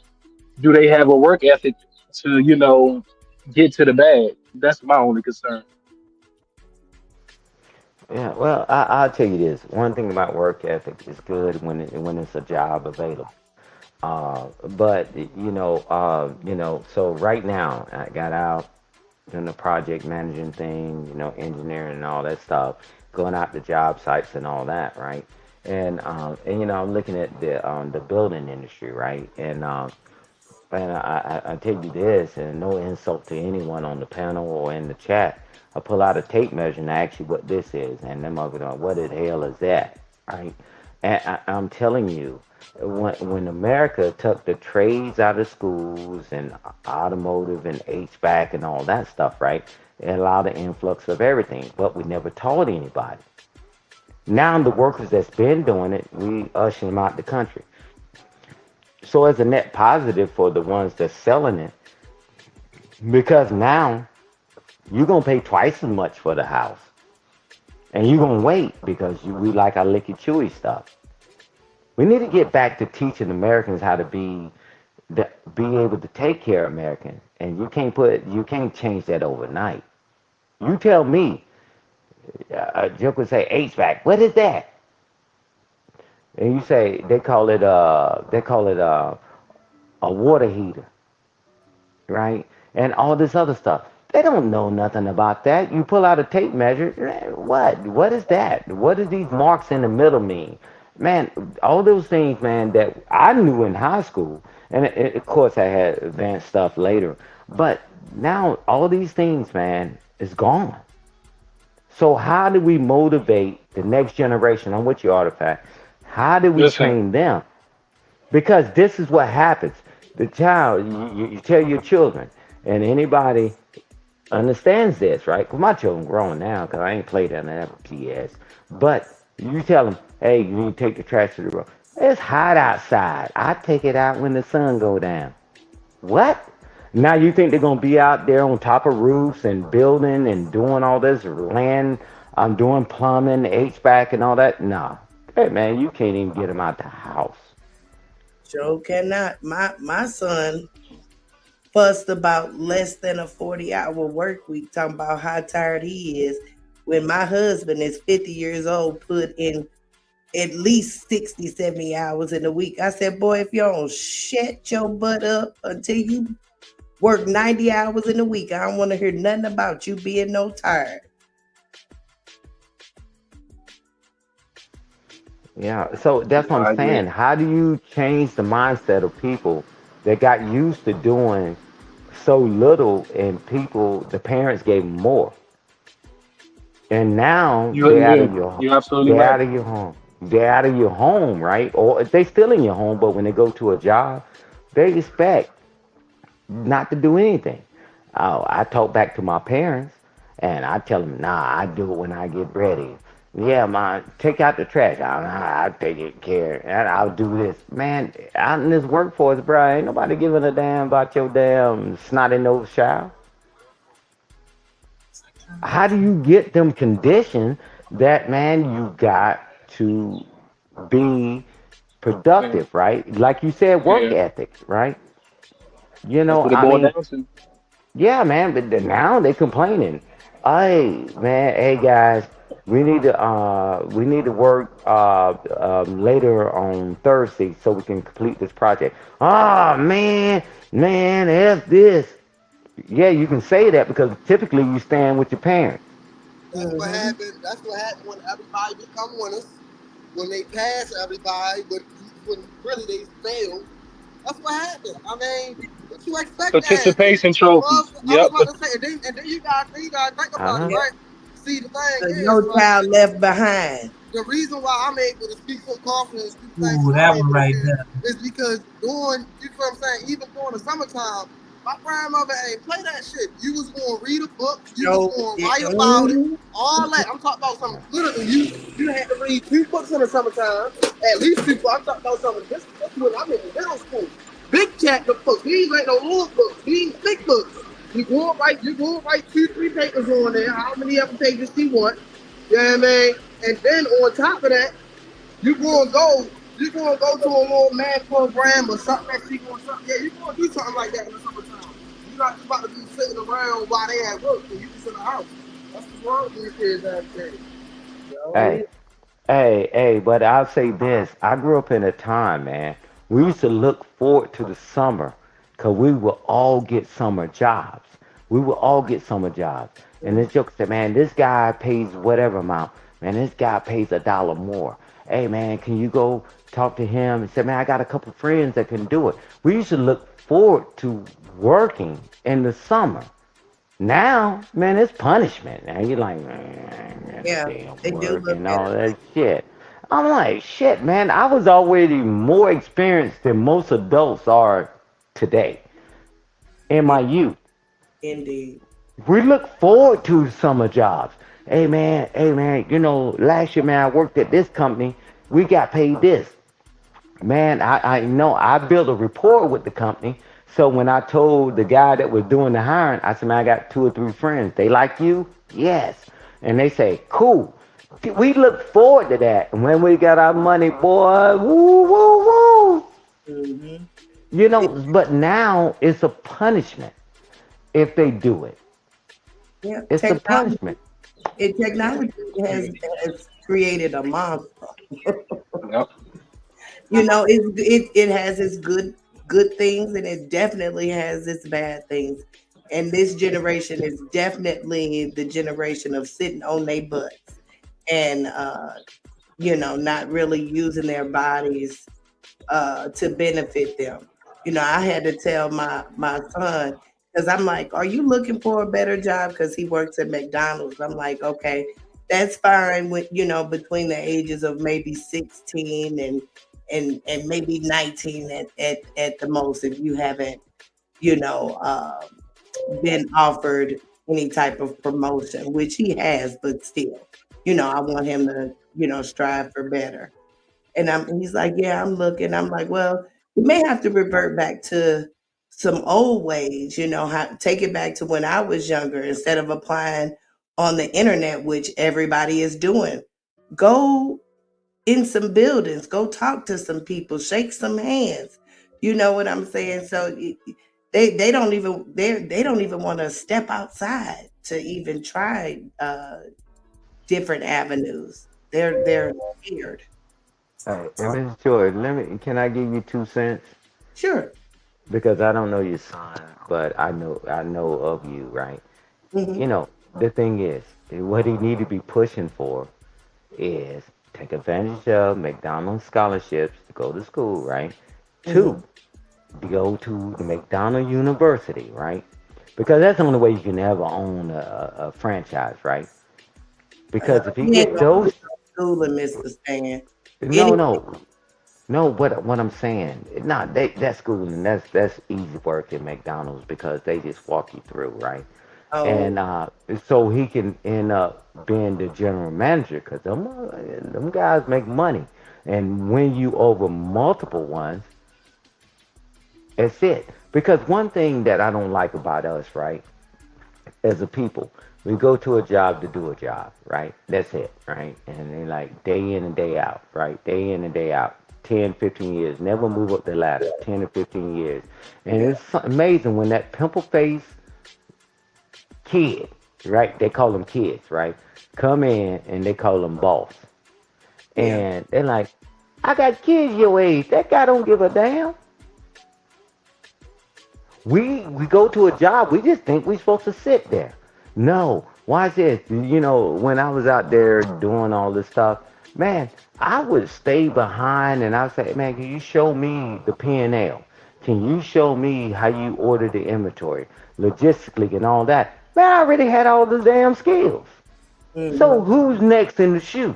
do they have a work ethic to, get to the bag? That's my only concern. Yeah, well, I'll tell you this. One thing about work ethic is good when it's a job available. But so right now I got out doing the project managing thing, engineering and all that stuff, going out to job sites and all that, right? And I'm looking at the building industry, right? And I tell you this, and no insult to anyone on the panel or in the chat. I pull out a tape measure and ask you what this is, and them are going, what the hell is that, right? And I'm telling you, when America took the trades out of schools and automotive and HVAC and all that stuff, right? It allowed the influx of everything, but we never taught anybody. Now the workers that's been doing it, we usher them out the country. So it's a net positive for the ones that's selling it, because now you're going to pay twice as much for the house. And you're going to wait because we like our licky chewy stuff. We need to get back to teaching Americans how to be able to take care of Americans. And you can't change that overnight. You tell me, Joke would say HVAC. What is that? And you say they call it a water heater, right? And all this other stuff. They don't know nothing about that. You pull out a tape measure. What is that? What does these marks in the middle mean? Man, all those things, man, that I knew in high school. And of course, I had advanced stuff later. But now all these things, man, is gone. So how do we motivate the next generation? I'm with you, Artifact. How do we train them? Because this is what happens. The child, you tell your children, and anybody understands this, right? Because my children growing now, because I ain't played that PS. But you tell them, hey, you need to take the trash to the road. It's hot outside. I take it out when the sun go down. What? Now you think they're gonna be out there on top of roofs and building and doing all this land? I'm doing plumbing, HVAC, and all that. No, hey man, you can't even get them out the house. Joe cannot. My son fussed about less than a 40-hour work week, talking about how tired he is. When my husband is 50 years old, put in at least 60, 70 hours in a week. I said, boy, if you don't shut your butt up until you work 90 hours in a week, I don't want to hear nothing about you being no tired. Yeah, so that's what I'm saying. How do you change the mindset of people that got used to doing so little and the parents gave them more? And now they're out of your home. They're out of your home, right? Or they still in your home, but when they go to a job, they expect not to do anything. Oh, I talk back to my parents and I tell them, nah, I do it when I get ready. Yeah, man, take out the trash. I'll take it care and I'll do this. Man, out in this workforce, bro, ain't nobody giving a damn about your damn snotty-nosed child. How do you get them conditioned that, man, you got to be productive, right? Like you said, work ethics, right? You know, yeah, man, but now they're complaining. Hey, man, hey guys, we need to work later on Thursday so we can complete this project. Oh man, F this. Yeah, you can say that because typically you stand with your parents. That's what happened. That's what happened when everybody become winners. When they pass everybody, but when really they fail. That's what happened. I mean, what you expect? Participation trophies. Yep. And then you got to think about it, right? See, the thing is, no child left behind. The reason why I'm able to speak so confident that one right there is because you know what I'm saying, even during the summertime, my grandmother ain't play that shit. You was gonna read a book, you was gonna write about it, all that. I'm talking about something literally. You had to read 2 books in the summertime, at least 2 books. I'm talking about something. This when I'm in middle school. Big chapter books. These ain't no little books. These big books. You go write 2-3 papers on there. How many other pages you want? You know what I mean? And then on top of that, you're gonna go to a little math program or something that you going something. Yeah, you're gonna do something like that in the summertime. You're not just about to be sitting around while they at work and you just in the house. That's what's wrong with these kids nowadays. Hey, but I'll say this. I grew up in a time, man. We used to look forward to the summer because we will all get summer jobs. And this joke said, man, this guy pays whatever amount. Man, this guy pays $1 more. Hey, man, can you go talk to him? And say, man, I got a couple friends that can do it. We used to look forward to working in the summer. Now, man, it's punishment. Now you're like, man, they do and all that shit. I'm like, shit, man, I was already more experienced than most adults are today in my youth. Indeed. We look forward to summer jobs. Hey man, you know, last year, man, I worked at this company. We got paid this. Man, I know I built a rapport with the company. So when I told the guy that was doing the hiring, I said, man, I got 2 or 3 friends. They like you? Yes. And they say, cool. We look forward to that. And when we got our money, boy, woo, woo, woo. Mm-hmm. You know, but now it's a punishment if they do it. Yeah, It's a punishment. technology has created a monster. Yep. You know, it has its good things, and it definitely has its bad things. And this generation is definitely the generation of sitting on their butts and you know, not really using their bodies to benefit them. You know, I had to tell my son, because I'm like, are you looking for a better job? Because he works at McDonald's. I'm like, okay, that's fine with, you know, between the ages of maybe 16 and maybe 19 at the most, if you haven't, you know, been offered any type of promotion, which he has, but still, you know, I want him to, you know, strive for better. And he's like, yeah, I'm looking. I'm like, well, you may have to revert back to some old ways, you know, take it back to when I was younger instead of applying on the internet, which everybody is doing. Go in some buildings, go talk to some people, shake some hands. You know what I'm saying? So they don't even want to step outside to even try different avenues. They're scared. Ms. Jordan, can I give you 2 cents? Sure. Because I don't know your son, but I know of you, right? Mm-hmm. You know, the thing is, what he need to be pushing for is take advantage of McDonald's scholarships to go to school, right? Mm-hmm. 2, to go to the McDonald University, right? Because that's the only way you can ever own a franchise, right? Because if you get those school and Mr. Stan. No, what I'm saying, that schooling, that's easy work at McDonald's because they just walk you through, right? Oh. And so he can end up being the general manager because them guys make money. And when you over multiple ones, that's it. Because one thing that I don't like about us, right, as a people, we go to a job to do a job, right? That's it, right? And they like day in and day out, right? Day in and day out. 10, 15 years, never move up the ladder, 10 or 15 years. And it's amazing when that pimple face kid, right? They call them kids, right? Come in and they call them boss. And they're like, I got kids your age. That guy don't give a damn. We go to a job, we just think we're supposed to sit there. No, watch this. You know, when I was out there doing all this stuff, man, I would stay behind and I'd say, man, can you show me the P&L? Can you show me how you order the inventory, logistically and all that? Man, I already had all the damn skills. Mm-hmm. So who's next in the shoe?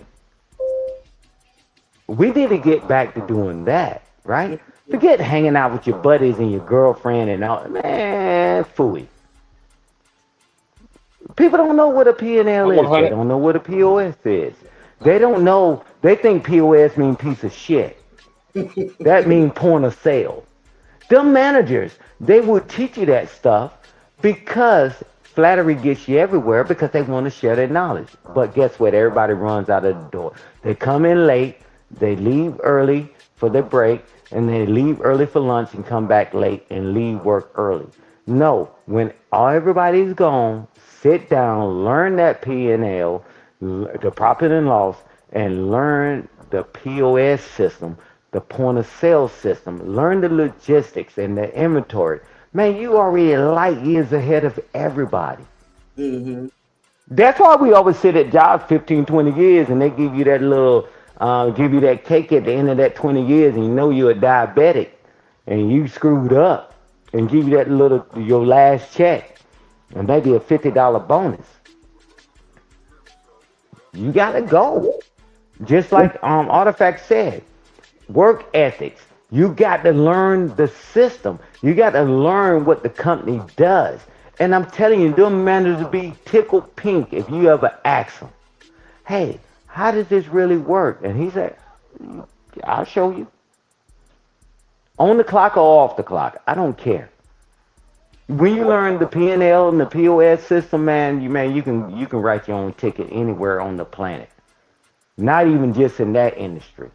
We need to get back to doing that, right? Forget hanging out with your buddies and your girlfriend and all. Man, phooey. People don't know what a P&L is. They don't know what a POS is. They don't know. They think POS mean piece of shit. That means point of sale. Them managers, they will teach you that stuff because flattery gets you everywhere because they want to share their knowledge. But guess what? Everybody runs out of the door. They come in late, they leave early for their break, and they leave early for lunch and come back late and leave work early. No, when everybody's gone, sit down, learn that P&L, the profit and loss, and learn the POS system, the point of sale system, learn the logistics and the inventory. Man, you already light years ahead of everybody. Mm-hmm. That's why we always sit at jobs 15, 20 years and they give you that little, give you that cake at the end of that 20 years and you know you're a diabetic and you screwed up and give you that little, your last check and maybe a $50 bonus. You gotta go. Just like Artifact said, work ethics. You got to learn the system. You got to learn what the company does. And I'm telling you, them managers will be tickled pink if you ever ask them, hey, how does this really work? And he said, I'll show you. On the clock or off the clock, I don't care. When you learn the P&L and the POS system, man, you can write your own ticket anywhere on the planet. Not even just in that industry.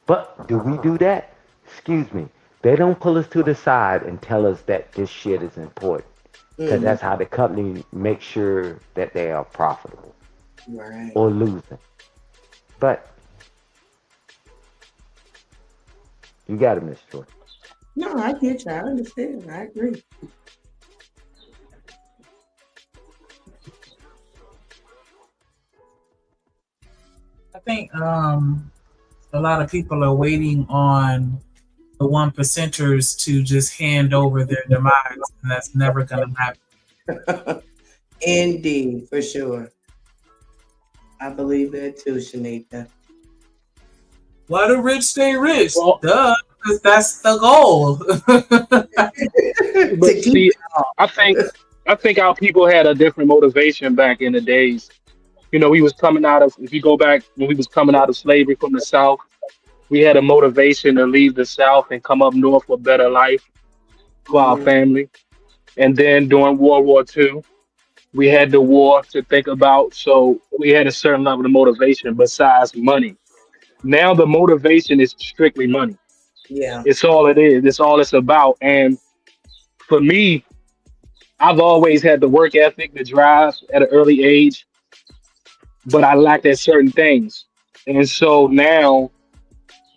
But do we do that? Excuse me. They don't pull us to the side and tell us that this shit is important. Because that's how the company makes sure that they are profitable or losing. But you got it, Miss Joy. No, I get you. I understand. I agree. I think a lot of people are waiting on the 1%ers to just hand over their demise, and that's never going to happen. Indeed, for sure. I believe that too, Shanika. Why the rich stay rich? Well, duh, because that's the goal. But see, I think our people had a different motivation back in the days. You know, we was coming out of, if you go back when we was coming out of slavery from the South, we had a motivation to leave the South and come up north for a better life for our family. And then during World War II, we had the war to think about. So we had a certain level of motivation besides money. Now the motivation is strictly money. Yeah. It's all it is. It's all it's about. And for me, I've always had the work ethic, the drive at an early age, but I lacked at certain things. And so now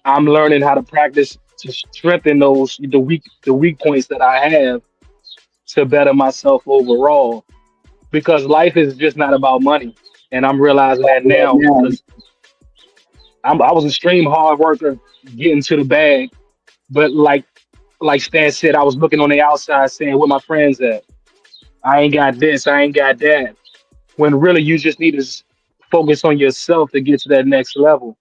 I'm learning how to practice to strengthen the weak points that I have to better myself overall. Because life is just not about money. And I'm realizing that now because I was an extreme hard worker getting to the bag. But like Stan said, I was looking on the outside saying, where my friends at? I ain't got this, I ain't got that. When really you just need to focus on yourself to get to that next level.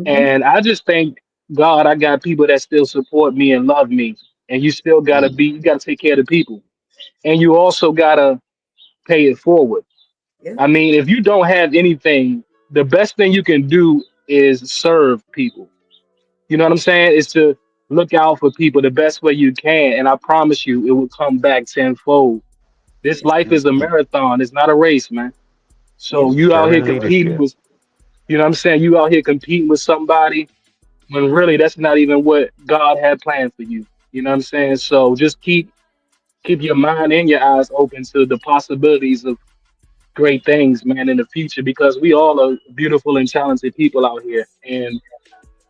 And I just thank God I got people that still support me and love me. And you still gotta you gotta take care of the people. And you also gotta pay it forward. I mean, if you don't have anything, the best thing you can do is serve people. You know what I'm saying? Is to look out for people the best way you can. And I promise you, it will come back tenfold. This life is a marathon. It's not a race, man. So you out here competing with, you know what I'm saying? You out here competing with somebody when really that's not even what God had planned for you. You know what I'm saying? So just keep your mind and your eyes open to the possibilities of great things, man, in the future, because we all are beautiful and talented people out here. And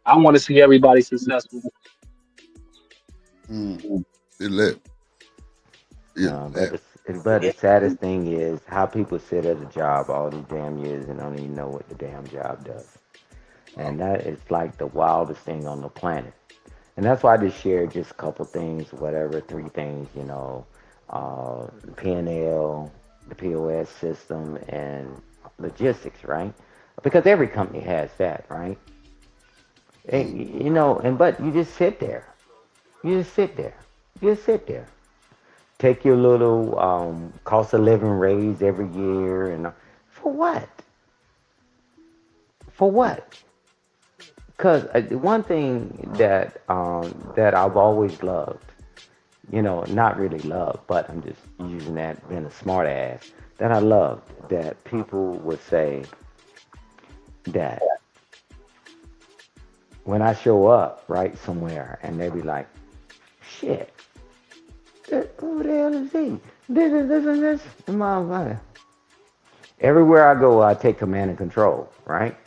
I want to see everybody successful. It lit. Yeah. But the saddest thing is how people sit at a job all these damn years and don't even know what the damn job does. And that is like the wildest thing on the planet. And that's why I just shared just a couple things, whatever, 3 things, you know, P&L, the POS system, and logistics, right? Because every company has that, right? And, you know, but you just sit there. You just sit there. Take your little cost of living raise every year, and for what? For what? Because one thing that I've always loved, you know, not really loved, but I'm just using that being a smart ass, that I loved, that people would say that when I show up, right, somewhere, and they be like, shit, who the hell is he? This. Motherfucker. Everywhere I go, I take command and control, right?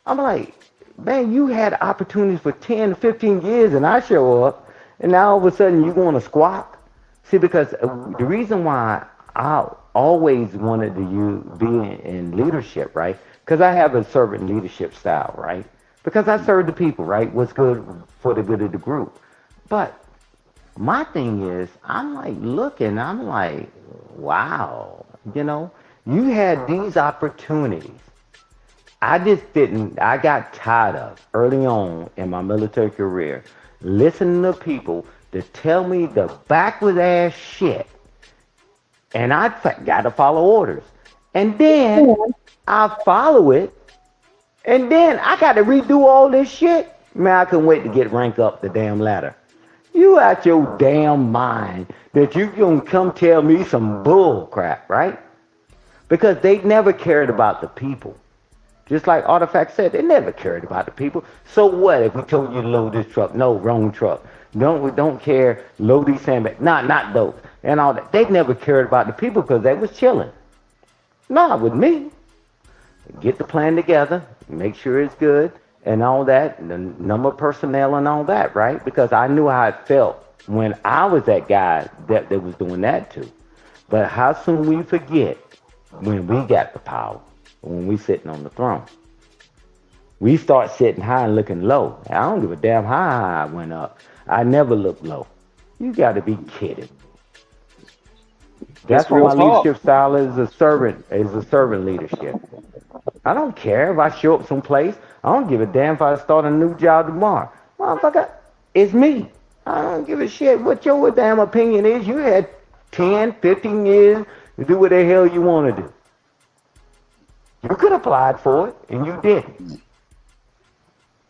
I'm like, man, you had opportunities for 10 to 15 years, and I show up, and now all of a sudden you want to squawk? See, because the reason why I always wanted to be in leadership, right? Because I have a servant leadership style, right? Because I serve the people, right? What's good for the good of the group. But my thing is, I'm like looking, I'm like, wow, you know, you had these opportunities. I got tired of early on in my military career, listening to people to tell me the backward ass shit. And I got to follow orders. And then I follow it. And then I got to redo all this shit. Man, I couldn't wait to get ranked up the damn ladder. You out your damn mind that you gonna come tell me some bull crap, right? Because they never cared about the people. Just like Artifact said, they never cared about the people. So what if we told you to load this truck? No, wrong truck. We don't care. Load these sandbags. Not those. And all that. They never cared about the people because they was chilling. Not with me. Get the plan together, make sure it's good, and all that, and the number of personnel and all that, right? Because I knew how it felt when I was that guy that was doing that too. But how soon we forget when we got the power, when we sitting on the throne. We start sitting high and looking low. I don't give a damn how high I went up. I never look low. You got to be kidding. That's why my leadership style is a servant leadership. I don't care if I show up someplace. I don't give a damn if I start a new job tomorrow. Motherfucker, it's me. I don't give a shit what your damn opinion is. You had 10, 15 years to do what the hell you want to do. You could have applied for it, and you didn't.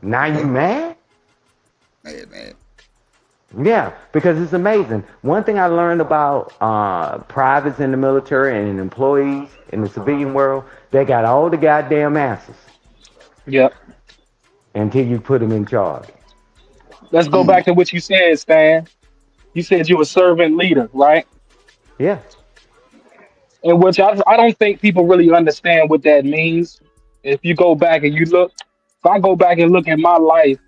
Now you mad? Man. Yeah, because it's amazing. One thing I learned about privates in the military and employees in the civilian world, they got all the goddamn answers. Yep. Until you put them in charge. Let's go back to what you said, Stan. You said you were a servant leader, right? Yeah. And which I don't think people really understand what that means. If you go back and you look, if I go back and look at my life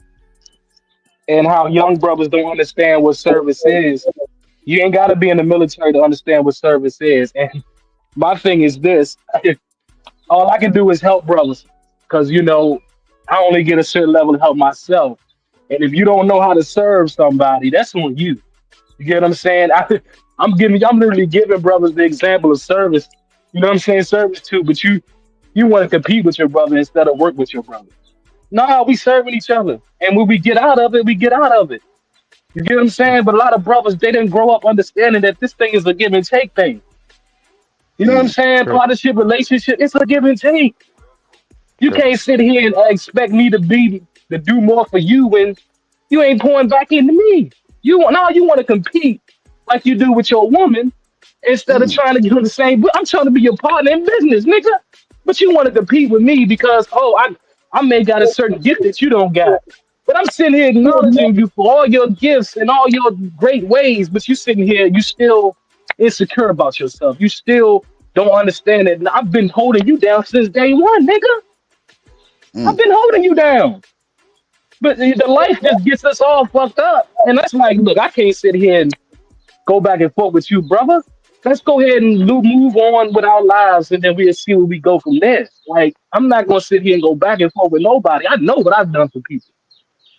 and how young brothers don't understand what service is, you ain't got to be in the military to understand what service is. And my thing is this, all I can do is help brothers because, you know, I only get a certain level to help myself. And if you don't know how to serve somebody, that's on you. You get what I'm saying? I'm literally giving brothers the example of service. You know what I'm saying? Service too, but you want to compete with your brother instead of work with your brother. Nah, we serving each other. And when we get out of it, we get out of it. You get what I'm saying? But a lot of brothers, they didn't grow up understanding that this thing is a give and take thing. You know what I'm saying? True. Partnership, relationship, it's a give and take. You can't sit here and expect me to do more for you when you ain't pouring back into me. You want to compete like you do with your woman instead of trying to get on the same. I'm trying to be your partner in business, nigga. But you want to compete with me because I may got a certain gift that you don't got. But I'm sitting here acknowledging you for all your gifts and all your great ways. But you sitting here, you still insecure about yourself. You still don't understand it. I've been holding you down since day one, nigga. I've been holding you down. But the life just gets us all fucked up. And that's like, look, I can't sit here and go back and forth with you, brother. Let's go ahead and move on with our lives, and then we'll see where we go from there. Like, I'm not going to sit here and go back and forth with nobody. I know what I've done for people.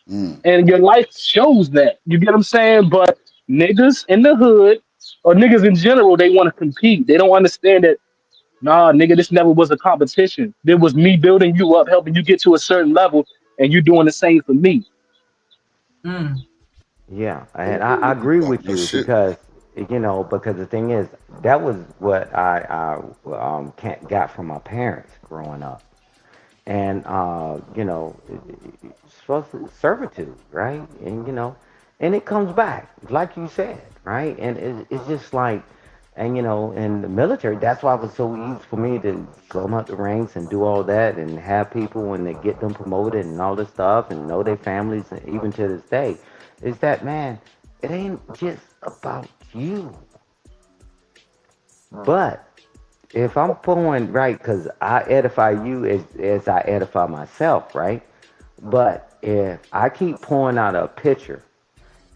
And your life shows that. You get what I'm saying? But niggas in the hood, or niggas in general, they want to compete. They don't understand that, nah, nigga, this never was a competition. There was me building you up, helping you get to a certain level, and you doing the same for me. Yeah, and I agree with you because, you know, because the thing is, that was what I got from my parents growing up. And, you know, it's supposed to servitude, right? And, you know, and it comes back, like you said, right? And it's just like, and, you know, in the military, that's why it was so easy for me to come up the ranks and do all that and have people when they get them promoted and all this stuff and know their families, and even to this day, is that, man, it ain't just about you. But if I'm pouring, right, because I edify you as I edify myself, right? But if I keep pouring out a pitcher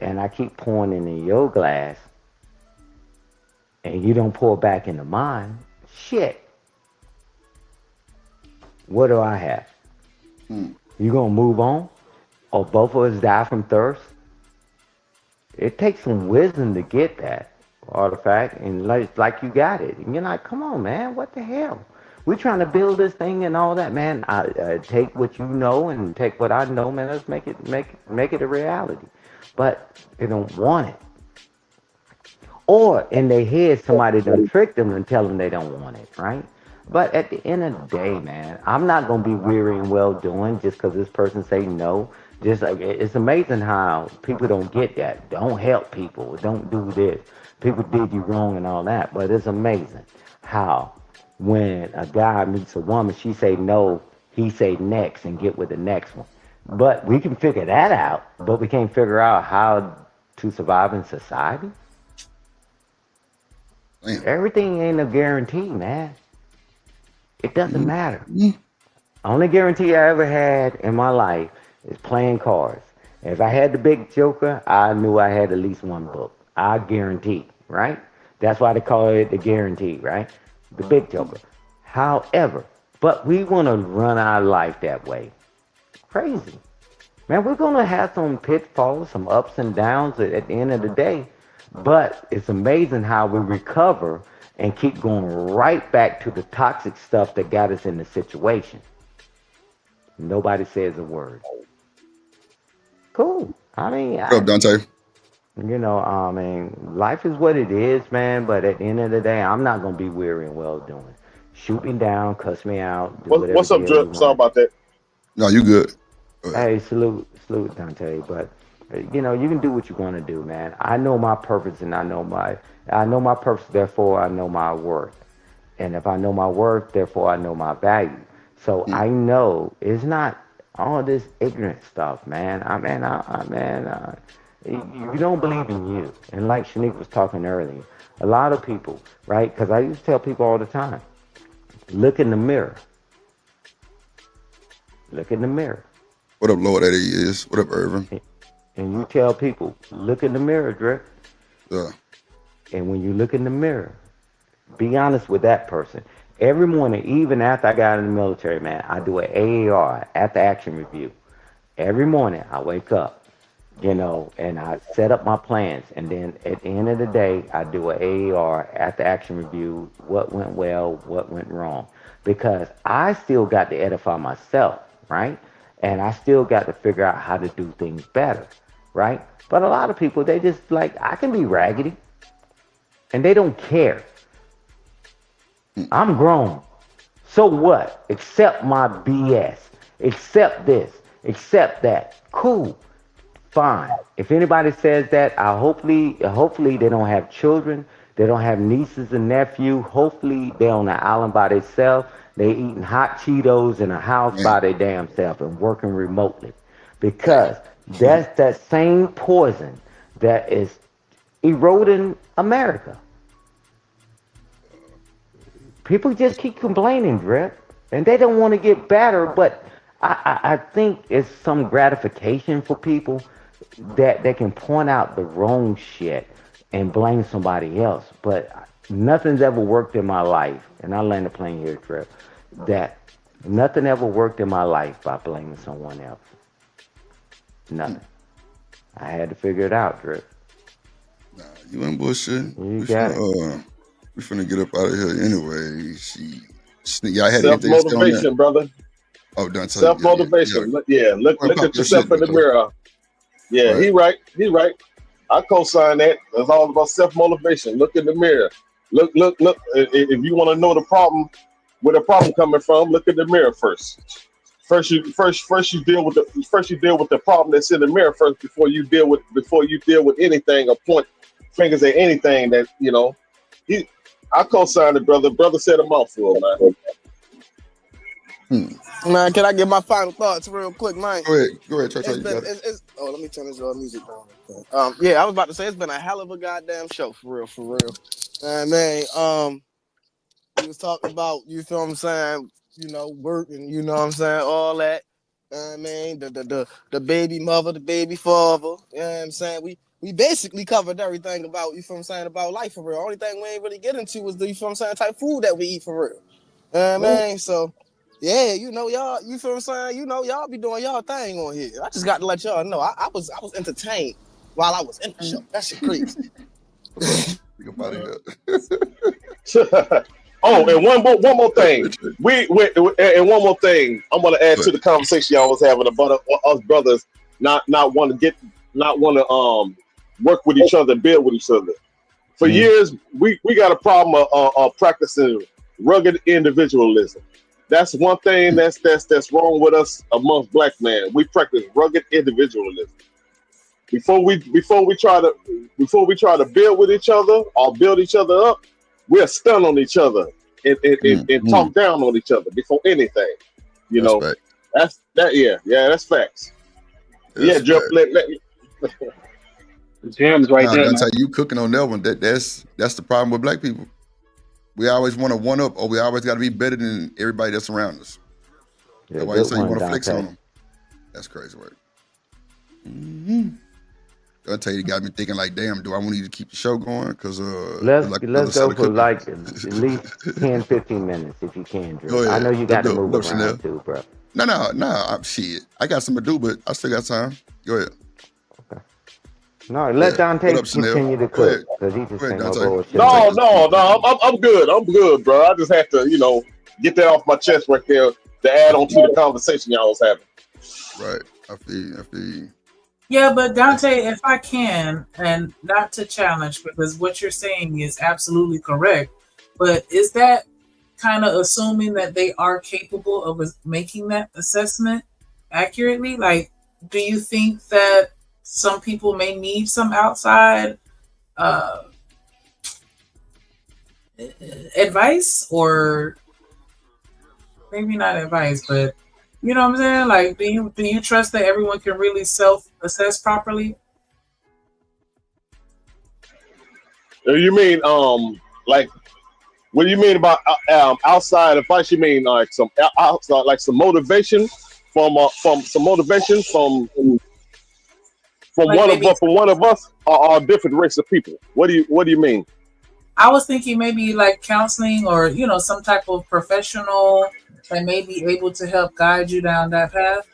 and I keep pouring in your glass and you don't pour back into mine, shit, what do I have? You gonna move on? Or both of us die from thirst? It takes some wisdom to get that Artifact, and like you got it, and you're like, come on, man, what the hell? We're trying to build this thing and all that, man. I take what you know and take what I know, man. Let's make it a reality. But they don't want it, or in their head, somebody done tricked them and tell them they don't want it, right? But at the end of the day, man, I'm not gonna be weary and well doing just because this person say no. Just like, it's amazing how people don't get that. Don't help people. Don't do this. People did you wrong and all that. But it's amazing how when a guy meets a woman, she say no, he say next and get with the next one. But we can figure that out, but we can't figure out how to survive in society. Damn. Everything ain't a guarantee, man. It doesn't matter. Only guarantee I ever had in my life is playing cards. If I had the big joker, I knew I had at least one book. I guarantee, right? That's why they call it the guarantee, right? The big joker. However, but we want to run our life that way. Crazy. Man, we're going to have some pitfalls, some ups and downs at the end of the day. But it's amazing how we recover and keep going right back to the toxic stuff that got us in the situation. Nobody says a word. Cool. I mean, What's up, Dante? You know, I mean, life is what it is, man. But at the end of the day, I'm not going to be weary and well doing. Shoot me down, cuss me out. What's up, Drip? Sorry about that. No, you good. Hey, salute, Dante. But you know, you can do what you want to do, man. I know my purpose, and I know my purpose. Therefore, I know my worth. And if I know my worth, therefore, I know my value. So I know it's not all this ignorant stuff, man. You don't believe in you. And like Shanique was talking earlier, a lot of people, right? Because I used to tell people all the time, look in the mirror. Look in the mirror. What up, Lord? That he is. What up, Irvin? And you tell people, look in the mirror, Drip. Yeah. And when you look in the mirror, be honest with that person. Every morning, even after I got in the military, man, I do an AAR, after action review. Every morning, I wake up, you know, and I set up my plans. And then at the end of the day, I do an AAR, after action review, what went well, what went wrong. Because I still got to edify myself, right? And I still got to figure out how to do things better, right? But a lot of people, they just like, I can be raggedy. And they don't care. I'm grown. So what? Accept my BS. Accept this. Accept that. Cool. Fine. If anybody says that, hopefully they don't have children. They don't have nieces and nephews. Hopefully they're on the island by themselves. They eating hot Cheetos in a house by their damn self and working remotely. Because that's that same poison that is eroding America. People just keep complaining, Drip, and they don't want to get better, but I think it's some gratification for people that they can point out the wrong shit and blame somebody else. But nothing's ever worked in my life, and I land the plane here, Drip, that nothing ever worked in my life by blaming someone else. Nothing. I had to figure it out, Drip. Nah, you ain't bullshit. You got it. We finna get up out of here anyway. Y'all had self-motivation, brother. Oh, Dante. Self-motivation. Yeah. Look at yourself in the mirror. Yeah, right. He right. I co-sign that. It's all about self-motivation. Look in the mirror. Look. If you want to know the problem, where the problem coming from, look in the mirror first. First you deal with the problem that's in the mirror first before you deal with anything or point fingers at anything that, you know. I co-signed it, brother. Brother said a mouthful, man. Man, can I get my final thoughts real quick, man? Go ahead, let me turn this music down. Yeah, I was about to say it's been a hell of a goddamn show, for real. Man, we was talking about, you feel what I'm saying, you know, work and you know what I'm saying, all that. I mean, the baby mother, the baby father, you know what I'm saying? We basically covered everything about, you feel what I'm saying, about life for real. Only thing we ain't really get into was the, you feel what I'm saying, type food that we eat for real. Man, so yeah, you know, y'all, you feel what I'm saying? You know, y'all be doing y'all thing on here. I just got to let y'all know. I was entertained while I was in the show. That shit crazy. Oh, and one more thing. And one more thing. I'm gonna add to the conversation y'all was having about us brothers not want to work with each other, build with each other. For years, we got a problem of practicing rugged individualism. That's one thing that's wrong with us amongst black men. We practice rugged individualism. Before we try to build with each other or build each other up, we're stun on each other and talk down on each other before anything. You know, that's that. Yeah, that's facts. Yeah, Jeff. Gems right there. Dante, you cooking on that one. That's the problem with black people. We always want to one up, or we always got to be better than everybody that's around us. Yeah, that's why you say you one, want to flex Dante. on them. That's crazy work. Dante, you got me thinking like, damn, do I want you to keep the show going? Because let's go for like at least 10, 15 minutes if you can, Drew. Go ahead. I know you got to move around Chanel. too, bro. No, shit. I got something to do, but I still got time. Go ahead. Okay. No, let Dante continue to cook because he just came over with shit. No, I'm good. I'm good, bro. I just have to, get that off my chest right there to add on to the conversation y'all was having. Right. I feel you. Yeah, but Dante, if I can, and not to challenge, because what you're saying is absolutely correct, but is that kind of assuming that they are capable of making that assessment accurately? Like, do you think that some people may need some outside advice, or maybe not advice, but you know what I'm saying? Like, do you trust that everyone can really self-assess properly? You mean like, what do you mean about outside advice? You mean like some outside, like some motivation from some motivation from like one of us, or different race of people? What do you mean? I was thinking maybe like counseling, or some type of professional that may be able to help guide you down that path.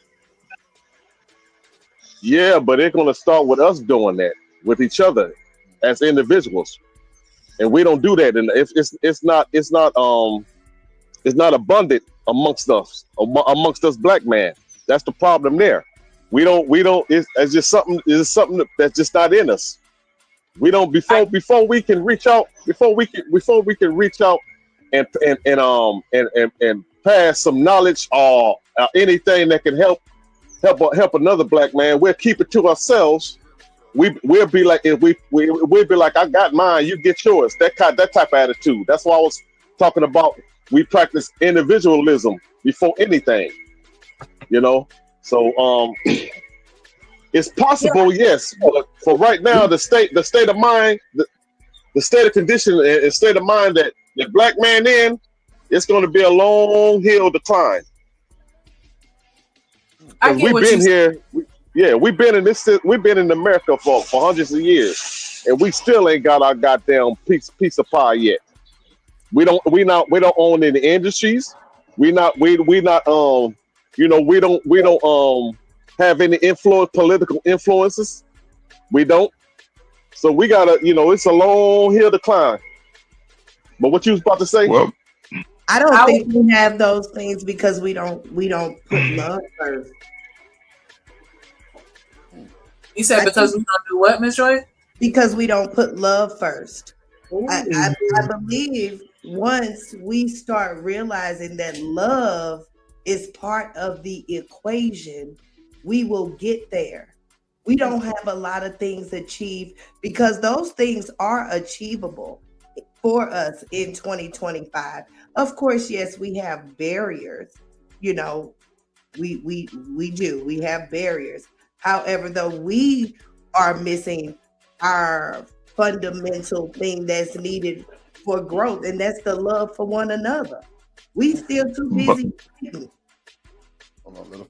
Yeah, but it's gonna start with us doing that with each other as individuals, and we don't do that, and it's not abundant amongst us black men. That's the problem there. We don't. It's just something. It's something that's just not in us. We don't before we can reach out. Before we can reach out and pass some knowledge or anything that can help another black man. We'll keep it to ourselves. We'll be like, if we'll be like, I got mine, you get yours. That type of attitude. That's why I was talking about. We practice individualism before anything. So it's possible, yes, but for right now, the state of mind, the state of condition and state of mind that the black man in, it's going to be a long hill decline. We've been here, we've been in America for hundreds of years, and we still ain't got our goddamn piece of pie yet. We don't own any industries. We don't have any political influences. We don't. So we gotta, it's a long hill to climb. But what you was about to say? Well, I don't think we have those things because we don't put love first. You said because we don't do what, Ms. Joy? Because we don't put love first. I believe once we start realizing that love is part of the equation, we will get there. We don't have a lot of things achieved because those things are achievable for us in 2025. Of course, yes, we have barriers. We do. We have barriers. However, though, we are missing our fundamental thing that's needed for growth, and that's the love for one another. We still too busy.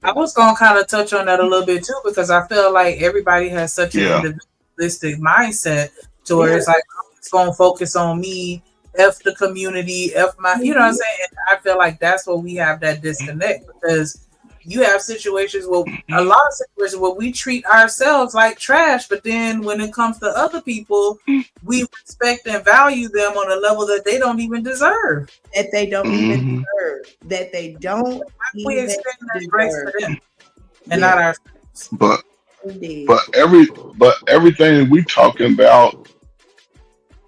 I was gonna kind of touch on that a little bit too, because I feel like everybody has such an individualistic mindset to where it's like, I'm just gonna focus on me, F the community, F my, you know what I'm saying? And I feel like that's where we have that disconnect, because you have situations where we treat ourselves like trash, but then when it comes to other people, we respect and value them on a level that they don't even deserve. That they don't even deserve. That they don't. We extend that grace for them and not ourselves. But everything we talking about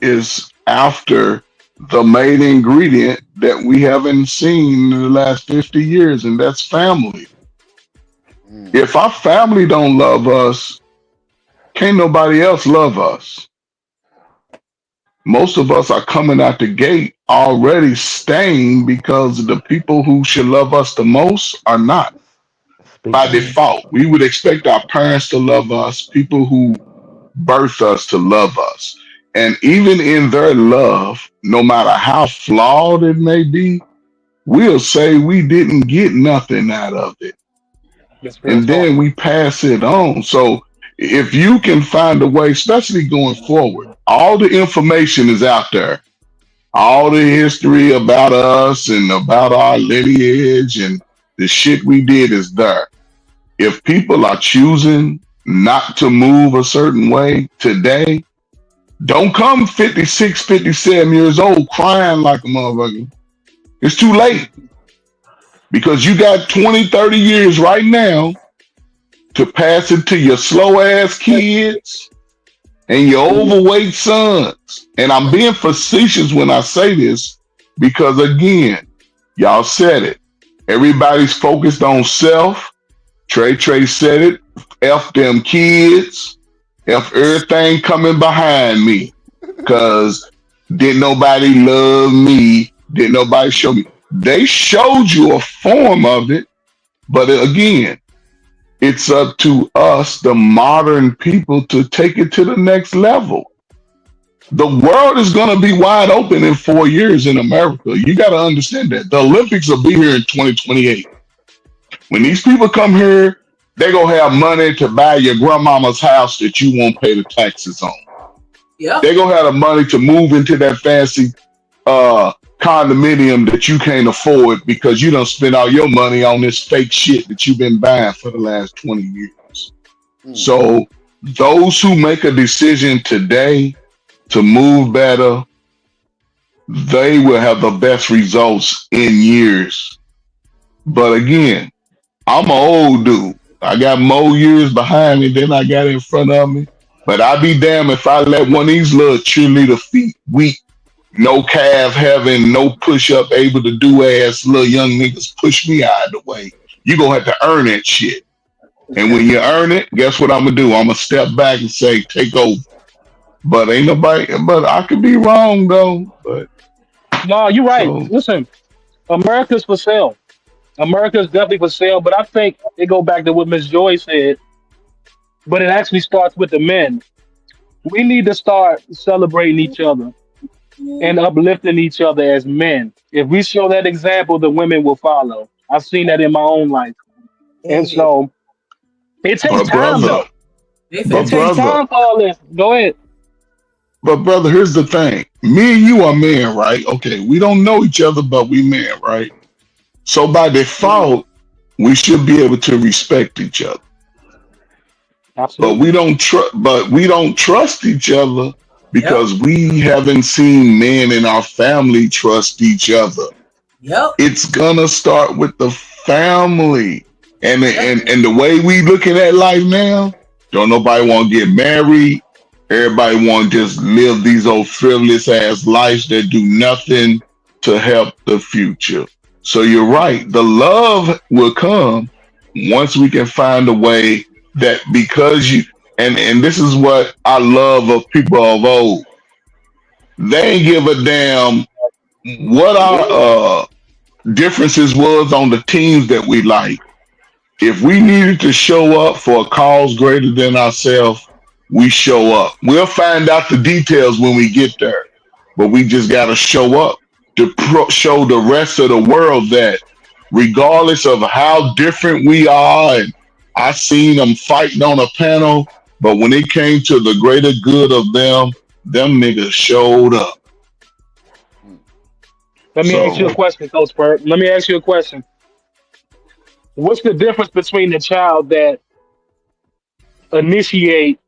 is after the main ingredient that we haven't seen in the last 50 years, and that's family. If our family don't love us, can't nobody else love us. Most of us are coming out the gate already stained because the people who should love us the most are not. By default, we would expect our parents to love us, people who birth us to love us. And even in their love, no matter how flawed it may be, we'll say we didn't get nothing out of it. And then we pass it on. So if you can find a way, especially going forward, all the information is out there. All the history about us and about our lineage and the shit we did is there. If people are choosing not to move a certain way today, don't come 56, 57 years old crying like a motherfucker. It's too late. Because you got 20, 30 years right now to pass it to your slow ass kids and your overweight sons. And I'm being facetious when I say this because, again, y'all said it. Everybody's focused on self. Trey said it. F them kids. F everything coming behind me. Because didn't nobody love me. Didn't nobody show me. They showed you a form of it. But again, it's up to us, the modern people, to take it to the next level. The world is going to be wide open in 4 years in America. You got to understand that. The Olympics will be here in 2028. When these people come here, they're going to have money to buy your grandmama's house that you won't pay the taxes on. Yeah. They're going to have the money to move into that fancy condominium that you can't afford because you don't spend all your money on this fake shit that you've been buying for the last 20 years. So those who make a decision today to move better, they will have the best results in years. But again, I'm an old dude. I got more years behind me than I got in front of me. But I'd be damned if I let one of these little cheerleader feet weak, no calf having, no push-up able to do ass little young niggas push me out of the way. You're going to have to earn that shit. And when you earn it, guess what I'm going to do? I'm going to step back and say, take over. But ain't nobody, but I could be wrong though. But no, you're right. Listen, America's for sale. America's definitely for sale, but I think it go back to what Miss Joy said. But it actually starts with the men. We need to start celebrating each other and uplifting each other as men. If we show that example, the women will follow. I've seen that in my own life. And so it takes time though. It takes time for all this. Go ahead. But brother, here's the thing. Me and you are men, right? Okay, we don't know each other, but we men, right? So by default, we should be able to respect each other. Absolutely. But we don't trust each other because we haven't seen men in our family trust each other. Yep. It's gonna start with the family. And the way we looking at life now, don't nobody want to get married. Everybody want to just live these old frivolous ass lives that do nothing to help the future. So you're right. The love will come once we can find a way that, because you, and this is what I love of people of old. They ain't give a damn what our differences was on the teams that we like. If we needed to show up for a cause greater than ourselves, we show up. We'll find out the details when we get there, but we just got to show up to show the rest of the world that regardless of how different we are, and I seen them fighting on a panel, but when it came to the greater good of them niggas showed up. Let me ask you a question, Coach Burt. Let me ask you a question. What's the difference between the child that initiate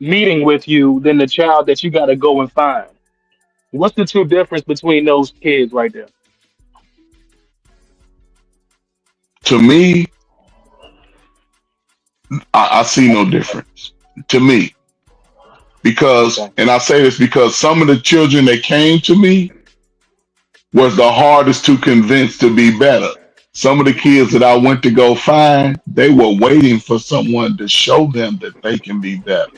meeting with you than the child that you got to go and find? What's the true difference between those kids right there? To me, I see no difference. To me. Because, and I say this because some of the children that came to me was the hardest to convince to be better. Some of the kids that I went to go find, they were waiting for someone to show them that they can be better.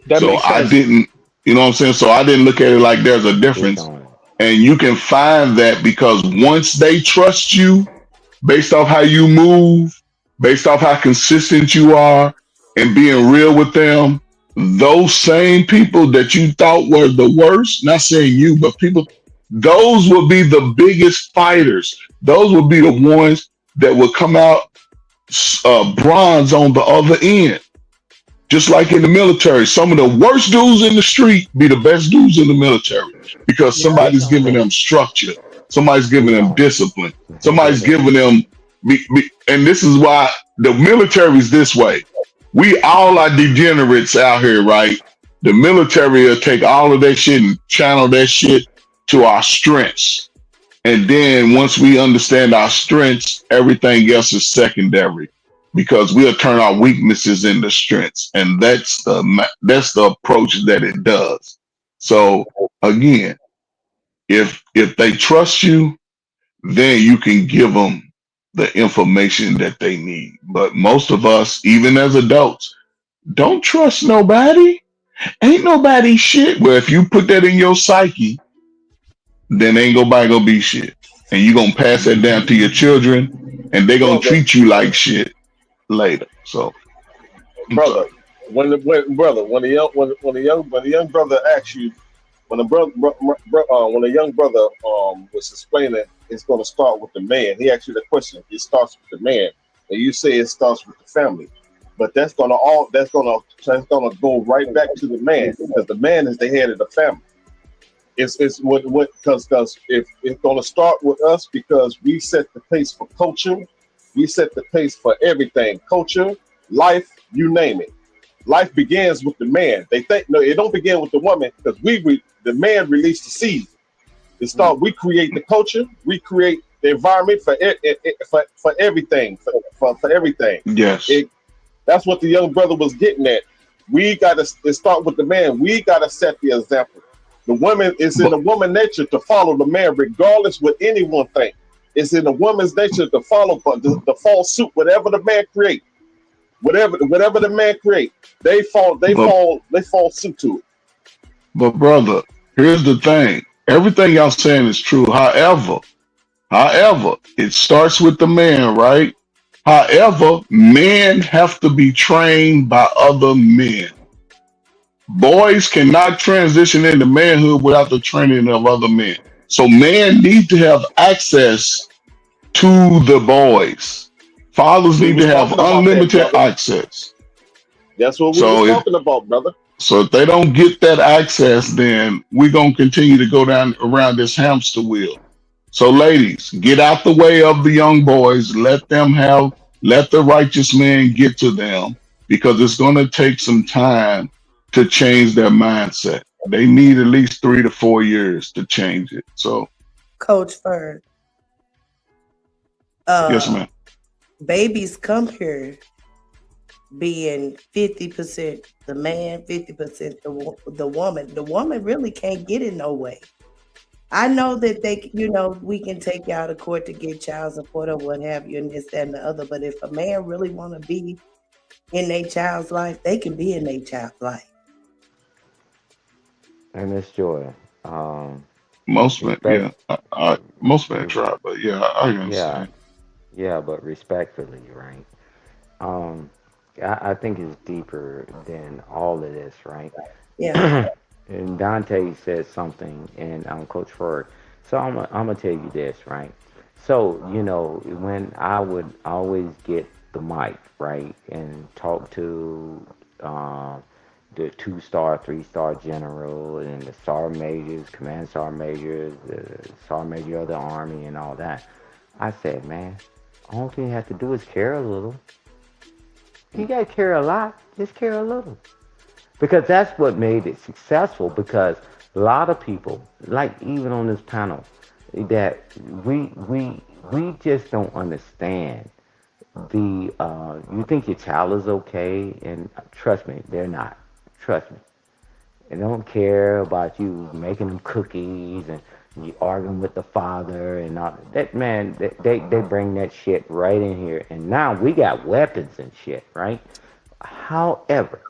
That so makes sense. You know what I'm saying? So I didn't look at it like there's a Speak difference. on it. And you can find that because once they trust you, based off how you move, based off how consistent you are, and being real with them, those same people that you thought were the worst, not saying you, but people, those will be the biggest fighters. Those will be the ones that will come out bronze on the other end. Just like in the military, some of the worst dudes in the street be the best dudes in the military because Speak somebody's on giving it. them structure, somebody's giving Speak them on it. discipline, somebody's giving them. And this is why the military is this way. We all are degenerates out here, right? The military will take all of that shit and channel that shit to our strengths. And then once we understand our strengths, everything else is secondary because we'll turn our weaknesses into strengths. And that's the approach that it does. So again, if they trust you, then you can give them the information that they need. But most of us, even as adults, don't trust nobody. Ain't nobody shit. Well, if you put that in your psyche, then ain't nobody gonna be shit. And you gonna pass that down to your children, and they gonna Brother, treat you like shit later. So I'm brother, sorry. when the young brother asks you, when a young brother was explaining, it's going to start with the man. He asked you the question. It starts with the man, and you say it starts with the family. But that's gonna go right back to the man because the man is the head of the family. It's what because if it's gonna start with us because we set the pace for culture, we set the pace for everything, culture, life, you name it. Life begins with the man. They think no, it don't begin with the woman because the man released the seed. We create the culture, we create the environment for everything, for everything. Yes. That's what the young brother was getting at. We gotta start with the man. We gotta set the example. The woman is in the woman nature to follow the man, regardless what anyone think. It's in the woman's nature to follow the fall suit, whatever the man create, whatever the man create, they fall suit to it. But brother, here's the thing. Everything y'all saying is true. However, it starts with the man, right? However, men have to be trained by other men. Boys cannot transition into manhood without the training of other men. So men need to have access to the boys. Fathers need to have unlimited access. That's what we were talking about, brother. So if they don't get that access, then we're going to continue to go down around this hamster wheel. So ladies, get out the way of the young boys. Let the righteous man get to them because it's going to take some time to change their mindset. They need at least 3 to 4 years to change it. So, Coach Fern, yes, ma'am. babies come here being 50% the man, 50% the woman. The woman really can't get it no way. I know that we can take y'all to court to get child support or what have you, and this, that, and the other. But if a man really want to be in their child's life, they can be in their child's life. And Miss Joy, most men, most men try, but yeah, I understand. Yeah, but respectfully, right? I think it's deeper than all of this, right? Yeah. And Dante said something, and Coach Ferg. So I'm gonna tell you this, right? So when I would always get the mic, right, and talk to the 2-star, 3-star general, and the sergeant majors, command sergeant majors, the sergeant major of the army, and all that, I said, man, all you have to do is care a little. You gotta care a lot, just care a little. Because that's what made it successful, because a lot of people, like even on this panel, that we just don't understand the you think your child is okay, and trust me, they're not. Trust me. They don't care about you making them cookies and you arguing with the father and all that. Man, they bring that shit right in here, and now we got weapons and shit, right? However,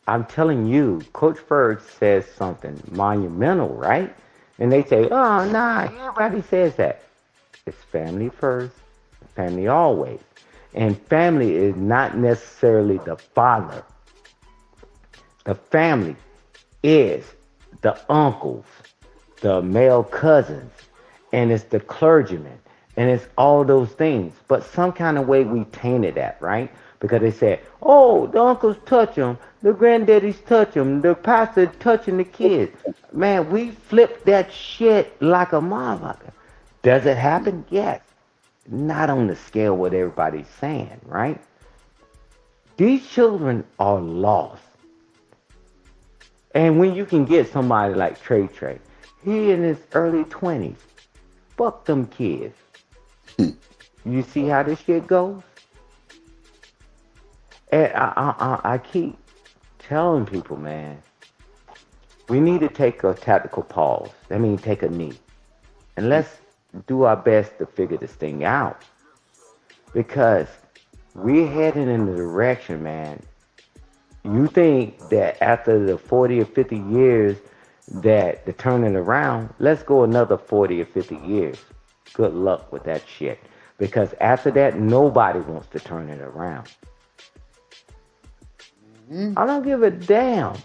I'm telling you, Coach Ferg says something monumental, right? And they say, oh, nah, everybody says that. It's family first, family always. And family is not necessarily the father. The family is the uncles, the male cousins, and it's the clergyman, and it's all those things. But some kind of way we tainted that, right? Because they said, oh, the uncles touch them, the granddaddies touch them, the pastor touching the kids. Man, we flipped that shit like a motherfucker. Does it happen? Yes. Not on the scale what everybody's saying, right? These children are lost. And when you can get somebody like Trey, he in his early 20s, fuck them kids. You see how this shit goes? And I keep telling people, man, we need to take a tactical pause. I mean, take a knee. And let's do our best to figure this thing out. Because we're heading in the direction, man. You think that after the 40 or 50 years that to turn it around, let's go another 40 or 50 years. Good luck with that shit. Because after that, nobody wants to turn it around. I don't give a damn.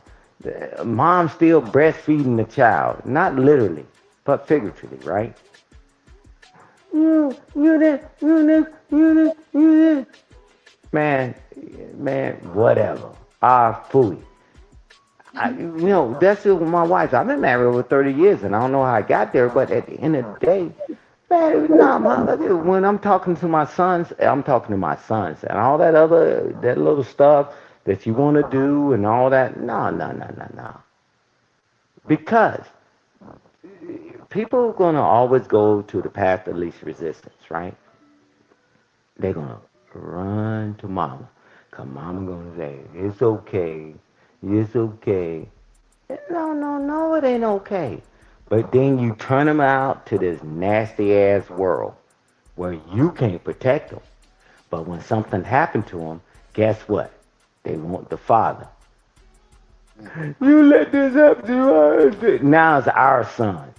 Mom still breastfeeding the child. Not literally, but figuratively, right? You this. Man, whatever. Fooey. That's with my wife. I've been married over 30 years, and I don't know how I got there, but at the end of the day, man, when I'm talking to my sons, I'm talking to my sons, and all that little stuff that you want to do and all that, no. Because people are going to always go to the path of least resistance, right? They're going to run to mama. Because mama going to say, it's okay. It's okay. No, it ain't okay. But then you turn them out to this nasty-ass world where you can't protect them. But when something happened to them, guess what? They want the father. You let this happen to us. Now it's our son.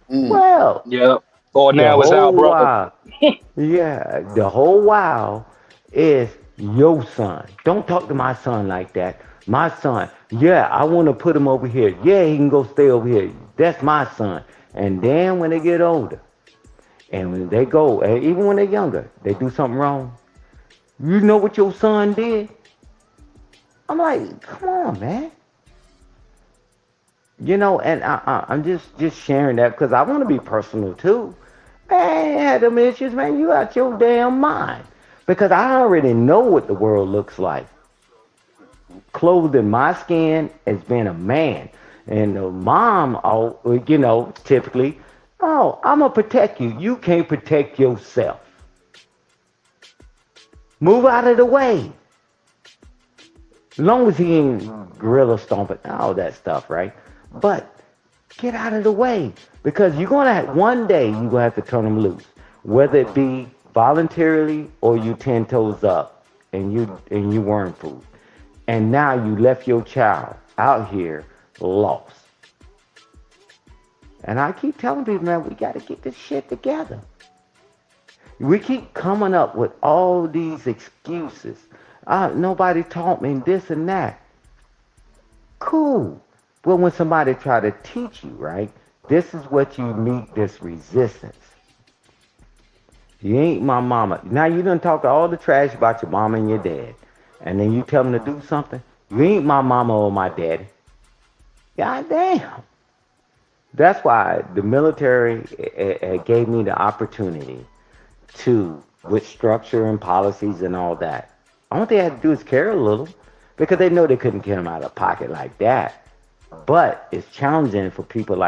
Well, yeah. Or now it's our brother. Yeah, the whole while is your son. Don't talk to my son like that. My son, yeah, I want to put him over here. Yeah, he can go stay over here. That's my son. And then when they get older, and when they go, and even when they're younger, they do something wrong. You know what your son did? I'm like, come on, man. And I'm just sharing that because I want to be personal too. Man, I had them issues, man. You out your damn mind. Because I already know what the world looks like. Clothed in my skin as being a man. And the mom, typically, I'm going to protect you. You can't protect yourself. Move out of the way. As long as he ain't gorilla stomping, all that stuff, right? But get out of the way. Because you're going to, one day, you're going to have to turn them loose. Whether it be voluntarily or you 10 toes up and you worm food. And now you left your child out here lost. And I keep telling people, man, we got to get this shit together. We keep coming up with all these excuses. Nobody taught me this and that. Cool. But when somebody try to teach you, right, this is what you meet this resistance. You ain't my mama. Now you done talk all the trash about your mama and your dad. And then you tell them to do something. You ain't my mama or my daddy. God damn. That's why the military gave me the opportunity to, with structure and policies and all that. All they had to do is care a little because they know they couldn't get them out of pocket like that. But it's challenging for people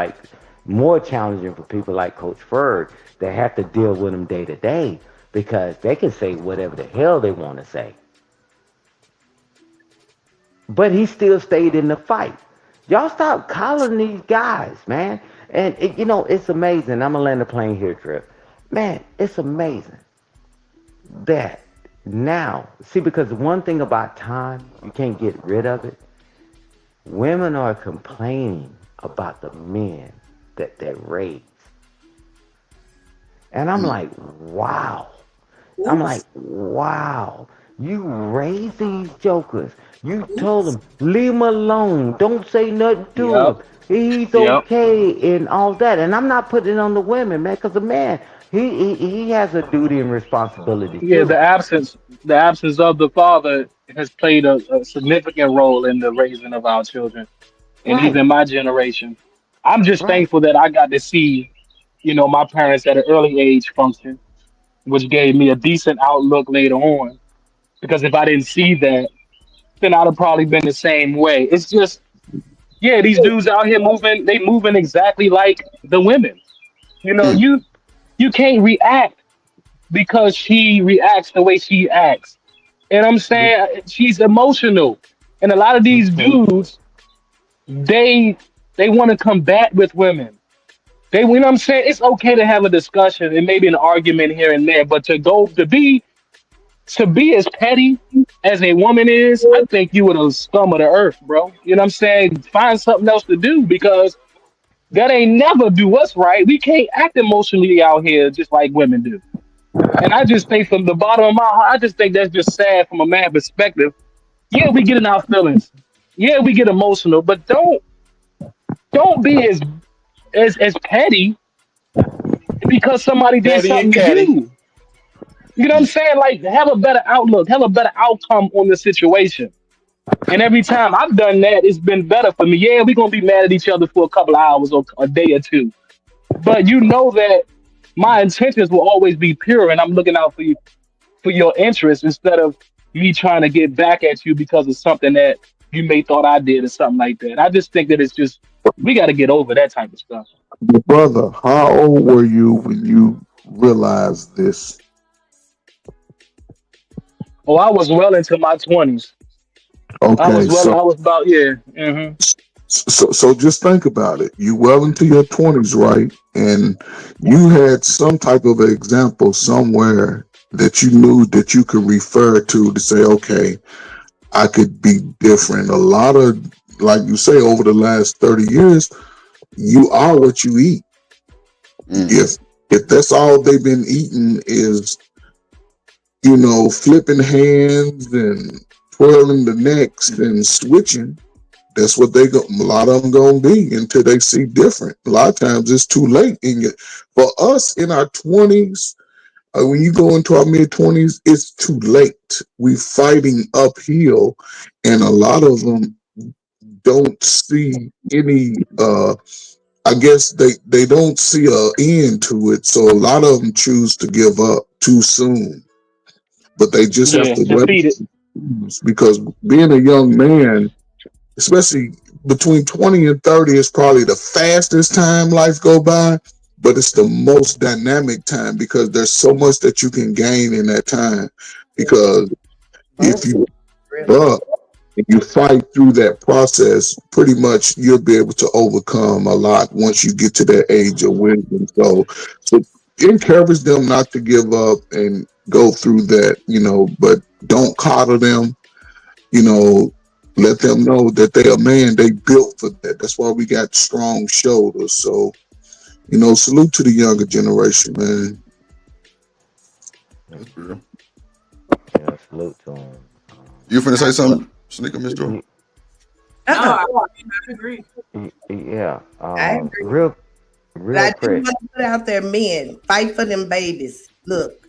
more challenging for people like Coach Ferg that have to deal with them day to day because they can say whatever the hell they want to say. But he still stayed in the fight. Y'all stop calling these guys, man. And, it's amazing. I'm going to land the plane here, Trip. Man, it's amazing that now, see, because one thing about time, you can't get rid of it. women are complaining about the men that they raise. And I'm like, wow. I'm like, wow. You raise these jokers. You told them, leave him alone. Don't say nothing to him. He's okay and all that. And I'm not putting it on the women, man, because the man, he has a duty and responsibility Yeah, too. the absence of the father has played a significant role in the raising of our children, and Right. even my generation. I'm just Right. thankful that I got to see, my parents at an early age function, which gave me a decent outlook later on. Because if I didn't see that, then I'd have probably been the same way. It's just, yeah, these dudes out here moving exactly like the women. You can't react because she reacts the way she acts. And I'm saying she's emotional. And a lot of these dudes, they want to combat with women. You know what I'm saying? It's okay to have a discussion and maybe an argument here and there, but to be as petty as a woman is, I think you were the scum of the earth, bro. You know what I'm saying? Find something else to do because that ain't never do us right. We can't act emotionally out here just like women do. And I just think from the bottom of my heart, I just think that's just sad from a man perspective. Yeah, we get in our feelings. Yeah, we get emotional, but don't be as petty because somebody did Daddy something and to caddy. you. You know what I'm saying? Like, have a better outlook, have a better outcome on the situation. And every time I've done that, it's been better for me. Yeah, we're gonna be mad at each other for a couple of hours or a day or two, but you know that my intentions will always be pure, and I'm looking out for you, for your interest, instead of me trying to get back at you because of something that you may thought I did or something like that. I just think that it's just we got to get over that type of stuff. Brother, how old were you when you realized this? Oh, I was well into my 20s. I was about So just think about it. You well into your 20s, right? And you had some type of example somewhere that you knew that you could refer to say, okay, I could be different. A lot of, like you say, over the last 30 years, you are what you eat. If that's all they've been eating is, flipping hands and twirling the necks and switching, that's what a lot of them gonna be until they see different. A lot of times it's too late for us in our 20s. When you go into our mid-20s, it's too late. We fighting uphill, and a lot of them don't see any. I guess they don't see an end to it, so a lot of them choose to give up too soon. But they just have to defeat it. Because being a young man, especially between 20 and 30, is probably the fastest time life go by, but it's the most dynamic time because there's so much that you can gain in that time. Because if you if you fight through that process, pretty much you'll be able to overcome a lot once you get to that age of wisdom. So encourage them not to give up and go through that, but don't coddle them, let them know that they're a man, they built for that. That's why we got strong shoulders. So, salute to the younger generation, man. That's real. Yeah, salute to them. You finna say something, Sneaker, Miss Joy? I agree. Yeah. I agree. Real But I do quick. want to put out there, men, fight for them babies. Look,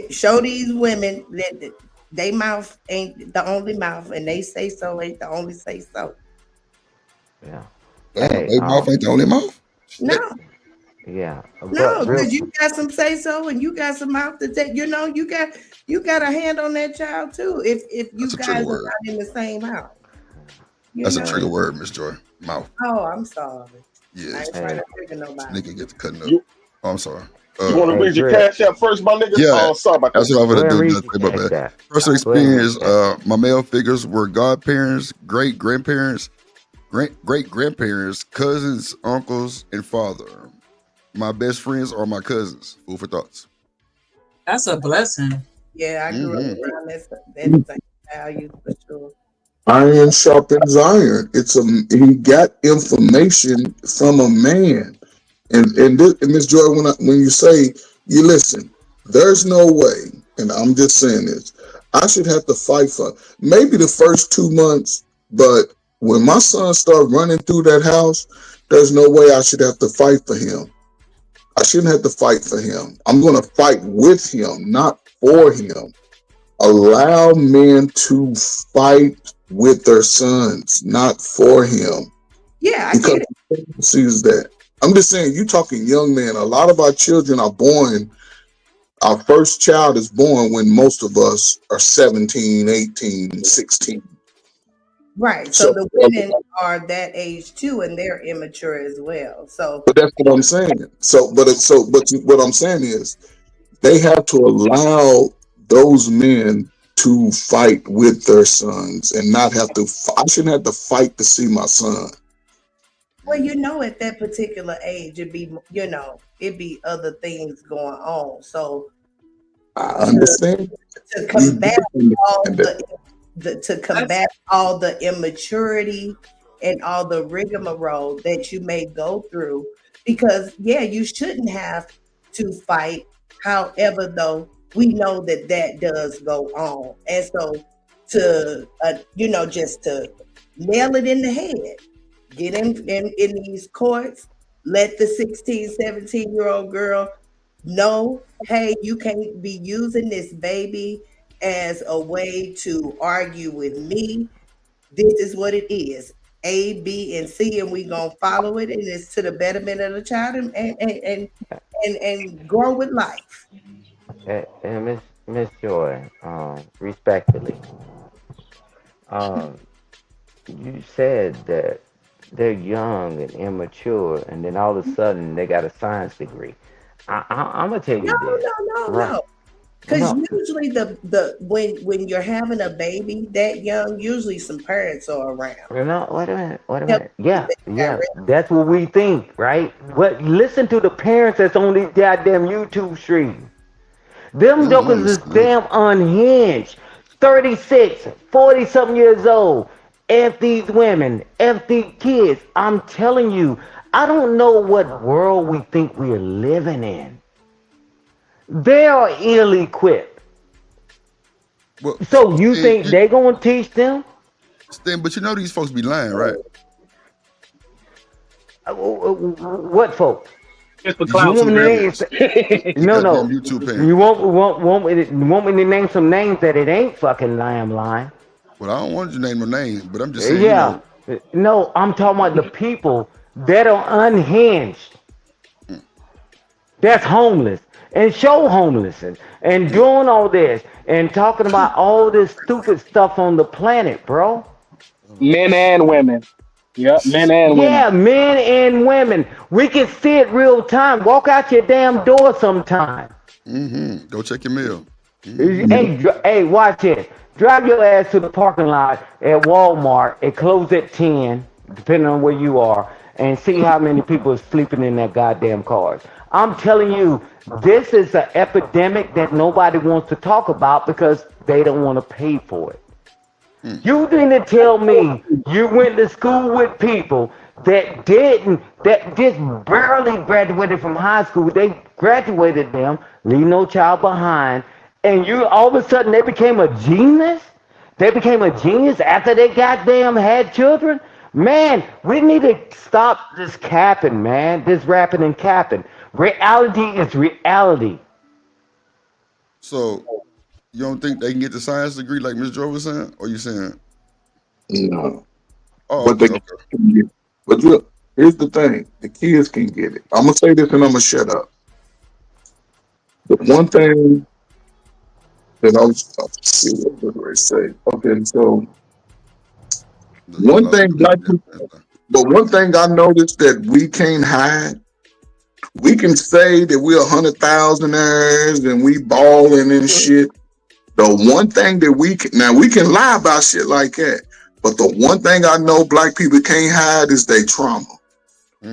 show these women that they mouth ain't the only mouth, and they say so ain't the only say so. Yeah. They mouth ain't the only mouth. No, Yeah. no, because you got some say so, and you got some mouth to take. You got a hand on that child too. If you guys are not in the same house. That's a trigger word, Miss Joy. Mouth. Oh, I'm sorry. Yeah. I ain't trying to trigger nobody. Nigga get to cutting up. Oh, I'm sorry. You want to read your cash out first, my nigga? Yeah, Oh, sorry about that. that's what I'm gonna do. My bad. Personal experience. My male figures were godparents, great grandparents, great grandparents, cousins, uncles, and father. My best friends are my cousins. Food for thoughts. That's a blessing. Yeah, I grew up around that same value for sure. Iron sharpens iron. He got information from a man. And Miss Joy, when you say, you listen, there's no way, and I'm just saying this, I should have to fight for maybe the first 2 months, but when my son started running through that house, there's no way I should have to fight for him. I shouldn't have to fight for him. I'm going to fight with him, not for him. Allow men to fight with their sons, not for him. Yeah, I because get it. he sees that. I'm just saying, you talking young men. A lot of our children are born, our first child is born when most of us are 17, 18, 16. Right. So the women are that age too, and they're immature as well. So, but that's what I'm saying. But what I'm saying is, they have to allow those men to fight with their sons and not have to. I shouldn't have to fight to see my son. well, at that particular age, it'd be other things going on. So I understand. to combat all the immaturity and all the rigmarole that you may go through, because you shouldn't have to fight. However, though, we know that does go on, and so to just to nail it in the head, get in these courts, let the 16, 17-year-old girl know, hey, you can't be using this baby as a way to argue with me. This is what it is, A, B, and C, and we gonna follow it, and it's to the betterment of the child and grow with life. And Miss Joy, respectfully, you said that they're young and immature, and then all of a sudden they got a science degree. I'm gonna tell you this. No. Because usually when you're having a baby that young, usually some parents are around. No, wait a minute. Yeah, that's what we think, right? But listen to the parents that's on these goddamn YouTube streams. Them jokers is damn unhinged. 36, 40-something years old. F these women, F these kids. I'm telling you, I don't know what world we think we're living in. They are ill-equipped. Well, so you think they're going to teach them? But these folks be lying, right? What folks? It's for clout. No. You want me to name some names that it ain't fucking lying? Well, I don't want you to name no names, but I'm just saying. Yeah. No, I'm talking about the people that are unhinged. That's homeless. And show homeless and doing all this and talking about all this stupid stuff on the planet, bro. Men and women. Yep, men and women. Yeah, men and women. We can see it real time. Walk out your damn door sometime. Go check your mail. Hey, watch it. Drive your ass to the parking lot at Walmart. It closes at 10, depending on where you are, and see how many people are sleeping in that goddamn cars. I'm telling you, this is an epidemic that nobody wants to talk about because they don't want to pay for it. You didn't tell me you went to school with people that just barely graduated from high school. They graduated them, leave no child behind, and you all of a sudden they became a genius? They became a genius after they goddamn had children? Man, we need to stop this capping, man. This rapping and capping. Reality is reality. So, you don't think they can get the science degree like Ms. Joe was saying? Or you saying? No. Oh, but but look, here's the thing. The kids can get it. I'm going to say this and I'm going to shut up. The one thing that I was see what do I say? Okay, so one thing I noticed that we can't hide. We can say that we're 100,000ers and we balling and shit. The one thing that we can lie about shit like that, but the one thing I know black people can't hide is their trauma.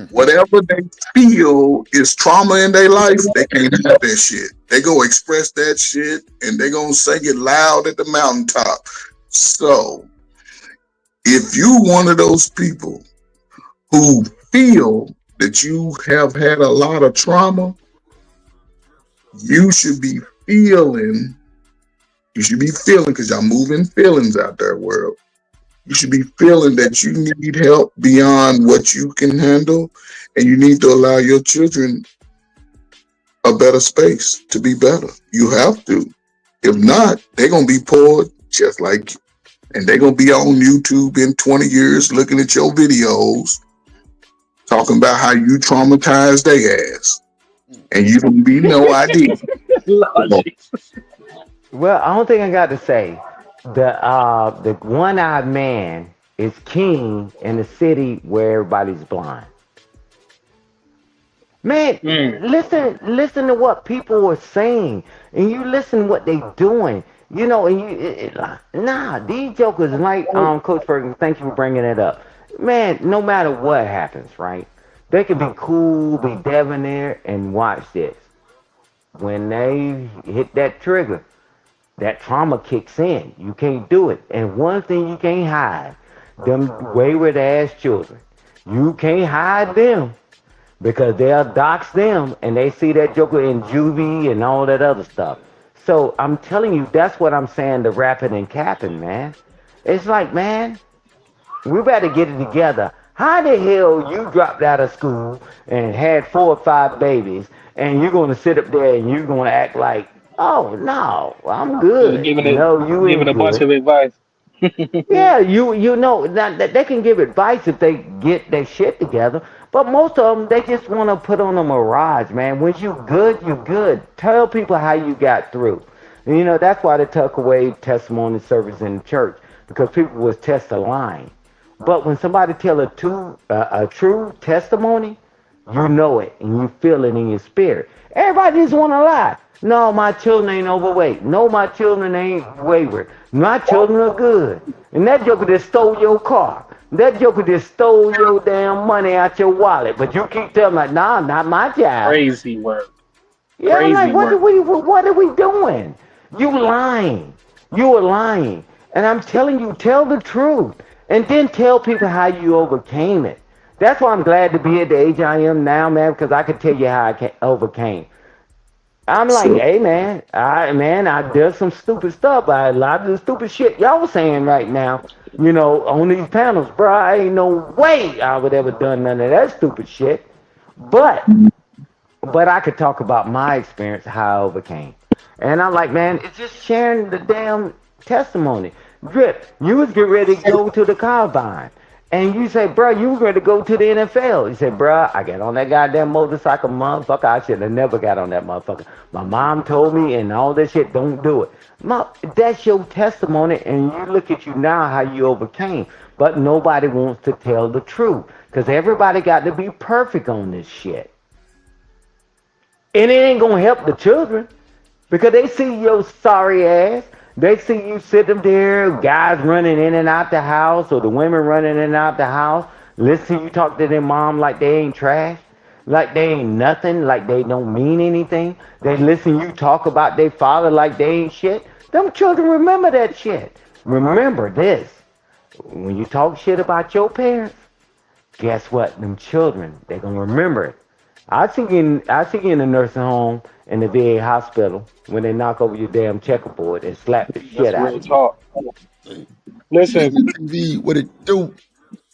Whatever they feel is trauma in their life, they can't have that shit. They go express that shit and they gonna say it loud at the mountaintop. So if you one of those people who feel that you have had a lot of trauma, you should be feeling, because y'all moving feelings out there, world. You should be feeling that you need help beyond what you can handle, and you need to allow your children a better space to be better. You have to. If not, they're going to be poor just like you. And they're going to be on YouTube in 20 years looking at your videos, talking about how you traumatized their ass. And you don't be no idea. Well, I don't think I got to say the one-eyed man is king in the city where everybody's blind. Man, listen to what people are saying, and you listen to what they doing. You know, and these jokers, like Coach Ferguson, thank you for bringing it up. Man, no matter what happens, right? They can be cool, be debonair, and watch this. When they hit that trigger, that trauma kicks in. You can't do it. And one thing you can't hide, them wayward ass children. You can't hide them because they'll dox them and they see that joker in juvie and all that other stuff. So I'm telling you, that's what I'm saying to rapping and capping, man. It's like, man, we better get it together. How the hell you dropped out of school and had 4 or 5 babies and you're going to sit up there and you're going to act like, oh, no, I'm good. Giving a bunch of advice. Yeah, you know, they can give advice if they get their shit together. But most of them, they just want to put on a mirage, man. When you good, you good. Tell people how you got through. And, you know, that's why they took away testimony service in the church, because people was test a line. But when somebody tell a true testimony, you know it and you feel it in your spirit. Everybody just want to lie. No, my children ain't overweight. No, my children ain't wayward. My children are good. And that joker just stole your car. That joker just stole your damn money out your wallet. But you keep telling me, nah, not my child. Crazy work. Yeah, I'm like, what are we doing? You lying. You are lying. And I'm telling you, tell the truth. And then tell people how you overcame it. That's why I'm glad to be at the age I am now, man, because I can tell you how I overcame. I'm like, hey, man, I did some stupid stuff. A lot of the stupid shit y'all saying right now, you know, on these panels, bro, I ain't no way I would ever done none of that stupid shit. But I could talk about my experience, how I overcame. And I'm like, man, it's just sharing the damn testimony. Drip, you was getting ready to go to the combine. And you say, bro, you were going to go to the NFL. You said, bro, I got on that goddamn motorcycle, motherfucker. I should have never got on that motherfucker. My mom told me and all that shit, don't do it. That's your testimony, and you look at you now, how you overcame. But nobody wants to tell the truth because everybody got to be perfect on this shit. And it ain't going to help the children because they see your sorry ass. They see you sitting there, guys running in and out the house, or the women running in and out the house. Listen to you talk to their mom like they ain't trash, like they ain't nothing, like they don't mean anything. They listen you talk about their father like they ain't shit. Them children remember that shit. Remember this. When you talk shit about your parents, guess what? Them children, they going to remember it. I see you in the nursing home, in the VA hospital, when they knock over your damn checkerboard and slap the shit out of you. Talk. Listen, what it do?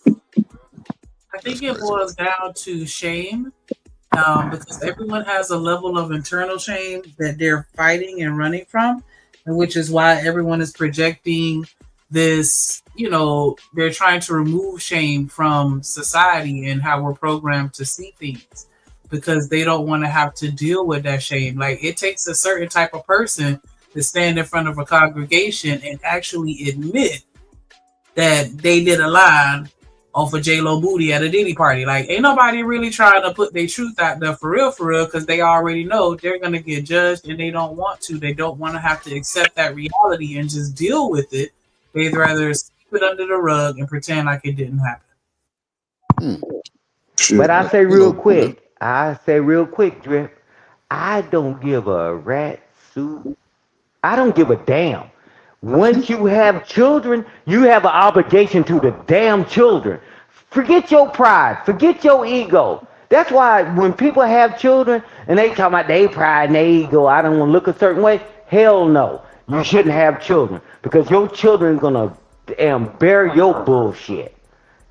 I think it boils down to shame, because everyone has a level of internal shame that they're fighting and running from, and which is why everyone is projecting this. You know, they're trying to remove shame from society and how we're programmed to see things, because they don't want to have to deal with that shame. Like, it takes a certain type of person to stand in front of a congregation and actually admit that they did a line off of J-Lo booty at a Diddy party. Like, ain't nobody really trying to put their truth out there for real, because they already know they're going to get judged, and they don't want to. They don't want to have to accept that reality and just deal with it. They'd rather sweep it under the rug and pretend like it didn't happen. But I say real quick, Drip, I don't give a rat suit. I don't give a damn Once you have children, you have an obligation to the damn children. Forget your pride. Forget your ego. That's why when people have children and they talk about their pride and their ego, I don't want to look a certain way. Hell no. You shouldn't have children because your children are going to bear your bullshit.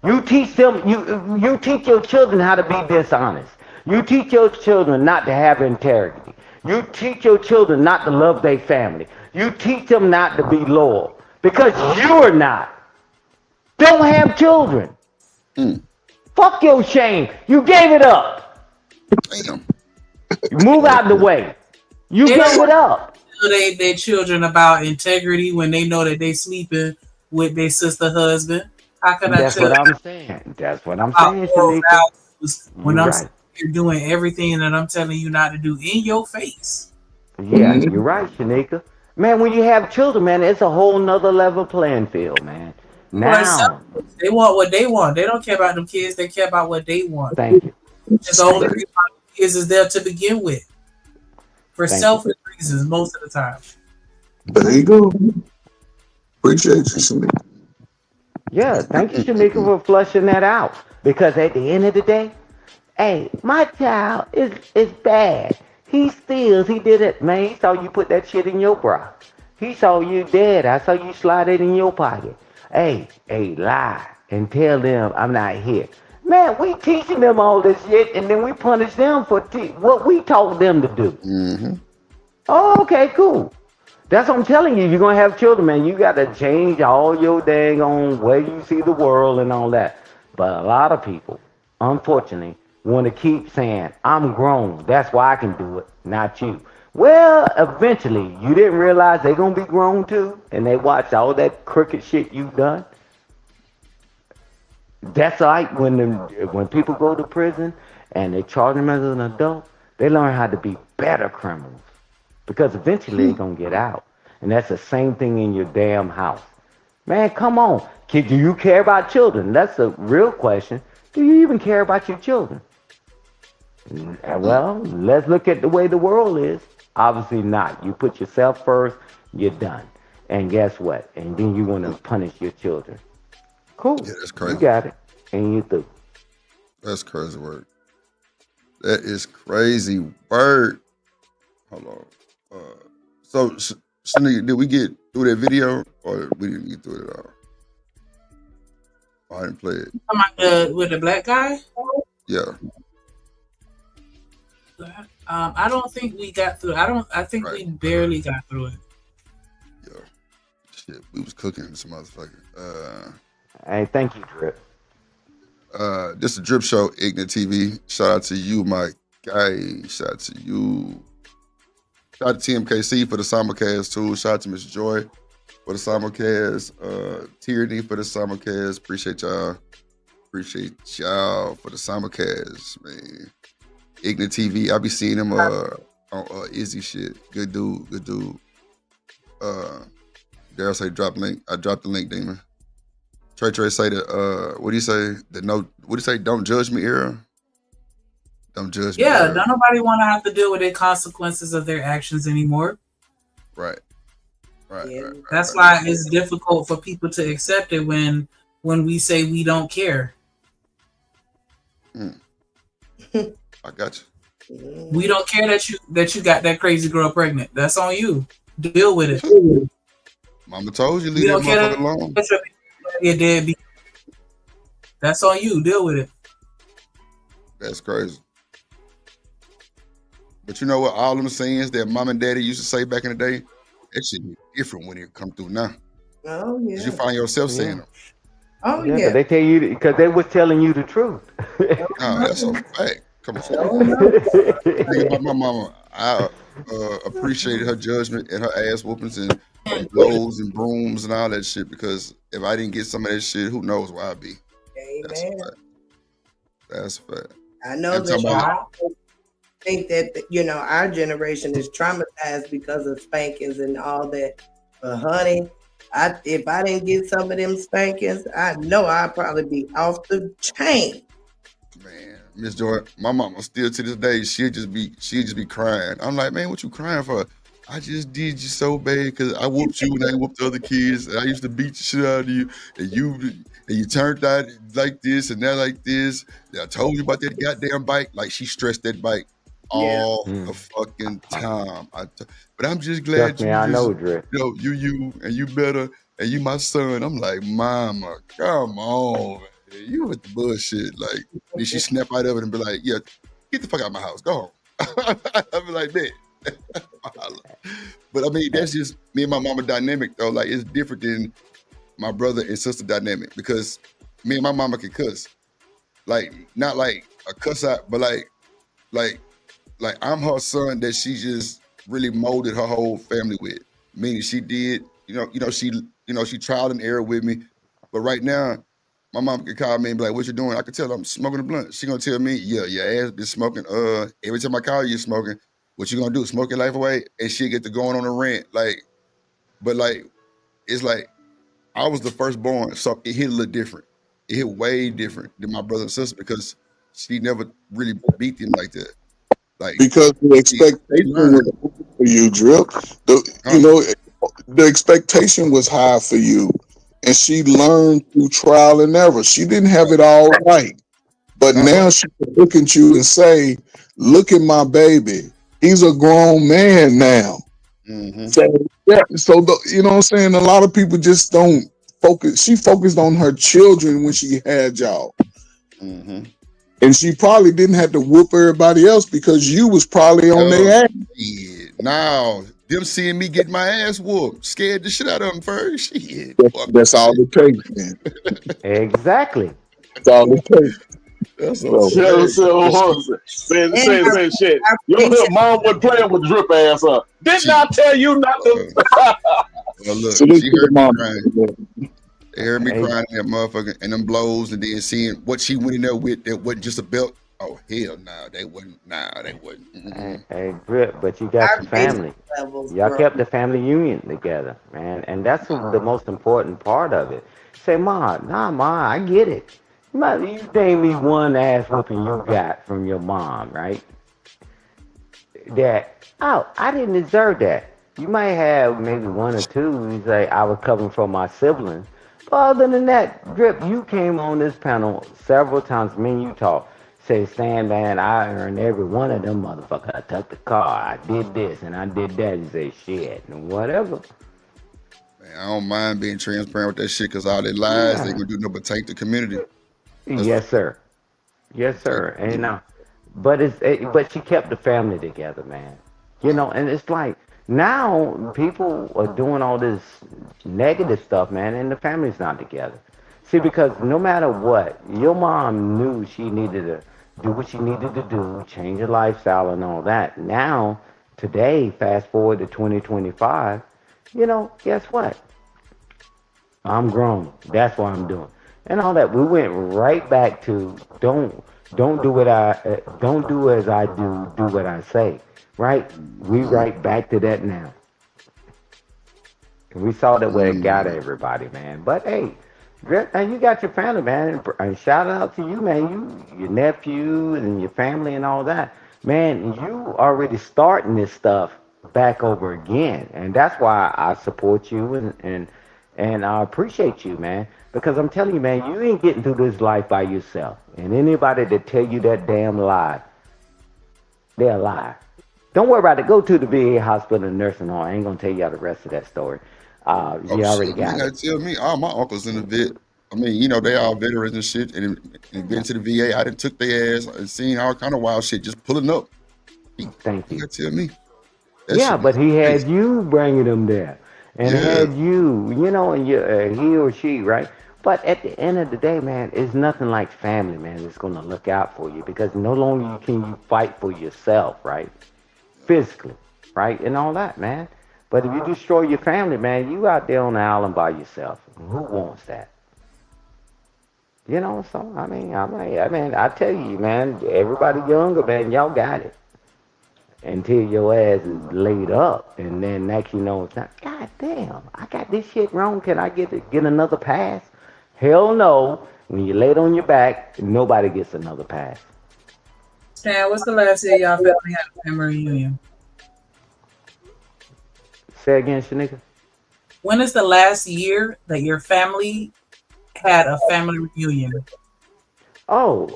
You teach them, you teach your children how to be dishonest. You teach your children not to have integrity. You teach your children not to love their family. You teach them not to be loyal because you're not. Don't have children. Fuck your shame. You gave it up. Damn. Move out the way. You gave it up. They children about integrity when they know that they sleeping with their sister husband. How can That's I tell what I'm saying. That's what I'm saying, Shanika. when You're I'm right. you're doing everything that I'm telling you not to do in your face? Yeah, you're right, Shanika. Man, when you have children, man, it's a whole nother level playing field, man. Now, They want what they want. They don't care about them kids. They care about what they want. thank you. It's the only reason why the kids is there to begin with. For Thank you. selfish reasons most of the time. There you go. Appreciate you, Shanika. Yeah, thank you, Shanika, for flushing that out. Because at the end of the day, hey, my child is bad. He steals. He did it. Man, he saw you put that shit in your bra. He saw you dead. I saw you slide it in your pocket. Hey, lie and tell them I'm not here. Man, we teaching them all this shit, and then we punish them for what we told them to do. Mm-hmm. Oh, okay, cool. That's what I'm telling you. You're going to have children, man. You got to change all your dang on way you see the world and all that. But a lot of people, unfortunately, want to keep saying, I'm grown. That's why I can do it, not you. Well, eventually, you didn't realize they're going to be grown too, and they watch all that crooked shit you've done. That's like when people go to prison and they charge them as an adult, they learn how to be better criminals. Because eventually they're going to get out. And that's the same thing in your damn house. Man, come on. Kid, do you care about children? That's the real question. Do you even care about your children? Well, let's look at the way the world is. Obviously not. You put yourself first, you're done. And guess what? And then you want to punish your children. Cool. Yeah, that's crazy. You got it. And you through. That's crazy work. That is crazy work. Hold on. So, Shanika, did we get through that video or we didn't get through it at all? I didn't play it. With the black guy? Yeah. I don't think we got through. I think we barely got through it. Yeah. Shit, we was cooking some motherfucker. Hey, thank you, Drip. This is Drip Show, Ignite TV. Shout out to you, my guy. Shout out to you. Shout out to TMKC for the simulcast too. Shout out to Miss Joy for the simulcast. Tierney for the simulcast. Appreciate y'all. Appreciate y'all for the simulcast, man. Ignite TV. I be seeing him on Izzy shit. Good dude. Good dude. Daryl say drop link. I dropped the link, Demon. Trey say that. What do you say? What do you say? Don't judge me, era. Don't judge me. Yeah, don't nobody want to have to deal with the consequences of their actions anymore. Right. That's why it's difficult for people to accept it when we say we don't care. I got you. We don't care that you got that crazy girl pregnant. That's on you. Deal with it. Mama told you leave that motherfucker alone. Your deadbeat. That's on you. Deal with it. That's crazy. But you know what? All them sayings that mom and daddy used to say back in the day, that shit be different when it come through now. Oh yeah. 'Cause you find yourself saying them. Oh Yeah, yeah. but they tell you because they was telling you the truth. No, that's a fact. Come on. Think about my mama. I appreciated her judgment and her ass whoopings and blows and brooms and all that shit because if I didn't get some of that shit, who knows where I'd be. That's a Amen. fact. That's a fact. I know I'm talking about- that think that our generation is traumatized because of spankings and all that. But honey, if I didn't get some of them spankings, I know I'd probably be off the chain. Man, Miss Joy, my mama still to this day, she'd just be crying. I'm like, man, what you crying for? I just did you so bad because I whooped you and I whooped the other kids. And I used to beat the shit out of you, and you turned out like this and that like this. And I told you about that goddamn bike. Like she stressed that bike all the fucking time. But I'm just glad Trust me, I know, just Drip. you and you better and you my son. I'm like, Mama, come on, man. You with the bullshit. Like, then she snap out of it and be like, yeah, get the fuck out of my house. Go home. I'll be like, man. But I mean, that's just me and my mama dynamic though. Like, it's different than my brother and sister dynamic because me and my mama can cuss. Like, not like a cuss out, but like I'm her son that she just really molded her whole family with. Meaning she did, she trial and error with me. But right now, my mom can call me and be like, what you doing? I can tell her I'm smoking a blunt. She gonna tell me, yeah, your ass been smoking. Every time I call you smoking, what you gonna do? Smoke your life away? And she get to going on a rant. It's like I was the firstborn, so it hit a little different. It hit way different than my brother and sister because she never really beat them like that. Like, because the expectation was for you, Drip. The expectation was high for you, and she learned through trial and error. She didn't have it all right, but now she can look at you and say, "Look at my baby. He's a grown man now." Mm-hmm. So you know what I'm saying? A lot of people just don't focus. She focused on her children when she had y'all. Mm-hmm. And she probably didn't have to whoop everybody else because you was probably on their ass. Yeah. Now, them seeing me get my ass whooped, scared the shit out of them first. Shit. That's all it takes, man. Exactly. That's all it takes. That's Say shit. Your mom was playing with Drip ass up. Didn't I tell you not to? Well, look, she heard me crying. They heard me crying in that motherfucker and them blows, and then seeing what she went in there with that wasn't just a belt. Oh hell no, they wouldn't. Nah, they wouldn't. Hey, Drip, but you got your family. Y'all kept the family union together, man, and that's the most important part of it. Say, Ma, I get it. You name me one ass whooping you got from your mom, right? I didn't deserve that. You might have maybe one or two. You say I was covering for my siblings. But other than that, Drip, you came on this panel several times. Me and you talk. Say, Stan, man, I earned every one of them motherfuckers. I took the car. I did this and I did that. You say, shit, and whatever. Man, I don't mind being transparent with that shit because all their lies, they gonna do nothing but take the community. Yes, sir. Yes, sir. And but she kept the family together, man. And it's like now people are doing all this negative stuff, man, and the family's not together. See, because no matter what, your mom knew she needed to do what she needed to do, change her lifestyle and all that. Now, today, fast forward to 2025, guess what? I'm grown. That's what I'm doing. And all that. We went right back to don't do as I do what I say. Right? We right back to that now. And we saw that where it got everybody, man. But hey, and you got your family, man. And shout out to you, man. Your nephew and your family and all that. Man, you already starting this stuff back over again. And that's why I support you and I appreciate you, man. Because I'm telling you, man, you ain't getting through this life by yourself. And anybody that tell you that damn lie, they're a lie. Don't worry about it. Go to the VA hospital and nursing home. I ain't going to tell you the rest of that story. You already got it. Tell me, all my uncles in the vet. I mean, they all veterans and shit. And been to the VA. I done took their ass and seen all kind of wild shit just pulling up. Thank you. You tell me. But he had you bringing them there. And had you, and he or she, right? But at the end of the day, man, it's nothing like family, man, that's going to look out for you because no longer can you fight for yourself, right? Physically, right? And all that, man. But if you destroy your family, man, you out there on the island by yourself. Who wants that? So, I mean, I tell you, man, everybody younger, man, y'all got it. Until your ass is laid up, and then next you know, it's not, God damn, I got this shit wrong. Can I get another pass? Hell no. When you're laid on your back, nobody gets another pass. Stan, what's the last year y'all family had a family reunion? Say again, Shanika. When is the last year that your family had a family reunion? Oh,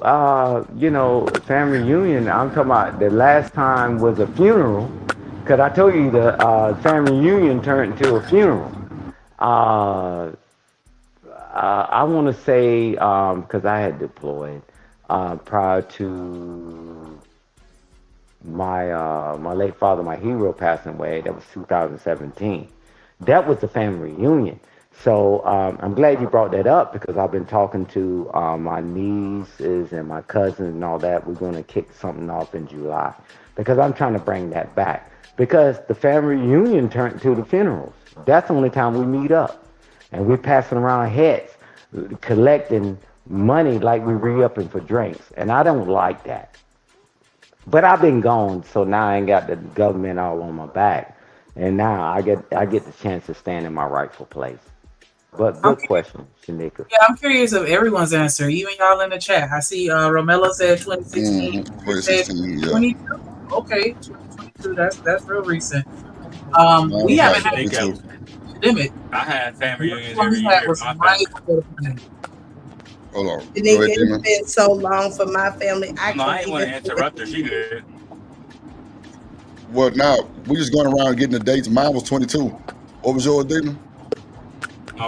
family reunion. I'm talking about the last time was a funeral, because I told you the family reunion turned into a funeral. I want to say, because I had deployed prior to my late father, my hero, passing away. That was 2017. That was the family reunion. So I'm glad you brought that up, because I've been talking to my nieces and my cousins and all that. We're going to kick something off in July, because I'm trying to bring that back. Because the family reunion turned to the funerals. That's the only time we meet up. And we're passing around heads, collecting money like we're re-upping for drinks. And I don't like that. But I've been gone, so now I ain't got the government all on my back. And now I get the chance to stand in my rightful place. But good question, Shanika. Yeah, I'm curious of everyone's answer, even y'all in the chat. I see Romello said 2016. 2016, yeah. 22. Okay, 2022. That's real recent. We haven't had a pandemic. I had family reunions every year. Hold on. It's been so long for my family. I ain't want to interrupt her. She good. Well, now we just going around getting the dates. Mine was 22. What was yours, Dina?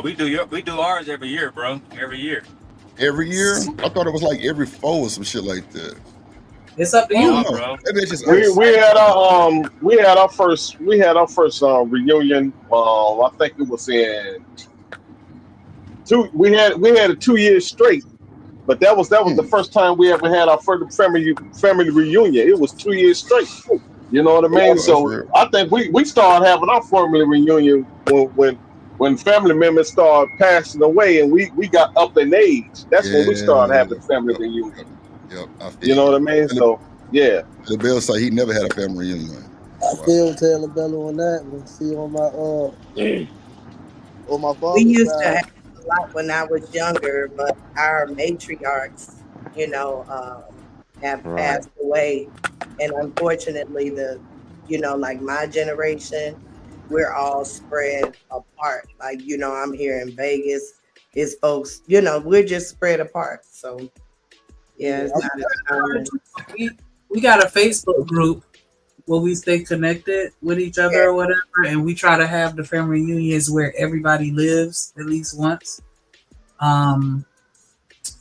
We do ours every year, bro. Every year. Every year? I thought it was like every 4 or some shit like that. It's up to you, bro. We had our first reunion. I think it was in we had it 2 years straight, but that was the first time we ever had our first family reunion. It was 2 years straight. You know what I mean? So I think we started having our family reunion when family members started passing away and we got up in age. That's when we started having family reunion. Yep. You know what I mean? So yeah. The Bill said he never had a family reunion. I feel Taylor Bello on that one. See on my father's We used side. to have a lot when I was younger, but our matriarchs, have passed away. And unfortunately, like my generation, we're all spread apart. Like, I'm here in Vegas. It's folks, we're just spread apart. So, yeah, it's not as common. We got a Facebook group where we stay connected with each other or whatever, and we try to have the family reunions where everybody lives at least once.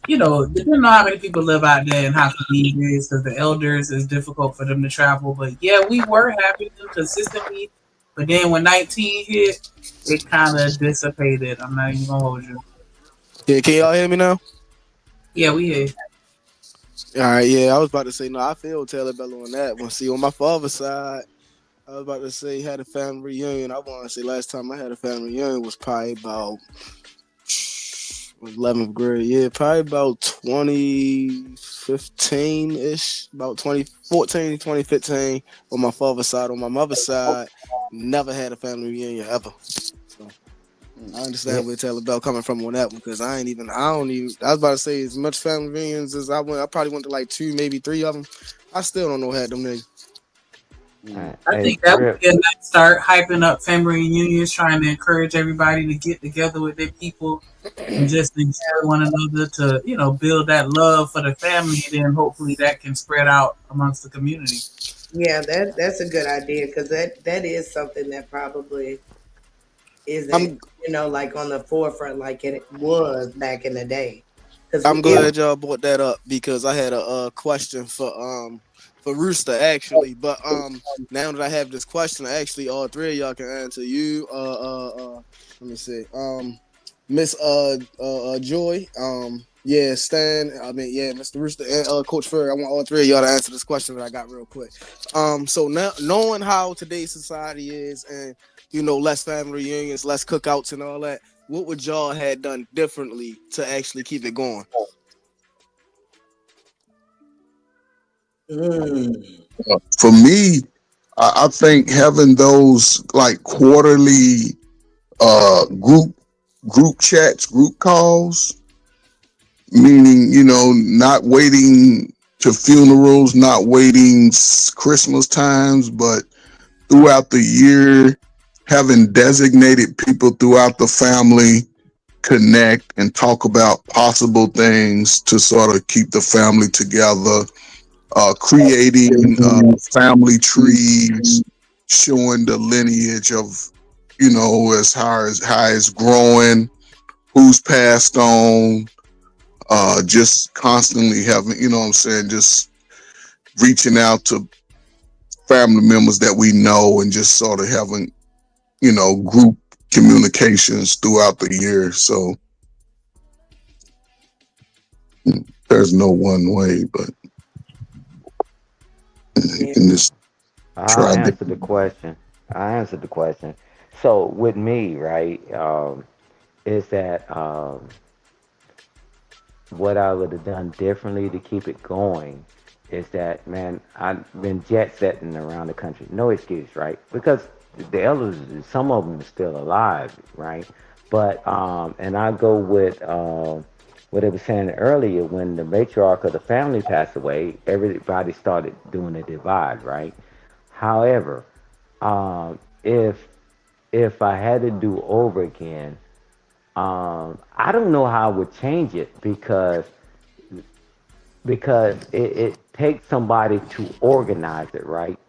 Depending on how many people live out there and how convenient it is, because the elders, it's difficult for them to travel. But yeah, we were having them consistently. But then when 19 hit, it kind of dissipated. I'm not even gonna hold you. Yeah, can y'all hear me now? Yeah, we hear. All right, yeah, I was about to say, no, I feel Taylor Bello on that one. See, on my father's side, I was about to say had a family reunion. I want to say last time I had a family reunion was probably about 11th grade. Yeah, probably about 2015-ish, about 2014, 2015 on my father's side. On my mother's side, never had a family reunion ever. So I understand where Taylor Bell coming from on that one, because I was about to say as much family reunions as I went. I probably went to like 2, maybe 3 of them. I still don't know how them niggas. I think that would be a nice start, hyping up family reunions, trying to encourage everybody to get together with their people and just enjoy one another to, build that love for the family, and then hopefully that can spread out amongst the community. Yeah, that's a good idea, because that is something that probably isn't, like on the forefront like it was back in the day. I'm glad y'all brought that up, because I had a question for Rooster actually, but now that I have this question, actually all 3 of y'all can answer. You, let me see, Miss Joy, Stan, Mr. Rooster and Coach Furry. I want all 3 of y'all to answer this question that I got real quick. So now knowing how today's society is, and less family reunions, less cookouts, and all that, what would y'all have done differently to actually keep it going? For me, I think having those like quarterly group chats, group calls, meaning, not waiting to funerals, not waiting Christmas times, but throughout the year, having designated people throughout the family connect and talk about possible things to sort of keep the family together, creating family trees, showing the lineage of, as how it's growing, who's passed on, just constantly having, just reaching out to family members that we know and just sort of having, group communications throughout the year. So there's no one way, but you can just try. I answered the question. So with me, right, is that what I would have done differently to keep it going is that, man, I've been jet setting around the country. No excuse, right? Because the elders, some of them are still alive, right? But, and I go with what I was saying earlier, when the matriarch of the family passed away, everybody started doing a divide, right? However, if I had to do over again, I don't know how I would change it because it takes somebody to organize it, right?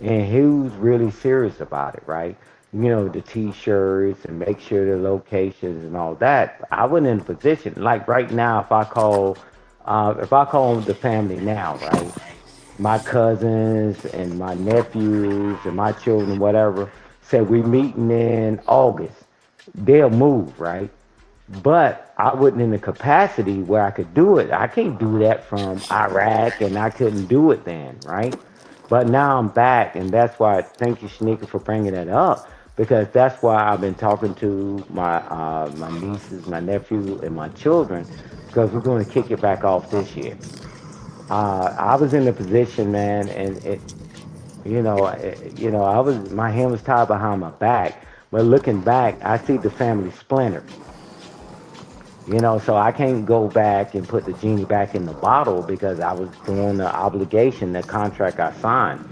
And who's really serious about it, right? The T-shirts and make sure the locations and all that. I wasn't in a position, like right now, if I call the family now, right? My cousins and my nephews and my children, whatever, said we meeting in August, they'll move, right? But I wasn't in the capacity where I could do it. I can't do that from Iraq, and I couldn't do it then, right? But now I'm back, and that's why, thank you, Shanika, for bringing that up, because that's why I've been talking to my nieces, my nephew, and my children, because we're going to kick it back off this year. I was in the position, man, and my hand was tied behind my back, but looking back, I see the family splintered. So I can't go back and put the genie back in the bottle because I was doing the obligation, the contract I signed.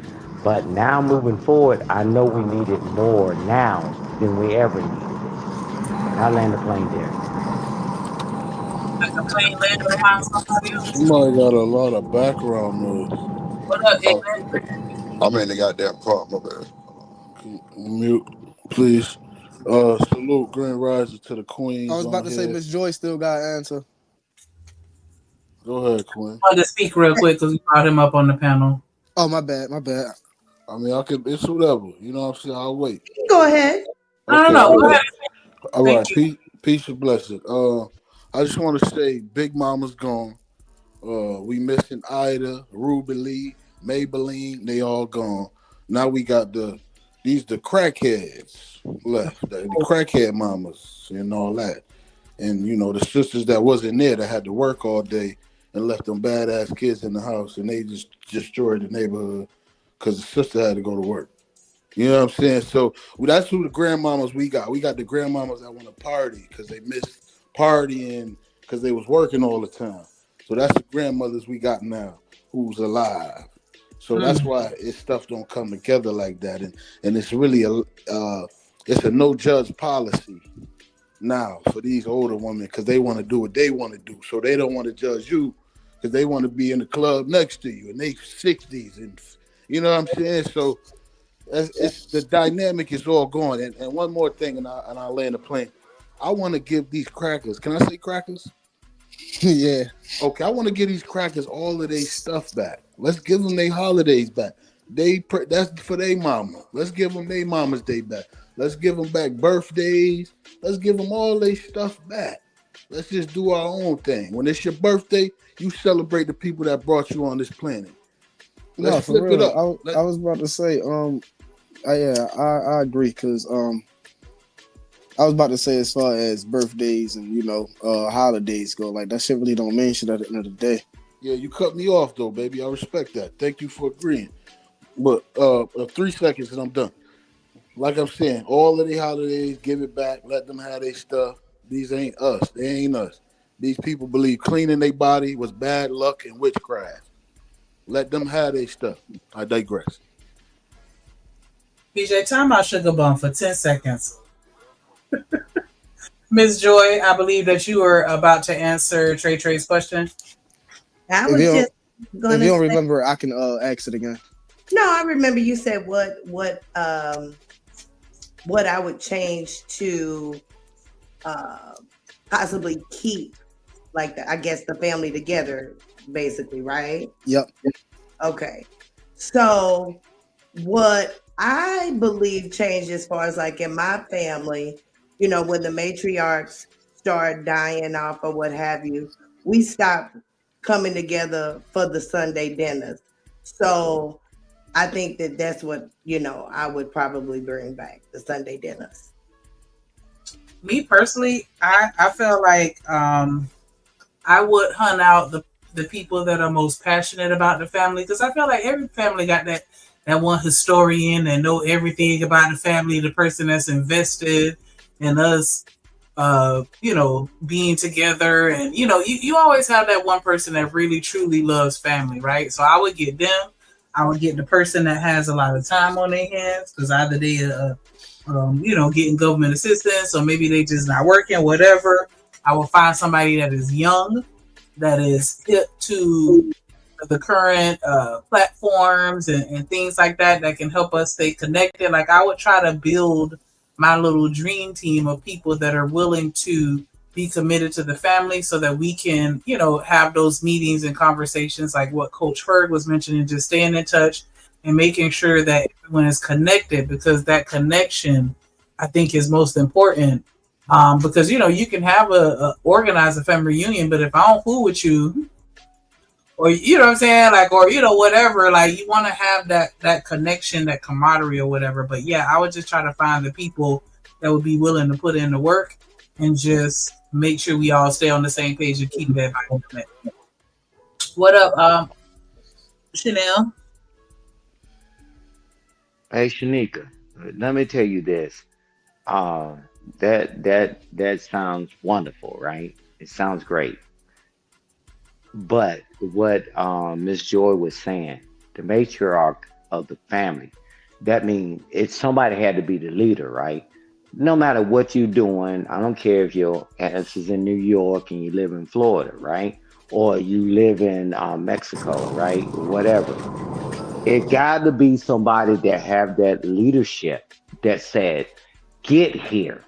But now moving forward, I know we need it more now than we ever needed it. I land the plane there. Somebody got a lot of background noise. What up, I'm in the goddamn car, my bad. Mute, please. Salute Grand Rising to the Queens. I was about to say Miss Joy still got an answer. Go ahead, Queen. I want to speak real quick because we brought him up on the panel. Oh, my bad. I mean, it's whatever. You know what I'm saying? I'll wait. Go ahead. Okay, No. Go ahead. All right. Peace and blessing. I just want to say Big Mama's gone. We missing Ida, Ruby Lee, Maybelline. They all gone. Now we got the crackheads left, the crackhead mamas and all that, and the sisters that wasn't there that had to work all day and left them badass kids in the house, and they just destroyed the neighborhood because the sister had to go to work. You know what I'm saying? So that's who the grandmamas we got. We got the grandmamas that want to party because they missed partying because they was working all the time. So that's the grandmothers we got now who's alive. So that's why stuff don't come together like that, and it's really it's a no judge policy now for these older women because they want to do what they want to do. So they don't want to judge you because they want to be in the club next to you and they 60s, and you know what I'm saying. So it's the dynamic is all gone. And one more thing, and I'll land the plane. I want to give these crackers. Can I say crackers? Yeah. Okay, I want to give these crackers all of their stuff back. Let's give them their holidays back. That's for their mama. Let's give them their mama's day back. Let's give them back birthdays. Let's give them all their stuff back. Let's just do our own thing. When it's your birthday, you celebrate the people that brought you on this planet. Let's flip it up. I was about to say, I agree because I was about to say as far as birthdays and holidays go, like that shit really don't mean shit at the end of the day. Yeah, you cut me off though, baby. I respect that. Thank you for agreeing. But 3 seconds and I'm done. Like I'm saying, all of the holidays, give it back. Let them have their stuff. These ain't us. They ain't us. These people believe cleaning their body was bad luck and witchcraft. Let them have their stuff. I digress. PJ, time out Sugar Bum for 10 seconds. Ms. Joy, I believe that you were about to answer Trey's question. I If was you just don't, going if you to don't say, remember, I can ask it again. no, I remember you said what I would change to possibly keep, like, I guess, the family together, basically, right? Yep. Okay. So what I believe changed as far as like in my family, you know, when the matriarchs start dying off or what have you, we stopped coming together for the Sunday dinners. So I think that that's what, you know, I would probably bring back, the Sunday dinners. Me personally, I feel like I would hunt out the people that are most passionate about the family, because I feel like every family got that one historian that know everything about the family, the person that's invested in us, you know, being together. And, you know, you always have that one person that really, truly loves family, right? So I would get them. I would get the person that has a lot of time on their hands, because either they, you know, getting government assistance, or maybe they just not working, whatever. I will find somebody that is young, that is hip to the current platforms and things like that can help us stay connected. Like, I would try to build my little dream team of people that are willing to be committed to the family, so that we can, you know, have those meetings and conversations like what Coach Ferg was mentioning, just staying in touch and making sure that everyone is connected, because that connection, I think, is most important. Because, you know, you can have organize a family reunion, but if I don't fool with you, or, you know what I'm saying, like, or, you know, whatever, like, you want to have that connection, that camaraderie or whatever. But yeah, I would just try to find the people that would be willing to put in the work and just make sure we all stay on the same page and keep that connected. What up, Chanel? Hey, Shanika, let me tell you this. That sounds wonderful, right? It sounds great. But what Miss Joy was saying, the matriarch of the family, that means it's somebody had to be the leader, right? No matter what you're doing, I don't care if your ass is in New York and you live in Florida, right? Or you live in Mexico, right? Whatever. It got to be somebody that have that leadership that said, get here,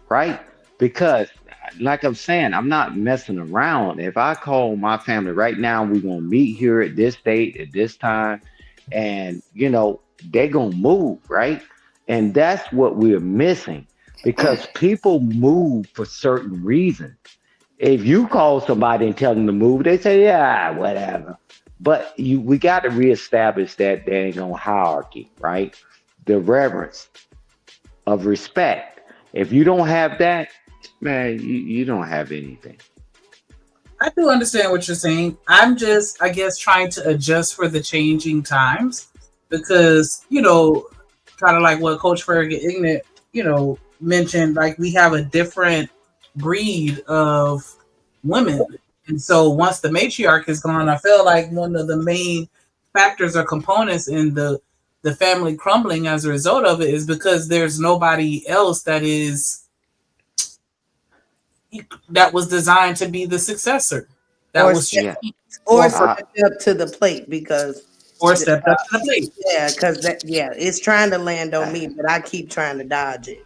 right? Because like I'm saying, I'm not messing around. If I call my family right now, we're going to meet here at this date, at this time, and, you know, they're going to move, right? And that's what we're missing, because people move for certain reasons. If you call somebody and tell them to move, they say, yeah, whatever. But we got to reestablish that dang on hierarchy, right? The reverence of respect. If you don't have that, man, you don't have anything. I do understand what you're saying. I'm just, I guess, trying to adjust for the changing times, because, you know, kind of like what Coach Ferg and Ignat, you know, mentioned, like, we have a different breed of women. And so once the matriarch is gone, I feel like one of the main factors or components in the family crumbling as a result of it is because there's nobody else that was designed to be the successor. Or stepped up to the plate, because stepped up to the plate. Yeah, because it's trying to land on me, but I keep trying to dodge it.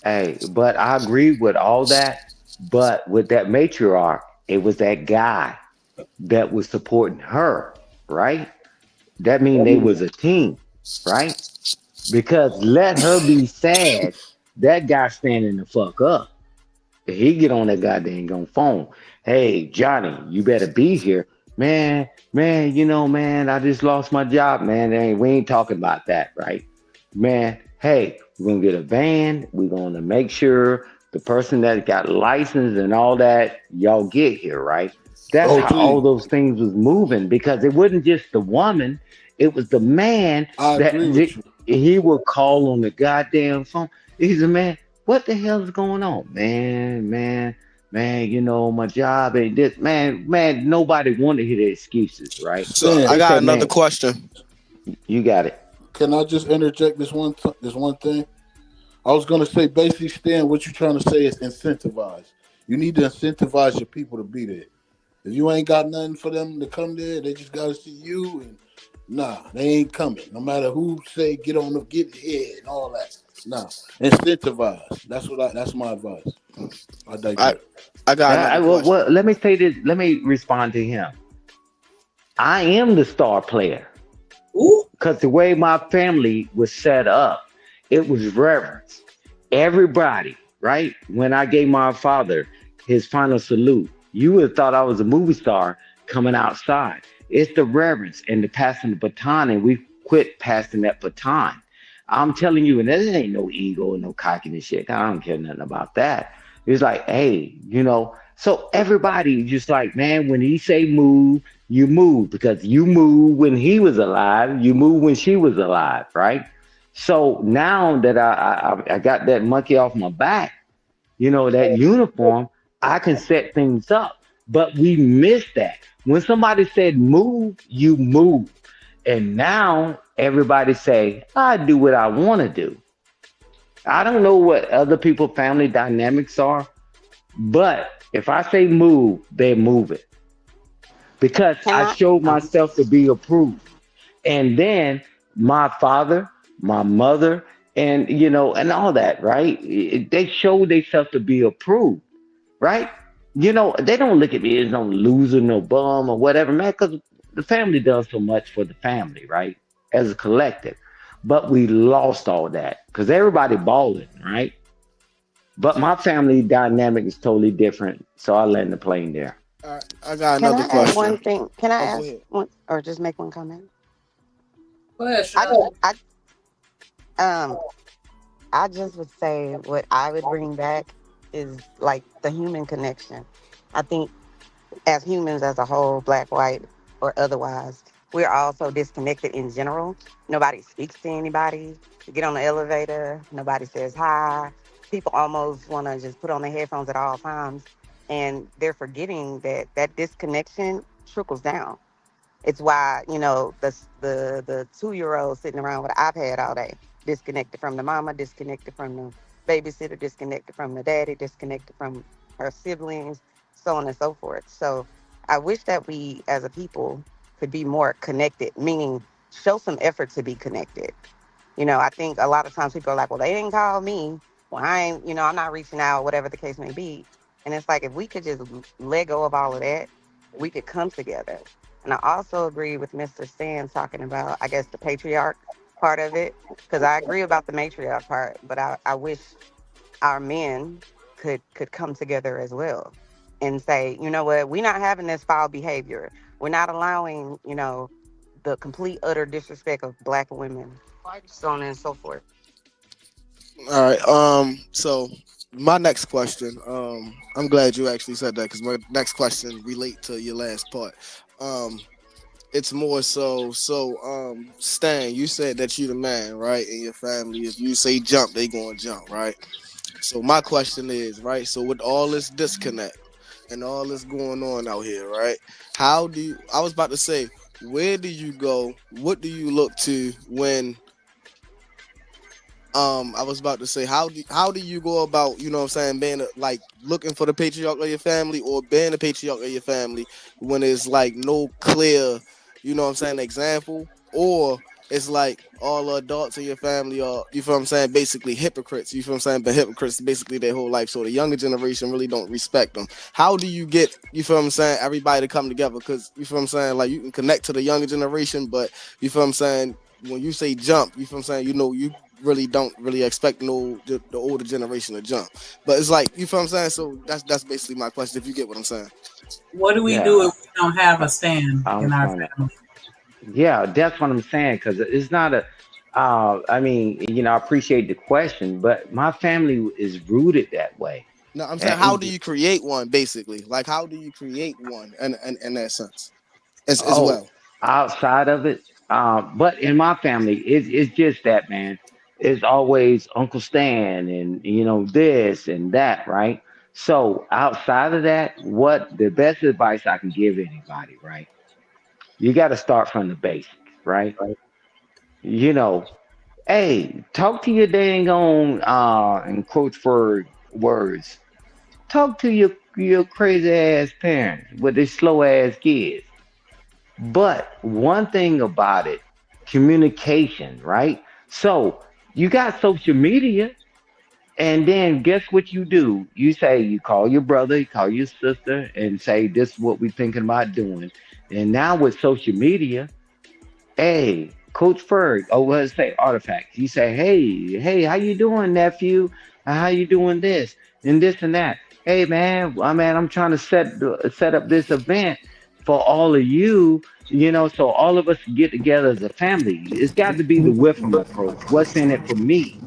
Hey, but I agree with all that. But with that matriarch, it was that guy that was supporting her, right? That means they was a team, right? Because let her be sad, that guy standing the fuck up. If he get on that goddamn phone, hey, Johnny, you better be here. Man, you know, man, I just lost my job, man. We ain't talking about that, right? Man, hey, we're going to get a van. We're going to make sure the person that got license and all that, y'all get here, right? That's how all those things was moving, because it wasn't just the woman. It was the man he would call on the goddamn phone. He's a man. What the hell is going on? Man, you know, my job ain't this. Man, nobody wanted to hear the excuses, right? So I got another question. You got it. Can I just interject this one thing? I was gonna say basically, Stan, what you're trying to say is incentivize. You need to incentivize your people to be there. If you ain't got nothing for them to come there, they just gotta see you, and nah, they ain't coming. No matter who say get here and all that. Nah, incentivize. That's my advice. I digress. I got another question. Well, let me say this. Let me respond to him. I am the star player. Because the way my family was set up, it was reverence. Everybody, right? When I gave my father his final salute, you would have thought I was a movie star coming outside. It's the reverence and the passing the baton, and we quit passing that baton. I'm telling you, and there ain't no ego and no cockiness shit. I don't care nothing about that. It's like, hey, so everybody just like, man, when he say move, you move, because you move when he was alive, you move when she was alive, right? So now that I got that monkey off my back, that uniform, I can set things up. But we missed that. When somebody said move, you move. And now everybody say, I do what I want to do. I don't know what other people's family dynamics are, but if I say move, they move it. Because I showed myself to be approved. And then my father, my mother, and and all that, right? They showed themselves to be approved, right? They don't look at me as no loser, no bum or whatever, man, because the family does so much for the family, right? As a collective. But we lost all that because everybody balling, right? But my family dynamic is totally different. So I land the plane there. I got Can another I question. add one thing? Can I Oh, go ask ahead. one, or just make one comment? Go ahead, Sean. I just would say what I would bring back is like the human connection. I think as humans as a whole, black, white, or otherwise, we're all so disconnected in general. Nobody speaks to anybody. You get on the elevator, nobody says hi. People almost want to just put on their headphones at all times. And they're forgetting that disconnection trickles down. It's why, the 2-year-old sitting around with an iPad all day, disconnected from the mama, disconnected from the babysitter, disconnected from the daddy, disconnected from her siblings, so on and so forth. So I wish that we as a people could be more connected, meaning show some effort to be connected. I think a lot of times people are like, well, they didn't call me. Well, I ain't, I'm not reaching out, whatever the case may be. And it's like, if we could just let go of all of that, we could come together. And I also agree with Mr. Stan talking about, I guess, the patriarch part of it, because I agree about the matriarch part, but I wish our men could come together as well and say, you know what, we're not having this foul behavior. We're not allowing, the complete utter disrespect of black women, so on and so forth. All right. So my next question. I'm glad you actually said that because my next question relate to your last part. It's more so. Stan, you said that you the man, right? In your family, if you say jump, they gonna jump, right? So my question is, right? So with all this disconnect and all this going on out here, right? I was about to say, where do you go? What do you look to when? I was about to say, how do you go about, being like looking for the patriarch of your family or being the patriarch of your family when it's like no clear, example, or it's like all the adults in your family are, basically hypocrites, but hypocrites basically their whole life. So the younger generation really don't respect them. How do you get, everybody to come together? Because, like you can connect to the younger generation, but when you say jump, you really don't really expect the older generation to jump. But it's like, so that's basically my question, if you get what I'm saying. What do we do if we don't have a stand in our family? Yeah, that's what I'm saying, because it's not I appreciate the question, but my family is rooted that way. No, I'm saying, how do you create one, basically? Like, how do you create one in that sense as well? Outside of it, but in my family, it's just that, man. It's always Uncle Stan and, this and that, right? So outside of that, what the best advice I can give anybody, right? You got to start from the basics, right? you know, hey, talk to your dang on in quotes for words. Talk to your crazy ass parents with their slow ass kids. But one thing about it, communication, right? So you got social media, and then guess what you do? You say you call your brother, you call your sister, and say this is what we thinking about doing. And now with social media, hey, Coach Ferg, or let's say Artifact. You say, hey, how you doing, nephew? How you doing this and this and that? Hey, man, I'm trying to set up this event for all of you, so all of us can get together as a family. It's got to be the with 'em approach. What's in it for me?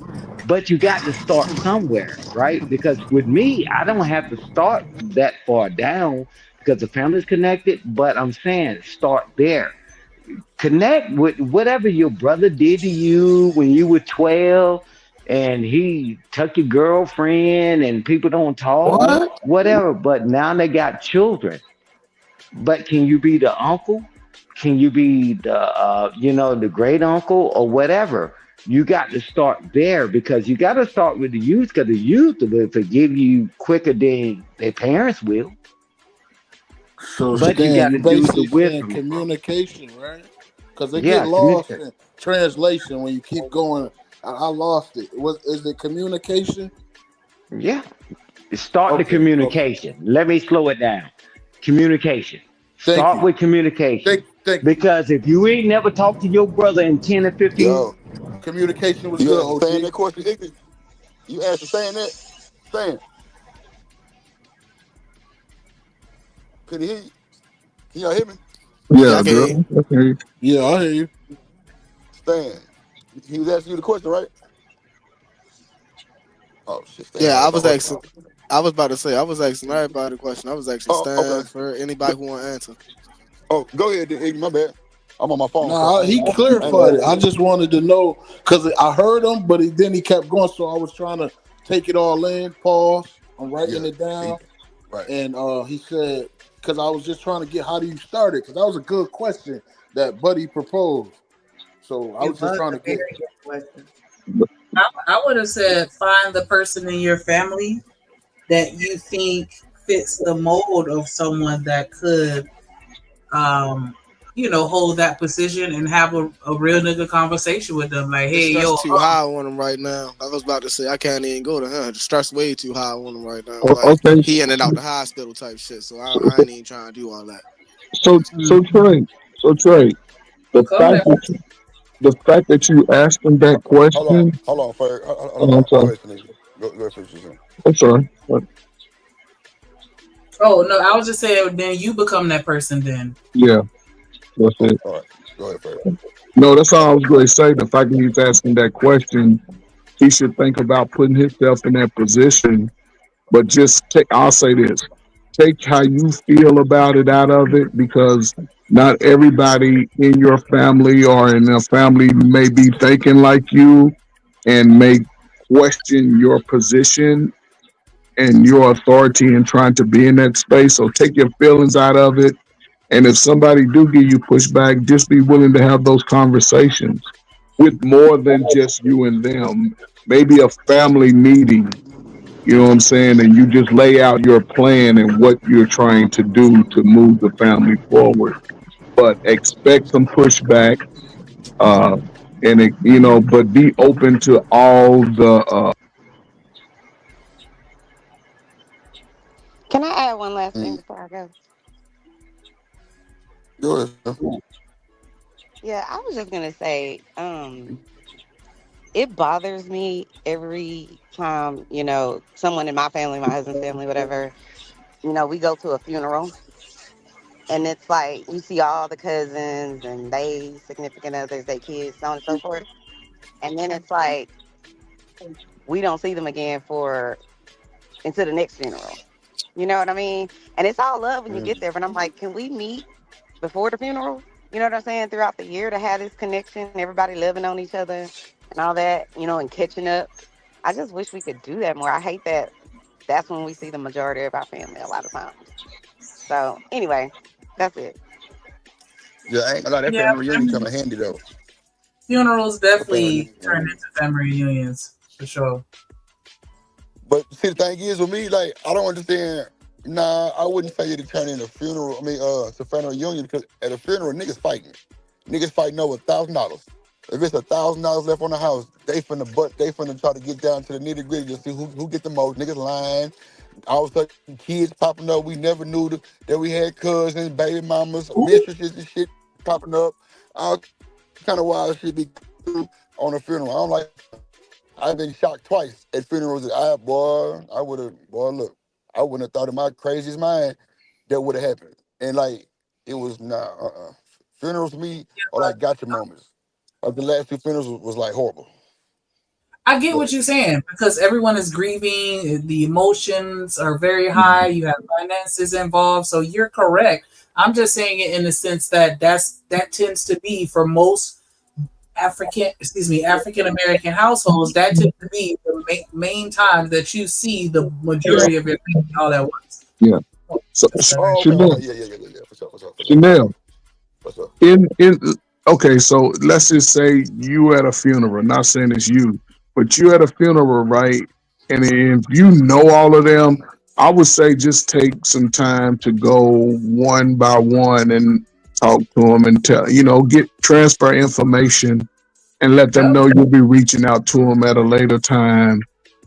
But you got to start somewhere, right? Because with me, I don't have to start that far down because the family's connected. But I'm saying start there, connect with whatever your brother did to you when you were 12 and he took your girlfriend and people don't talk, What? whatever. But now they got children. But can you be the uncle? Can you be the great uncle or whatever? You got to start there because you got to start with the youth because the youth will forgive you quicker than their parents will. So But you got Stan, to you do the basically with saying them. communication, right? Because they Yeah, get lost communicate. in translation when you keep going. I lost it. Is it communication? Yeah. Start the Okay. communication. Let me slow it down. Communication. Thank Start you. with communication. Thank you. Because if you ain't never talked to your brother in 10 or 15, Yo, Communication was you good, asked saying OG. that question, Iggy? You asked saying that? Saying. Can you hear you? Can y'all hear me? Yeah, I can hear you. bro. Okay. Yeah, I hear you. Stan. He was asking you the question, right? Oh shit, Stan Yeah, got I a was phone asking. call. I was about to say I was asking everybody the question. I was asking Oh, Stan okay. for anybody who want to answer. Oh, go ahead, Iggy. My bad. I'm on my phone, so Nah, I ain't he gonna clarified it. I hold you. just wanted to know because I heard him, but then he kept going. So I was trying to take it all in. Pause. I'm writing Yeah, it down. right. And he said, because I was just trying to get how do you start it? Because that was a good question that Buddy proposed. So I It was just was trying a to very get. good question. I would have said find the person in your family that you think fits the mold of someone that could, hold that position and have a real nigga conversation with them. Like, The hey, stress yo, too high on him right now. I was about to say I can't even go to him. The stress way too high on him right now. Like Okay. he in and out the hospital type shit. So I ain't even trying to do all that. So Trey, the come fact there. that you asked him that question. Hold on, Ferg. Hold Oh, I'm on. Go sorry. ahead, Tanisha. Go ahead, finish your thing. I'm sorry. But Oh no, I was just saying. Then you become that person. Then yeah, that's it. All right. Go ahead, Ferg. No, that's all I was going to say. The fact that he's asking that question, he should think about putting himself in that position. But just take, I'll say this, take how you feel about it out of it because not everybody in your family or in a family may be thinking like you and may question your position and your authority in trying to be in that space. So take your feelings out of it. And if somebody do give you pushback, just be willing to have those conversations with more than just you and them. Maybe a family meeting, you know what I'm saying? And you just lay out your plan and what you're trying to do to move the family forward. But expect some pushback, uh, but be open to all the. Can I add one last thing before I go? Go ahead. Yeah, I was just gonna say, it bothers me every time, someone in my family, my husband's family, whatever, we go to a funeral and it's like you see all the cousins and they significant others, they kids, so on and so forth. And then it's like we don't see them again until the next funeral. You know what I mean? And it's all love when you get there, but I'm like, can we meet before the funeral? You know what I'm saying? Throughout the year to have this connection, everybody loving on each other and all that, and catching up. I just wish we could do that more. I hate that that's when we see the majority of our family a lot of times. So anyway, that's it. Yeah, I ain't gonna lie, that yeah, family reunion come in handy though. Funerals definitely turn into family reunions for sure. But see, the thing is with me, like, I don't understand. Nah, I wouldn't say it turn into funeral. I mean, it's a family reunion because at a funeral, niggas fighting. Niggas fighting over $1,000. If it's $1,000 left on the house, they finna try to get down to the nitty gritty to see who get the most. Niggas lying. All of a sudden, kids popping up. We never knew that we had cousins, baby mamas, mistresses and shit popping up. All kind of wild shit be on a funeral. I don't like. I've been shocked twice at funerals. I wouldn't have thought in my craziest mind that would have happened. And like, it was funerals to me are like gotcha moments. Like the last two funerals was like horrible. I get what you're saying because everyone is grieving. The emotions are very high. You have finances involved, so you're correct. I'm just saying it in the sense that that tends to be for most African American households. That tends to be the main time that you see the majority of your family all at once. Yeah. So Chanel, Chanel. What's up? Okay, so let's just say you at a funeral. Not saying it's you, but you at a funeral, right? And if you know all of them, I would say just take some time to go one by one and talk to them and transfer information and let them know you'll be reaching out to them at a later time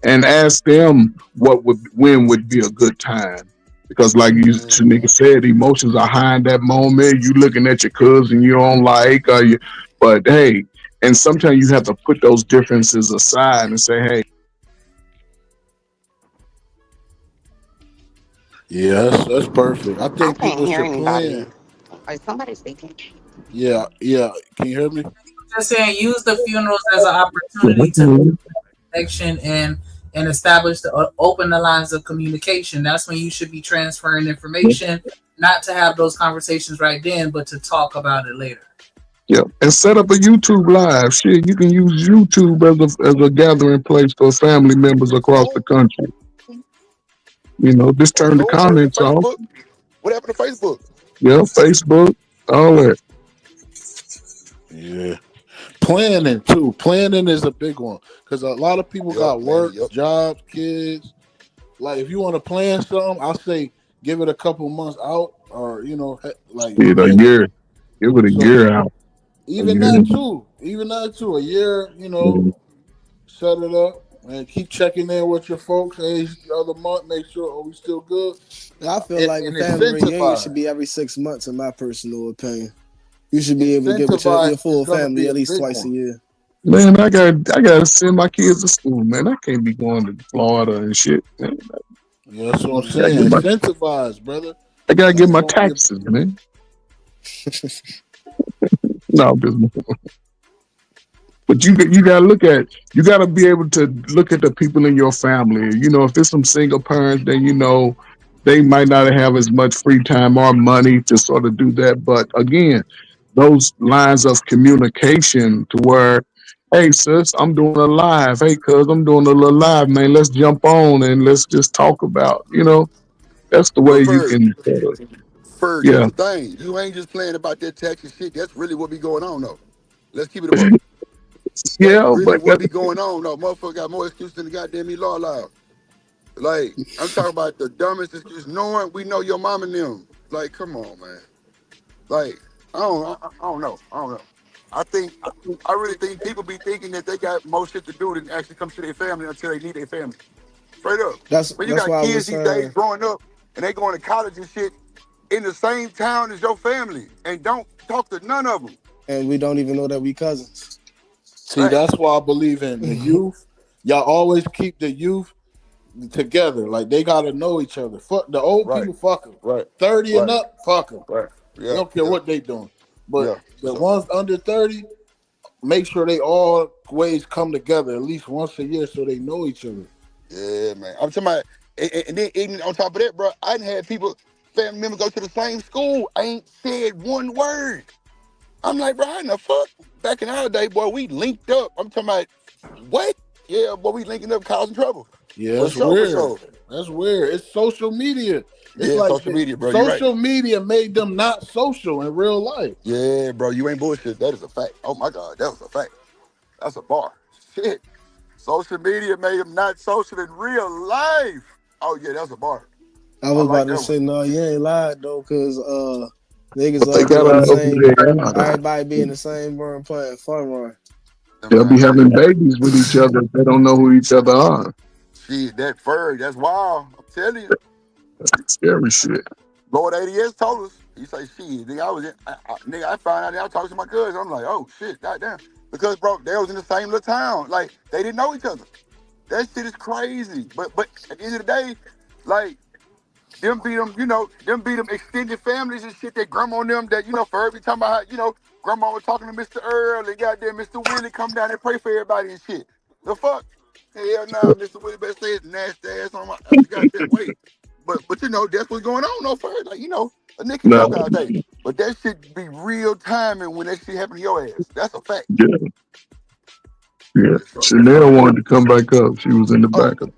and ask them when would be a good time. Because like Shanika said, emotions are high in that moment. You looking at your cousin you don't like, but hey, and sometimes you have to put those differences aside and say, hey. Yeah, that's perfect. I think people should plan. Is somebody speaking? Yeah. Can you hear me? Just saying, use the funerals as an opportunity to connection and establish open the lines of communication. That's when you should be transferring information, not to have those conversations right then, but to talk about it later. Yeah, and set up a YouTube live. Shit, you can use YouTube as a gathering place for family members across the country. Just turn the comments off. What happened to Facebook? Yeah, Facebook, all that. Yeah. Planning too. Planning is a big one because a lot of people got work, jobs, kids. Like if you want to plan something, I'll say give it a couple months out, or a year. Give it a year out. Even that too. A year. Set it up and keep checking in with your folks. Hey, the other month, make sure we still good. I feel like a family reunion should be every 6 months, in my personal opinion. You should be able to get with your full family at least twice a year. Man, I gotta send my kids to school, man. I can't be going to Florida and shit, man. Yeah, that's what I'm saying. Incentivize, brother. I gotta get my taxes, man. No, but you gotta be able to look at the people in your family. If there's some single parents, then they might not have as much free time or money to sort of do that. But again, those lines of communication to where, hey sis, I'm doing a live. Hey cuz, I'm doing a little live, man. Let's jump on and let's just talk about, that's the way you can. Ferg, that's the thing. You ain't just playing about that tax and shit. That's really what be going on though. Let's keep it a buck. Yeah, really but what be going on though. Motherfucker got more excuse than the goddamn law allowed. Like, I'm talking about the dumbest excuse. Knowing we know your mom and them. Like, come on, man. Like, I don't know. I really think people be thinking that they got more shit to do than actually come to their family until they need their family. Straight up. When you got kids these days growing up and they going to college and shit in the same town as your family and don't talk to none of them. And we don't even know that we cousins. See, that's why I believe in the youth. Y'all always keep the youth together. Like, they got to know each other. Fuck the old people, fuck them. Right. 30 and up, fuck them. Right. Yeah. They don't care what they doing. But the ones under 30, make sure they always come together at least once a year so they know each other. Yeah, man. I'm talking about, and then even on top of that, bro, I done had family members go to the same school. I ain't said one word. I'm like, bro, how in the fuck? Back in our day, boy, we linked up. I'm talking about, what? Yeah, boy, we linking up causing trouble. Yeah, that's weird. That's weird. It's social media. It's Yeah, like social media, bro. You're right. social media made them not social in real life. Yeah, bro. You ain't bullshit. That is a fact. Oh my God, that was a fact. That's a bar. Shit. Social media made them not social in real life. Oh yeah, that's a bar. I was like about to that say, no, you ain't lied though, cause niggas But they all be gotta in the know same. who they are. Everybody be in the same room playing fun run. They'll be having babies with each other if they don't know who each other are. Shit, that furry, that's wild. I'm telling you. That's scary shit. Lord ADS told us. He say, shit, nigga, I found out I was talking to my cousin. I'm like, oh shit, goddamn. Because bro, they was in the same little town. Like, they didn't know each other. That shit is crazy. But at the end of the day, like, them be them extended families and shit that grandma and them that, for every time grandma was talking to Mr. Earl and goddamn Mr. Willie come down and pray for everybody and shit. The fuck? Hell nah, Mr. Willie better stay his nasty ass on my goddamn way. But that's what's going on, no first. Like, a nigga can joke all day. But that shit be real timing when that shit happen to your ass. That's a fact. Yeah. Chanel wanted to come back up. She was in the back of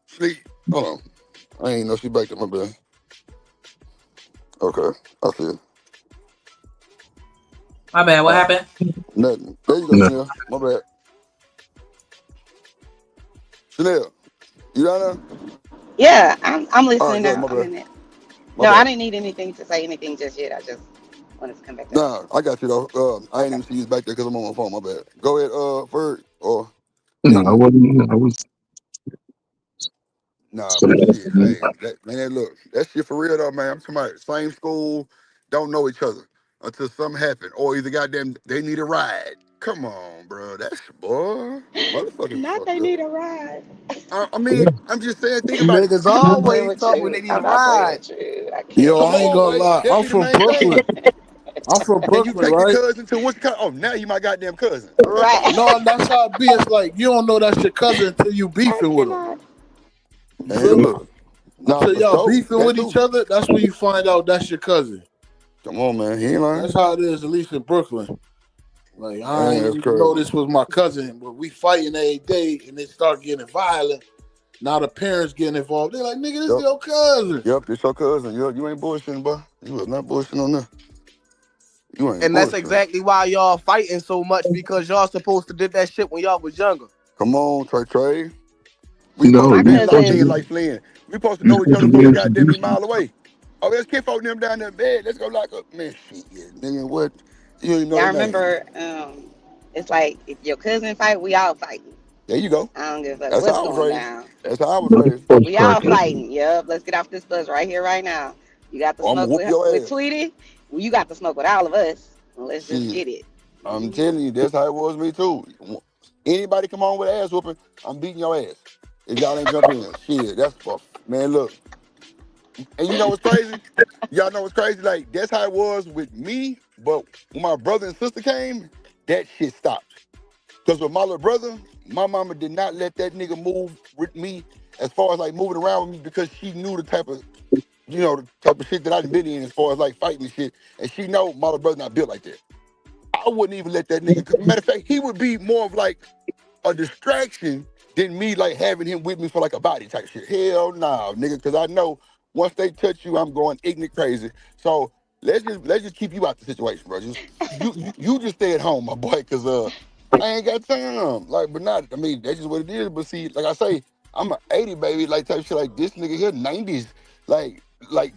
Sleep. Hold on. I ain't know she back up my bed. Okay, I see it. My bad. What happened? Nothing. There you go, Chanel. My bad. Chanel, you down there? Yeah, I'm listening good, now. my I'm bad. in it. My No, bad. I didn't need anything to say anything just yet. I just wanted to come back up. Nah, I got you though. I ain't even see you back there because I'm on my phone. My bad. Go ahead, Ferg, or No, I wasn't. I was. nah, but shit, hey, look, that shit for real though, man. I'm talking about same school, don't know each other until something happen, or either goddamn they need a ride. Come on, bro, that's boy, motherfucking Not fucked they up. need a ride. I mean, I'm just saying, think about it. Niggas I'm not playing always with talk when you. they need a I'm not playing ride. with you. I can't. Yo, Come I ain't on, gonna man, lie. that I'm be the from main Brooklyn. thing. I'm from And you Brooklyn, take your right? cousin to what's oh, now you my goddamn cousin. Right. No, that's how it be. It's like you don't know that's your cousin until you beefing with him. You feel Man, me? look, nah, Until for y'all sure, beefing that with too. each other, that's when you find out that's your cousin. Come on, man, he ain't lying. That's how it is, at least in Brooklyn. Like I Man, ain't that's even know crazy. this was my cousin, but we fighting every day, and they start getting violent. Now the parents getting involved. They're like, "Nigga, this is your cousin." Yep, it's your cousin. You ain't bullshitting, boy. You was not bullshitting on that. You ain't And that's bullshitting. exactly why y'all fighting so much, because y'all supposed to did that shit when y'all was younger. Come on, Trey. We No, supposed to you be supposed locked to in be. like Flynn. We supposed to You know each supposed other to from be a goddamn introduced. mile away. Oh, there's kid folk them down there in bed. Let's go lock up. Man, shit, yeah, nigga, what? You ain't know Yeah, I their name. remember. It's like if your cousin fight, we all fighting. There you go. I don't give a fuck That's what's how I was going raised. down. That's how I was raised. We all fighting. Yep. Let's get off this bus right here, right now. You got the I'm gonna smoke whoop your with ass. Tweety. Well, you got the smoke with all of us. Let's just Shit. get it. I'm telling you, that's how it was me too. Anybody come on with ass whooping, I'm beating your ass. If y'all ain't jump in. Shit, that's man, look. And you know what's crazy? Y'all know what's crazy? Like, that's how it was with me, but when my brother and sister came, that shit stopped. Because with my little brother, my mama did not let that nigga move with me as far as like moving around with me, because she knew the type of shit that I'd been in as far as like fighting and shit. And she know my little brother not built like that. I wouldn't even let that nigga, matter of fact, he would be more of like a distraction than me like having him with me for like a body type shit. Hell nah, nigga, because I know once they touch you, I'm going ignorant crazy. So let's just keep you out the situation, bro. You just stay at home, my boy, because I ain't got time. Like, but not, I mean, that's just what it is. But see, like I say, I'm an 80 baby, like type shit like this nigga here, 90s. Like,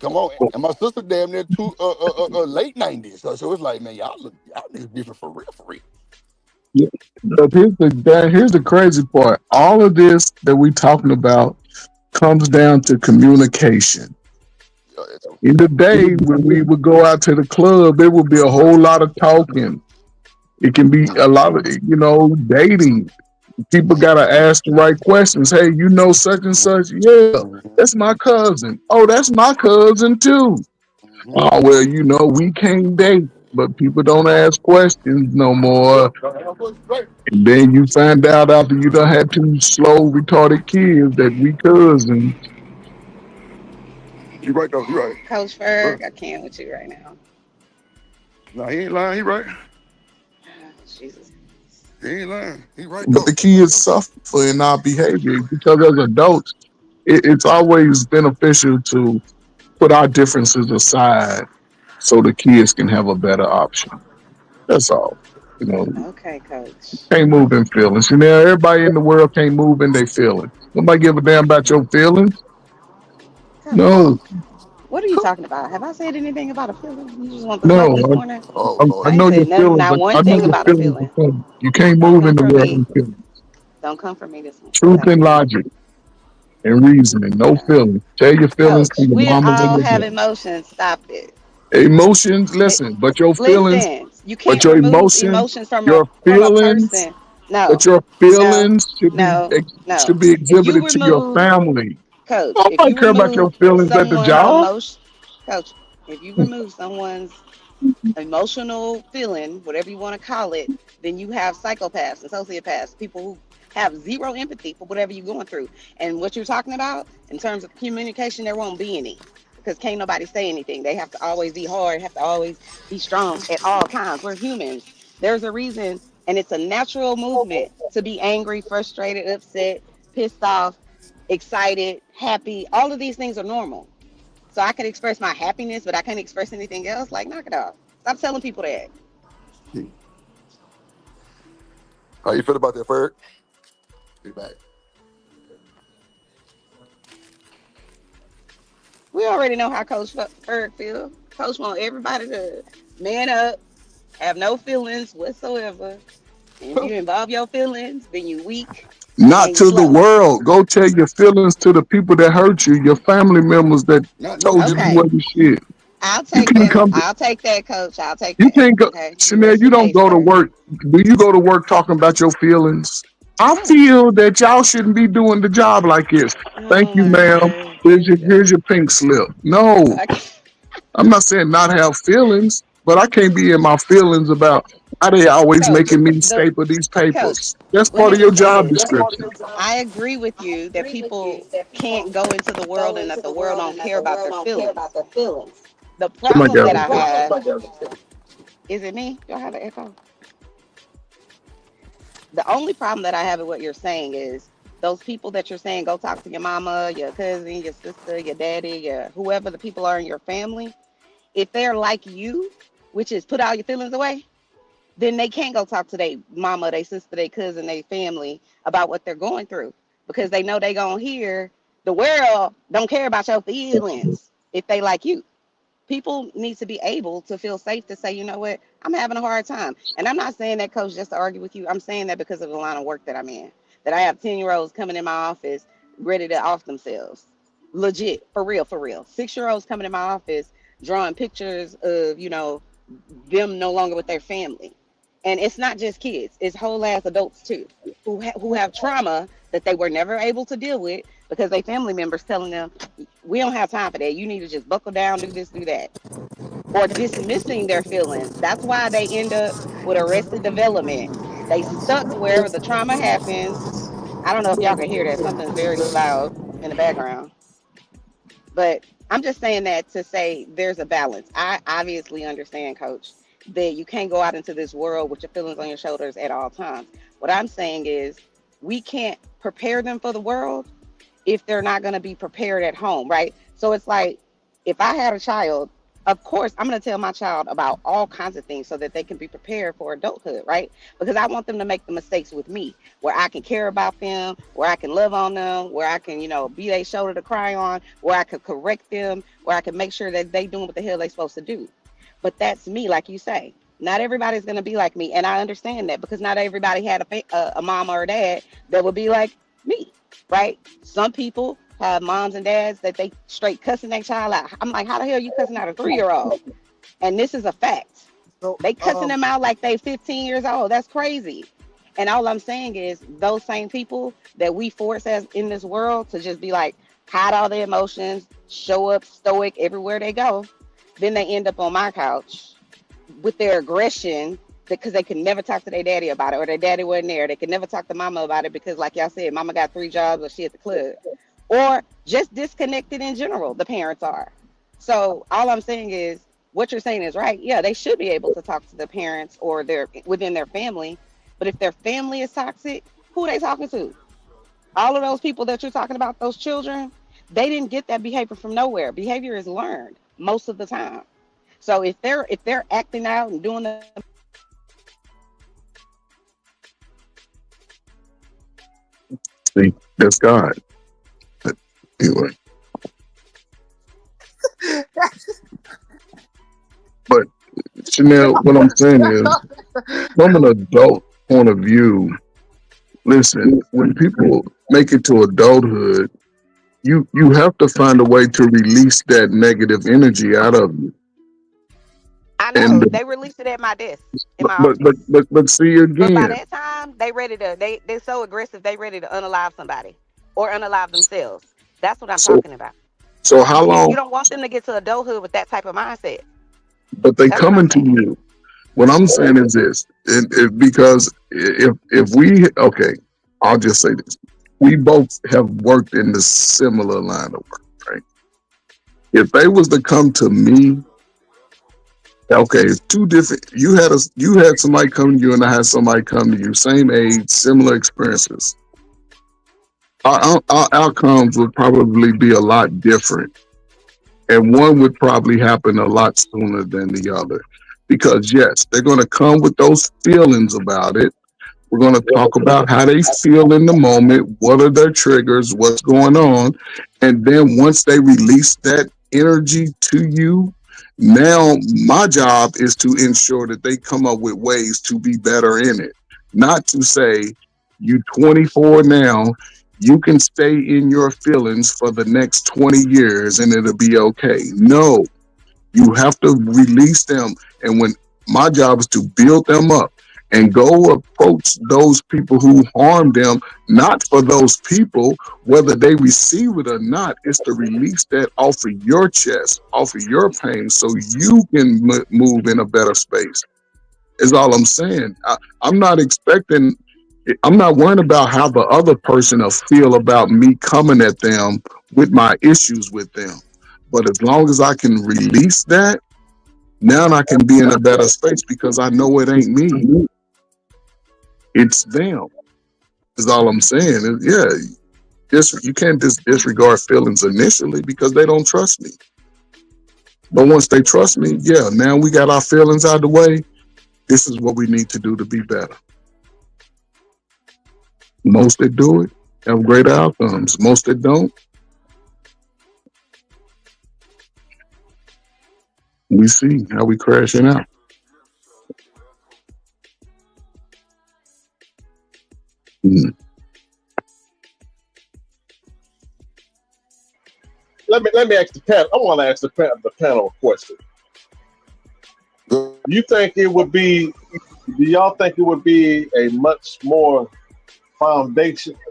come on. And my sister damn near late 90s. So it's like, man, y'all niggas different for real. Yeah. But here's the crazy part. All of this that we talking about comes down to communication. In the day when we would go out to the club, there would be a whole lot of talking. It can be a lot of, dating. People gotta ask the right questions. Hey, you know such and such? Yeah, that's my cousin. Oh, that's my cousin too. Oh, well, we can't date, but people don't ask questions no more. And then you find out after you done had two slow, retarded kids that we cousins. You right though, you right. Coach Ferg, I can't with you right now. Nah, he ain't lying, he right. Jesus. He ain't lying, he right But though. the kids suffer in our behavior because as adults, it's always beneficial to put our differences aside so the kids can have a better option. That's all. You know, Okay, coach. can't move in feelings. You know, everybody in the world can't move in their feelings. Nobody give a damn about your feelings. Coach, No, what are you talking about? Have I said anything about a feeling? You just want the no. smoke this morning? Oh I I Lord. ain't know your said nothing, feelings, not but I one know thing your about a feelings are feeling. coming. You can't Don't move come in the for world me. in feelings. Don't come for me this morning. Truth That's and all. logic and reasoning. No Okay. feelings. Tell your feelings to Coach, your we mama when all have you're emotions. Stop it. emotions. It Listen, but your feelings, listen, you but can't your remove emotions, emotions from a your feelings, person. No, but your no, feelings no, no. should be If you exhibited to your remove, family. coach, if Nobody you care about your remove feelings at the someone's job. emotion, coach, if you remove someone's emotional feeling, whatever you want to call it, then you have psychopaths and sociopaths, people who have zero empathy for whatever you're going through. And what you're talking about in terms of communication, there won't be any because can't nobody say anything. They have to always be hard, have to always be strong at all times. We're humans. There's a reason, and it's a natural movement to be angry, frustrated, upset, pissed off, excited, happy. All of these things are normal. So I can express my happiness, but I can't express anything else. Like, knock it off. Stop telling people that. How you feel about that, Ferg? Be back. We already know how Coach Ferg feels. Coach want everybody to man up, have no feelings whatsoever. And if you involve your feelings, then you weak Not and you to the slow. world. Go tell your feelings to the people that hurt you, your family members that Not no told you you Okay, feelings. wasn't shit. I'll You take can't that. come. I'll take that, Coach. I'll take You that. can't go, Okay, you Chanel. rest You your don't case, go to sir. work. Do you go to work talking about your feelings? I No. feel that y'all shouldn't be doing the job like this. Thank Oh you, my ma'am. God. Here we go. Here's your pink slip. No, Okay. I'm not saying not have feelings, but I can't be in my feelings about why they always Coach, making me the staple these coach, papers. That's let part me of your just say job this. description. I agree with you that people can't go into the world and that the world don't care about their feelings. The Somebody problem got that I it. have, is it me? Do I have an echo? The only problem that I have with what you're saying is those people that you're saying go talk to your mama, your cousin, your sister, your daddy, your whoever the people are in your family. If they're like you, which is put all your feelings away, then they can't go talk to their mama, their sister, their cousin, their family about what they're going through because they know they gonna hear the world don't care about your feelings if they like you. People need to be able to feel safe to say, you know what, I'm having a hard time. And I'm not saying that, coach, just to argue with you. I'm saying that because of the line of work that I'm in. That I have 10-year-olds coming in my office ready to off themselves. Legit, for real, for real. 6-year-olds coming in my office drawing pictures of, them no longer with their family. And it's not just kids, it's whole ass adults too, who have trauma that they were never able to deal with because they family members telling them, we don't have time for that. You need to just buckle down, do this, do that, or dismissing their feelings. That's why they end up with arrested development. They stuck wherever the trauma happens. I don't know if y'all can hear that. Something's very loud in the background. But I'm just saying that to say there's a balance. I obviously understand, coach, that you can't go out into this world with your feelings on your shoulders at all times. What I'm saying is we can't prepare them for the world if they're not going to be prepared at home, right? So it's like if I had a child, of course, I'm going to tell my child about all kinds of things so that they can be prepared for adulthood, right? Because I want them to make the mistakes with me, where I can care about them, where I can love on them, where I can, be their shoulder to cry on, where I could correct them, where I can make sure that they doing what the hell they supposed to do. But that's me, like you say. Not everybody's going to be like me, and I understand that because not everybody had a mom or a dad that would be like me, right? Some people have moms and dads that they straight cussing their child out. I'm like, how the hell you cussing out a 3-year-old? And this is a fact. So, They cussing them out like they 15 years old. That's crazy. And all I'm saying is those same people that we force as in this world to just be like, hide all their emotions, show up stoic everywhere they go, then they end up on my couch with their aggression because they could never talk to their daddy about it or their daddy wasn't there. They could never talk to mama about it because, like y'all said, mama got 3 jobs or she at the club. Or just disconnected in general, the parents are. So all I'm saying is what you're saying is right. Yeah, they should be able to talk to the parents or their within their family. But if their family is toxic, who are they talking to? All of those people that you're talking about, those children, they didn't get that behavior from nowhere. Behavior is learned most of the time. So if they're acting out and doing the See, that's God. But anyway, but Chanel, what I'm saying is, from an adult point of view, listen, when people make it to adulthood, you have to find a way to release that negative energy out of you. I know And they released it at my desk in my office. but see But by again, that time, they're so aggressive, they ready to unalive somebody or unalive themselves. That's what I'm so talking about. so how You long? don't want them to get to adulthood with that type of mindset. But they That's what I'm coming to saying. you. What I'm saying is this, because if we okay, I'll just say this: we both have worked in the similar line of work, right? If they was to come to me, okay, it's two different. You had somebody come to you, and I had somebody come to you, same age, similar experiences. Our outcomes would probably be a lot different, and one would probably happen a lot sooner than the other. Because yes, they're going to come with those feelings about it. We're going to talk about how they feel in the moment, what are their triggers, what's going on. And then once they release that energy to you, now my job is to ensure that they come up with ways to be better in it. Not to say, you 24 now, you can stay in your feelings for the next 20 years and it'll be okay. No, you have to release them. And when my job is to build them up and go approach those people who harm them, not for those people, whether they receive it or not, it's to release that off of your chest, off of your pain, so you can move in a better space. Is all I'm saying. I'm not worrying about how the other person will feel about me coming at them with my issues with them. But as long as I can release that, now I can be in a better space because I know it ain't me. It's them. Is all I'm saying. Yeah, you can't just disregard feelings initially because they don't trust me. But once they trust me, yeah, now we got our feelings out of the way. This is what we need to do to be better. Most that do it have greater outcomes. Most that don't, we see how we crashing out. Let me ask the panel. I want to ask the panel a question. You think it would be? Do y'all think it would be a much more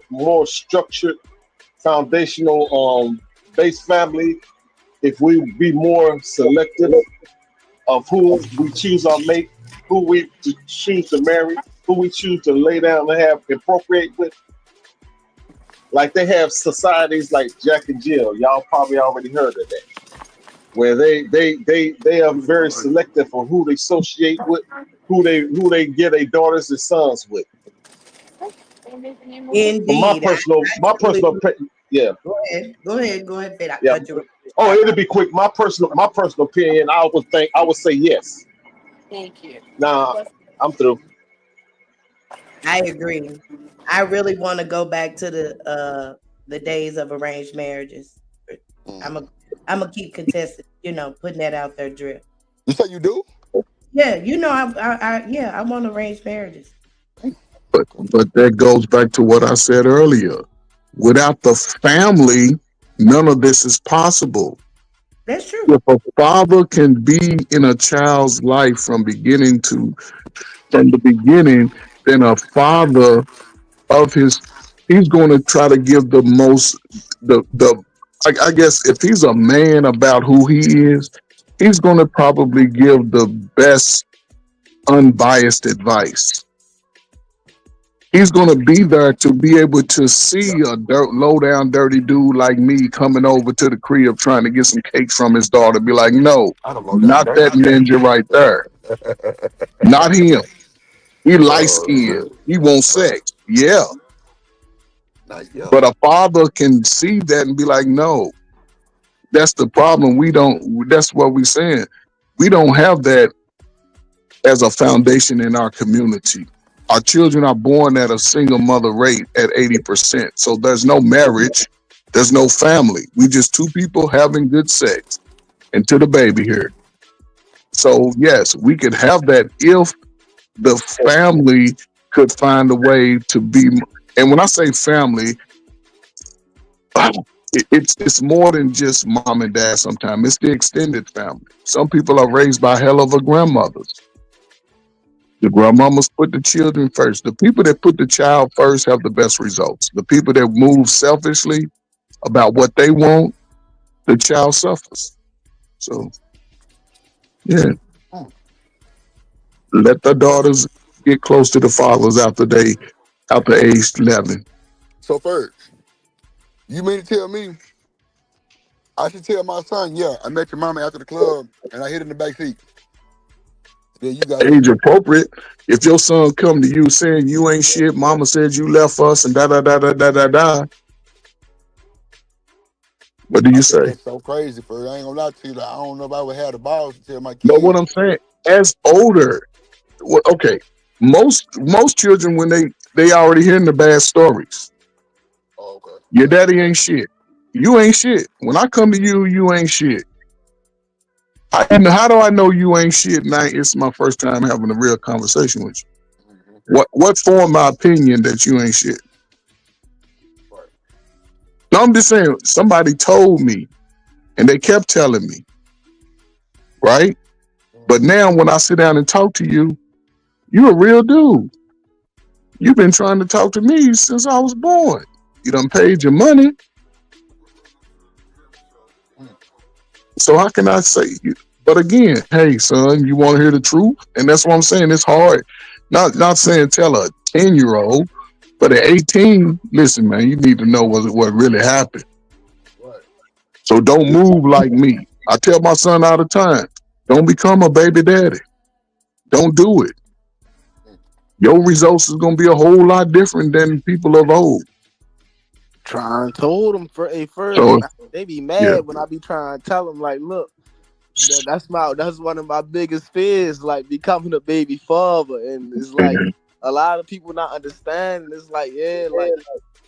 more structured, foundational based family if we be more selective of who we choose our mate, who we choose to marry, who we choose to lay down and procreate with? Like they have societies like Jack and Jill. Y'all probably already heard of that, where they are very selective on who they associate with, who they get their daughters and sons with. Indeed. My personal yeah. Go ahead, Fed. Yeah. Oh, it'll be quick. My personal opinion, I would say yes. Thank you. Nah, I'm through. I agree. I really want to go back to the days of arranged marriages. I'm gonna keep contesting, putting that out there, Drip. You say you do? Yeah, I want arranged marriages. But that goes back to what I said earlier. Without the family, none of this is possible. That's true. If a father can be in a child's life from the beginning, then a father he's going to try to give the most, I guess if he's a man about who he is, he's going to probably give the best unbiased advice. He's going to be there to be able to see a low down dirty dude like me coming over to the crib trying to get some cakes from his daughter. Be like, no, not that ninja right there. Not him. He light skinned. He wants sex. Yeah. But a father can see that and be like, no, that's the problem. That's what we're saying. We don't have that as a foundation in our community. Our children are born at a single mother rate at 80%. So there's no marriage, there's no family. We just two people having good sex until the baby here. So yes, we could have that if the family could find a way to be. And when I say family, it's more than just mom and dad. Sometimes it's the extended family. Some people are raised by hell of a grandmothers. The grandmamas put the children first. The people that put the child first have the best results. The people that move selfishly about what they want, the child suffers. So, yeah. Let the daughters get close to the fathers after age 11. So first, you mean to tell me I should tell my son, yeah, I met your mama after the club and I hit in the back seat? Yeah, you got age appropriate. If your son come to you saying you ain't shit, mama said you left us and da da da da da da da, what do you say? That's so crazy, for I ain't gonna lie to you. Like, I don't know if I would have the balls to tell my kids. Know what I'm saying? As older, okay, most children when they already hearing the bad stories. Oh, okay. Your daddy ain't shit. You ain't shit. When I come to you, you ain't shit. How do I know you ain't shit? Now it's my first time having a real conversation with you. Mm-hmm. What formed my opinion that you ain't shit? Right. No, I'm just saying somebody told me, and they kept telling me, right? But now when I sit down and talk to you, you a real dude. You've been trying to talk to me since I was born. You done paid your money. So how can I say you? But again, hey son, you want to hear the truth? And that's what I'm saying. It's hard. Not saying tell a 10-year-old, but at 18, listen, man, you need to know what really happened. Right. So don't move like me. I tell my son all the time, don't become a baby daddy. Don't do it. Your results is gonna be a whole lot different than people of old. Trying told them first. So, They be mad when I be trying to tell them, like, look, that's one of my biggest fears, like becoming a baby father. And it's like a lot of people not understanding. It's like, yeah, like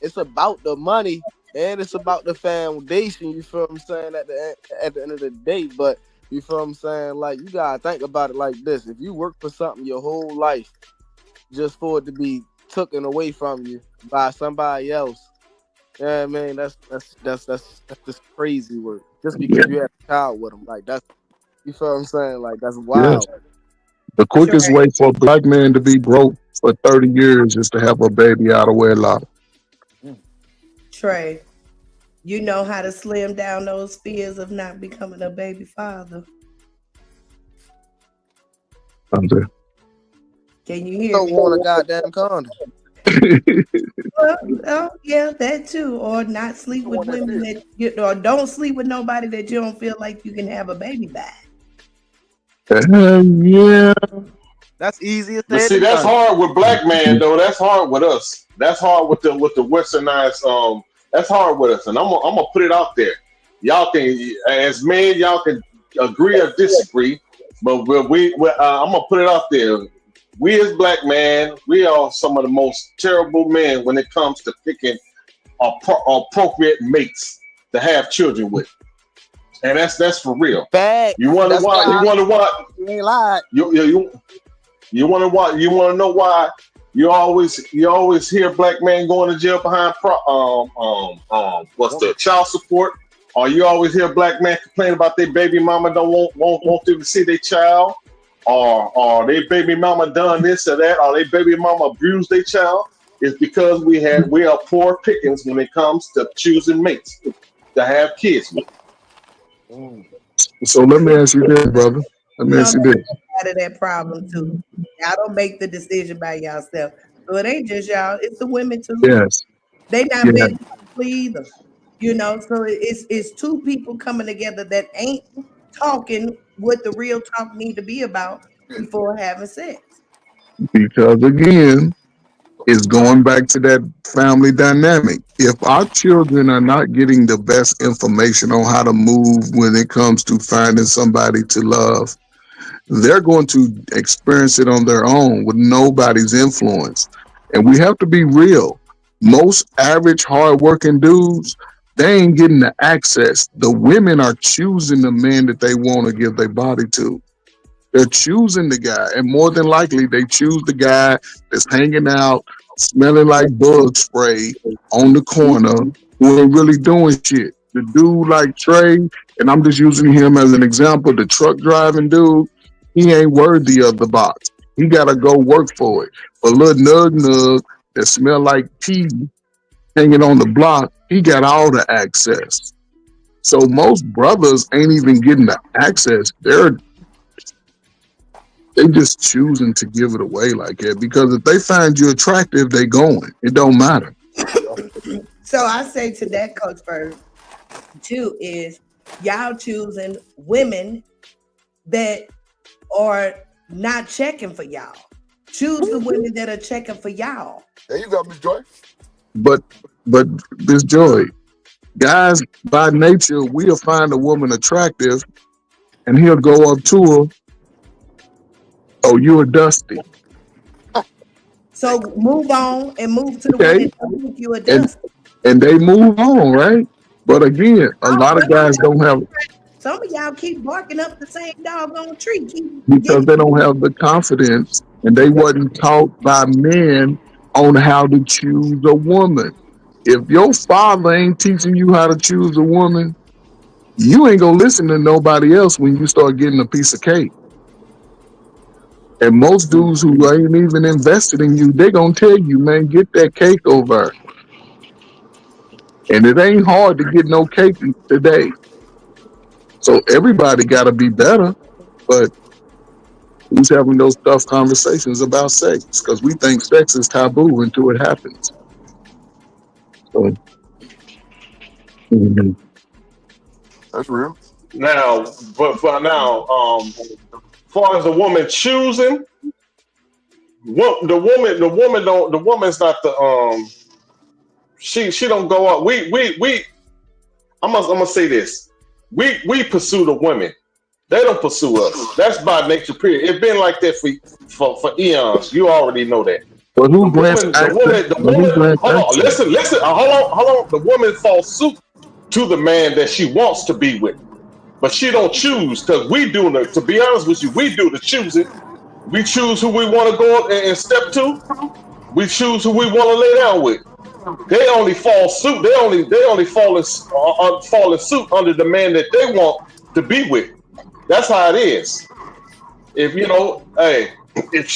it's about the money and it's about the foundation. You feel what I'm saying? At the end of the day, but you feel what I'm saying? Like, you gotta think about it like this: if you work for something your whole life, just for it to be taken away from you by somebody else. Yeah, man, that's just crazy work. Just because you have a child with them, like that's, you feel what I'm saying? Like that's wild. yes. The quickest way for a black man to be broke for 30 years is to have a baby out of wedlock. Trey, you know how to slim down those fears of not becoming a baby father. I'm there. Can you hear Don't me? want a goddamn condom. Well, yeah, that too. Or not sleep with women that or don't sleep with nobody that you don't feel like you can have a baby by. Yeah. That's easier. But see, that's hard with black man though. That's hard with us. That's hard with the westernized. That's hard with us. And I'm gonna put it out there. Y'all can, as men, y'all can agree or disagree. But I'm gonna put it out there. We as black men, we are some of the most terrible men when it comes to picking appropriate mates to have children with, and that's for real. Fact. You wonder why? You wonder why? You ain't lied. You wonder why? You want to know why? You always hear black men going to jail behind what's the child support, or you always hear black men complain about their baby mama don't want them to see their child. Or they baby mama done this or that, or they baby mama abused their child, is because we are poor pickings when it comes to choosing mates to have kids with. So let me ask you this, brother. Let me ask you this. Out of that problem too. Y'all don't make the decision by yourself. So it ain't just y'all, it's the women too. Yes. They not begging either. You know, so it's two people coming together that ain't talking what the real talk need to be about before having sex. Because again, is going back to that family dynamic. If our children are not getting the best information on how to move when it comes to finding somebody to love, they're going to experience it on their own with nobody's influence. And we have to be real. Most average, hardworking dudes, they ain't getting the access. The women are choosing the man that they want to give their body to. They're choosing the guy, and more than likely, they choose the guy that's hanging out, smelling like bug spray on the corner, who ain't really doing shit. The dude like Trey, and I'm just using him as an example, the truck driving dude, he ain't worthy of the box. He gotta go work for it. But little nug that smell like tea hanging on the block, he got all the access. So most brothers ain't even getting the access. They just choosing to give it away like that, because if they find you attractive, they going. It don't matter. So I say to that, Coach Bird, too, is y'all choosing women that are not checking for y'all. Choose the women that are checking for y'all. There you go, Miss Joy. But Miss Joy, guys by nature, we'll find a woman attractive, and he'll go up to her. Oh, you're Dusty. So move on and move to the one that think you a Dusty. And they move on, right? But again, a lot of guys don't have. Some of y'all keep barking up the same doggone tree. Because they don't have the confidence, and they wasn't taught by men on how to choose a woman. If your father ain't teaching you how to choose a woman, you ain't gonna listen to nobody else when you start getting a piece of cake. And most dudes who ain't even invested in you, they gonna tell you, man, get that cake over. And it ain't hard to get no cake today. So everybody gotta be better, but who's having those tough conversations about sex? Because we think sex is taboo until it happens. So, That's real. Now, but for now, as far as the woman choosing, the woman's not the she don't go out. I'm gonna say this. We pursue the women. They don't pursue us. That's by nature, period. It's been like that for eons. You already know that. But who the woman, hold on, listen, hold on. The woman falls suit to the man that she wants to be with. But she don't choose, because we do the, to be honest with you, we do the choosing. We choose who we want to go and step to. We choose who we want to lay down with. They only fall suit. They only fall in suit under the man that they want to be with. That's how it is. If you know, hey, if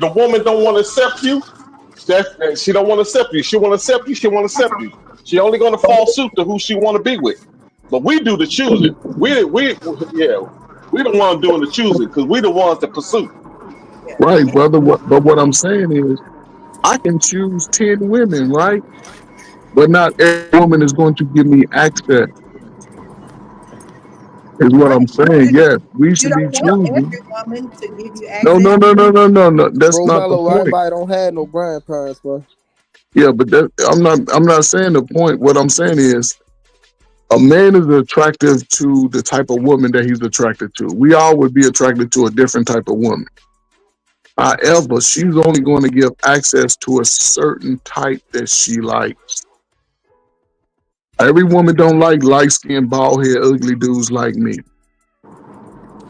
the woman don't want to accept you, she don't want to accept you. She want to accept you. She want to accept you. She only going to fall suit to who she want to be with. But we do the choosing. We the ones doing the choosing, because we the ones that pursue. Right, brother. But what I'm saying is, I can choose 10 women, right? But not every woman is going to give me access. Is what I'm saying. Yes, we should be choosing. Every woman to give you access. No. That's Bro, not the point. Everybody don't have no grandparents, bro. Yeah, but I'm not saying the point. What I'm saying is, a man is attractive to the type of woman that he's attracted to. We all would be attracted to a different type of woman. However, she's only going to give access to a certain type that she likes. Every woman don't like light-skinned, bald-head, ugly dudes like me.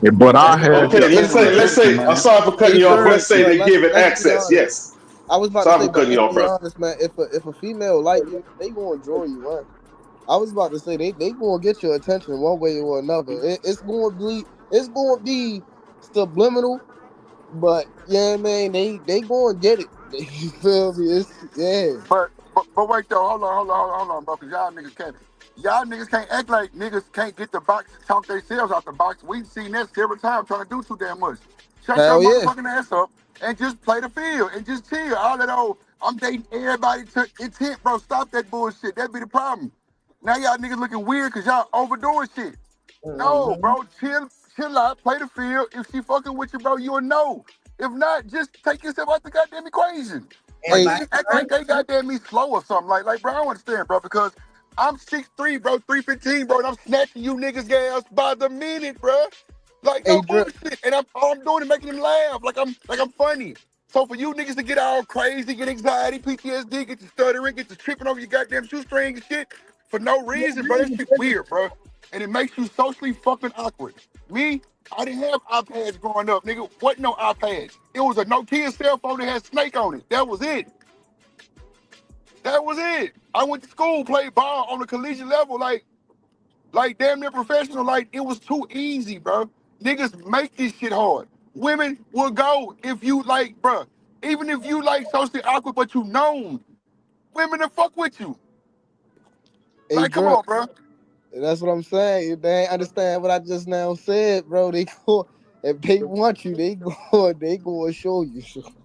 Yeah, but I have. Okay, let's say. I'm sorry for cutting you off. Let's say they give it access. Yes. I was about sorry to say, for cutting you off, bro. Honest, man, if a female like you, they gonna enjoy you, man. I was about to say they gonna get your attention one way or another. It's gonna be subliminal, but yeah, man, they gonna get it. You feel me? But wait though, hold on, bro, because y'all niggas can't act like niggas can't get the box to talk themselves out the box. We've seen that several times trying to do too damn much. Shut your motherfucking ass up and just play the field and just chill. All that old, I'm dating everybody to intent, bro. Stop that bullshit. That be the problem. Now y'all niggas looking weird because y'all overdoing shit. No, bro, chill out, play the field. If she fucking with you, bro, you'll know. If not, just take yourself out the goddamn equation. And Act like they goddamn me slow or something. Like, bro, I don't understand, bro, because I'm 6'3", bro, 315, bro, and I'm snatching you niggas' gas by the minute, bro. Like, no bullshit. And all I'm doing is making them laugh. Like I'm funny. So for you niggas to get all crazy, get anxiety, PTSD, get to stuttering, get to tripping over your goddamn shoestring and shit for no reason, bro, that shit weird, bro. And it makes you socially fucking awkward. Me, I didn't have iPads growing up, nigga. Wasn't no iPads. It was a Nokia cell phone that had Snake on it. That was it. That was it. I went to school, played ball on the collegiate level, like damn near professional. Like, it was too easy, bro. Niggas make this shit hard. Women will go if you like, bro. Even if you like socially awkward, but you known, women will fuck with you. Like, come on, bro. That's what I'm saying. If they ain't understand what I just now said, bro, they go. If they want you, they go show you.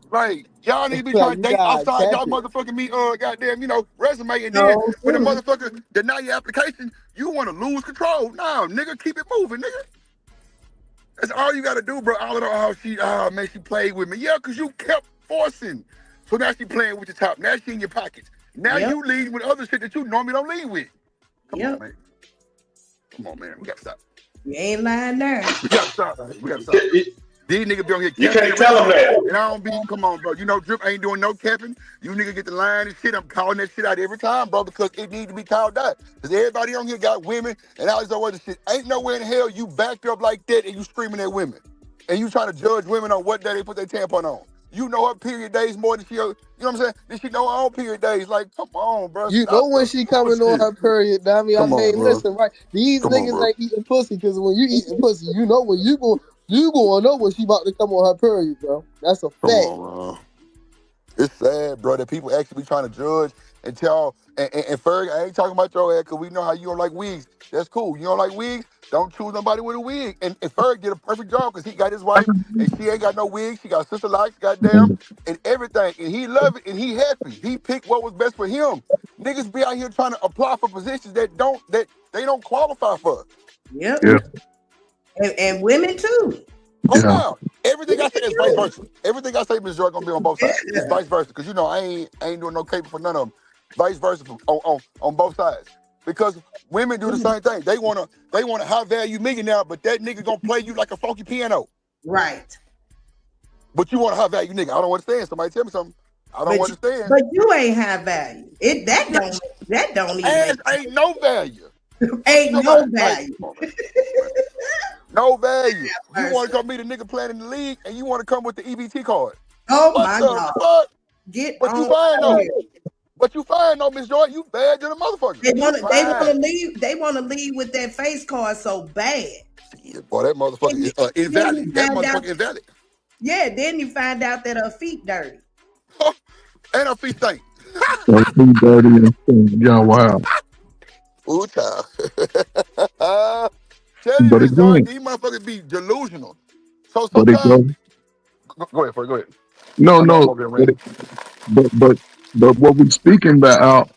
Right. Y'all need to be trying to date outside y'all motherfucking me, goddamn, resume, and then when the motherfucker deny your application, you want to lose control. No, nigga, keep it moving, nigga. That's all you gotta do, bro. I don't know how man, she played with me. Yeah, because you kept forcing. So now she playing with your top. Now she in your pockets. Now you lead with other shit that you normally don't lead with. Come on, man. Come on, man. We gotta stop. You ain't lying there. We gotta stop. We gotta stop. These niggas be on here. You can't tell them that. And I don't be, come on, bro. Drip ain't doing no capping. You niggas get the line and shit. I'm calling that shit out every time, bro, because it needs to be called out. Because everybody on here got women and all this other shit. Ain't nowhere in hell you backed up like that and you screaming at women. And you trying to judge women on what day they put their tampon on. You know her period days more than she, you know what I'm saying? Then she know her own period days. Like, come on, bro. You know when she coming on her period, Dami. Listen, right? These niggas ain't eating pussy because when you eating pussy, you know when you gonna know when she about to come on her period, bro. That's a fact. Come on, bro. It's sad, bro, that people actually be trying to judge and tell. And Ferg, I ain't talking about your ass because we know how you don't like wigs. That's cool. You don't like wigs? Don't choose nobody with a wig. And Ferg did a perfect job because he got his wife and she ain't got no wig. She got sister likes, goddamn, and everything. And he love it and he happy. He picked what was best for him. Niggas be out here trying to apply for positions that they don't qualify for. Yep. And women too. Oh no! Everything I say is vice versa. Everything I say, Ms. Joy, gonna be on both sides. It's vice versa because I ain't doing no caper for none of them. Vice versa on both sides because women do the same thing. They want a high value millionaire, but that nigga gonna play you like a funky piano. Right. But you want a high value nigga. I don't understand. Somebody tell me something. I don't understand. But you ain't high value. That don't even. Ass ain't no value. Ain't no value. No value. You want to come meet a nigga playing in the league, and you want to come with the EBT card. Oh my God! Fuck? But you fine though, Miss Joy. You bad than a motherfucker. They want to leave. They want to leave with that face card so bad. Yeah, boy, that motherfucker is invalid. That motherfucker invalid. Yeah. Then you find out that her feet dirty. And her feet stink. Her feet dirty and stink. Yeah, wow. Ooh, child. Tell you, Miss Joy, these motherfuckers be delusional. So sometimes. Go ahead, Fred. Go ahead. No. But what we're speaking about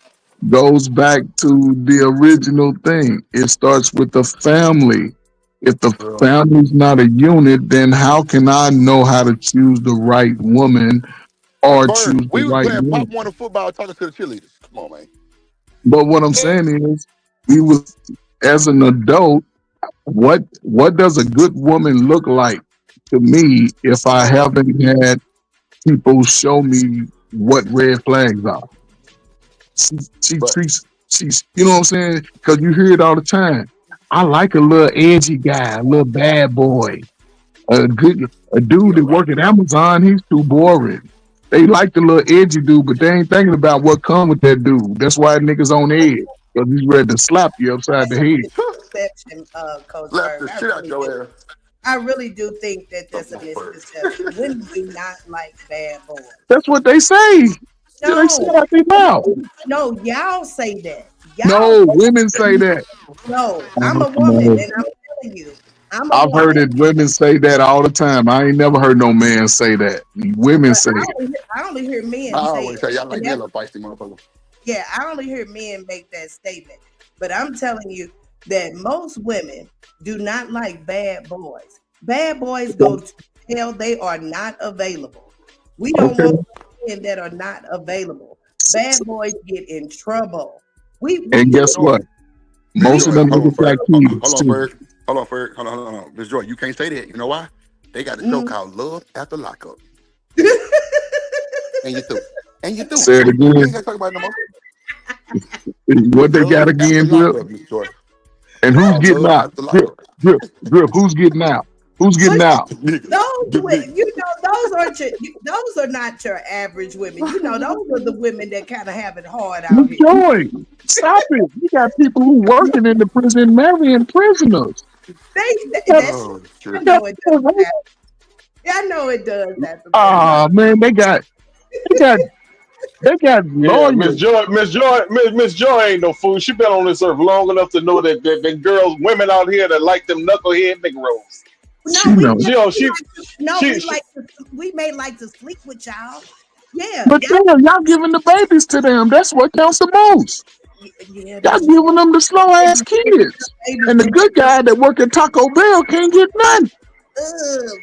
goes back to the original thing. It starts with the family. If the family's not a unit, then how can I know how to choose the right woman or choose the right woman? We was playing Pop Warner football talking to the cheerleaders. Come on, man. But what I'm saying is, we was as an adult. What does a good woman look like to me if I haven't had people show me what red flags are? She's you know what I'm saying? Because you hear it all the time. I like a little edgy guy, a little bad boy, a dude that work at Amazon. He's too boring. They like the little edgy dude, but they ain't thinking about what come with that dude. That's why niggas on edge. Because he's ready to slap you upside the head. Coach Slap the shit out your ass. I really do think that that's a misconception. Women do not like bad boys. That's what they say. No, they say out their mouth. No, y'all say that. No, women say that. No, I'm a woman, and I'm telling you. I've heard it. Women say that all the time. I ain't never heard no man say that. Women say it. I only hear men I always say y'all like that little feisty motherfucker. Yeah, I only hear men make that statement. But I'm telling you that most women do not like bad boys. Bad boys go to hell. They are not available. We don't want men that are not available. Bad boys get in trouble. And guess what? Most of them niggas got kids too. Hold on, Ferg. Hold on. Ms. Joy, you can't say that. You know why? They got a show called Love After Lockup. And you through. Say it again. We ain't gonna talk about it no more. What they got again, Drip? And who's getting out? Drip, who's getting out? Who's getting out? Those are not your average women. You know, those are the women that kind of have it hard out here. Joy, stop it. You got people who working in the prison marrying prisoners. I know it does that. I know it does that. Man, they got lawyers. Miss Joy ain't no fool. She been on this earth long enough to know that women out here that like them knucklehead Negroes. We may like to sleep with y'all. Yeah. But y'all giving the babies to them. That's what counts the most. Yeah, y'all giving them the slow ass kids. And the good guy that work at Taco Bell can't get none.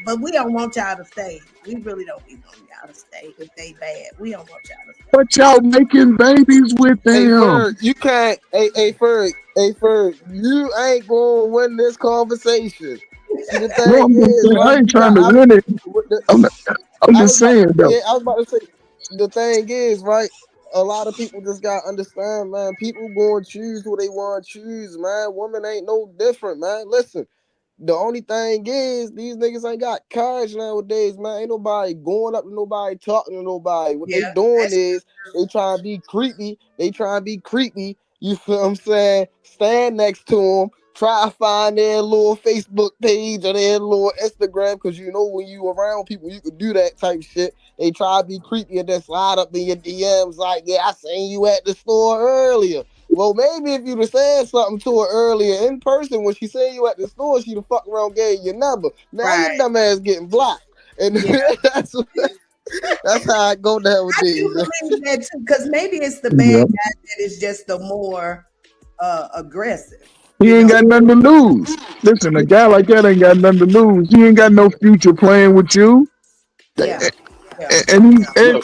But we don't want y'all to stay. We really don't want y'all to stay if they bad. We don't want y'all to stay. But y'all making babies with them. Hey, Ferg, you can't. Hey, Ferg, you ain't gonna win this conversation. I ain't trying to win it. I'm just saying, though. Yeah, I was about to say, the thing is, right? A lot of people just gotta understand, man. People gonna choose who they want to choose, man. Women ain't no different, man. Listen, the only thing is, these niggas ain't got courage nowadays, man. Ain't nobody going up to nobody, talking to nobody. What they doing is, they trying to be creepy. You feel what I'm saying? Stand next to them. Try to find their little Facebook page or their little Instagram, because you know when you around people, you can do that type shit. They try to be creepy and then slide up in your DMs like, yeah, I seen you at the store earlier. Well, maybe if you'd have said something to her earlier in person when she seen you at the store, she'd have fucked around, gave you your number. Now your dumb ass getting blocked. And that's how I go down with these. I do believe that too, because maybe it's the bad guy that is just the more aggressive. He ain't got nothing to lose. Listen, a guy like that ain't got nothing to lose. He ain't got no future playing with you. I'm gonna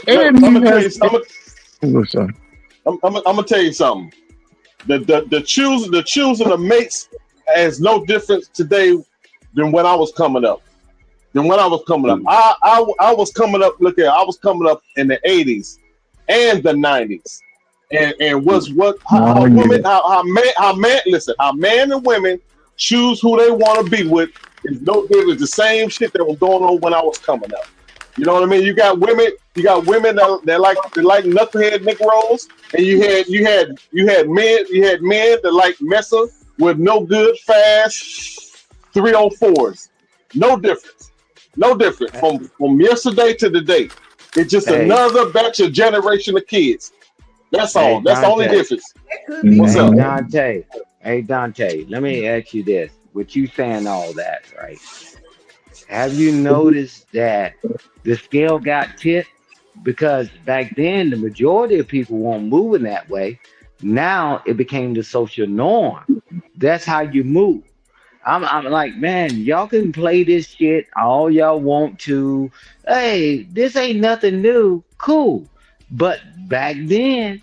tell you something. The choosing of mates has no difference today than when I was coming up. I was coming up. Look here, I was coming up in the 80s and the 90s. And how men and women choose who they want to be with is no different. The same shit that was going on when I was coming up. You know what I mean? You got women that like knucklehead Negroes, and you had men that like messing with no good fast 304s. No difference from yesterday to today. It's just another batch of generation of kids. That's all. Hey, that's the only difference. What's up, Dante? Hey, Dante. Let me ask you this: with you saying all that, right? Have you noticed that the scale got tipped? Because back then, the majority of people weren't moving that way. Now it became the social norm. That's how you move. I'm like, man, y'all can play this shit all y'all want to. Hey, this ain't nothing new. Cool. But back then,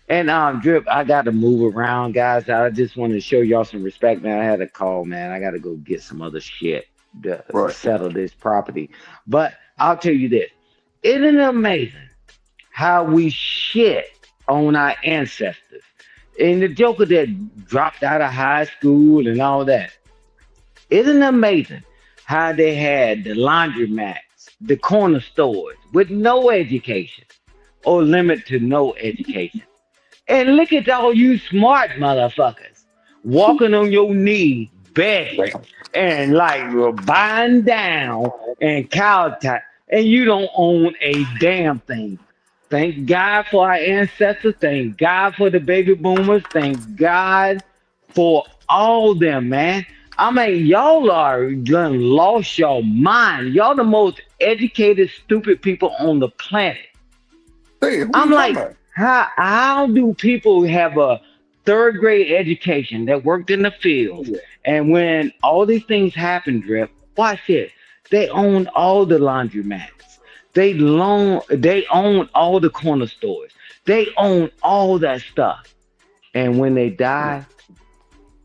and Drip, I got to move around, guys. I just want to show y'all some respect, man. I had a call, man. I got to go get some other shit to settle this property. But I'll tell you this. Isn't it amazing how we shit on our ancestors? And the joker that dropped out of high school and all that. Isn't it amazing how they had the laundromats, the corner stores with no education or limit to no education? And look at all you smart motherfuckers walking on your knees, begging and like buying down and kowtow, and you don't own a damn thing. Thank God for our ancestors. Thank God for the baby boomers. Thank God for all them, man. I mean, y'all are done lost your mind. Y'all the most educated, stupid people on the planet. Hey, I'm like, how do people have a third grade education that worked in the field, and when all these things happen, Drip, watch it. They own all the laundromats. They own all the corner stores. They own all that stuff. And when they die,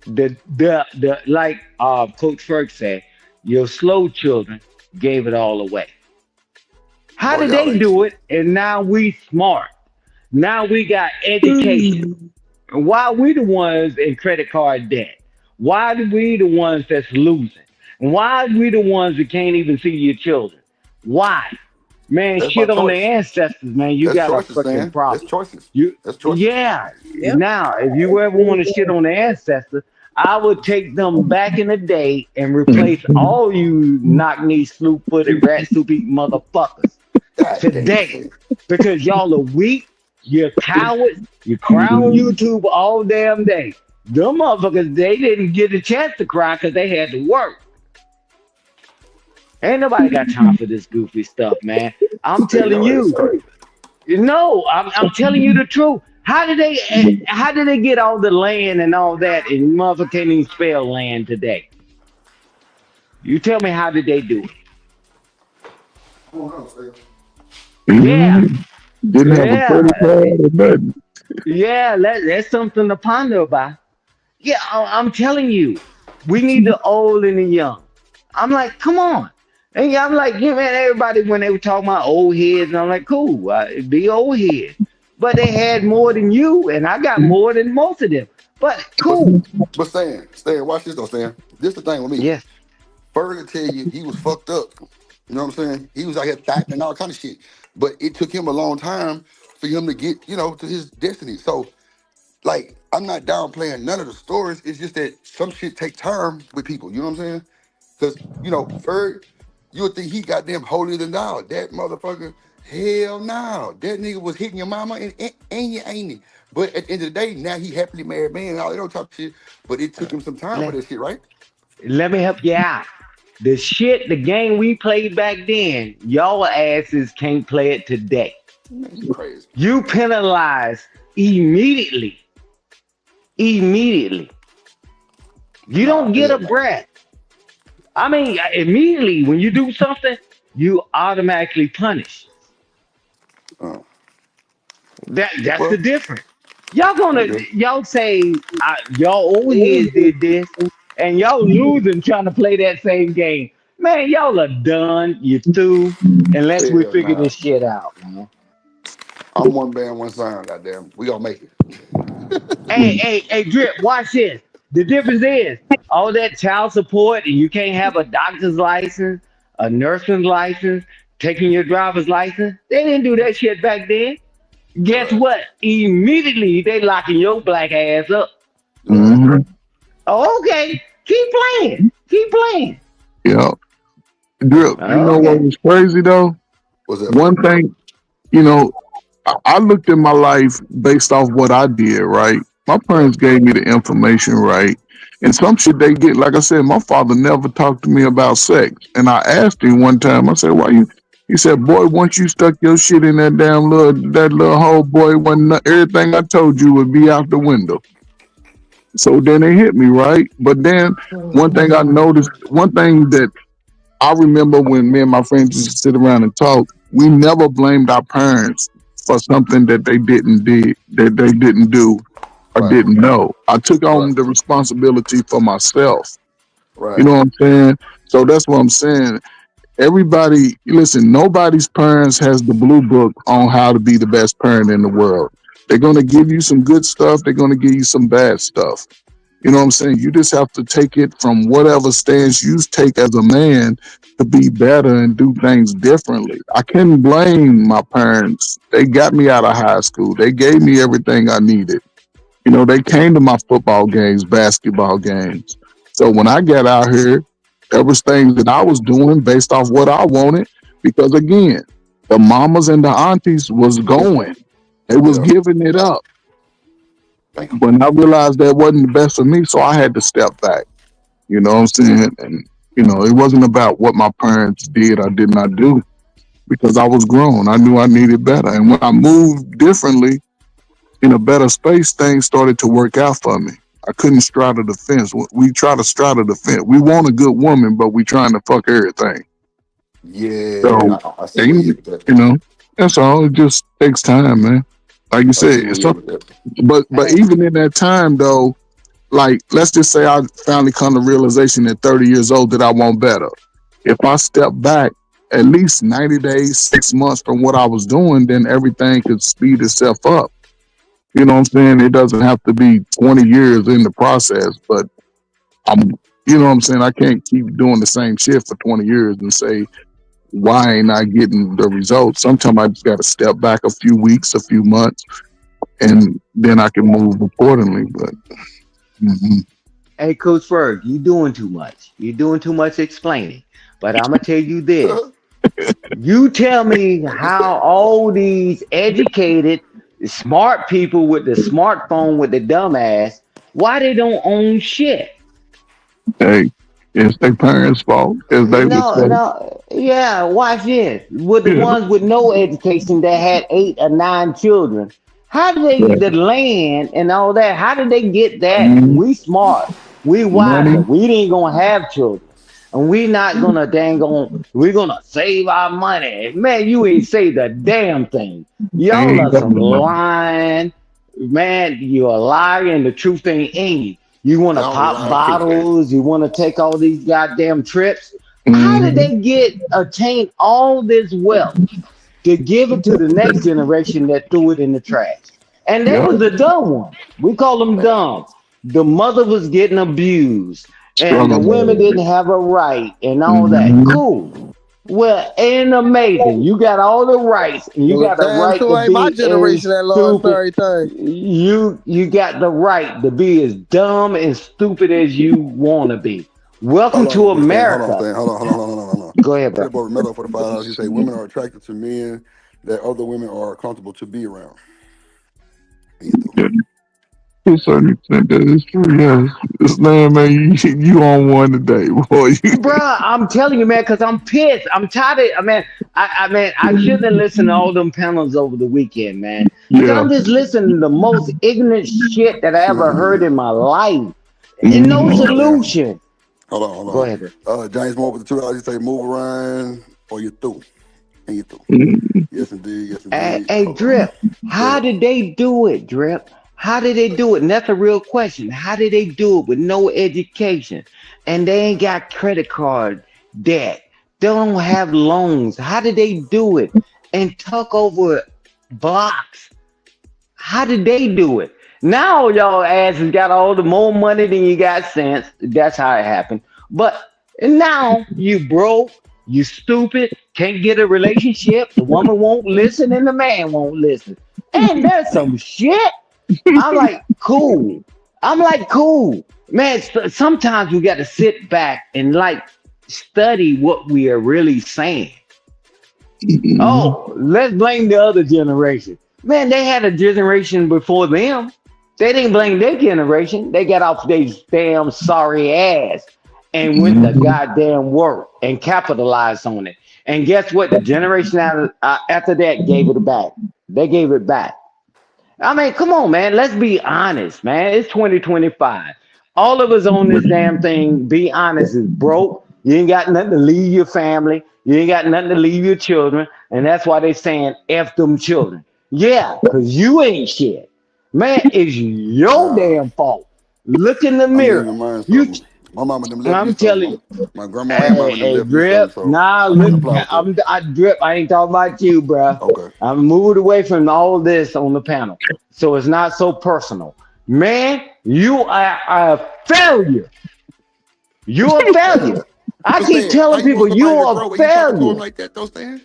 the like Coach Ferg said, your slow children gave it all away. How did they do it? And now we smart. Now we got education. And why we the ones in credit card debt? Why are we the ones that's losing? And why are we the ones that can't even see your children? Why? Man, That's shit my on the choice. ancestors, man. You That's got a choices, fucking man. problem. That's choices. You, That's choices. yeah. Yep. Now, if you ever want to shit on the ancestors, I would take them back in the day and replace all you knock-knee, sloop-footed, rat soup-eating motherfuckers today. Because y'all are weak, you're cowards, you cry on YouTube all damn day. Them motherfuckers, they didn't get a chance to cry because they had to work. Ain't nobody got time for this goofy stuff, man. I'm telling you. No, I'm telling you the truth. How did they get all the land and all that and motherfucker can't even spell land today? You tell me, how did they do it? Yeah. Didn't have a credit card or nothing. Yeah, that's something to ponder about. Yeah, I'm telling you, we need the old and the young. I'm like, come on. And I'm like, yeah, man, everybody, when they were talking about old heads, and I'm like, cool, be old heads. But they had more than you, and I got more than most of them. But cool. But Stan, watch this though, Stan. This the thing with me. Yes. Ferg tell you he was fucked up. You know what I'm saying? He was out here thotting and all kind of shit. But it took him a long time for him to get, to his destiny. So, like, I'm not downplaying none of the stories. It's just that some shit take time with people. You know what I'm saying? Because, Ferg, you would think he goddamn holier than thou. That motherfucker, hell no. That nigga was hitting your mama and you ain't he? But at the end of the day, now he happily married man and all that talk shit. But it took him some time for that shit, right? Let me help you out. The game we played back then, y'all asses can't play it today. That's crazy. You penalize immediately. Immediately. You don't get a breath. I mean, immediately when you do something, you automatically punish. That's the difference. Y'all say y'all old heads did this, and y'all losing trying to play that same game. Man, y'all are done. You through, unless we figure this shit out, man. I'm one band, one sound, goddamn. We gonna make it. Hey, Drip, watch this. The difference is all that child support, and you can't have a doctor's license, a nursing license, taking your driver's license. They didn't do that shit back then. Guess what? Immediately they locking your black ass up. Mm-hmm. Oh, okay. Keep playing. Yeah. Drip, you know what was crazy though? One thing, I looked at my life based off what I did, right? My parents gave me the information, right? And some shit they get, like I said, my father never talked to me about sex. And I asked him one time, I said, why you? He said, boy, once you stuck your shit in that damn little hole, boy, everything I told you would be out the window. So then it hit me, right? But then one thing I noticed, one thing that I remember when me and my friends used to sit around and talk, we never blamed our parents for something that they didn't do or didn't know. I took on the responsibility for myself. Right. You know what I'm saying? So that's what I'm saying. Everybody, listen, nobody's parents has the blue book on how to be the best parent in the world. They're going to give you some good stuff. They're going to give you some bad stuff. You know what I'm saying? You just have to take it from whatever stance you take as a man to be better and do things differently. I can't blame my parents. They got me out of high school. They gave me everything I needed. They came to my football games, basketball games. So when I got out here, there was things that I was doing based off what I wanted. Because again, the mamas and the aunties was going. They was giving it up. But I realized that wasn't the best for me, so I had to step back. You know what I'm saying? And, it wasn't about what my parents did or did not do. Because I was grown. I knew I needed better. And when I moved differently, in a better space, things started to work out for me. I couldn't straddle the fence. We try to straddle the fence. We want a good woman, but we trying to fuck everything. Yeah, So, I see where you with that. you know, that's all. It just takes time, man. Like you I see said, where it's you with that. but even in that time though, like let's just say I finally come to realization at 30 years old that I want better. If I step back at least 90 days, 6 months from what I was doing, then everything could speed itself up. You know what I'm saying? It doesn't have to be 20 years in the process, but you know what I'm saying? I can't keep doing the same shit for 20 years and say, why ain't I getting the results? Sometimes I just got to step back a few weeks, a few months, and then I can move accordingly. But Hey, Coach Ferg, you doing too much. You're doing too much explaining. But I'm gonna tell you this. You tell me how all these educated, smart people with the smartphone with the dumbass, why they don't own shit? hey, it's their parents' fault, as they would say. No, yeah, watch this. With the Yeah. ones with no education that had 8 or 9 children, how did they Yeah. the land and all that? How did they get that? Mhm. We smart, we wiser. Money. We ain't gonna have children, and we not gonna we're gonna save our money. Man, you ain't saved a damn thing. Y'all Ain't are got some no money. lying, man. You're a liar, and the truth ain't in you. You want to I don't pop lie too, man. bottles. You want to take all these goddamn trips. How did Mhm. they attain all this wealth to give it to the next generation that threw it in the trash? And they Yep. was the dumb one. We call them dumb. The mother was getting abused, and the Struggle women man. didn't have a right, and all that. Mhm. Cool. Well, ain't amazing. You got all the rights, and you Well, got the damn right to sure ain't my be as generation that lost stupid. everything. You got the right to be as dumb and stupid as you want to be. Welcome Hold to on, Stan. Hold on, America. Stan. Hold on. Go ahead, Hit bro. up over Mello for the $5. You say women are attracted to men that other women are comfortable to be around. Yeah. To a certain extent, that is true. Yes, this man, you on one today, boy. Bruh, I'm telling you, man, because I'm pissed. I'm tired of man. I shouldn't have listened to all them panels over the weekend, man. Because Yeah. I'm just listening to the most ignorant shit that I ever heard in my life. And no Hold on, Stan. solution. Hold Go on. ahead, bro. James Moore with the $2. You say move around or you're through. And you're through. Mhm. Yes, indeed. Yes, Hey, indeed. hey, Hold on. Drip, Go how ahead. did they do it, Drip? How did they do it? And that's a real question. How did they do it with no education? And they ain't got credit card debt. They don't have loans. How did they do it? And tuck over blocks. How did they do it? Now y'all asses got all the more money than you got sense. That's how it happened. But now you broke, you stupid, can't get a relationship. The woman won't listen and the man won't listen. And there's some shit. I'm like, cool. Cool. Man, sometimes we got to sit back and study what we are really saying. Oh, let's blame the other generation. Man, they had a generation before them. They didn't blame their generation. They got off their damn sorry ass and went to goddamn work and capitalized on it. And guess what? The generation after that gave it back. They gave it back. I mean, come on, man. Let's be honest, man. It's 2025. All of us on this damn thing, be honest, is broke. You ain't got nothing to leave your family. You ain't got nothing to leave your children. And that's why they saying F them children. Yeah, because you ain't shit. Man, it's your damn fault. Look in the I'm mirror. leaving mine You, something. My mama them left me I'm something. telling you. My grandma and mama them Hey, left me something, Drip. so Nah, I look, can apply for it. I Drip. I ain't talking about you, bruh. Okay. I'm moved away from all this on the panel, so it's not so personal. Man, you are a failure. You're a failure. I So keep Stan, how telling you want people you somebody to are grow a when you talking to them failure. like that, though, Stan?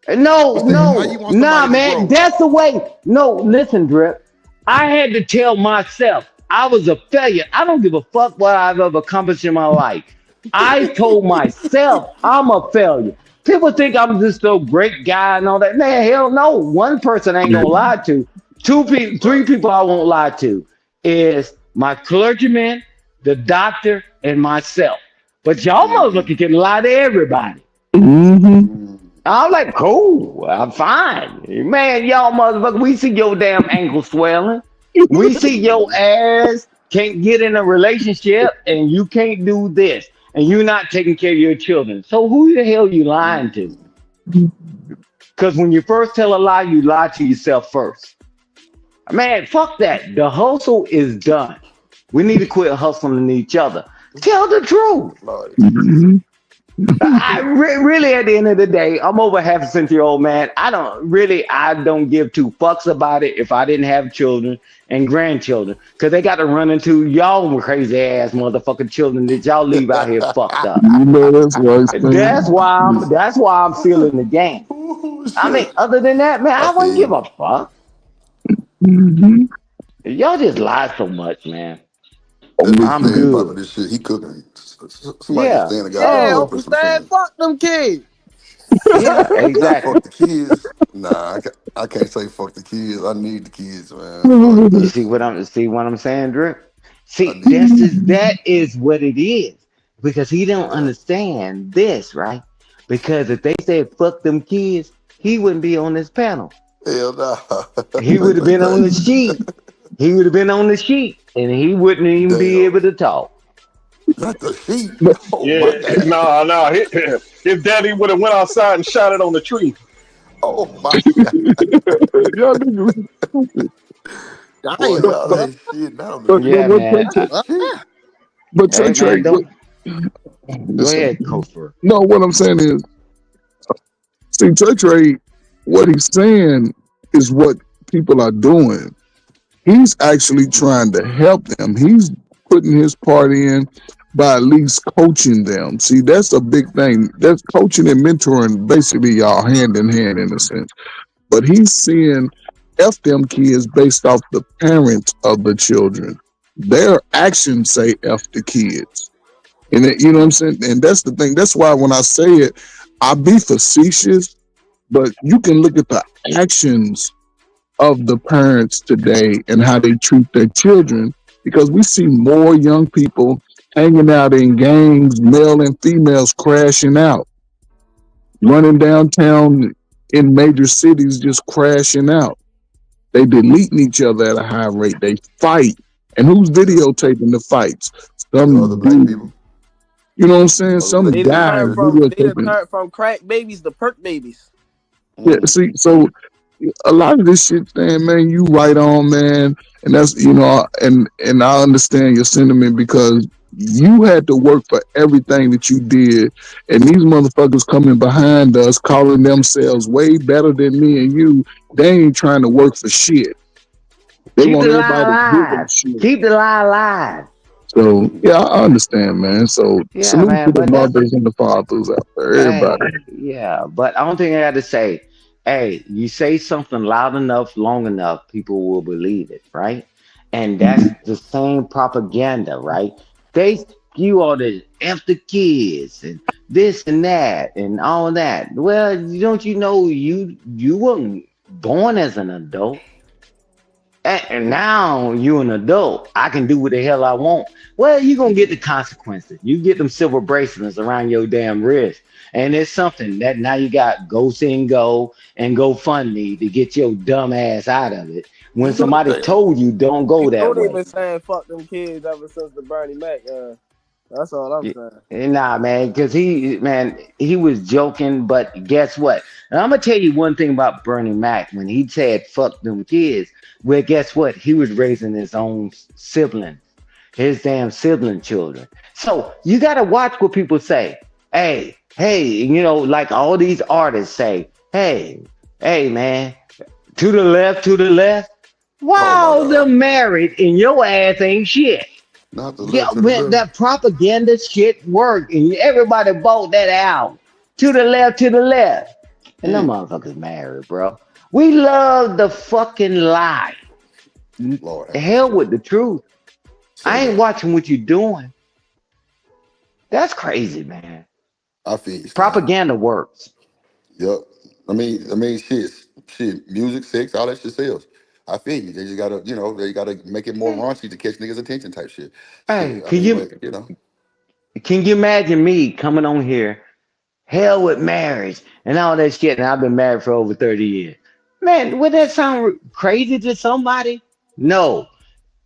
No, Stan, how you no, want nah, somebody to man. grow? That's the way. No, listen, Drip. I had to tell myself I was a failure. I don't give a fuck what I've ever accomplished in my life. I told myself I'm a failure. People think I'm just a great guy and all that. Man, hell no. One person I ain't gonna lie to. Three people I won't lie to is my clergyman, the doctor, and myself. But y'all motherfuckers can lie to everybody. I'm like, cool, I'm fine. Man, y'all motherfucker, we see your damn ankle swelling. We see your ass can't get in a relationship and you can't do this. and you're not taking care of your children. So who the hell you lying to? Because when you first tell a lie, you lie to yourself first. Man, fuck that. The hustle is done. We need to quit hustling each other. Tell the truth. Really, at the end of the day, I'm over half a century old, man. I don't give two fucks about it if I didn't have children and grandchildren, because they got to run into y'all crazy ass motherfucking children that y'all leave out here fucked up. That's right. That's why I'm feeling the game. I mean, other than that, man, I wouldn't give a fuck. Y'all just lie so much, man. I'm good. This shit, he cooking. Somebody Yeah. stand a guy. Yeah, Uncle Stan, fuck them kids. Yeah, exactly. Fuck the kids. Nah, I can't say fuck the kids. I need the kids, man. You see what I'm saying, Drip? See, that is what it is. Because he don't understand this, right? Because if they said fuck them kids, he wouldn't be on this panel. Hell no. He would have been on the sheet. He would have been on the sheet, and he wouldn't even be able to talk. Not the sheet. No. His daddy would have went outside and shot it on the tree. Oh my God. Yeah, man. But Trey, Go ahead, Kofor. No, what I'm saying is, see, Trey, what he's saying is what people are doing. He's actually trying to help them. He's putting his part in by at least coaching them. See, that's a big thing. That's coaching and mentoring, basically, y'all hand in hand in a sense. But he's seeing F them kids based off the parents of the children. Their actions say F the kids. And you know what I'm saying? And that's the thing. That's why when I say it, I be facetious, but you can look at the actions of the parents today and how they treat their children, because we see more young people hanging out in gangs, male and females crashing out, running downtown in major cities, just crashing out. They deleting each other at a high rate. They fight. And who's videotaping the fights? Some other black people. You know what I'm saying? Some They guys turned from crack babies to perk babies. Yeah, see, so a lot of this shit, man, you right on, man, and that's, you know, and I understand your sentiment, because you had to work for everything that you did, and these motherfuckers coming behind us, calling themselves way better than me and you, they ain't trying to work for shit. They Keep want the everybody lie to give them alive. shit. Keep the lie alive. So yeah, I understand, man. So Yeah, salute man, to the but that's mothers and the fathers out there, everybody. yeah, but I don't think I had to say, hey, you say something loud enough, long enough, people will believe it, right? And that's the same propaganda, right? They skew all this F the kids and this and that and all that. Well, don't you know you weren't born as an adult? And now you an adult. I can do what the hell I want. Well, you're going to get the consequences. You get them silver bracelets around your damn wrist. And it's something that now you got Go Sing Go and GoFundMe to get your dumb ass out of it. When somebody told you don't go that They've way. been saying fuck them kids ever since the Bernie Mac. That's all I'm saying. Nah, man, because he was joking, but guess what? And I'm gonna tell you one thing about Bernie Mac. When he said "fuck them kids," well, guess what? He was raising his own siblings, his damn sibling children. So you gotta watch what people say. Hey, you know, like all these artists say, hey, man, to the left. Wow, they're married, and your ass ain't shit. Yeah, man, that propaganda shit worked, and everybody bought that out. To the left. And them motherfuckers married, bro. We love the fucking lie. Lord, hell with the truth. I ain't watching what you're doing. That's crazy, man. I feel you. Propaganda works. Yep. I mean, shit, music, sex, all that shit sells. I feel you. They just gotta, you know, they gotta make it more raunchy to catch niggas' attention type shit. Hey, Shit, can you imagine me coming on here, hell with marriage and all that shit, and I've been married for over 30 years. Man, would that sound crazy to somebody? No.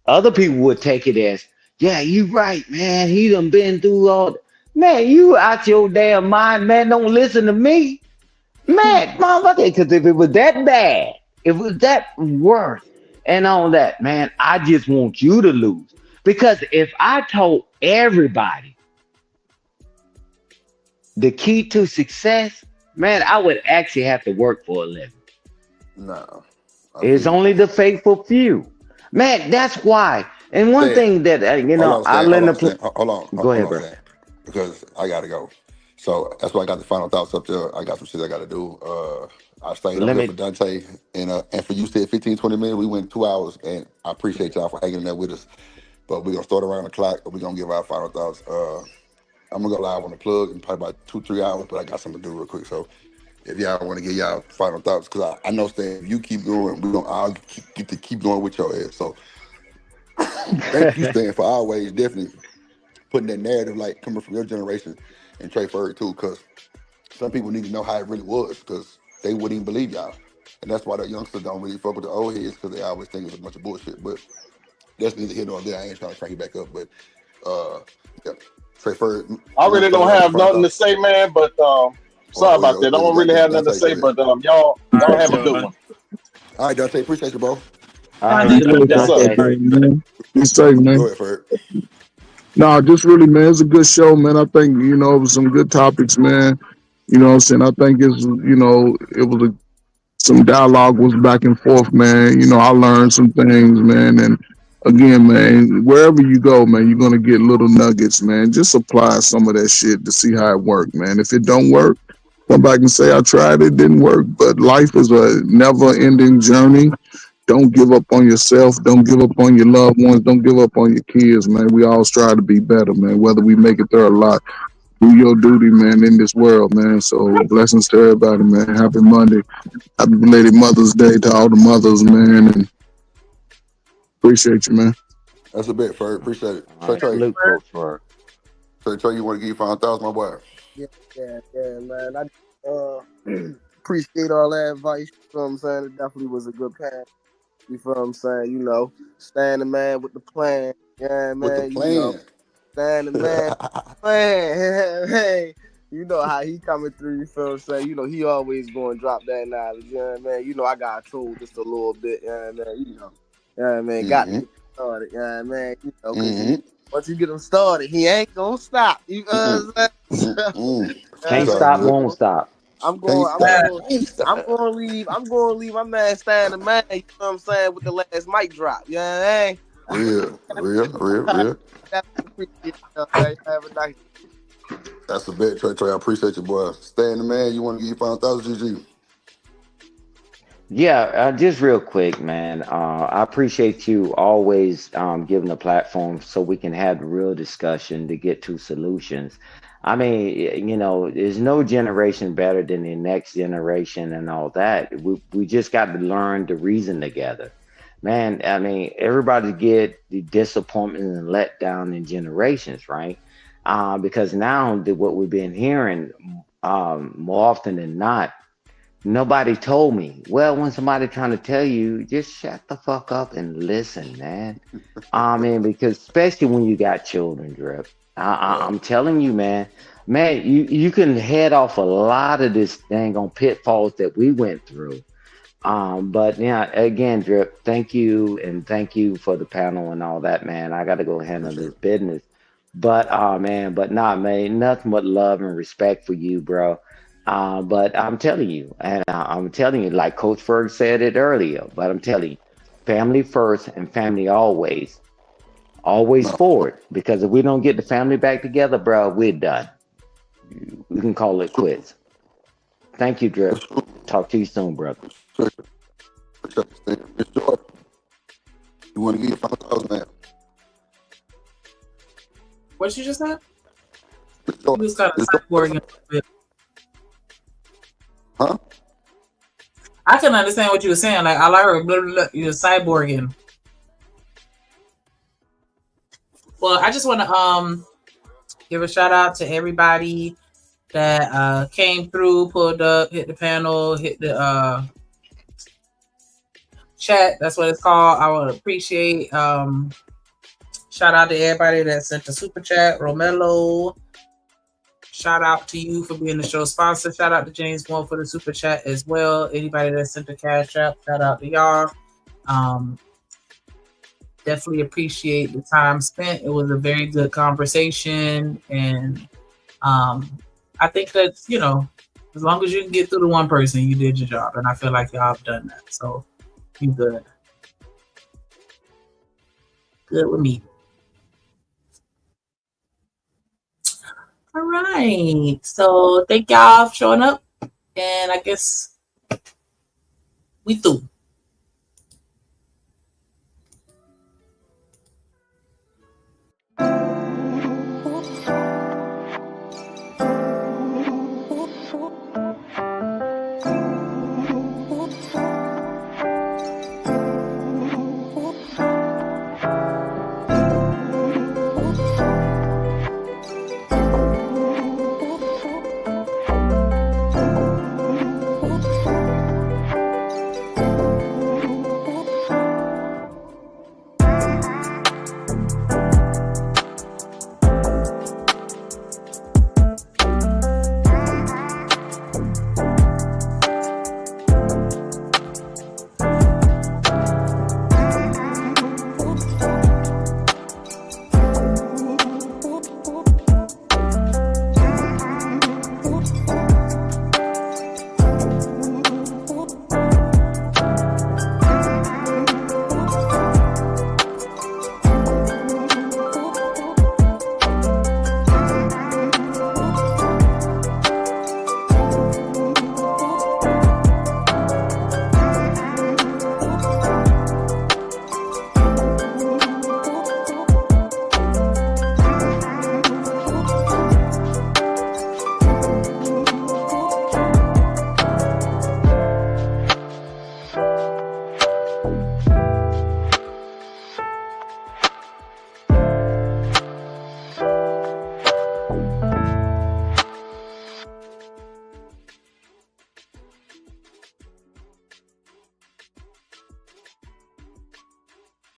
Other people would take it as, yeah, you right, man. He done been through all. Man, you out your damn mind, man. Don't listen to me. Man, motherfucker, because if it was that bad, if it was that worse and all that, man, I just want you to lose. Because if I told everybody the key to success, man, I would actually have to work for a living. No. It's only the faithful few. Man, that's why. And one thing that, I let the hold on, go ahead, bro. Sam, because I gotta go. So that's why I got the final thoughts up there. I got some shit I gotta do. I stayed up here for Dante, and for you said 15, 20 minutes. We went 2 hours, and I appreciate y'all for hanging in there with us. But we're gonna start around the clock, and we're gonna give our final thoughts. I'm gonna go live on the plug in probably about 2-3 hours, but I got something to do real quick. So if y'all want to get y'all final thoughts, because I know Stan, if you keep going, we're gonna all get to keep going with your ass. So thank you, Stan, for always definitely putting that narrative like coming from your generation and Trey Ferg too, because some people need to know how it really was, because they wouldn't even believe y'all. And that's why the youngsters don't really fuck with the old heads, because they always think it's a bunch of bullshit. But that's neither here nor there. I ain't trying to crank you back up, but yeah, Trey Ferg. I really don't have nothing to say, man, but sorry about that. I don't really have nothing to say, but y'all have a good one. All right, Dante, appreciate you, bro. All right, man. Be safe, man. Go ahead, Ferg. No, just really, man, it's a good show, man. I think, it was some good topics, man. You know what I'm saying? I think it was some dialogue was back and forth, man. I learned some things, man. And again, man, wherever you go, man, you're going to get little nuggets, man. Just apply some of that shit to see how it works, man. If it don't work, come back and say, I tried, it didn't work. But life is a never-ending journey. Don't give up on yourself. Don't give up on your loved ones. Don't give up on your kids, man. We all strive to be better, man, whether we make it there or not. Do your duty, man, in this world, man. So blessings to everybody, man. Happy Monday. Happy belated Mother's Day to all the mothers, man. And appreciate you, man. That's a bit, Ferg. Appreciate it. Trey, Trey, you want to give you 5,000, my boy? Yeah, man. I appreciate all that advice. You know what I'm saying? It definitely was a good plan. You feel what I'm saying? Stand the man with the plan. Yeah, man. With the plan. Stand the man plan. Hey, you know how he coming through, you feel what I'm saying? He always going to drop that knowledge. You know what I mean? I got trolled just a little bit. Yeah, man. Yeah, man. Got to get started. Yeah, man. Once you get him started, he ain't going to stop. You know what I'm saying? Can't stop, won't stop. I'm going to leave my man Stan the man, you know what I'm saying, with the last mic drop. You know what I mean? Real. That's a bet, Trey. I appreciate you, boy. Stan the man, you want to give you 5,000, GG? Yeah, just real quick, man. I appreciate you always giving a platform so we can have a real discussion to get to solutions. I mean, there's no generation better than the next generation and all that. We just got to learn to reason together. Man, I mean, everybody get the disappointment and letdown in generations, right? Because now what we've been hearing more often than not, nobody told me. Well, when somebody trying to tell you, just shut the fuck up and listen, man. I mean, because especially when you got children, Drip. I'm telling you, man, you can head off a lot of this dang on pitfalls that we went through. But yeah, again, Drip, thank you, and thank you for the panel and all that, man. I got to go handle this business. But man, nothing but love and respect for you, bro. But I'm telling you, and I'm telling you, like Coach Ferg said it earlier, but I'm telling you, family first and family always. Always forward, because if we don't get the family back together, bro, we're done. We can call it quits. Thank you, Drip. Talk to you soon, brother. You want to give you 5,000, man? What you just said? You was kind of cyborging. Huh? I couldn't understand what you were saying. Like, all I heard, blah, blah, blah, you're cyborging. Well, I just want to give a shout out to everybody that came through, pulled up, hit the panel, hit the chat. That's what it's called. I would appreciate. Shout out to everybody that sent the super chat. Romelo, Shout out to you for being the show sponsor. Shout out to James Moore for the super chat as well. Anybody that sent the cash up, shout out to y'all. Definitely appreciate the time spent. It was a very good conversation, and I think that, you know, as long as you can get through to one person, you did your job, and I feel like y'all have done that. So you good. Good with me. All right. So thank y'all for showing up, and I guess we through.